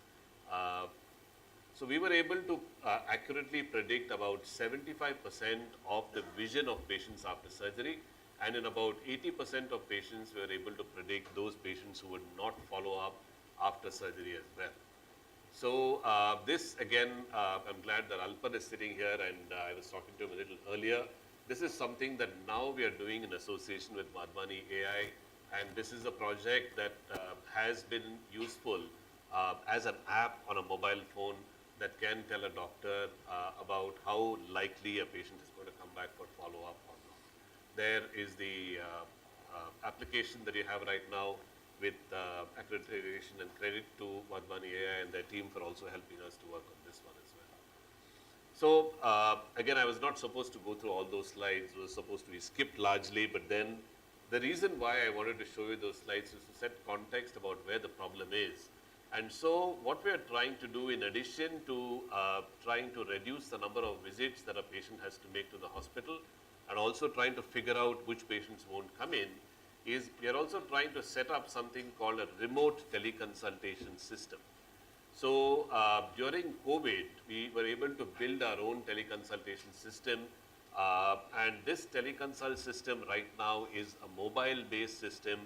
N: so we were able to accurately predict about 75% of the vision of patients after surgery, and in about 80% of patients we were able to predict those patients who would not follow up after surgery as well. So this again, I'm glad that Alpan is sitting here, and I was talking to him a little earlier. This is something that now we are doing in association with Vadhvani AI, and this is a project that has been useful as an app on a mobile phone that can tell a doctor about how likely a patient is going to come back for follow-up or not. There is the application that you have right now with accreditation and credit to Vadhvani AI and their team for also helping us to work on this one as well. So again, I was not supposed to go through all those slides. It was supposed to be skipped largely, but then the reason why I wanted to show you those slides is to set context about where the problem is. And so what we are trying to do, in addition to trying to reduce the number of visits that a patient has to make to the hospital, and also trying to figure out which patients won't come in, is we are also trying to set up something called a remote teleconsultation system. So during COVID, we were able to build our own teleconsultation system, and this teleconsult system right now is a mobile-based system,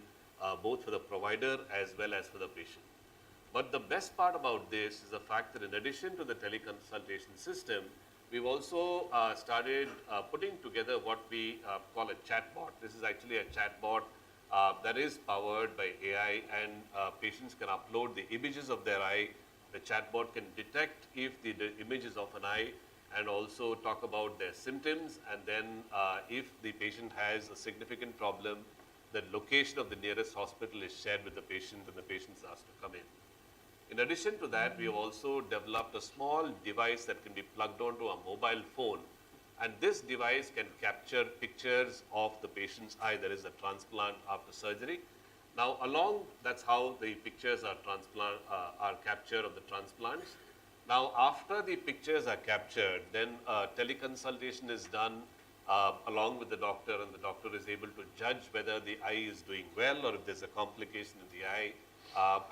N: both for the provider as well as for the patient. But the best part about this is the fact that in addition to the teleconsultation system, we've also started putting together what we call a chatbot. This is actually a chatbot that is powered by AI, and patients can upload the images of their eye. The chatbot can detect if the image is of an eye and also talk about their symptoms, and then if the patient has a significant problem, the location of the nearest hospital is shared with the patient and the patient is asked to come in. In addition to that, we have also developed a small device that can be plugged onto a mobile phone, and this device can capture pictures of the patient's eye. There is a transplant after surgery. Now, that's how the pictures are captured of the transplants. Now, after the pictures are captured, then teleconsultation is done along with the doctor, and the doctor is able to judge whether the eye is doing well or if there's a complication in the eye.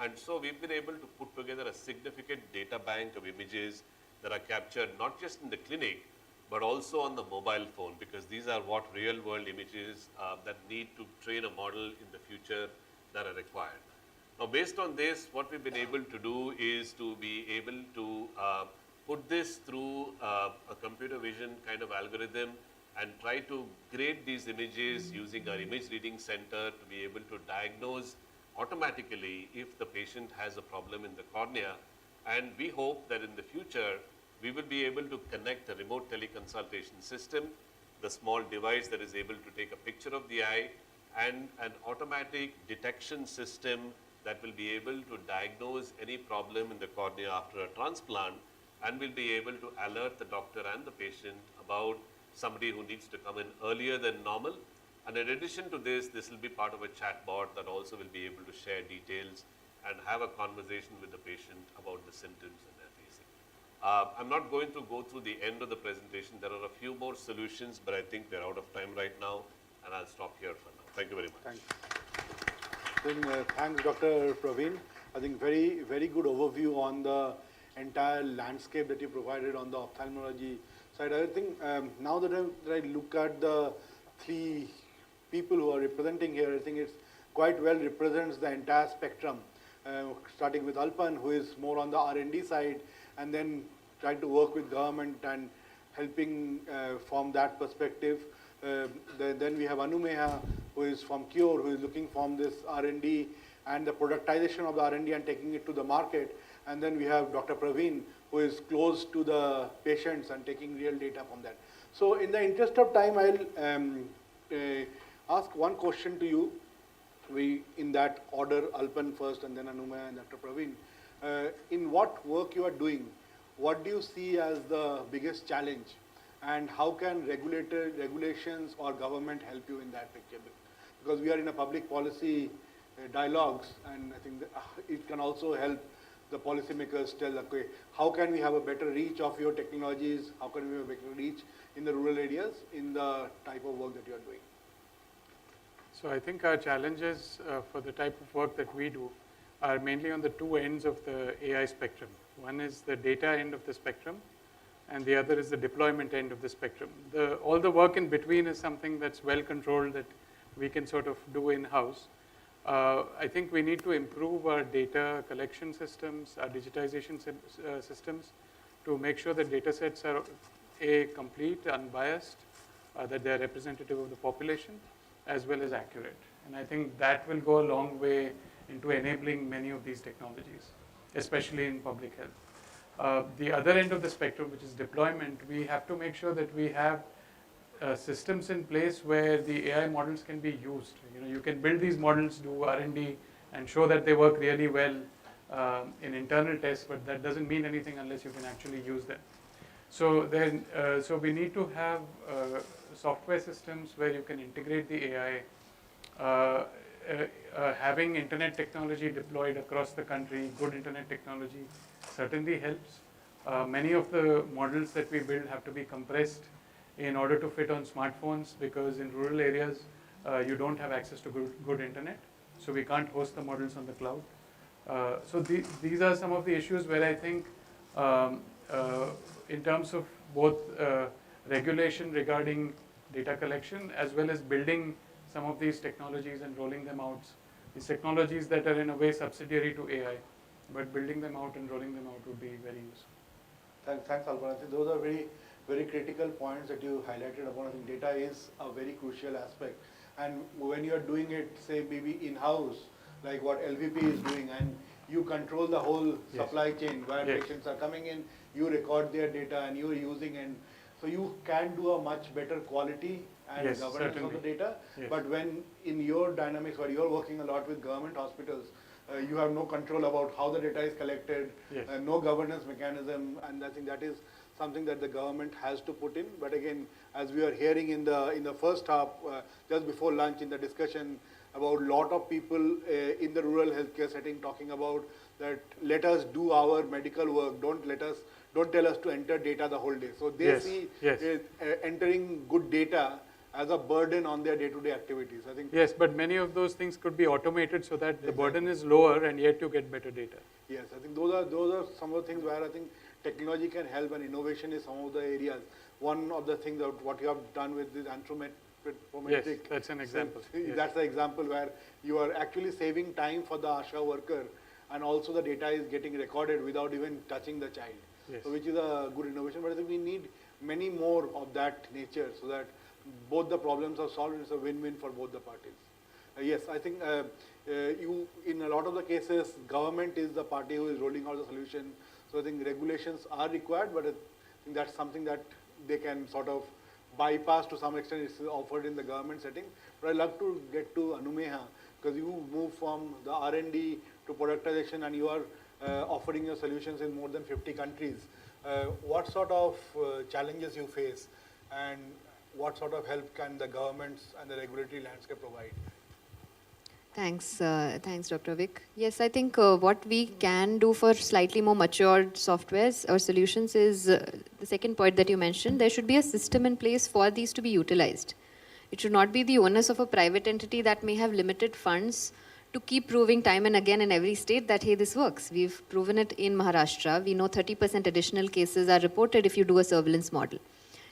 N: And so we've been able to put together a significant data bank of images that are captured not just in the clinic, but also on the mobile phone, because these are what real world images that need to train a model in the future that are required. Now, based on this, what we've been able to do is to be able to put this through a computer vision kind of algorithm and try to grade these images using our image reading center to be able to diagnose automatically if the patient has a problem in the cornea. And we hope that in the future, we will be able to connect a remote teleconsultation system, the small device that is able to take a picture of the eye, and an automatic detection system that will be able to diagnose any problem in the cornea after a transplant, and will be able to alert the doctor and the patient about somebody who needs to come in earlier than normal. And in addition to this, this will be part of a chatbot that also will be able to share details and have a conversation with the patient about the symptoms that they're facing. I'm not going to go through the end of the presentation. There are a few more solutions, but I think we're out of time right now, and I'll stop here for now. Thank you very much.
G: Thanks, Dr. Praveen. I think very good overview on the entire landscape that you provided on the ophthalmology side. I think now that I look at the three people who are representing here, I think it's quite well represents the entire spectrum, starting with Alpan, who is more on the R&D side, and then trying to work with government and helping from that perspective. Then we have Anumeha, who is from Cure, who is looking from this R&D and the productization of the R&D and taking it to the market. And then we have Dr. Praveen, who is close to the patients and taking real data from that. So in the interest of time, I'll ask one question to you. In that order, Alpan first, and then Anumeha and Dr. Praveen. In what work you are doing, what do you see as the biggest challenge? And how can regulations or government help you in that picture? Because we are in a public policy dialogues, and I think that, it can also help the policymakers tell, okay, how can we have a better reach of your technologies? How can we have a better reach in the rural areas in the type of work that you are doing?
P: So I think our challenges for the type of work that we do are mainly on the two ends of the AI spectrum. One is the data end of the spectrum, and the other is the deployment end of the spectrum. All the work in between is something that's well controlled that we can sort of do in-house. I think we need to improve our data collection systems, our digitization systems, to make sure that data sets are complete, unbiased, that they're representative of the population, as well as accurate. And I think that will go a long way into enabling many of these technologies, especially in public health. The other end of the spectrum, which is deployment, we have to make sure that we have systems in place where the AI models can be used. You can build these models, do R&D, and show that they work really well in internal tests, but that doesn't mean anything unless you can actually use them. So then, we need to have software systems where you can integrate the AI. Having internet technology deployed across the country, good internet technology certainly helps. Many of the models that we build have to be compressed in order to fit on smartphones, because in rural areas you don't have access to good internet, so we can't host the models on the cloud. So these are some of the issues where I think in terms of both regulation regarding data collection as well as building some of these technologies and rolling them out, these technologies that are in a way subsidiary to AI, but building them out and rolling them out would be very useful.
G: Thanks, Alpan. I think those are very critical points that you highlighted upon. I think data is a very crucial aspect. And when you are doing it, say maybe in-house, like what LVP is doing, and you control the whole supply chain where patients are coming in, you record their data and you are using, and so you can do a much better quality and governance of the data. But when in your dynamics, where you're working a lot with government hospitals, you have no control about how the data is collected, no governance mechanism, and I think that is something that the government has to put in. But again, as we are hearing in the first half, just before lunch in the discussion, about a lot of people in the rural healthcare setting talking about that let us do our medical work, don't tell us to enter data the whole day. So they see entering good data as a burden on their day-to-day activities. I think
P: but many of those things could be automated so that the burden is lower and yet you get better data.
G: Yes, I think those are some of the things where I think technology can help, and innovation is some of the areas. One of the things that what you have done with this spirometric.
P: that's an example. Yes.
G: That's the example where you are actually saving time for the ASHA worker, and also the data is getting recorded without even touching the child.
P: Yes.
G: So which is a good innovation, but I think we need many more of that nature so that both the problems are solved. It's a win-win for both the parties. Yes, I think you, in a lot of the cases, government is the party who is rolling out the solution. So I think regulations are required, but I think that's something that they can sort of bypass to some extent. It's offered in the government setting. But I'd love to get to Anumeha, because you move from the R&D to productization, and you are offering your solutions in more than 50 countries. What sort of challenges you face, and what sort of help can the governments and the regulatory landscape provide?
D: Thanks, thanks, Dr. Vic. Yes, I think what we can do for slightly more matured softwares or solutions is the second point that you mentioned. There should be a system in place for these to be utilized. It should not be the onus of a private entity that may have limited funds to keep proving time and again in every state that, hey, this works. We've proven it in Maharashtra. We know 30% additional cases are reported if you do a surveillance model.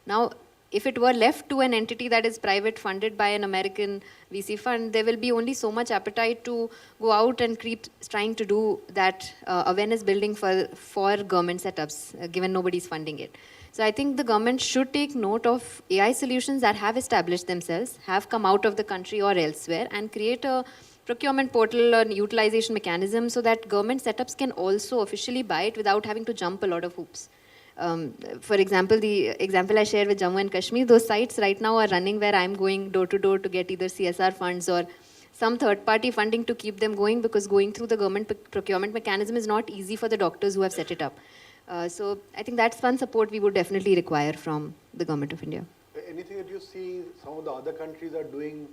D: Now, if it were left to an entity that is private, funded by an American VC fund, there will be only so much appetite to go out and keep trying to do that awareness building for government setups, given nobody's funding it. So I think the government should take note of AI solutions that have established themselves, have come out of the country or elsewhere, and create a procurement portal or utilization mechanism so that government setups can also officially buy it without having to jump a lot of hoops. For example, the example I shared with Jammu and Kashmir, those sites right now are running where I'm going door to door to get either CSR funds or some third-party funding to keep them going, because going through the government procurement mechanism is not easy for the doctors who have set it up. So I think that's one support we would definitely require from the Government of India.
G: Anything that you see some of the other countries are doing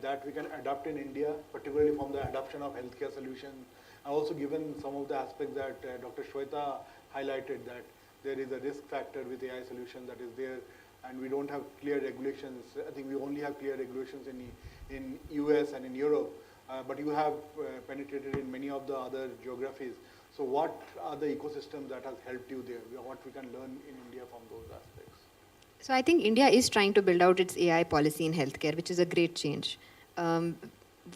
G: that we can adapt in India, particularly from the adoption of healthcare solutions, and also given some of the aspects that Dr. Shweta highlighted, that there is a risk factor with AI solution that is there, and we don't have clear regulations. I think we only have clear regulations in US and in Europe, but you have penetrated in many of the other geographies. So what are the ecosystems that has helped you there? What we can learn in India from those aspects?
D: So I think India is trying to build out its AI policy in healthcare, which is a great change.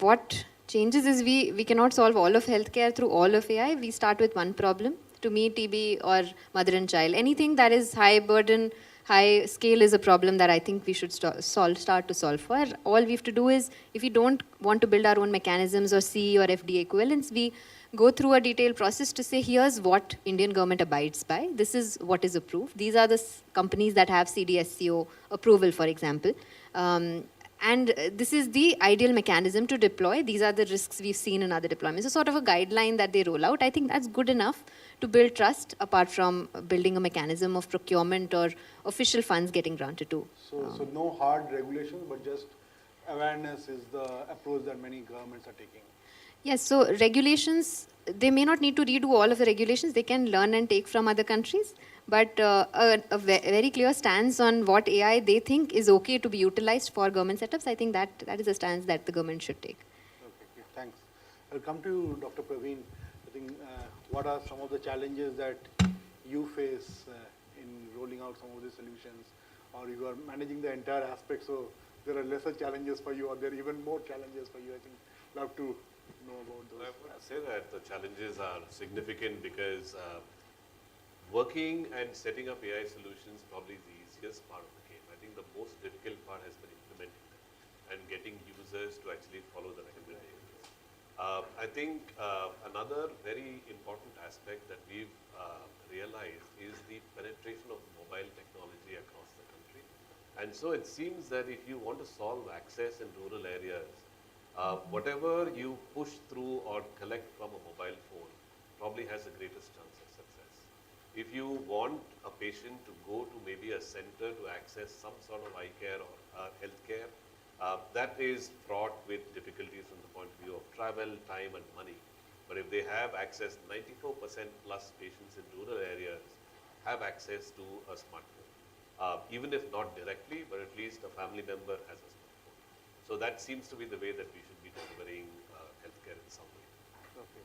D: What changes is we cannot solve all of healthcare through all of AI. We start with one problem. To me, TB or mother and child, anything that is high burden, high scale is a problem that I think we should start to solve for. All we have to do is, if we don't want to build our own mechanisms or CE or FDA equivalents, we go through a detailed process to say, here's what Indian government abides by. This is what is approved. These are the companies that have CDSCO approval, for example. And this is the ideal mechanism to deploy. These are the risks we've seen in other deployments. So sort of a guideline that they roll out. I think that's good enough to build trust, apart from building a mechanism of procurement or official funds getting granted to.
G: So no hard regulations, but just awareness is the approach that many governments are taking.
D: Yes, so regulations, they may not need to redo all of the regulations. They can learn and take from other countries. But a very clear stance on what AI they think is okay to be utilized for government setups, I think that is a stance that the government should take.
G: Okay, thanks. I'll come to you, Dr. Praveen. I think what are some of the challenges that you face in rolling out some of these solutions, or you are managing the entire aspect, so there are lesser challenges for you, or there are even more challenges for you? I think I'd love to know about those.
N: I would say that the challenges are significant because working and setting up AI solutions probably is the easiest part of the game. I think the most difficult part has been implementing them and getting users to actually follow the recommendations. I think another very important aspect that we've realized is the penetration of mobile technology across the country. And so it seems that if you want to solve access in rural areas, whatever you push through or collect from a mobile phone probably has the greatest chance of success. If you want a patient to go to maybe a center to access some sort of eye care or health care, that is fraught with difficulties from the point of view of travel, time and money. But if they have access, 94% plus patients in rural areas have access to a smartphone. Even if not directly, but at least a family member has a smartphone. So that seems to be the way that we should be delivering healthcare in some way.
G: Okay.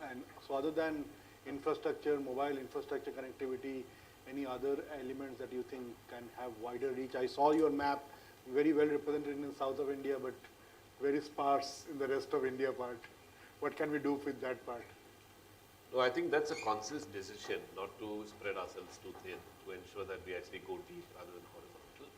G: And so other than infrastructure, mobile infrastructure connectivity, any other elements that you think can have wider reach? I saw your map very well represented in south of India, but very sparse in the rest of India part. What can we do with that part?
N: No, I think that's a conscious decision not to spread ourselves too thin, to ensure that we actually go deep rather than horizontal.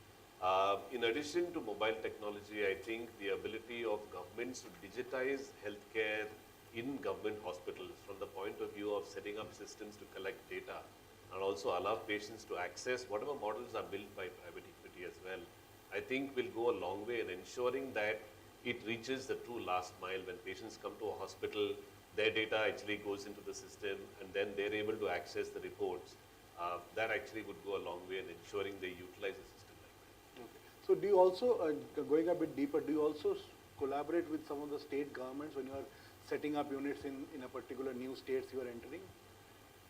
N: In addition to mobile technology, I think the ability of governments to digitize healthcare in government hospitals from the point of view of setting up systems to collect data and also allow patients to access whatever models are built by private equity as well, I think will go a long way in ensuring that it reaches the true last mile. When patients come to a hospital, their data actually goes into the system and then they're able to access the reports. That actually would go a long way in ensuring they utilize the system like that.
G: Okay. So do you also, going a bit deeper, do you also collaborate with some of the state governments when you are setting up units in a particular new states you are entering?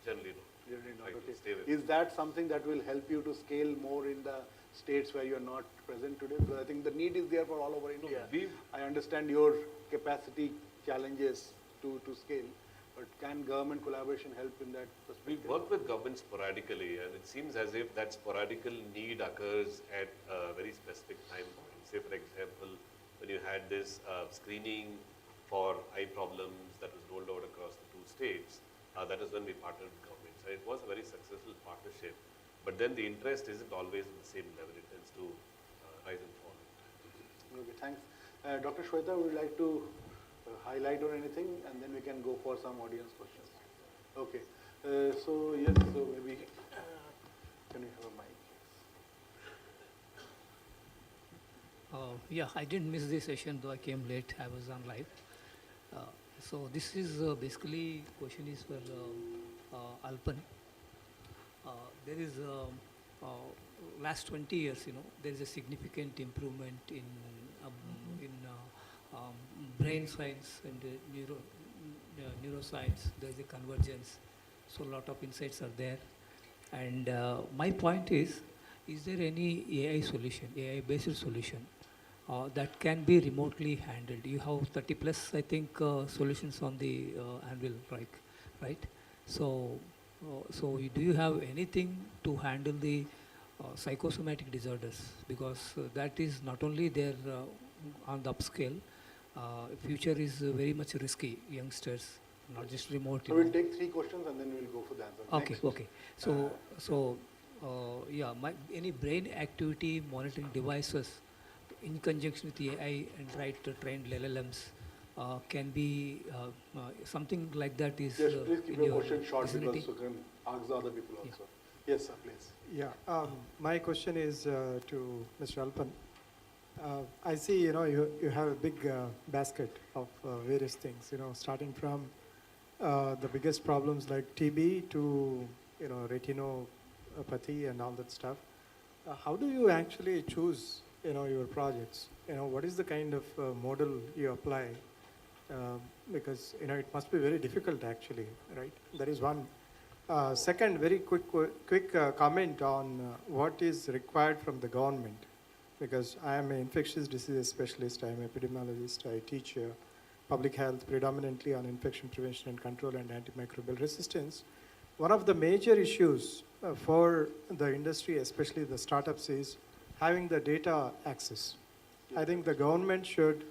N: Generally no.
G: Generally not,
N: Try to
G: okay.
N: stay away
G: Is that something that will help you to scale more in the states where you are not present today? Because I think the need is there for all over India. I understand your capacity challenges to scale, but can government collaboration help in that perspective?
N: We work with governments sporadically, and it seems as if that sporadical need occurs at a very specific time point. Say, for example, when you had this screening for eye problems that was rolled out across the 2 states, that is when we partnered with governments. And it was a very successful partnership, but then the interest isn't always at the same level. It tends to rise and fall.
G: Okay, thanks. Dr. Shweta, would you like to highlight on anything, and then we can go for some audience questions. Okay. So yes, so maybe can we have a mic?
L: Yeah, I didn't miss this session, though I came late. I was on live. So this is basically question is for Alpan. There is last 20 years, there is a significant improvement in brain science and neuroscience. There is a convergence, so a lot of insights are there. And my point is there any AI solution, AI-based solution that can be remotely handled? You have 30 plus, I think, solutions on the anvil, right? So do you have anything to handle the psychosomatic disorders? Because that is not only there on the upscale, future is very much risky, youngsters, not just remote.
G: So we'll take 3 questions and then we'll go for the answer.
L: Okay,
G: Next.
L: okay. So yeah, any brain activity monitoring devices in conjunction with AI and trained LLMs can be something like that is
G: Yes, please keep
L: in
G: your question short
L: vicinity?
G: because you can ask the other people also. Yes, sir, please.
S: Yeah, my question is to Mr. Alpan. I see, you have a big basket of various things, starting from the biggest problems like TB to, retinopathy and all that stuff. How do you actually choose, your projects? What is the kind of model you apply? Because, it must be very difficult actually, right? That is one. Second, very quick comment on what is required from the government. Because I am an infectious disease specialist, I am an epidemiologist, I teach public health predominantly on infection prevention and control and antimicrobial resistance. One of the major issues for the industry, especially the startups, is having the data access. I think the government should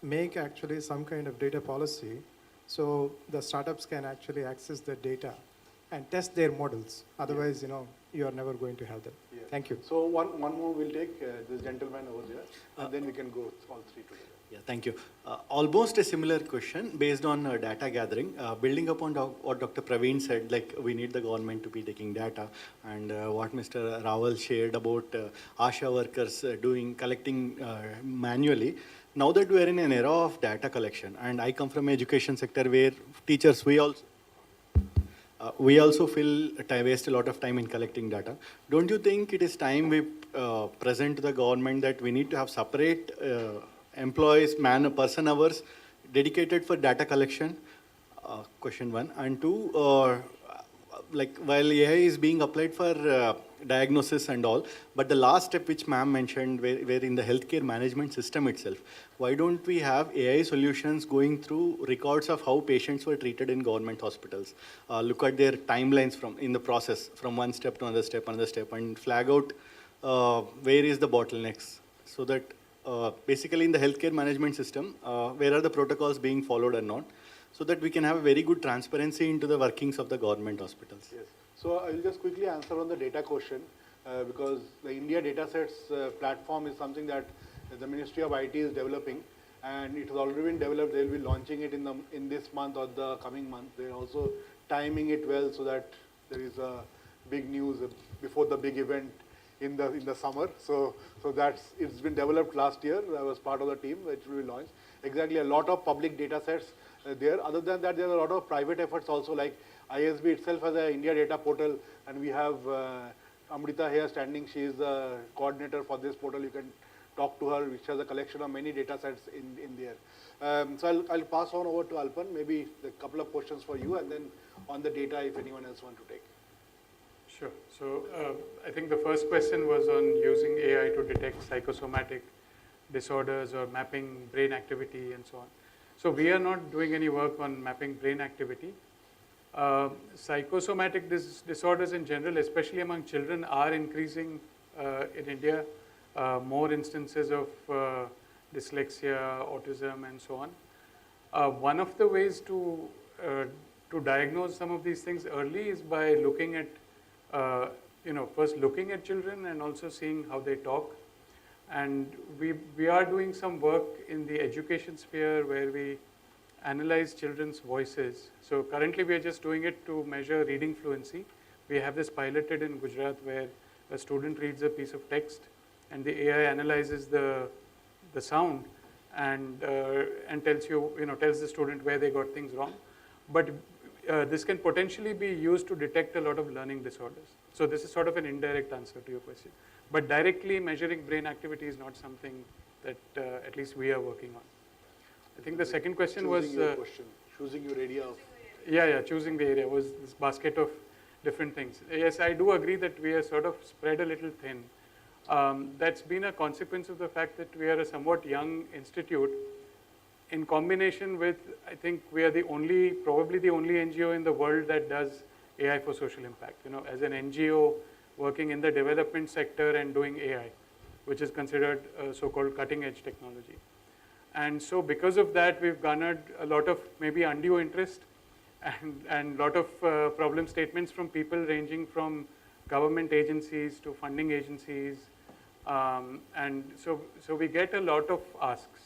S: make actually some kind of data policy so the startups can actually access the data and test their models. Otherwise, you are never going to have them.
G: Yeah.
S: Thank you.
G: So one more we'll take, this gentleman over there, and then we can go all 3 together.
J: Yeah, thank you. Almost a similar question based on data gathering. Building upon what Dr. Praveen said, like we need the government to be taking data, and what Mr. Rawal shared about ASHA workers collecting manually. Now that we are in an era of data collection, and I come from education sector where teachers, we also waste a lot of time in collecting data. Don't you think it is time we present to the government that we need to have separate employees, person hours dedicated for data collection? Question 1. And 2, like while AI is being applied for diagnosis and all, but the last step which ma'am mentioned, where in the healthcare management system itself, why don't we have AI solutions going through records of how patients were treated in government hospitals? Look at their timelines in the process, from one step to another step, and flag out where is the bottlenecks. so that basically in the healthcare management system, where are the protocols being followed or not, so that we can have a very good transparency into the workings of the government hospitals.
G: Yes. So I will just quickly answer on the data question because the India Datasets platform is something that the Ministry of IT is developing, and it has already been developed. They will be launching it in this month or the coming month. They are also timing it well so that there is a big news before the big event in the summer. So it's been developed last year. I was part of the team which will be launched. Exactly, a lot of public data sets there. Other than that, there are a lot of private efforts also, like ISB itself has an India data portal, and we have Amrita here standing. She is the coordinator for this portal. You can talk to her, which has a collection of many data sets in there. So I'll pass on over to Alpan, maybe a couple of questions for you, and then on the data if anyone else wants to take.
P: Sure. So I think the first question was on using AI to detect psychosomatic disorders or mapping brain activity and so on. So we are not doing any work on mapping brain activity. Psychosomatic disorders in general, especially among children, are increasing in India. More instances of dyslexia, autism, and so on. One of the ways to diagnose some of these things early is by looking at, first looking at children and also seeing how they talk. And we are doing some work in the education sphere where we analyze children's voices. So currently we are just doing it to measure reading fluency. We have this piloted in Gujarat where a student reads a piece of text and the AI analyzes the sound and tells tells the student where they got things wrong. But this can potentially be used to detect a lot of learning disorders. So this is sort of an indirect answer to your question. But directly measuring brain activity is not something that at least we are working on. I think the second question was...
G: Choosing your area of...
P: Yeah, choosing the area was this basket of different things. Yes, I do agree that we are sort of spread a little thin. That's been a consequence of the fact that we are a somewhat young institute in combination with, I think we are probably the only NGO in the world that does AI for social impact. As an NGO working in the development sector and doing AI, which is considered so-called cutting edge technology. And so because of that, we've garnered a lot of maybe undue interest and lot of problem statements from people ranging from government agencies to funding agencies. And so we get a lot of asks.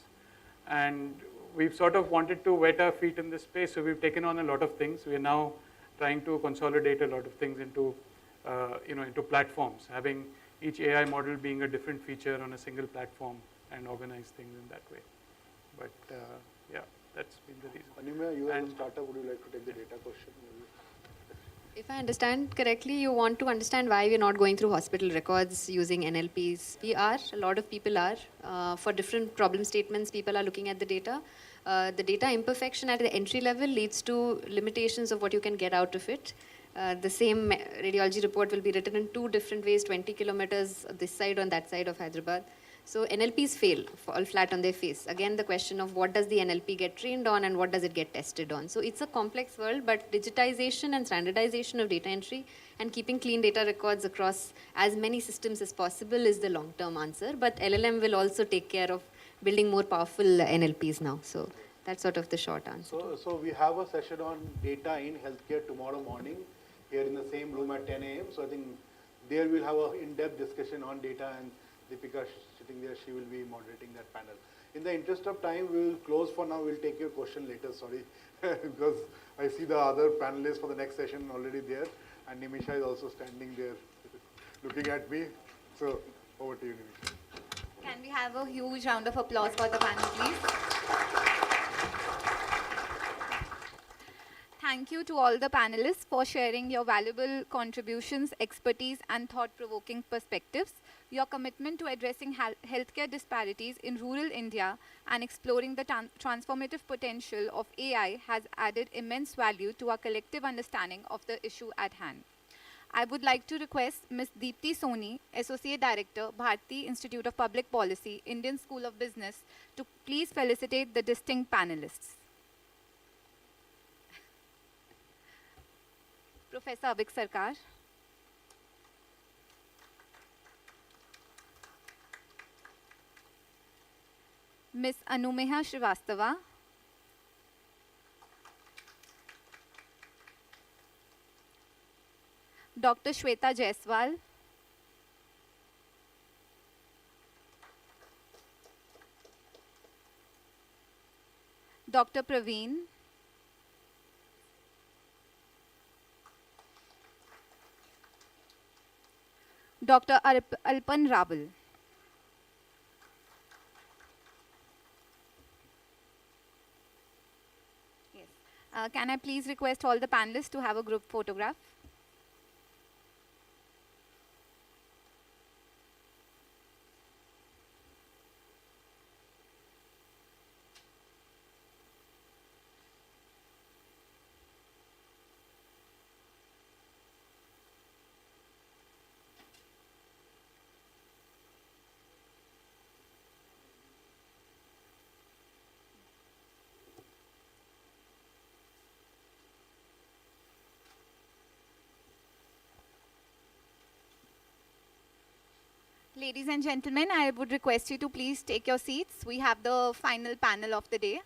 P: And we've sort of wanted to wet our feet in this space, so we've taken on a lot of things. We are now trying to consolidate a lot of things into platforms, having each AI model being a different feature on a single platform and organize things in that way. But yeah, that's been the reason.
G: Animya, you as a startup, would you like to take the data question?
D: If I understand correctly, you want to understand why we're not going through hospital records using NLPs. We are, a lot of people are. For different problem statements, people are looking at the data. The data imperfection at the entry level leads to limitations of what you can get out of it. The same radiology report will be written in two different ways, 20 kilometers this side on that side of Hyderabad. So NLPs fall flat on their face. Again, the question of what does the NLP get trained on and what does it get tested on. So it's a complex world, but digitization and standardization of data entry and keeping clean data records across as many systems as possible is the long-term answer. But LLM will also take care of building more powerful NLPs now. So that's sort of the short answer.
G: So we have a session on data in healthcare tomorrow morning here in the same room at 10 a.m. So I think there we'll have an in-depth discussion on data, and Deepika sitting there, she will be moderating that panel. In the interest of time, we will close for now. We'll take your question later, sorry, because I see the other panelists for the next session already there, and Nimisha is also standing there looking at me. So over to you, Nimisha.
B: Can we have a huge round of applause for the panel, please? Thank you to all the panelists for sharing your valuable contributions, expertise, and thought-provoking perspectives. Your commitment to addressing healthcare disparities in rural India and exploring the transformative potential of AI has added immense value to our collective understanding of the issue at hand. I would like to request Ms. Deepti Soni, Associate Director, Bharati Institute of Public Policy, Indian School of Business, to please felicitate the distinct panelists. Professor Avik Sarkar. Ms. Anumeha Srivastava, Dr. Shweta Jaiswal, Dr. Praveen, Dr. Alpan Rabal. Yes. Can I please request all the panelists to have a group photograph? Ladies and gentlemen, I would request you to please take your seats. We have the final panel of the day.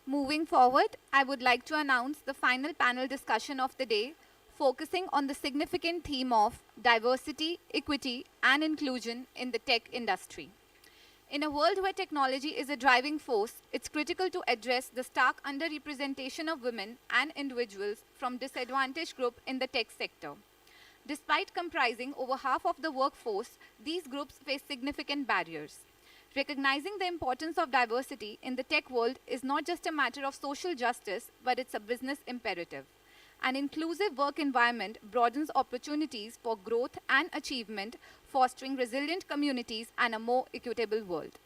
B: Moving forward, I would like to announce the final panel discussion of the day, focusing on the significant theme of diversity, equity, and inclusion in the tech industry. In a world where technology is a driving force, it's critical to address the stark underrepresentation of women and individuals from disadvantaged groups in the tech sector. Despite comprising over half of the workforce, these groups face significant barriers. Recognizing the importance of diversity in the tech world is not just a matter of social justice, but it's a business imperative. An inclusive work environment broadens opportunities for growth and achievement, fostering resilient communities and a more equitable world.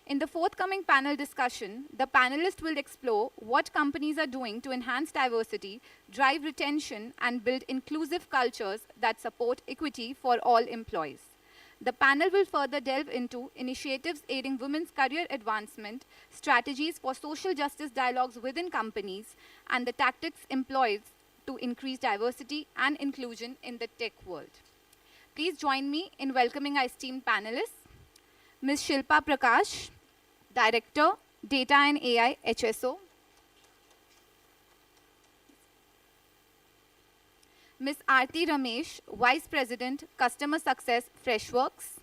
B: In the forthcoming panel discussion, the panelists will explore what companies are doing to enhance diversity, drive retention, and build inclusive cultures that support equity for all employees. The panel will further delve into initiatives aiding women's career advancement, strategies for social justice dialogues within companies, and the tactics employed to increase diversity and inclusion in the tech world. Please join me in welcoming our esteemed panelists. Ms. Shilpa Prakash, Director, Data and AI, HSO. Ms. Aarti Ramesh, Vice President, Customer Success, Freshworks.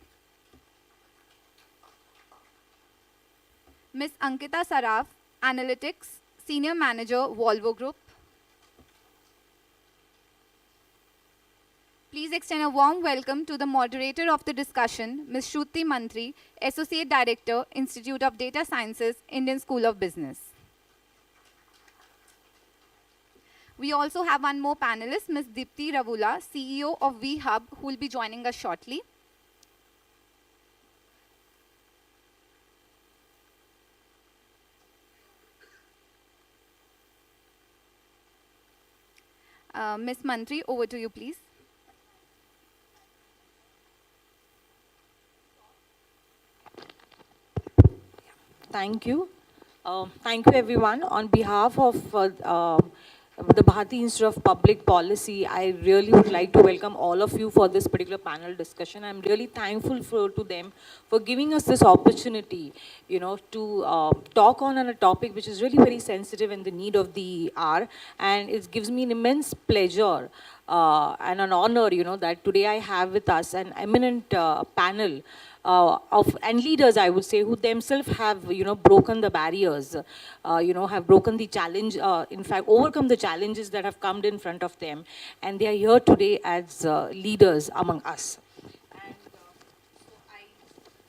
B: Ms. Ankita Saraf, Analytics, Senior Manager, Volvo Group. Please extend a warm welcome to the moderator of the discussion, Ms. Shruti Mantri, Associate Director, Institute of Data Sciences, Indian School of Business. We also have one more panelist, Ms. Dipti Ravula, CEO of VHub, who will be joining us shortly. Ms. Mantri, over to you, please.
F: Thank you. Thank you, everyone. On behalf of the Bharati Institute of Public Policy, I really would like to welcome all of you for this particular panel discussion. I'm really thankful to them for giving us this opportunity, to talk on a topic which is really very sensitive and the need of the hour. And it gives me an immense pleasure and an honor, that today I have with us an eminent panel and leaders, I would say, who themselves have, broken the barriers, have broken the challenge, in fact, overcome the challenges that have come in front of them. And they are here today as leaders among us. And so I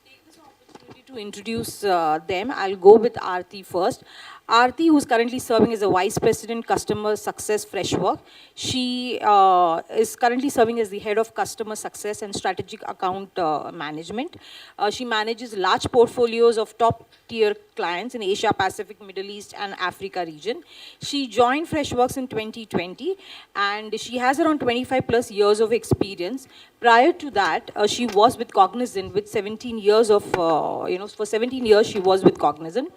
F: take this opportunity to introduce them. I'll go with Aarti first. Aarti, who's currently serving as a Vice President Customer Success Freshwork. She is currently serving as the Head of Customer Success and Strategic Account Management. She manages large portfolios of top-tier clients in Asia, Pacific, Middle East, and Africa region. She joined Freshworks in 2020, and she has around 25 plus years of experience. Prior to that, she was with Cognizant with 17 years of, for 17 years she was with Cognizant.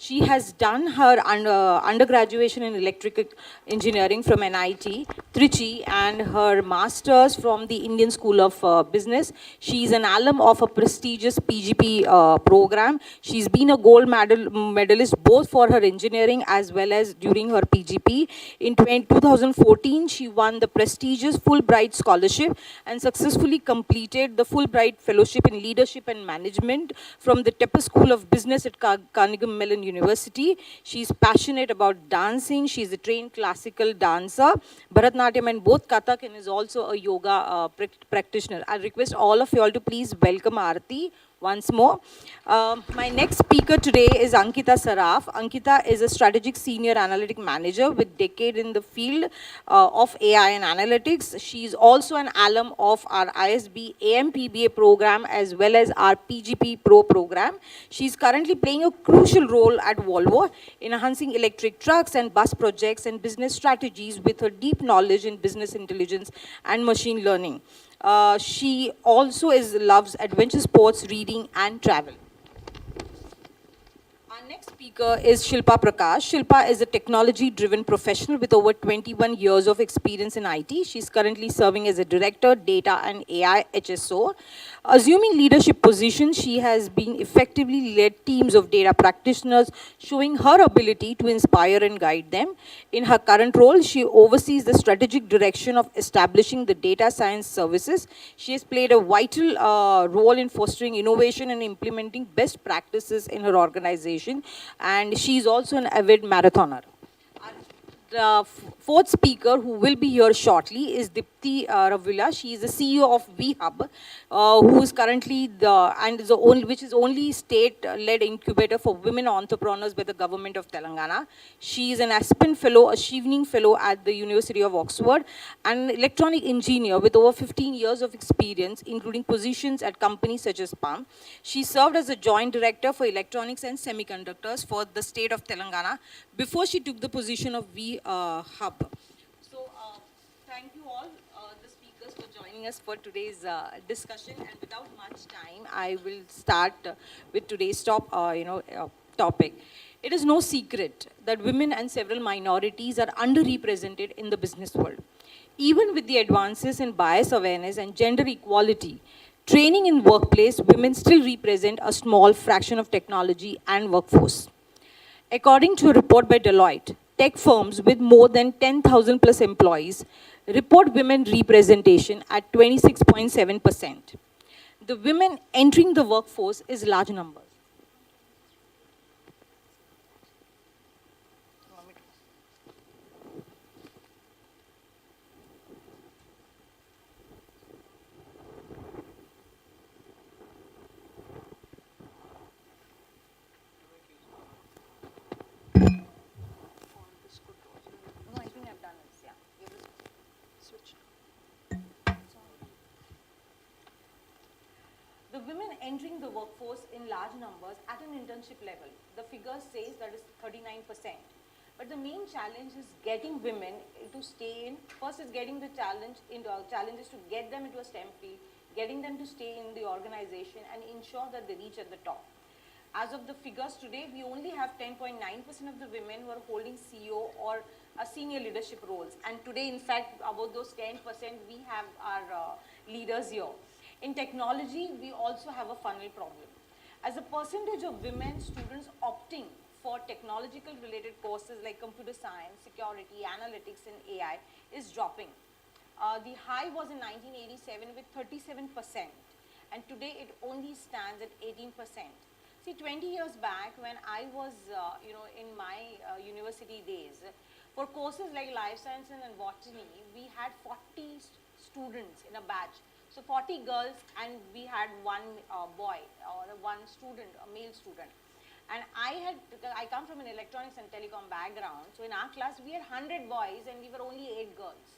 F: She has done her undergraduation in electrical engineering from NIT, Trichy, and her master's from the Indian School of Business. She is an alum of a prestigious PGP program. She's been a gold medalist both for her engineering as well as during her PGP. In 2014, she won the prestigious Fulbright Scholarship and successfully completed the Fulbright Fellowship in Leadership and Management from the Tepper School of Business at Carnegie Mellon University. She's passionate about dancing. She's a trained classical dancer, Bharatanatyam and both Kathak, and is also a yoga practitioner. I request all of you all to please welcome Aarti once more. My next speaker today is Ankita Saraf. Ankita is a strategic senior analytic manager with decade in the field of AI and analytics. She is also an alum of our ISB AMPBA program as well as our PGP Pro program. She is currently playing a crucial role at Volvo in enhancing electric trucks and bus projects and business strategies with her deep knowledge in business intelligence and machine learning. She also loves adventure sports, reading, and travel. Our next speaker is Shilpa Prakash. Shilpa is a technology-driven professional with over 21 years of experience in IT. She's currently serving as a director, data and AI HSO. Assuming leadership positions, she has been effectively led teams of data practitioners, showing her ability to inspire and guide them. In her current role, she oversees the strategic direction of establishing the data science services. She has played a vital role in fostering innovation and implementing best practices in her organization, and she is also an avid marathoner. The fourth speaker who will be here shortly is Dipti Ravula. She is the CEO of VHub, who is currently which is only state-led incubator for women entrepreneurs by the government of Telangana. She is an Aspen Fellow, a Chevening Fellow at the University of Oxford, and an electronic engineer with over 15 years of experience, including positions at companies such as Palm. She served as a joint director for electronics and semiconductors for the state of Telangana before she took the position of VHub. So thank you all, the speakers, for joining us for today's discussion. And without much time, I will start with today's topic. It is no secret that women and several minorities are underrepresented in the business world. Even with the advances in bias awareness and gender equality, training in workplace, women still represent a small fraction of technology and workforce. According to a report by Deloitte, tech firms with more than 10,000 plus employees report women representation at 26.7%. The women entering the workforce is large numbers. The women entering the workforce in large numbers at an internship level, the figure says that is 39%. But the main challenge is getting women to stay in. First is getting the challenges to get them into a STEM field, getting them to stay in the organization and ensure that they reach at the top. As of the figures today, we only have 10.9% of the women who are holding CEO or senior leadership roles. And today, in fact, about those 10%, we have our leaders here. In technology, we also have a funnel problem. As a percentage of women students opting for technological related courses like computer science, security, analytics, and AI is dropping. The high was in 1987 with 37%, and today it only stands at 18%. See, 20 years back when I was, in my university days, for courses like life sciences and botany, we had 40 students in a batch So 40 girls and we had one boy or one student, a male student. And because I come from an electronics and telecom background, so in our class we had 100 boys and we were only 8 girls.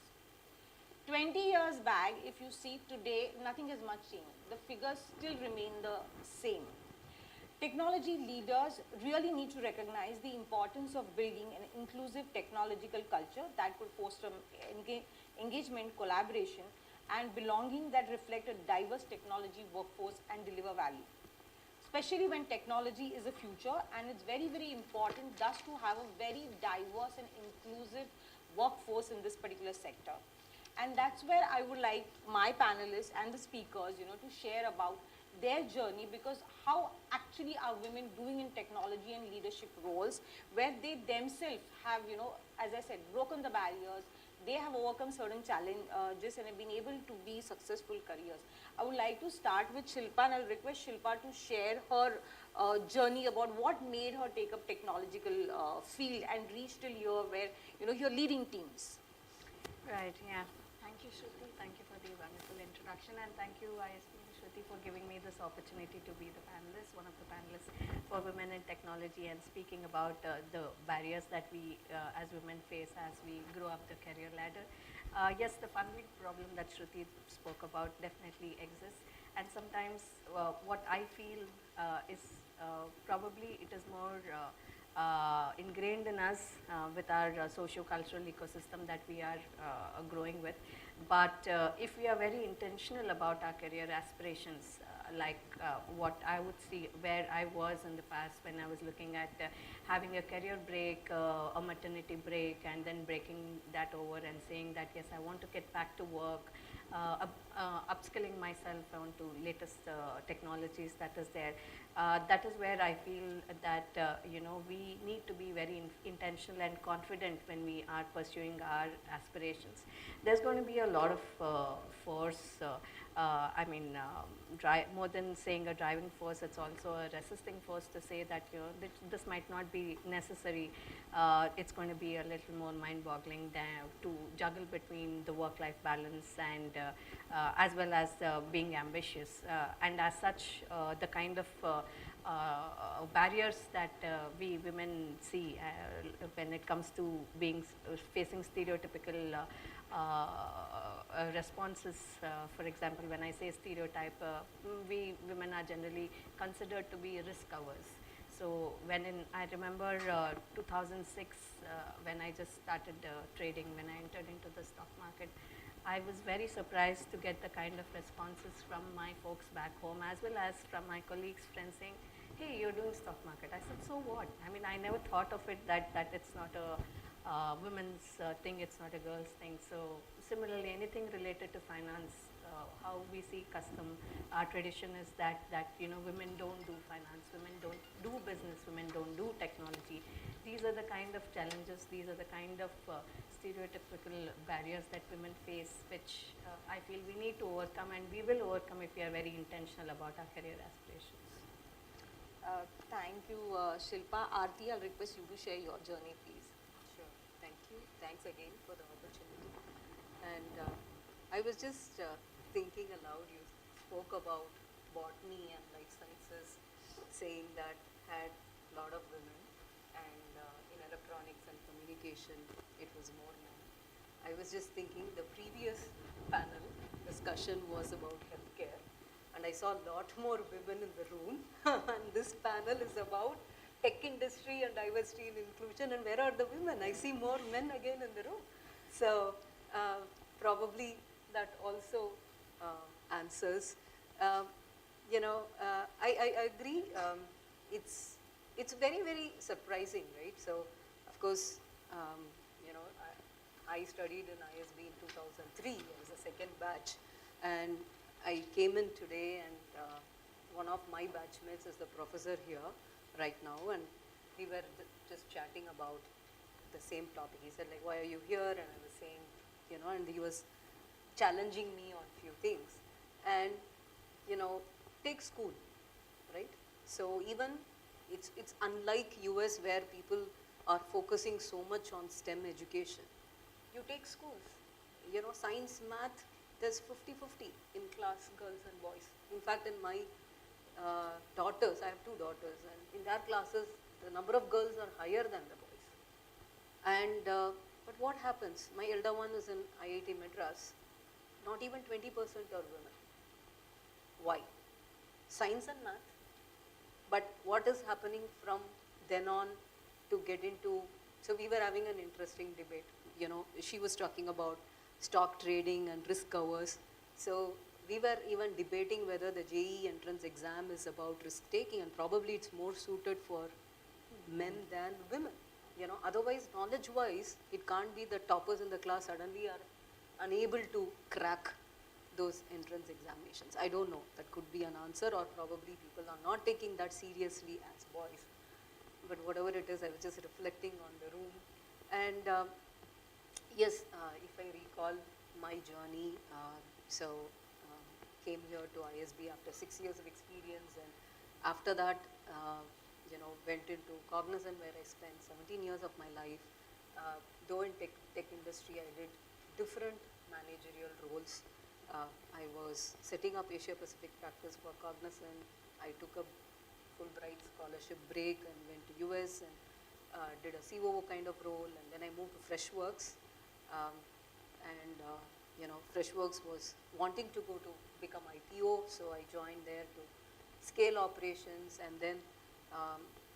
F: 20 years back, if you see today, nothing has much changed. The figures still remain the same. Technology leaders really need to recognize the importance of building an inclusive technological culture that could foster engagement, collaboration, and belonging that reflect a diverse technology workforce and deliver value. Especially when technology is a future, and it's very, very important thus to have a very diverse and inclusive workforce in this particular sector. And that's where I would like my panelists and the speakers, to share about their journey, because how actually are women doing in technology and leadership roles, where they themselves have, as I said, broken the barriers, they have overcome certain challenges and have been able to be successful careers. I would like to start with Shilpa, and I'll request Shilpa to share her journey about what made her take up technological field and reach till here where, you're leading teams.
A: Right, yeah. Thank you, Shruti. Thank you for the wonderful introduction, and thank you, ISP Shruti, for giving me this opportunity to be the panelist, one of the panelists for women in technology, and speaking about the barriers that we as women face as we grow up the career ladder. Yes, the funding problem that Shruti spoke about definitely exists, and sometimes what I feel is probably it is more ingrained in us with our socio-cultural ecosystem that we are growing with. But if we are very intentional about our career aspirations, like what I would see where I was in the past when I was looking at having a career break, a maternity break, and then breaking that over and saying that yes, I want to get back to work, upskilling myself onto latest technologies that is there. That is where I feel that we need to be very intentional and confident when we are pursuing our aspirations. There's going to be a lot of force. More than saying a driving force, it's also a resisting force to say that this might not be necessary. It's going to be a little more mind-boggling to juggle between the work-life balance and as well as being ambitious. And as such, the kind of barriers that we women see when it comes to facing stereotypical responses. For example, when I say stereotype, we women are generally considered to be risk averse. So I remember 2006 when I just started trading, when I entered into the stock market, I was very surprised to get the kind of responses from my folks back home as well as from my colleagues, friends saying, hey, you're doing stock market. I said, so what? I mean, I never thought of it that it's not a women's thing, it's not a girl's thing. So similarly, anything related to finance, how we see custom, our tradition is that women don't do finance, women don't do business, women don't do technology. These are the kind of challenges, these are the kind of stereotypical barriers that women face, which I feel we need to overcome, and we will overcome if we are very intentional about our career aspirations.
H: Thank you, Shilpa. Aarti, I'll request you to share your journey, please.
T: Sure, thank you. Thanks again for the opportunity. And I was just thinking aloud, you spoke about botany and life sciences, saying that had a lot of women, and in electronics and communication, it was more men. I was just thinking the previous panel discussion was about healthcare, and I saw a lot more women in the room, and this panel is about tech industry and diversity and inclusion, and where are the women? I see more men again in the room. So probably that also answers. I agree. It's very, very surprising, right? So, of course, I studied in ISB in 2003. I was a second batch, and I came in today, and one of my batchmates is the professor here right now, and we were just chatting about the same topic. He said, like, why are you here? And I was saying, and he was challenging me on few things. And, take school, right? So even it's unlike US where people are focusing so much on STEM education. You take schools, science, math, there's 50-50 in class, girls and boys. In fact, in my daughters, I have 2 daughters, and in their classes, the number of girls are higher than the boys. And, but what happens? My elder one is in IIT Madras, not even 20% are women. Why? Science and math. But what is happening from then on to get into, so we were having an interesting debate. You know, she was talking about stock trading and risk covers. So we were even debating whether the JEE entrance exam is about risk taking, and probably it's more suited for men than women. You know, otherwise knowledge wise, it can't be the toppers in the class suddenly are unable to crack those entrance examinations. I don't know, that could be an answer, or probably people are not taking that seriously as boys. But whatever it is, I was just reflecting on the room. And yes, if I recall my journey, came here to ISB after 6 years of experience, and after that, you know, went into Cognizant, where I spent 17 years of my life. Though in tech industry, I did different managerial roles. I was setting up Asia Pacific practice for Cognizant. I took a Fulbright scholarship break and went to US and did a COO kind of role, and then I moved to Freshworks. You know, Freshworks was wanting to go to become IPO, so I joined there to scale operations, and then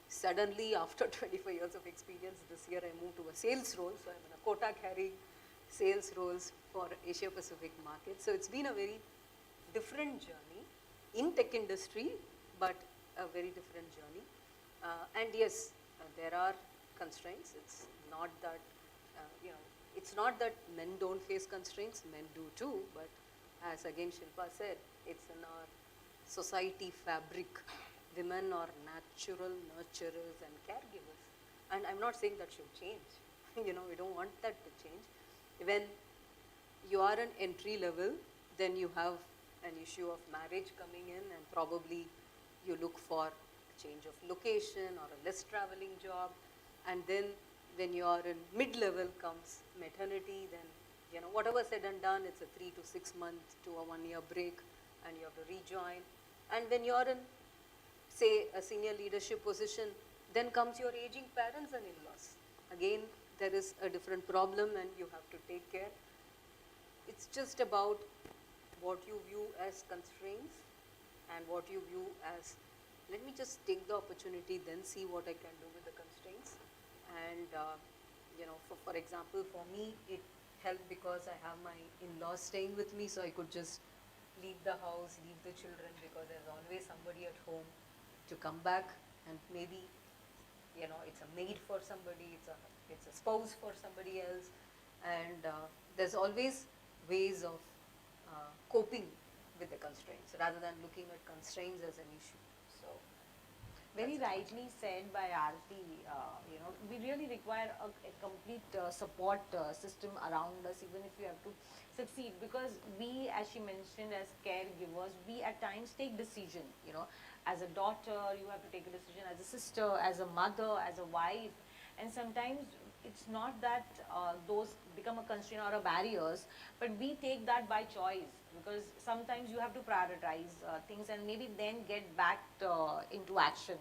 T: suddenly after 25 years of experience, this year I moved to a sales role, so I'm in a quota carrying sales roles for Asia Pacific market. So it's been a very different journey in tech industry, but a very different journey. And yes, there are constraints. It's not that, you know, it's not that men don't face constraints, men do too, but as again Shilpa said, it's in our society fabric. Women are natural nurturers and caregivers. And I'm not saying that should change. You know, we don't want that to change. When you are an entry level, then you have an issue of marriage coming in, and probably you look for a change of location or a less traveling job. And then when you are in mid-level comes maternity, then, you know, whatever said and done, it's a 3 to 6 month to a 1 year break, and you have to rejoin. And when you're in, say, a senior leadership position, then comes your aging parents and in-laws. Again, there is a different problem, and you have to take care. It's just about what you view as constraints and what you view as, let me just take the opportunity, then see what I can do with the constraints. And, you know, for example, for me, it helped because I have my in-laws staying with me, so I could just leave the house, leave the children, because there's always somebody at home to come back, and maybe, you know, it's a maid for somebody, it's a spouse for somebody else, and there's always ways of coping with the constraints rather than looking at constraints as an issue. So,
F: Very rightly said by Aarti, you know, we really require a complete support system around us, even if we have to succeed, because we, as she mentioned, as caregivers, we at times take decision, you know, as a daughter, you have to take a decision, as a sister, as a mother, as a wife, and sometimes it's not that those become a constraint or a barriers, but we take that by choice, because sometimes you have to prioritize things and maybe then get back into action,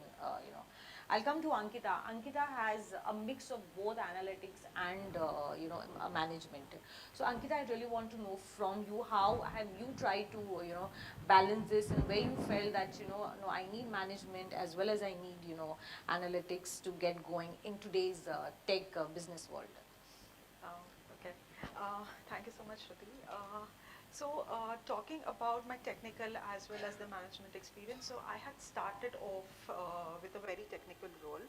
F: you know. I'll come to Ankita. Ankita has a mix of both analytics and, you know, management. So Ankita, I really want to know from you, how have you tried to, you know, balance this, and where you felt that, you know, no, I need management as well as I need, you know, analytics to get going in today's tech business world?
C: Okay. Thank you so much, Shruti. Talking about my technical as well as the management experience, so I had started off with a very technical role,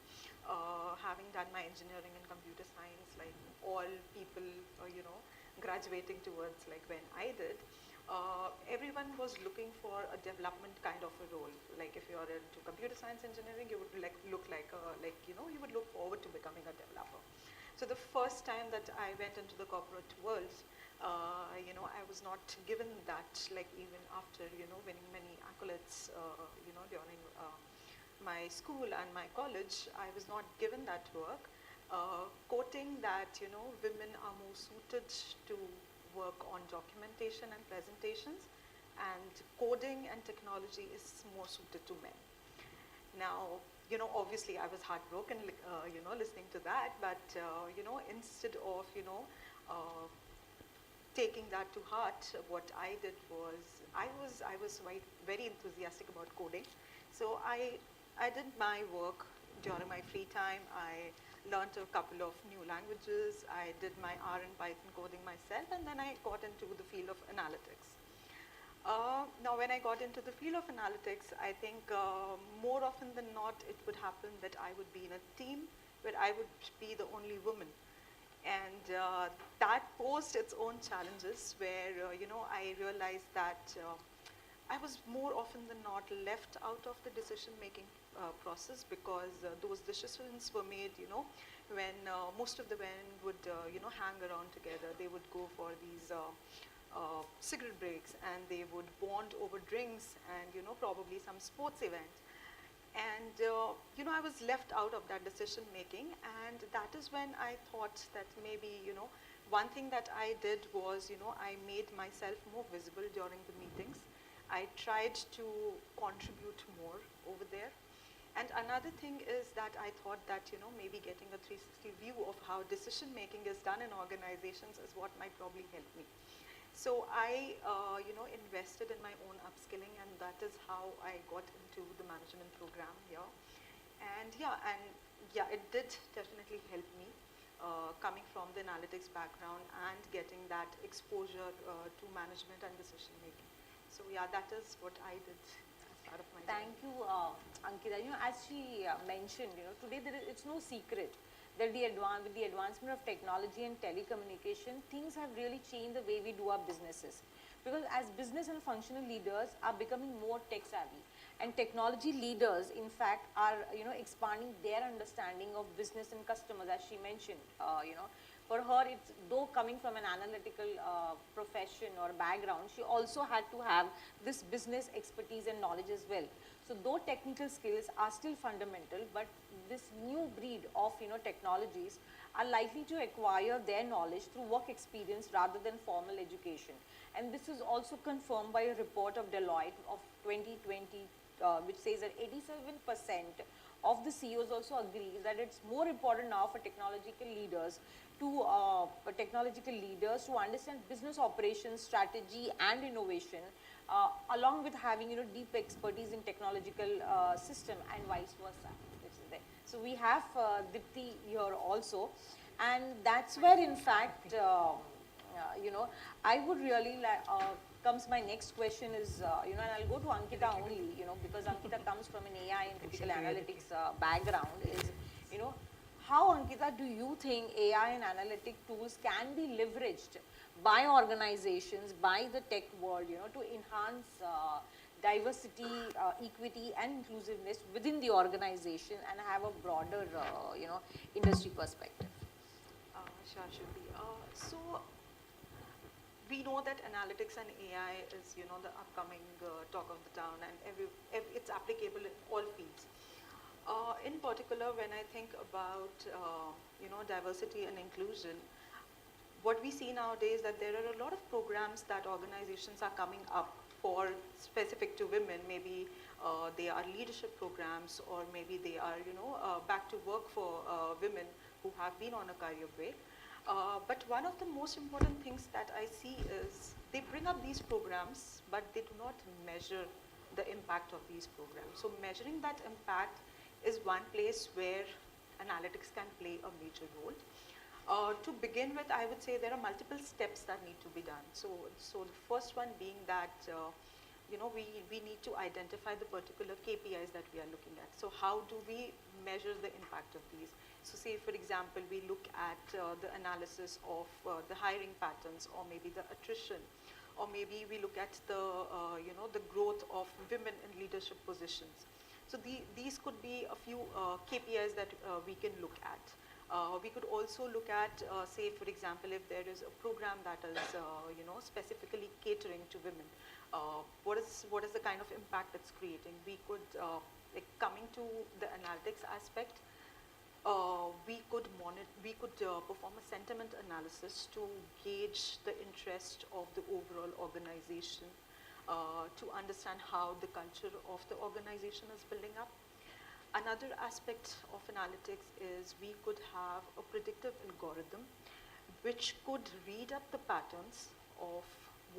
C: having done my engineering and computer science, like all people, you know, graduating towards like when I did. Everyone was looking for a development kind of a role. Like if you are into computer science engineering, you would look like you know, you would look forward to becoming a developer. So the first time that I went into the corporate world, you know, I was not given that, like even after, you know, winning many accolades, you know, during my school and my college, I was not given that work, quoting that, you know, women are more suited to work on documentation and presentations, and coding and technology is more suited to men. Now, obviously I was heartbroken, listening to that, but, instead of, taking that to heart, what I did was, I was very enthusiastic about coding. So I did my work during my free time. I learned a couple of new languages. I did my R and Python coding myself, and then I got into the field of analytics. Now, when I got into the field of analytics, I think more often than not, it would happen that I would be in a team where I would be the only woman. And that posed its own challenges where, I realized that I was more often than not left out of the decision-making process, because those decisions were made, when most of the men would, hang around together. They would go for these cigarette breaks, and they would bond over drinks and, probably some sports event. And, I was left out of that decision making, and that is when I thought that maybe, one thing that I did was, I made myself more visible during the meetings. I tried to contribute more over there. And another thing is that I thought that, maybe getting a 360 view of how decision making is done in organizations is what might probably help me. So I, invested in my own upskilling, and that is how I got into the management program here. And it did definitely help me coming from the analytics background and getting that exposure to management and decision making. So that is what I did as part of my
H: Thank you, Ankita. As she mentioned, today it's no secret that with the advancement of technology and telecommunication, things have really changed the way we do our businesses. Because as business and functional leaders are becoming more tech savvy, and technology leaders, in fact, are expanding their understanding of business and customers, as she mentioned. For her, it's though coming from an analytical profession or background, she also had to have this business expertise and knowledge as well. So though technical skills are still fundamental, but this new breed of technologies are likely to acquire their knowledge through work experience rather than formal education. And this is also confirmed by a report of Deloitte of 2020, which says that 87% of the CEOs also agree that it's more important now for technological leaders to understand business operations, strategy, and innovation, along with having deep expertise in technological system, and vice versa, which is there. So we have Dipti here also, and that's where, in fact, I would really like. Comes my next question is, and I'll go to Ankita only, because Ankita comes from an AI and critical analytics background. Is, how, Ankita, do you think AI and analytic tools can be leveraged by organizations, by the tech world, to enhance diversity, equity, and inclusiveness within the organization and have a broader, industry perspective?
C: Sure, Shruti. So we know that analytics and AI is, the upcoming talk of the town, and it's applicable in all fields. In particular, when I think about, diversity and inclusion, what we see nowadays that there are a lot of programs that organizations are coming up for specific to women. Maybe they are leadership programs, or maybe they are, back to work for women who have been on a career break. But one of the most important things that I see is they bring up these programs, but they do not measure the impact of these programs. So measuring that impact is one place where analytics can play a major role. To begin with, I would say there are multiple steps that need to be done. So the first one being that, we need to identify the particular KPIs that we are looking at. So how do we measure the impact of these? So say, for example, we look at the analysis of the hiring patterns, or maybe the attrition, or maybe we look at the, the growth of women in leadership positions. So these could be a few KPIs that we can look at. We could also look at, say, for example, if there is a program that is, specifically catering to women, what is the kind of impact it's creating? We could, like, coming to the analytics aspect, we could perform a sentiment analysis to gauge the interest of the overall organization, to understand how the culture of the organization is building up. Another aspect of analytics is we could have a predictive algorithm which could read up the patterns of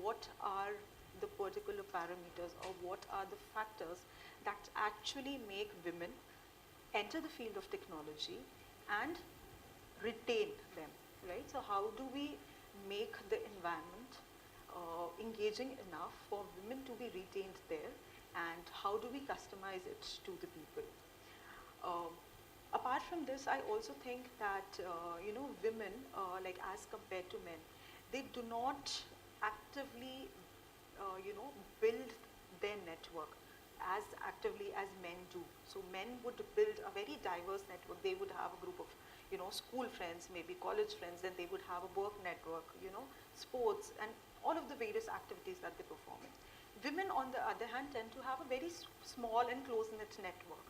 C: what are the particular parameters or what are the factors that actually make women enter the field of technology and retain them, right? So how do we make the environment engaging enough for women to be retained there, and how do we customize it to the people? Apart from this, I also think that women, like as compared to men, they do not actively build their network as actively as men do. So men would build a very diverse network. They would have a group of school friends, maybe college friends, then they would have a work network, sports, and all of the various activities that they perform in. Women, on the other hand, tend to have a very small and close-knit network.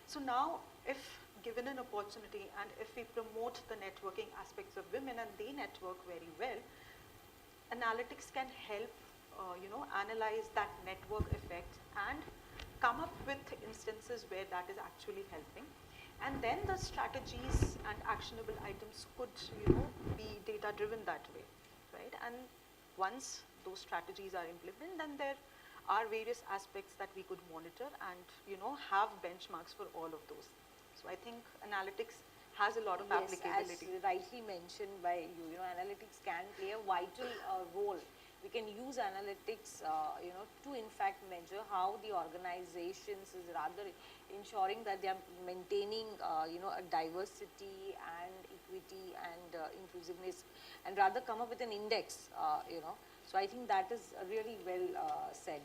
C: So now, if given an opportunity and if we promote the networking aspects of women and they network very well, analytics can help analyze that network effect and come up with instances where that is actually helping. And then the strategies and actionable items could be data driven that way, right? And once those strategies are implemented, then there are various aspects that we could monitor and have benchmarks for all of those. So I think analytics has a lot of applicability.
H: As rightly mentioned by you, analytics can play a vital role. We can use analytics, to in fact measure how the organizations is rather ensuring that they are maintaining, a diversity and equity and inclusiveness, and rather come up with an index, So I think that is really well said.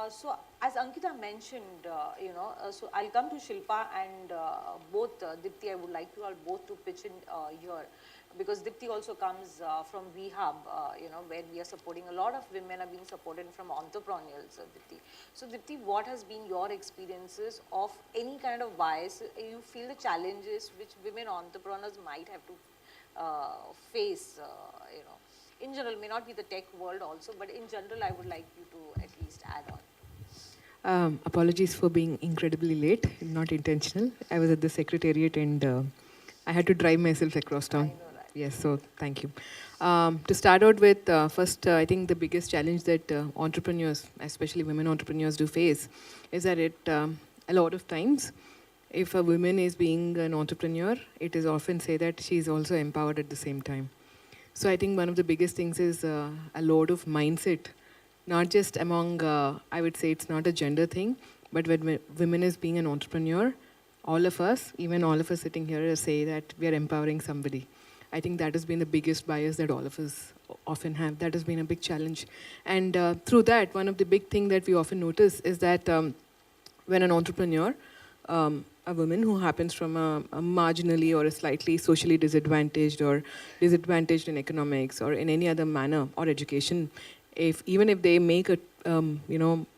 H: So as Ankita mentioned, so I'll come to Shilpa and both Dipti, I would like you all both to pitch in here, because Dipti also comes from VHub, where we are supporting a lot of women are being supported from entrepreneurs, Dipti. So Dipti, what has been your experiences of any kind of bias you feel the challenges which women entrepreneurs might have to face, in general, may not be the tech world also, but in general, I would like you to at least add on.
I: Apologies for being incredibly late, not intentional. I was at the secretariat and I had to drive myself across town. Yes, so thank you. To start out with, first, I think the biggest challenge that entrepreneurs, especially women entrepreneurs, do face is that a lot of times, if a woman is being an entrepreneur, it is often said that she is also empowered at the same time. So I think one of the biggest things is a lot of mindset, not just among, I would say it's not a gender thing, but when women is being an entrepreneur, all of us, even all of us sitting here, say that we are empowering somebody. I think that has been the biggest bias that all of us often have. That has been a big challenge. And through that, one of the big things that we often notice is that when an entrepreneur, a woman who happens from a marginally or a slightly socially disadvantaged or disadvantaged in economics or in any other manner or education, even if they make a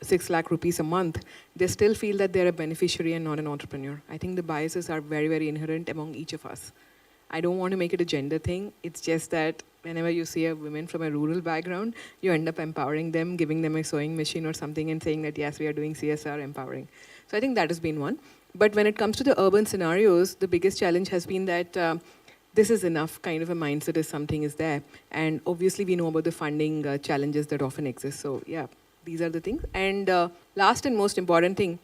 I: 6 lakh rupees a month, they still feel that they're a beneficiary and not an entrepreneur. I think the biases are very, very inherent among each of us. I don't want to make it a gender thing. It's just that whenever you see a woman from a rural background, you end up empowering them, giving them a sewing machine or something and saying that, yes, we are doing CSR empowering. So I think that has been one. But when it comes to the urban scenarios, the biggest challenge has been that this is enough kind of a mindset if something is there. And obviously we know about the funding challenges that often exist. So yeah, these are the things. And last and most important thing,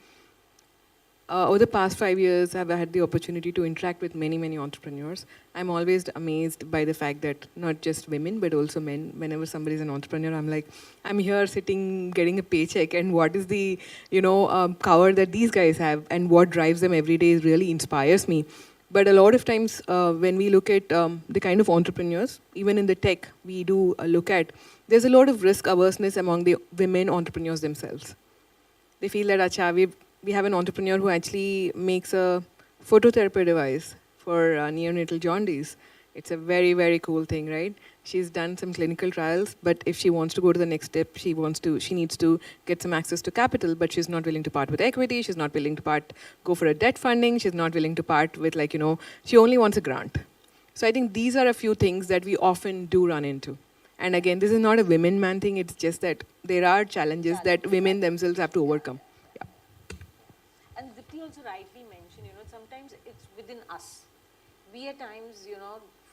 I: over the past 5 years, I've had the opportunity to interact with many, many entrepreneurs. I'm always amazed by the fact that not just women, but also men, whenever somebody is an entrepreneur, I'm like, I'm here sitting, getting a paycheck, and what is the, cover that these guys have, and what drives them every day really inspires me. But a lot of times, when we look at the kind of entrepreneurs, even in the tech, we do look at, there's a lot of risk averseness among the women entrepreneurs themselves. They feel that, acha, we have an entrepreneur who actually makes a phototherapy device for neonatal jaundice. It's a very, very cool thing, right? She's done some clinical trials, but if she wants to go to the next step, she needs to get some access to capital, but she's not willing to part with equity. She's not willing to go for a debt funding. She's not willing to part with she only wants a grant. So I think these are a few things that we often do run into. And again, this is not a women-man thing. It's just that there are challenges that women themselves have to overcome.
H: And Dipti also rightly mentioned, sometimes it's within us. We at times,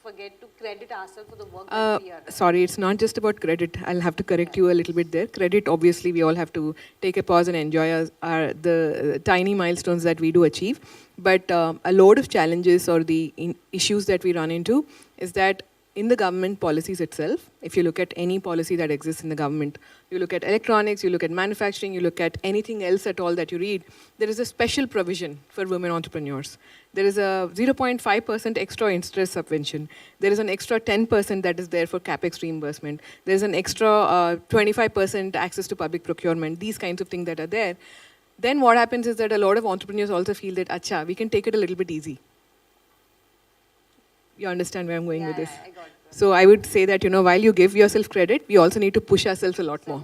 H: forget to credit ourselves for the work that we are doing.
I: Sorry, it's not just about credit. I'll have to correct you a little bit there. Credit, obviously, we all have to take a pause and enjoy the tiny milestones that we do achieve. But a load of challenges or the issues that we run into is that in the government policies itself, if you look at any policy that exists in the government, you look at electronics, you look at manufacturing, you look at anything else at all that you read, there is a special provision for women entrepreneurs. There is a 0.5% extra interest subvention. There is an extra 10% that is there for capex reimbursement. There is an extra 25% access to public procurement, these kinds of things that are there. Then what happens is that a lot of entrepreneurs also feel that, acha, we can take it a little bit easy. You understand where I'm going with this?
H: I got it.
I: So I would say that, while you give yourself credit, we also need to push ourselves a lot more.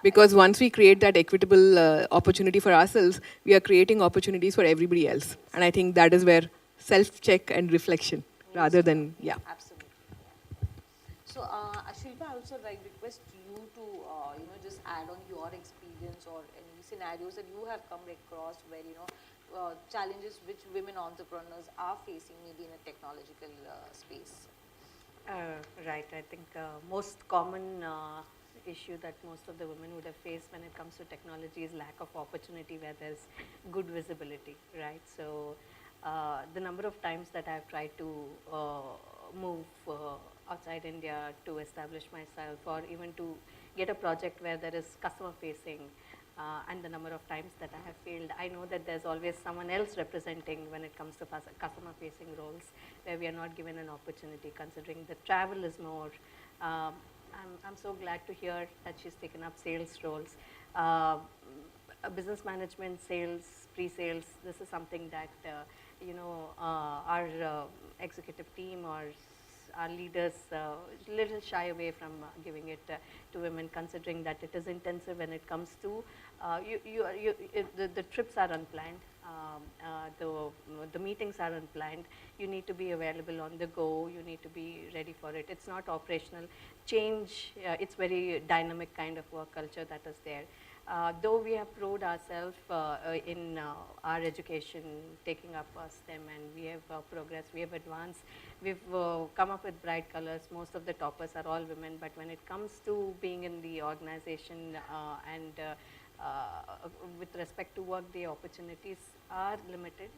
I: Because once we create that equitable opportunity for ourselves, we are creating opportunities for everybody else. And I think that is where self-check and reflection, rather than,
H: Absolutely. So, Shilpa, I also request you to, just add on your experience or any scenarios that you have come across where, challenges which women entrepreneurs are facing maybe in a technological space.
A: Right, I think most common issue that most of the women would have faced when it comes to technology is lack of opportunity where there's good visibility, right? So the number of times that I've tried to move outside India to establish myself or even to get a project where there is customer facing and the number of times that I have failed, I know that there's always someone else representing when it comes to customer facing roles where we are not given an opportunity considering the travel is more. I'm so glad to hear that she's taken up sales roles. Business management, sales, pre-sales, this is something that, our executive team or our leaders little shy away from giving it to women, considering that it is intensive when it comes to, the trips are unplanned. The meetings are unplanned. You need to be available on the go. You need to be ready for it. It's not operational. Change, it's very dynamic kind of work culture that is there. Though we have proved ourselves in our education, taking up STEM, and we have progressed, we have advanced, we've come up with bright colors. Most of the toppers are all women, but when it comes to being in the organization and with respect to work, the opportunities are limited.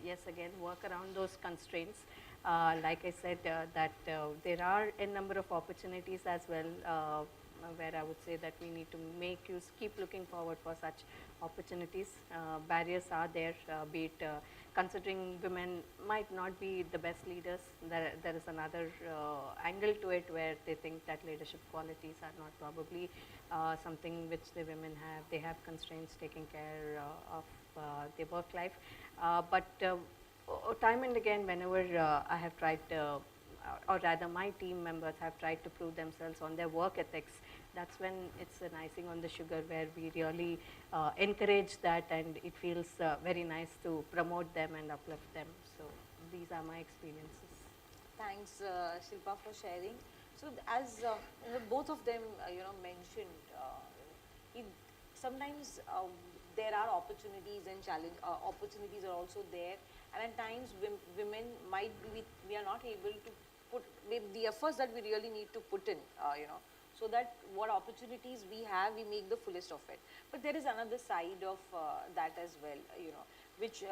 A: Yes, again, work around those constraints. Like I said, that there are a number of opportunities as well, where I would say that we need to keep looking forward for such opportunities. Barriers are there, be it considering women might not be the best leaders. There is another angle to it where they think that leadership qualities are not probably something which the women have. They have constraints taking care of their work life. But time and again, whenever I have tried or rather my team members have tried to prove themselves on their work ethics, that's when it's an icing on the sugar where we really encourage that, and it feels very nice to promote them and uplift them. So these are my experiences.
H: Thanks, Shilpa, for sharing. So as both of them, mentioned, sometimes there are opportunities and opportunities are also there, and at times women might be, we are not able to put the efforts that we really need to put in, so that what opportunities we have, we make the fullest of it. But there is another side of that as well, which,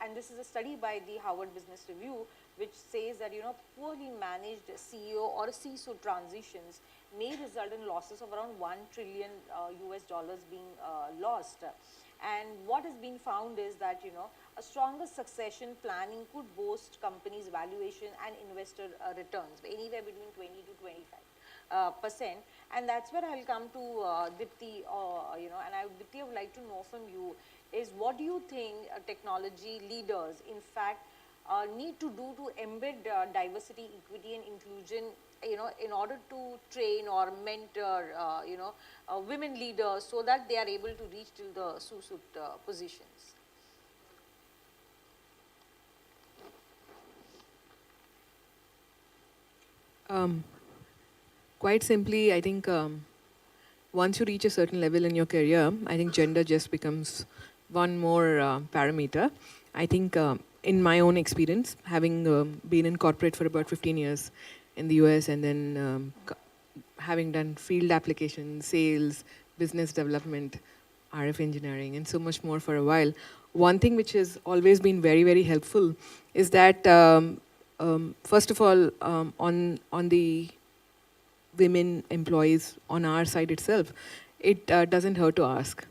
H: and this is a study by the Harvard Business Review, which says that, poorly managed CEO or CISO transitions may result in losses of around $1 trillion US being lost. And what has been found is that, a stronger succession planning could boost companies' valuation and investor returns, anywhere between 20 to 25%. And that's where I'll come to Dipti, and Dipti, I would like to know from you is what do you think technology leaders, in fact, need to do to embed diversity, equity and inclusion, in order to train or mentor, women leaders so that they are able to reach till the SUSUT positions?
I: Quite simply, I think once you reach a certain level in your career, I think gender just becomes one more parameter. I think in my own experience, having been in corporate for about 15 years in the US and then having done field applications, sales, business development, RF engineering, and so much more for a while, one thing which has always been very, very helpful is that, first of all, on the women employees on our side itself, it doesn't hurt to ask,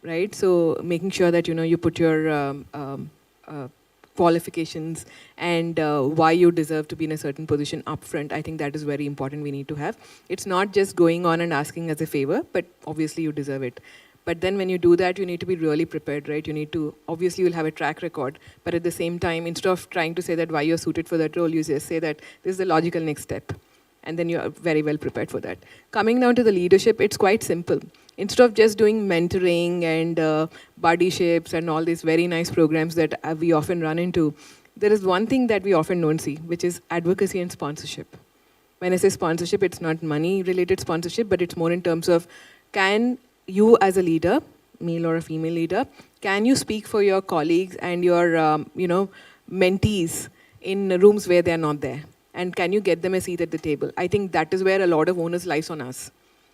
I: right? So making sure that you put your qualifications and why you deserve to be in a certain position upfront, I think that is very important. We need to have. It's not just going on and asking as a favor, but obviously you deserve it. But then when you do that, you need to be really prepared, right? You need to, obviously you'll have a track record, but at the same time, instead of trying to say that why you're suited for that role, you just say that this is the logical next step. And then you're very well prepared for that. Coming down to the leadership, it's quite simple. Instead of just doing mentoring and buddyships and all these very nice programs that we often run into, there is one thing that we often don't see, which is advocacy and sponsorship. When I say sponsorship, it's not money-related sponsorship, but it's more in terms of, can you as a leader, male or a female leader, can you speak for your colleagues and your mentees in rooms where they're not there? And can you get them a seat at the table? I think that is where a lot of onus lies on us.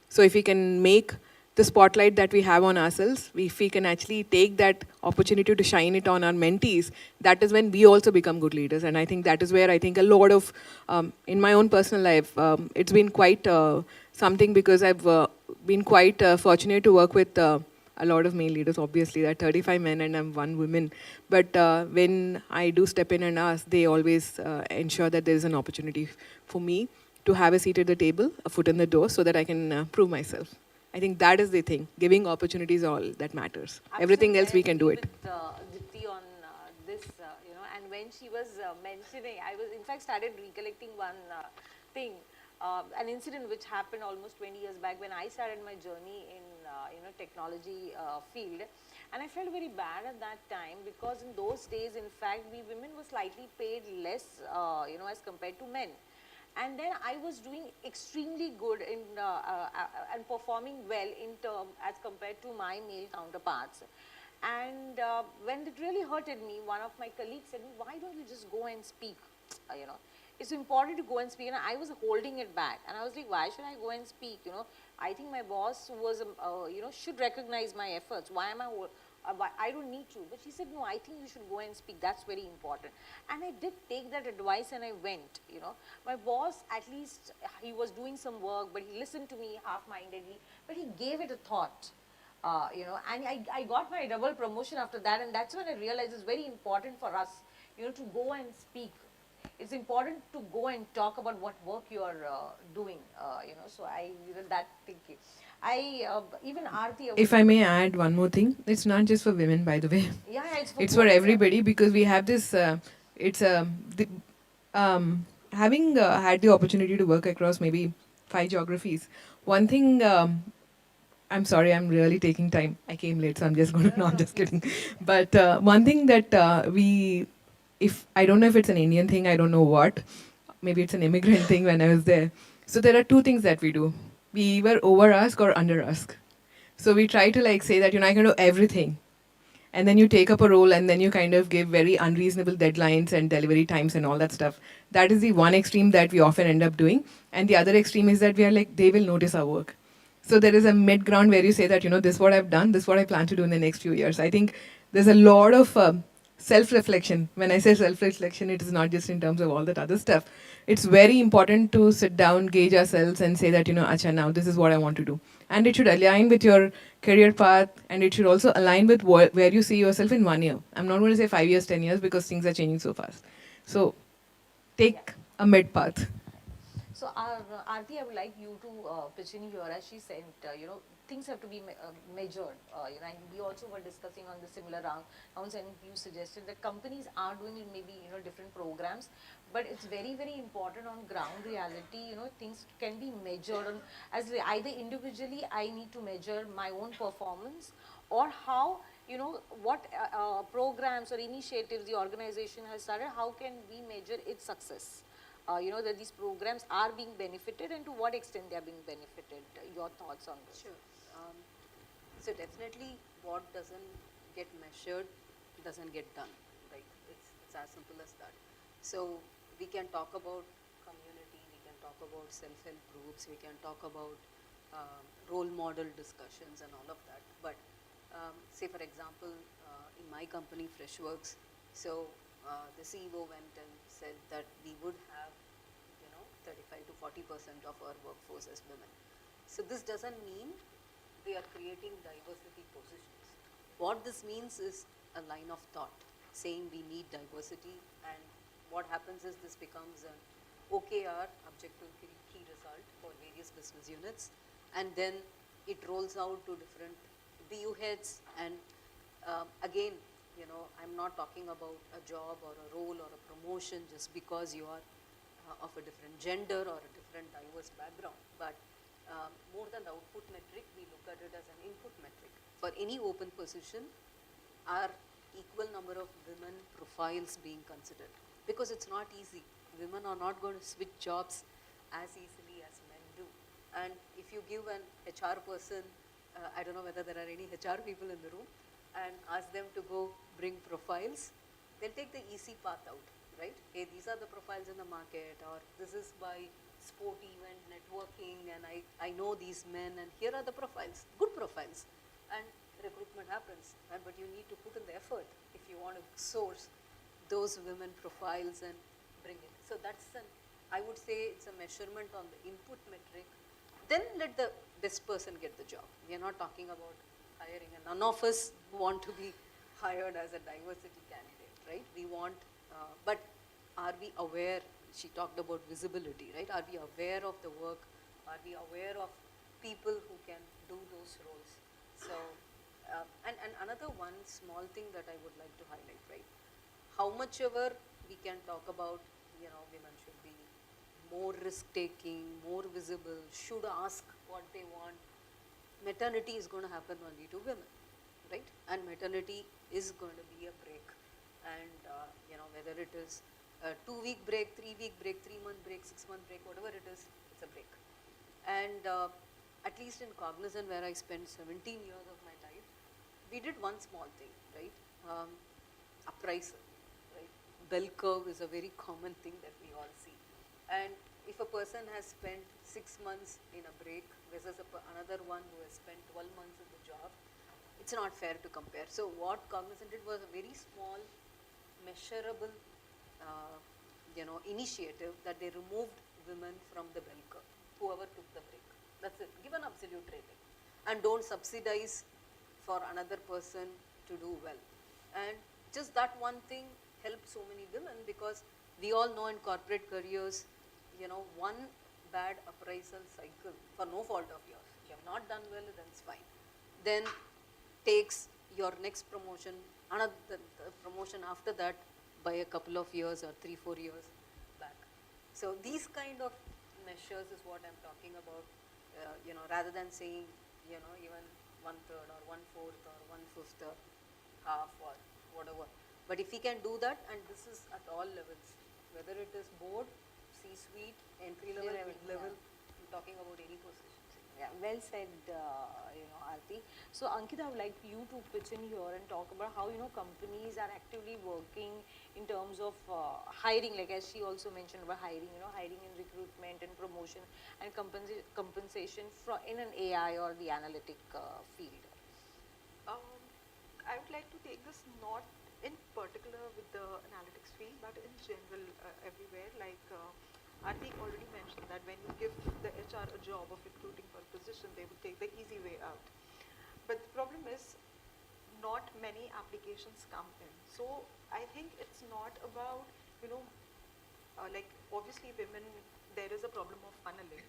I: So if we can make the spotlight that we have on ourselves, if we can actually take that opportunity to shine it on our mentees, that is when we also become good leaders. And I think that is where I think a lot of, in my own personal life, it's been quite something, because I've been quite fortunate to work with a lot of male leaders. Obviously, there are 35 men and I'm one woman. But when I do step in and ask, they always ensure that there is an opportunity for me to have a seat at the table, a foot in the door, so that I can prove myself. I think that is the thing. Giving opportunities all that matters. Everything else we can do it.
H: With Dipti on this, and when she was mentioning, I was in fact started recollecting one thing, an incident which happened almost 20 years back when I started my journey in technology field, and I felt very bad at that time, because in those days, in fact, we women were slightly paid less, as compared to men. And then I was doing extremely good in and performing well in term as compared to my male counterparts. And when it really hurted me, one of my colleagues said, why don't you just go and speak? It's important to go and speak. And I was holding it back. And I was like, why should I go and speak? I think my boss was, should recognize my efforts. Why am I don't need to. But she said, no, I think you should go and speak. That's very important. And I did take that advice and I went, My boss, at least he was doing some work, but he listened to me half-mindedly, but he gave it a thought, and I got my double promotion after that. And that's when I realized it's very important for us, to go and speak. It's important to go and talk about what work you are doing, so I did that thinking. Even Aarti.
I: If I may add one more thing, it's not just for women, by the way.
H: Yeah,
I: it's for everybody, because we have this, having had the opportunity to work across maybe 5 geographies, one thing, I'm sorry, I'm really taking time. I came late, so I'm just going to, no, I'm just kidding. But one thing that I don't know if it's an Indian thing, I don't know what, maybe it's an immigrant thing when I was there. So there are 2 things that we do. We either over-ask or under-ask. So we try to say that, I can do everything. And then you take up a role and then you kind of give very unreasonable deadlines and delivery times and all that stuff. That is the one extreme that we often end up doing. And the other extreme is that we are like, they will notice our work. So there is a mid-ground where you say that, this is what I've done, this is what I plan to do in the next few years. I think there's a lot of self-reflection. When I say self-reflection, it is not just in terms of all that other stuff. It's very important to sit down, gauge ourselves and say that, Acha, now this is what I want to do. And it should align with your career path, and it should also align with where you see yourself in 1 year. I'm not going to say 5 years, 10 years, because things are changing so fast. So take a mid path.
H: So So, Aarti, I would like you to pitch in here, as she said, you know, things have to be measured. You know, and we also were discussing on the similar rounds, and you suggested that companies are doing maybe, you know, different programs, but it's very, very important on ground reality. You know, things can be measured on, as either individually I need to measure my own performance, or how, you know, what programs or initiatives the organization has started, how can we measure its success? You know, that these programs are being benefited, and to what extent they are being benefited. Your thoughts on this?
T: Sure. So definitely what doesn't get measured doesn't get done, right? It's as simple as that. So we can talk about community, we can talk about self-help groups, we can talk about role model discussions and all of that. But say for example, in my company Freshworks, so the CEO went and said that we would have, you know, 35 to 40% of our workforce as women. So this doesn't mean we are creating diversity positions. What this means is a line of thought saying we need diversity, and what happens is this becomes an OKR, objective key result, for various business units, and then it rolls out to different BU heads, and again, you know, I'm not talking about a job or a role or a promotion just because you are of a different gender or a different diverse background, but more than the output metric, we look at it as an input metric. For any open position, are equal number of women profiles being considered? Because it's not easy. Women are not going to switch jobs as easily as men do. And if you give an HR person, I don't know whether there are any HR people in the room, and ask them to go bring profiles, they'll take the easy path out, right? Hey, these are the profiles in the market, or this is by sport event networking, and I know these men, and here are the profiles, good profiles, and recruitment happens. But you need to put in the effort if you want to source those women profiles and bring it. So that's I would say it's a measurement on the input metric. Then let the best person get the job. We are not talking about hiring, and none of us want to be hired as a diversity candidate, right? We want, but are we aware? She talked about visibility, right? Are we aware of the work? Are we aware of people who can do those roles? So, and another one small thing that I would like to highlight, right? How much ever we can talk about, you know, women should be more risk-taking, more visible, should ask what they want. Maternity is going to happen only to women, right? And maternity is going to be a break. And, you know, whether it is a 2-week break, 3-week break, 3-month break, 6-month break, whatever it is, it's a break. And at least in Cognizant, where I spent 17 years of my life, we did one small thing, right? Appraisal, right? Bell curve is a very common thing that we all see. And if a person has spent 6 months in a break versus another one who has spent 12 months in the job, it's not fair to compare. So what Cognizant did was a very small, measurable, you know, initiative that they removed women from the bell curve, whoever took the break. That's it. Give an absolute rating. And don't subsidize for another person to do well. And just that one thing helped so many women, because we all know in corporate careers, you know, one bad appraisal cycle for no fault of yours. If you have not done well, then it's fine. Then takes your next promotion, another the promotion after that by a couple of years or 3-4 years back. So these kind of measures is what I'm talking about, you know, rather than saying, you know, even 1/3 or 1/4 or 1/5 or half or whatever. But if we can do that, and this is at all levels, whether it is board, C-suite, entry level, mid-level, I'm talking about any positions.
H: Yeah, well said, you know, Aarti. So Ankita, I would like you to pitch in here and talk about how, you know, companies are actively working in terms of hiring, like as she also mentioned about hiring, you know, hiring and recruitment and promotion and compensation in an AI or the analytic field.
C: I would like to take this not in particular with the analytics field, but in general everywhere. Like Aarti already mentioned that when you give the HR a job of recruiting for a position, they would take the easy way out. But the problem is not many applications come in. So I think it's not about, you know, like obviously women there is a problem of funneling,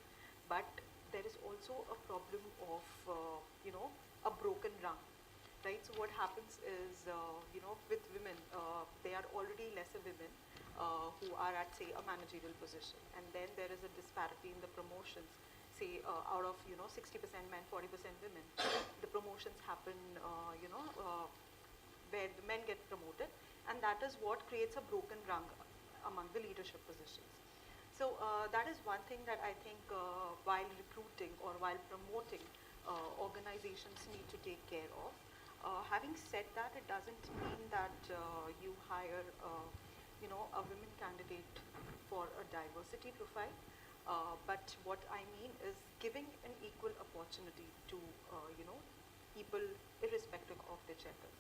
C: but there is also a problem of, a broken rung, right? So what happens is, with women, there are already lesser women who are at, say, a managerial position, and then there is a disparity in the promotions. Say, out of 60% men, 40% women, the promotions happen, where the men get promoted, and that is what creates a broken rung among the leadership positions. So that is one thing that I think while recruiting or while promoting, organizations need to take care of. Having said that, it doesn't mean that you hire, a women candidate for a diversity profile. But what I mean is giving an equal opportunity to, people irrespective of their gender.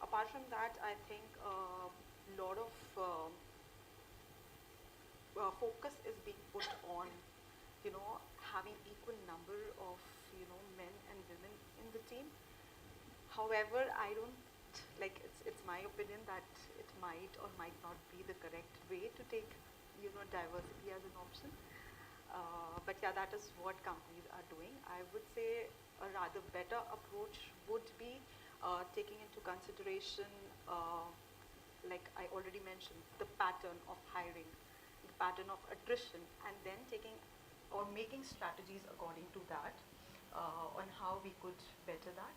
C: Apart from that, I think a lot of focus is being put on, having equal number of, men and women in the team. However, I don't, it's my opinion that it might or might not be the correct way to take, diversity as an option. But yeah, that is what companies are doing. I would say a rather better approach would be taking into consideration, like I already mentioned, the pattern of hiring, the pattern of attrition, and then taking or making strategies according to that on how we could better that.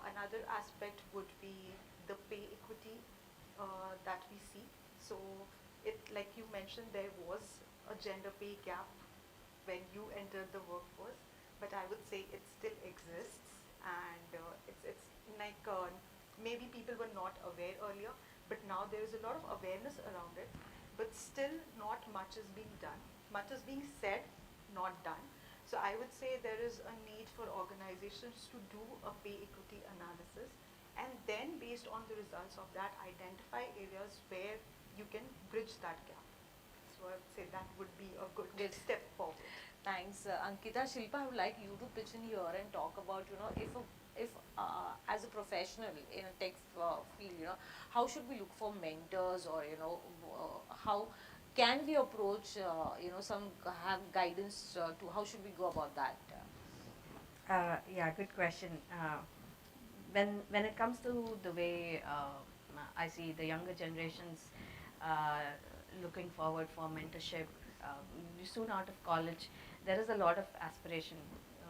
C: Another aspect would be the pay equity that we see. So like you mentioned, there was a gender pay gap when you entered the workforce, but I would say it still exists, and it's like maybe people were not aware earlier, but now there is a lot of awareness around it, but still not much is being done. Much is being said, not done. So I would say there is a need for organizations to do a pay equity analysis, and then based on the results of that, identify areas where you can bridge that gap. So I would say that would be a good step forward.
H: Thanks, Ankita. Shilpa, I would like you to pitch in here and talk about, if as a professional in a tech field, how should we look for mentors, or how can we approach, some have guidance to how should we go about that?
A: Yeah, good question. When it comes to the way I see the younger generations looking forward for mentorship, soon out of college, there is a lot of aspiration,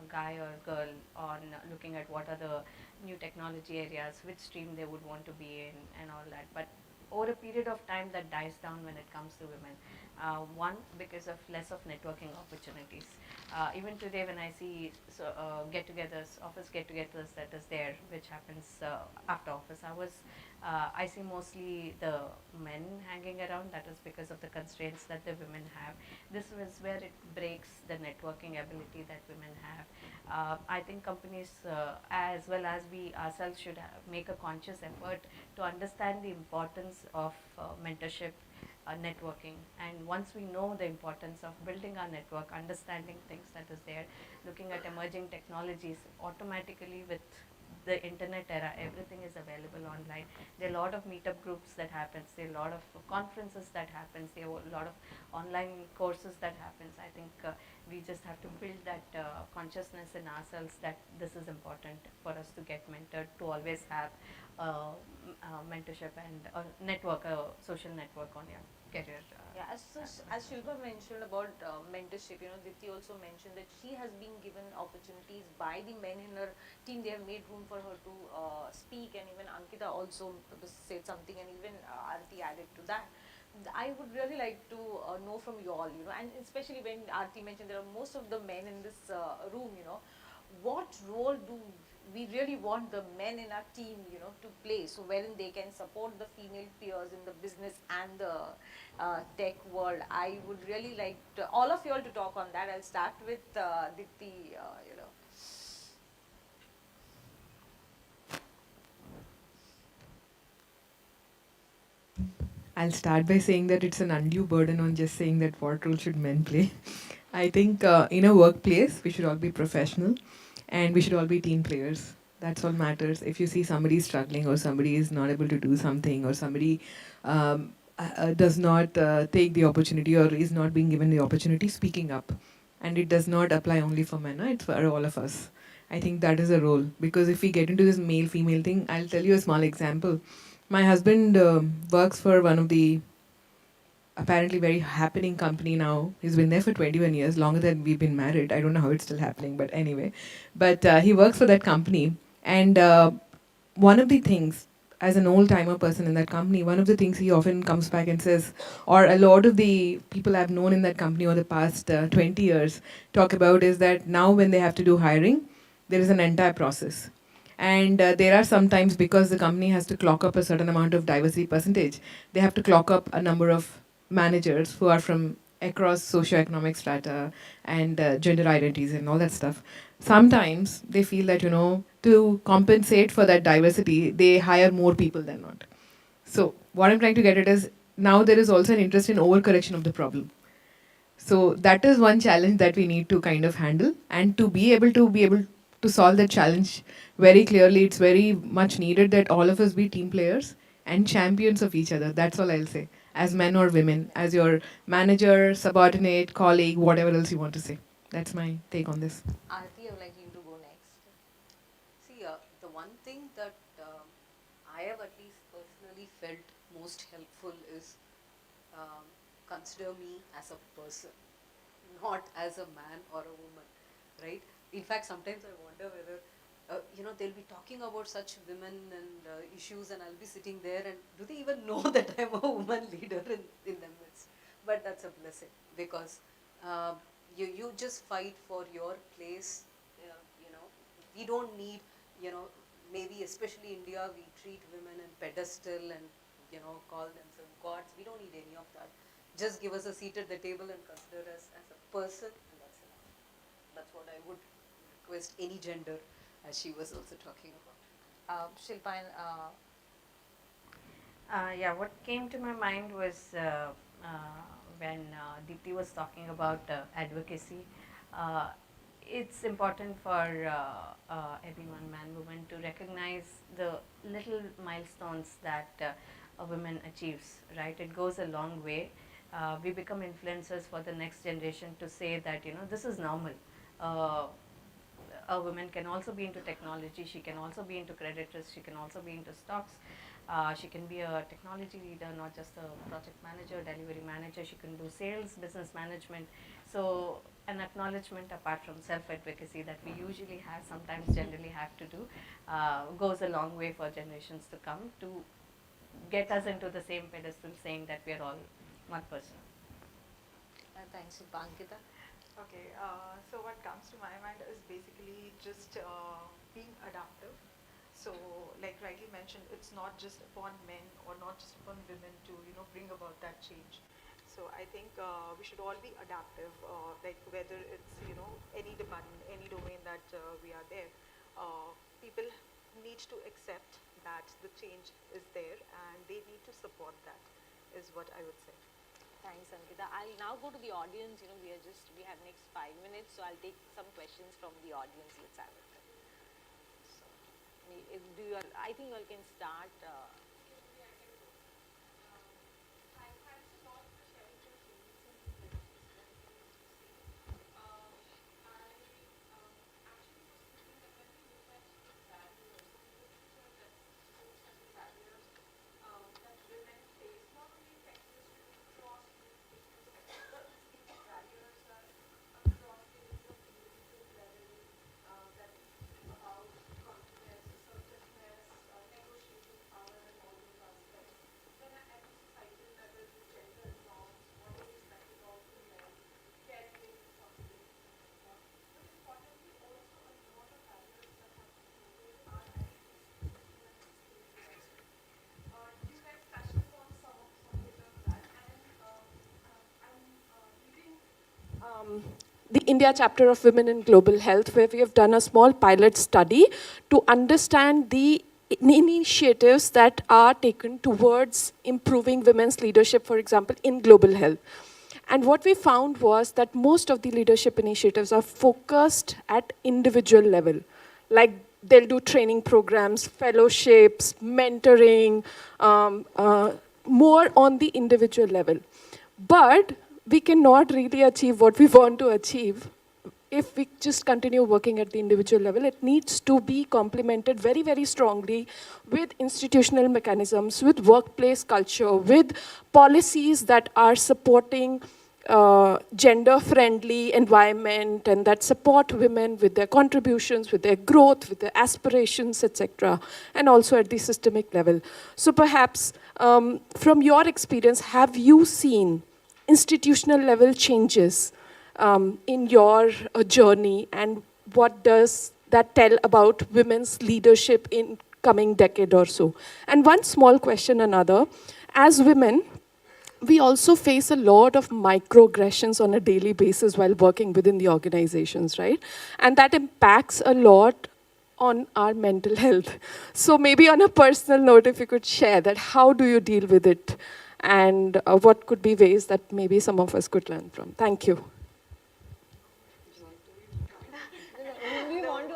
A: guy or girl, on looking at what are the new technology areas, which stream they would want to be in, and all that. But over a period of time, that dies down when it comes to women. One, because of less of networking opportunities. Even today, when I see get-togethers, office get-togethers that is there, which happens after office hours, I see mostly the men hanging around. That is because of the constraints that the women have. This is where it breaks the networking ability that women have. I think companies, as well as we ourselves, should make a conscious effort to understand the importance of mentorship, networking, and once we know the importance of building our network, understanding things that is there, looking at emerging technologies, automatically with the internet era, everything is available online. There are a lot of meetup groups that happens, there are a lot of conferences that happens, there are a lot of online courses that happens. I think we just have to build that consciousness in ourselves that this is important for us to get mentored, to always have mentorship and network, social network on your career.
H: Yeah, as Shilpa mentioned about mentorship, Dipti also mentioned that she has been given opportunities by the men in her team. They have made room for her to speak, and even Ankita also said something, and even Aarti added to that. I would really like to know from you all, and especially when Aarti mentioned there are most of the men in this room, what role do we really want the men in our team, to play, so wherein they can support the female peers in the business and the tech world. I would really like all of you all to talk on that. I'll start with Dipti,
I: I'll start by saying that it's an undue burden on just saying that what role should men play. I think in a workplace, we should all be professional and we should all be team players. That's all matters. If you see somebody struggling or somebody is not able to do something or somebody does not take the opportunity or is not being given the opportunity, speaking up. And it does not apply only for men, it's for all of us. I think that is a role. Because if we get into this male-female thing, I'll tell you a small example. My husband works for one of the apparently very happening company now. He's been there for 21 years, longer than we've been married. I don't know how it's still happening, but anyway. But he works for that company. And one of the things, as an old-timer person in that company, one of the things he often comes back and says, or a lot of the people I've known in that company over the past 20 years talk about, is that now when they have to do hiring, there is an entire process. And there are sometimes, because the company has to clock up a certain amount of diversity percentage, they have to clock up a number of managers who are from across socioeconomic strata and gender identities and all that stuff. Sometimes they feel that, to compensate for that diversity, they hire more people than not. So what I'm trying to get at is, now there is also an interest in overcorrection of the problem. So that is one challenge that we need to kind of handle, and to be able to solve that challenge very clearly, it's very much needed that all of us be team players and champions of each other. That's all I'll say. As men or women, as your manager, subordinate, colleague, whatever else you want to say. That's my take on this.
T: Aarti, I would like you to go next. See, the one thing that I have at least personally felt most helpful is consider me as a person, not as a man or a woman, right? In fact, sometimes I wonder whether they'll be talking about such women and issues, and I'll be sitting there, and do they even know that I'm a woman leader in their midst? But that's a blessing, because you just fight for your place. We don't need, maybe especially India, we treat women in pedestal and, call themselves gods. We don't need any of that. Just give us a seat at the table and consider us as a person, and that's enough. That's what I would request any gender, as she was also talking about.
H: Shilpa,
A: Yeah, what came to my mind was when Deepthi was talking about advocacy. It's important for everyone, man, woman, to recognize the little milestones that a woman achieves, right? It goes a long way. We become influencers for the next generation to say that, this is normal. A woman can also be into technology, she can also be into credit risk, she can also be into stocks. She can be a technology leader, not just a project manager, delivery manager. She can do sales, business management. So an acknowledgement, apart from self-advocacy that we usually have, sometimes generally have to do, goes a long way for generations to come to get us into the same pedestal, saying that we are all one person.
H: thanks, Shilpa. Ankita?
C: Okay, so what comes to my mind is basically just being adaptive. So, like rightly mentioned, it's not just upon men or not just upon women to bring about that change. So I think we should all be adaptive, like whether it's any department, any domain that we are there. People need to accept that the change is there, and they need to support that, is what I would say.
H: Thanks, Ankita. I'll now go to the audience. We have next 5 minutes, so I'll take some questions from the audience. Let's have it. So, I think you all can start.
M: The India chapter of Women in Global Health, where we have done a small pilot study to understand the initiatives that are taken towards improving women's leadership, for example, in global health. And what we found was that most of the leadership initiatives are focused at individual level. Like they'll do training programs, fellowships, mentoring, more on the individual level. But we cannot really achieve what we want to achieve if we just continue working at the individual level. It needs to be complemented very, very strongly with institutional mechanisms, with workplace culture, with policies that are supporting gender-friendly environment and that support women with their contributions, with their growth, with their aspirations, etc., and also at the systemic level. So perhaps from your experience, have you seen institutional level changes in your journey, and what does that tell about women's leadership in coming decade or so? And one small question, another, as women, we also face a lot of microaggressions on a daily basis while working within the organizations, right? And that impacts a lot on our mental health. So maybe on a personal note, if you could share that, how do you deal with it? And what could be ways that maybe some of us could learn from? Thank you.
H: Who do you want to,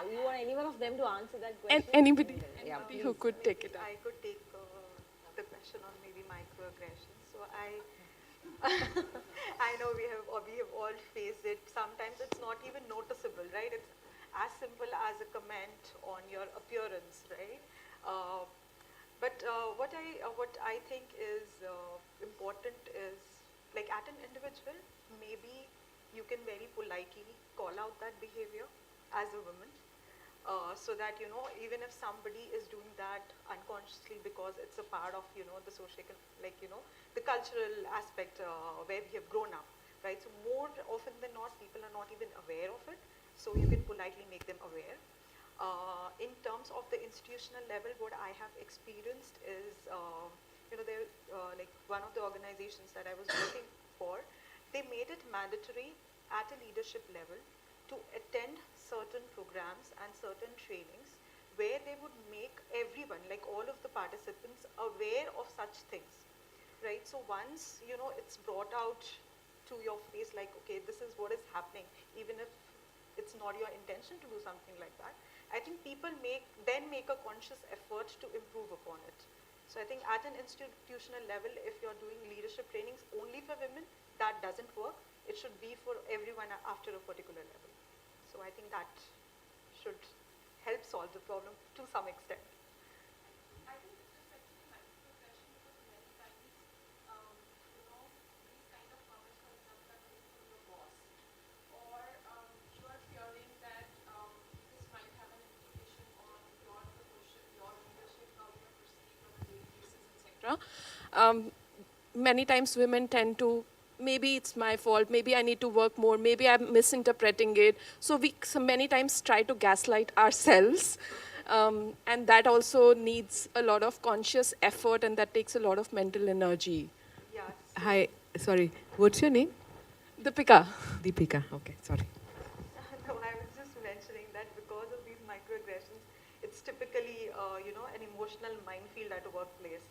H: you want any one of them to answer that question?
M: Anybody
H: Yeah,
M: who could take it up.
C: I could take the question on maybe microaggressions. So I know we have all faced it. Sometimes it's not even noticeable, right? It's as simple as a comment on your appearance, right? But what I think is important is, like, at an individual, maybe you can very politely call out that behavior as a woman, so that, you know, even if somebody is doing that unconsciously because it's a part of, you know, the social, like, you know, the cultural aspect where we have grown up, right? So more often than not, people are not even aware of it, so you can politely make them aware. In terms of the institutional level, what I have experienced is, you know, there, like one of the organizations that I was working for, they made it mandatory at a leadership level to attend certain programs and certain trainings where they would make everyone, like all of the participants, aware of such things, right? So once, you know, it's brought out to your face, like, okay, this is what is happening, even if it's not your intention to do something like that, I think people then make a conscious effort to improve upon it. So I think at an institutional level, if you're doing leadership trainings only for women, that doesn't work. It should be for everyone after a particular level. So I think that should help solve the problem to some extent.
M: Many times women tend to, maybe it's my fault, maybe I need to work more, maybe I'm misinterpreting it. So we many times try to gaslight ourselves. And that also needs a lot of conscious effort, and that takes a lot of mental energy.
C: Yes.
I: Hi, sorry, what's your name?
M: Deepika.
I: Deepika, okay, sorry.
C: No, I was just mentioning that because of these microaggressions, it's typically, you know, an emotional minefield at a workplace,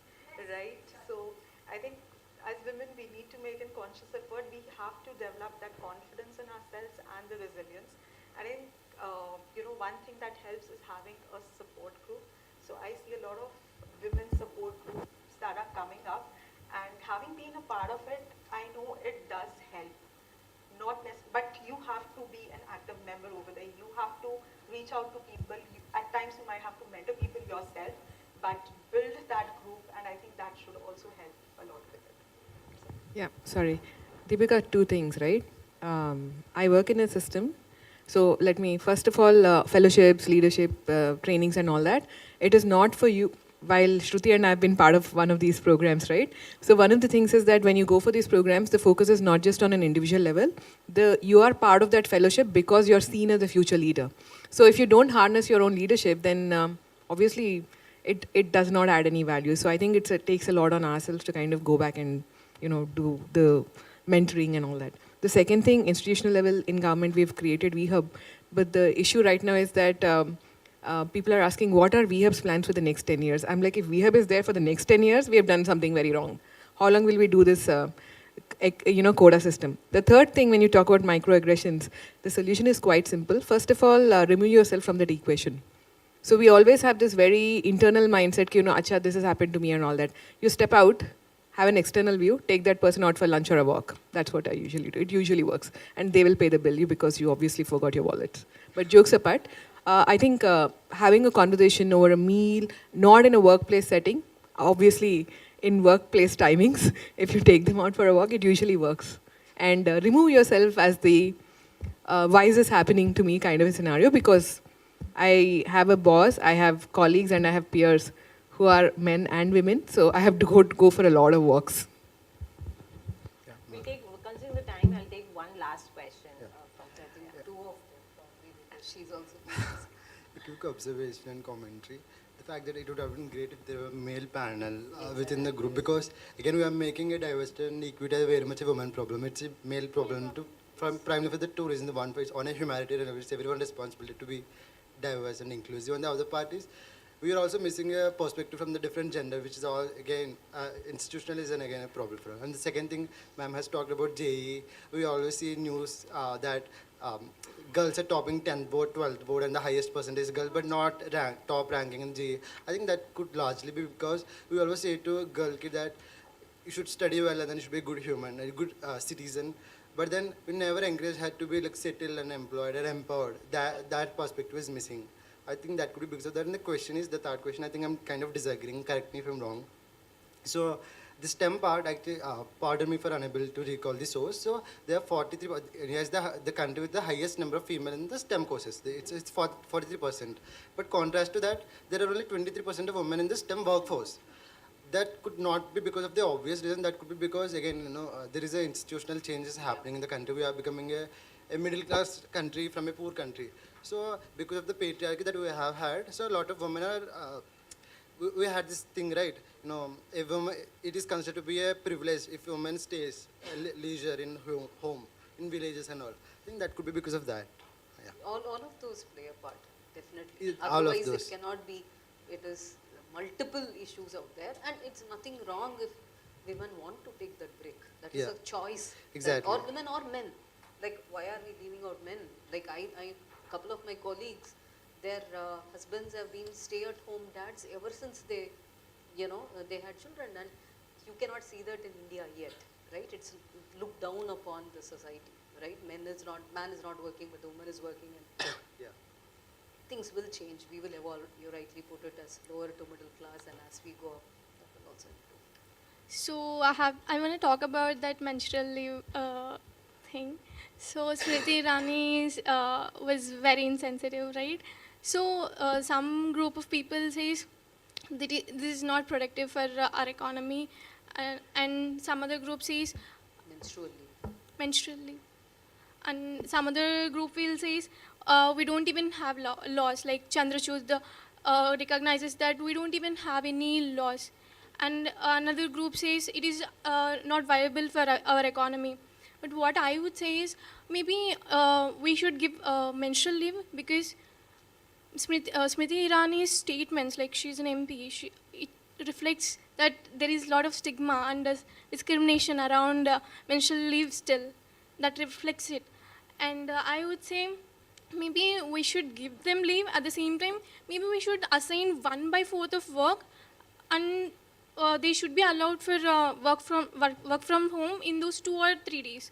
C: right? So I think as women, we need to make a conscious effort. We have to develop that confidence in ourselves and the resilience. I think, you know, one thing that helps is having a support group. So I see a lot of women support groups that are coming up, and having been a part of it, I know it does help. Not necessarily, but you have to be an active member over there. You have to reach out to people. At times you might have to mentor people yourself, but build that group, and I think that should also help a lot with it.
I: Yeah, sorry. Deepika, two things, right? I work in a system. So let me, first of all, fellowships, leadership, trainings and all that. It is not for you. While Shruti and I have been part of one of these programs, right? So one of the things is that when you go for these programs, the focus is not just on an individual level. You are part of that fellowship because you're seen as a future leader. So if you don't harness your own leadership, then obviously it does not add any value. So I think it takes a lot on ourselves to kind of go back and, you know, do the mentoring and all that. The second thing, institutional level in government, we've created VHub. But the issue right now is that people are asking, what are VHub's plans for the next 10 years? I'm like, if VHub is there for the next 10 years, we have done something very wrong. How long will we do this, you know, CODA system? The third thing, when you talk about microaggressions, the solution is quite simple. First of all, remove yourself from that equation. So we always have this very internal mindset, ki, acha, this has happened to me and all that. You step out, have an external view, take that person out for lunch or a walk. That's what I usually do. It usually works. And they will pay the bill because you obviously forgot your wallet. But jokes apart, I think having a conversation over a meal, not in a workplace setting, obviously in workplace timings, if you take them out for a walk, it usually works. And remove yourself as the why is this happening to me kind of a scenario, because I have a boss, I have colleagues, and I have peers who are men and women, so I have to go for a lot of walks.
H: We'll take, considering the time, I'll take one last question from I think two of them probably, because she's also.
K: A quick observation and commentary. The fact that it would have been great if there were a male panel within the group, because again we are making a diversity and equity very much a woman problem. It's a male problem to, primarily for the two reasons. The one part is on a humanitarian level, it's everyone's responsibility to be diverse and inclusive. And the other part is we are also missing a perspective from the different gender, which is all again institutional is again a problem for us. And the second thing, ma'am has talked about JEE. We always see news that girls are topping 10th board, 12th board, and the highest percentage is girl, but not top ranking in JEE. I think that could largely be because we always say to a girl kid that you should study well and then you should be a good human, a good citizen. But then we never encourage her to be like settled and employed or empowered. That perspective is missing. I think that could be because of that. And the question is, the third question, I think I'm kind of disagreeing, correct me if I'm wrong. So the STEM part, actually, pardon me for unable to recall the source. So there are 43, yes, the country with the highest number of female in the STEM courses. It's 43%. But contrast to that, there are only 23% of women in the STEM workforce. That could not be because of the obvious reason. That could be because, again, there is a institutional changes happening in the country. We are becoming a middle-class country from a poor country. So because of the patriarchy that we have had, so a lot of women are, we had this thing, right? A woman, it is considered to be a privilege if a woman stays leisure in home, in villages and all. I think that could be because of that. Yeah.
T: All of those play a part, definitely.
K: All of
T: Otherwise,
K: those.
T: it cannot be, it is multiple issues out there, and it's nothing wrong if women want to take that break. That is a choice.
K: Exactly.
T: Or women or men. Like, why are we leaving out men? Like, a couple of my colleagues, their husbands have been stay-at-home dads ever since they, they had children, and you cannot see that in India yet, right? It's looked down upon the society, right? Man is not working, but the woman is working, and
K: yeah.
T: Things will change. We will evolve. You rightly put it as lower to middle class, and as we go up, that will also improve.
U: So I want to talk about that menstrual leave thing. So Smriti Irani was very insensitive, right? So some group of people says that this is not productive for our economy, and some other group says menstrual leave. And some other group will says we don't even have laws, like Chandrachud recognizes that we don't even have any laws. And another group says it is not viable for our economy. But what I would say is maybe we should give menstrual leave, because Smriti Irani's statements, like she's an MP, it reflects that there is a lot of stigma and discrimination around menstrual leave still. That reflects it. And I would say maybe we should give them leave. At the same time, maybe we should assign 1/4 of work, and they should be allowed for work from home in those 2 or 3 days.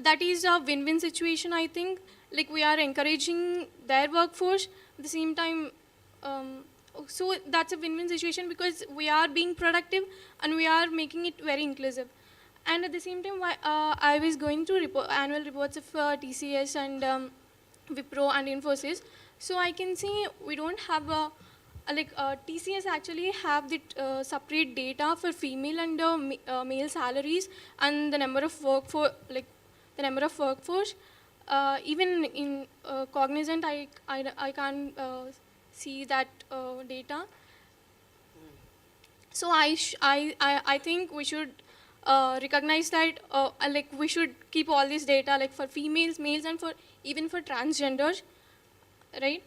U: That is a win-win situation, I think. Like, we are encouraging their workforce at the same time. So that's a win-win situation, because we are being productive and we are making it very inclusive. And at the same time, I was going through annual reports of TCS and Wipro and Infosys. So I can see we don't have TCS actually have the separate data for female and male salaries and the number of workforce. Even in Cognizant, I can't see that data. So I think we should recognize that we should keep all this data, like for females, males, and even for transgenders, right?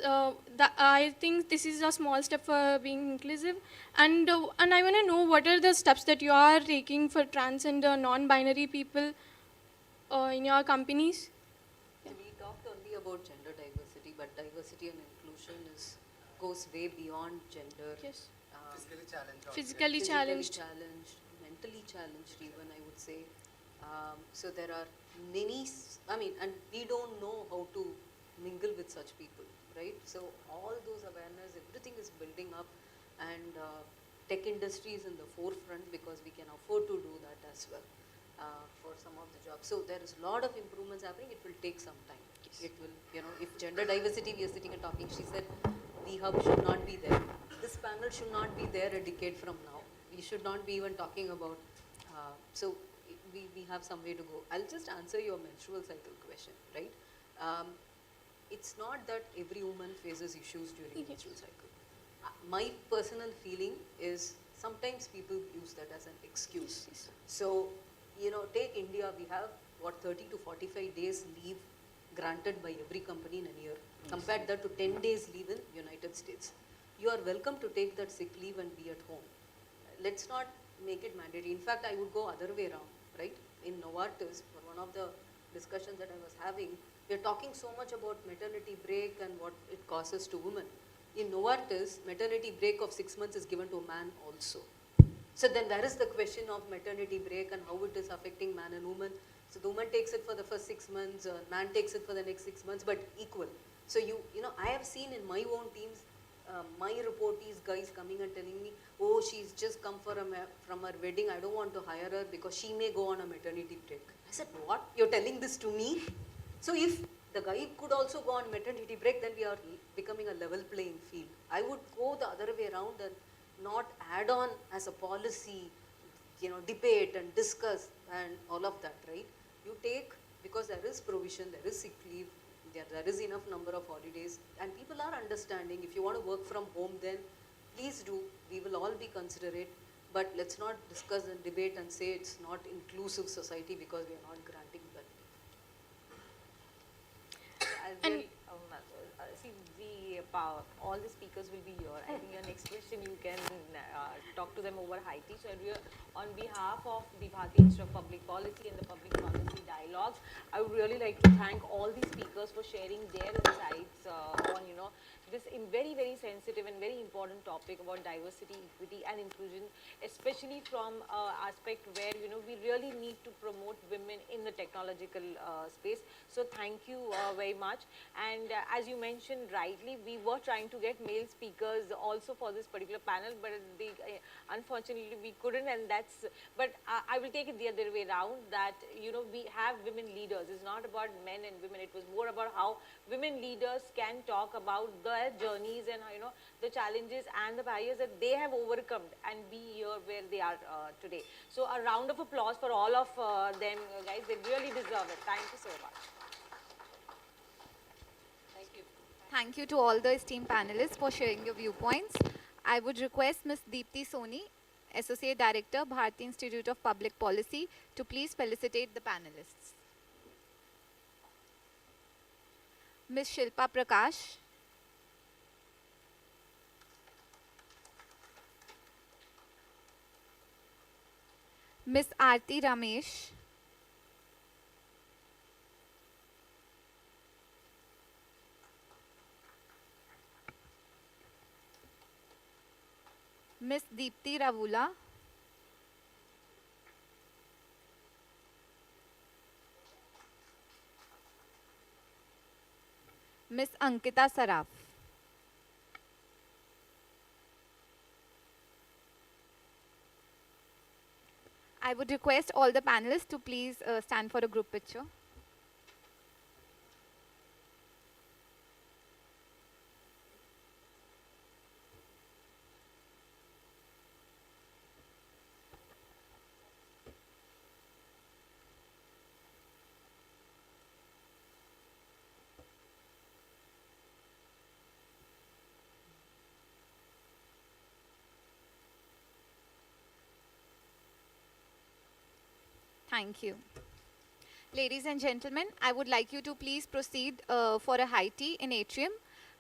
U: I think this is a small step for being inclusive, and I want to know what are the steps that you are taking for trans and non-binary people in your companies.
T: We talked only about gender diversity, but diversity diversity and inclusion goes way beyond gender.
U: Yes.
K: Physically challenged.
U: Physically challenged.
T: Mentally challenged even, I would say. So there are many, and we don't know how to mingle with such people, right? So all those awareness, everything is building up, and tech industry is in the forefront because we can afford to do that as well for some of the jobs. So there is a lot of improvements happening. It will take some time. It will, if gender diversity, we are sitting and talking, she said, the hub should not be there. This panel should not be there a decade from now. We should not be even talking about, so we have some way to go. I'll just answer your menstrual cycle question, right? It's not that every woman faces issues during menstrual cycle. My personal feeling is sometimes people use that as an excuse. So, take India, we have 30 to 45 days leave granted by every company in a year. Compare that to 10 days leave in United States. You are welcome to take that sick leave and be at home. Let's not make it mandatory. In fact, I would go other way around, right? In Novartis, for one of the discussions that I was having, we are talking so much about maternity break and what it causes to women. In Novartis, maternity break of 6 months is given to a man also. So then where is the question of maternity break and how it is affecting man and woman? So the woman takes it for the first 6 months, man takes it for the next 6 months, but equal. So I have seen in my own teams, my reportees guys coming and telling me, oh, she's just come from her wedding, I don't want to hire her because she may go on a maternity break. I said, what? You're telling this to me? So if the guy could also go on maternity break, then we are becoming a level playing field. I would go the other way around and not add on as a policy, debate and discuss and all of that, right? You take, because there is provision, there is sick leave, there is enough number of holidays, and people are understanding. If you want to work from home, then please do. We will all be considerate, but let's not discuss and debate and say it's not inclusive society because we are not granting that.
H: All the speakers will be here. I think your next question you can talk to them over high tea. So on behalf of the Bharati Institute of Public Policy and the Public Policy Dialogues, I would really like to thank all the speakers for sharing their insights on this very, very sensitive and very important topic about diversity, equity and inclusion, especially from aspect where we really need to promote women in the technological space. So thank you very much. And as you mentioned rightly, we were trying to get male speakers also for this particular panel, but unfortunately we couldn't, and but I will take it the other way around, that we have women leaders. It's not about men and women, it was more about how women leaders can talk about their journeys and the challenges and the barriers that they have overcome and be here where they are today. So a round of applause for all of them, guys. They really deserve it. Thank you so much.
T: Thank you.
B: Thank you to all the esteemed panelists for sharing your viewpoints. I would request Ms. Deepti Soni, Associate Director, Bharati Institute of Public Policy, to please felicitate the panelists. Ms. Shilpa Prakash, Ms. Aarti Ramesh, Ms. Deepti Ravula, Ms. Ankita Saraf. I would request all the panelists to please stand for a group picture. Thank you. Ladies and gentlemen, I would like you to please proceed for a high tea in atrium,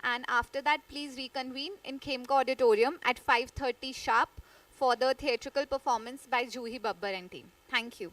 B: and after that please reconvene in Khemka Auditorium at 5:30 sharp for the theatrical performance by Juhi Babbar and team. Thank you.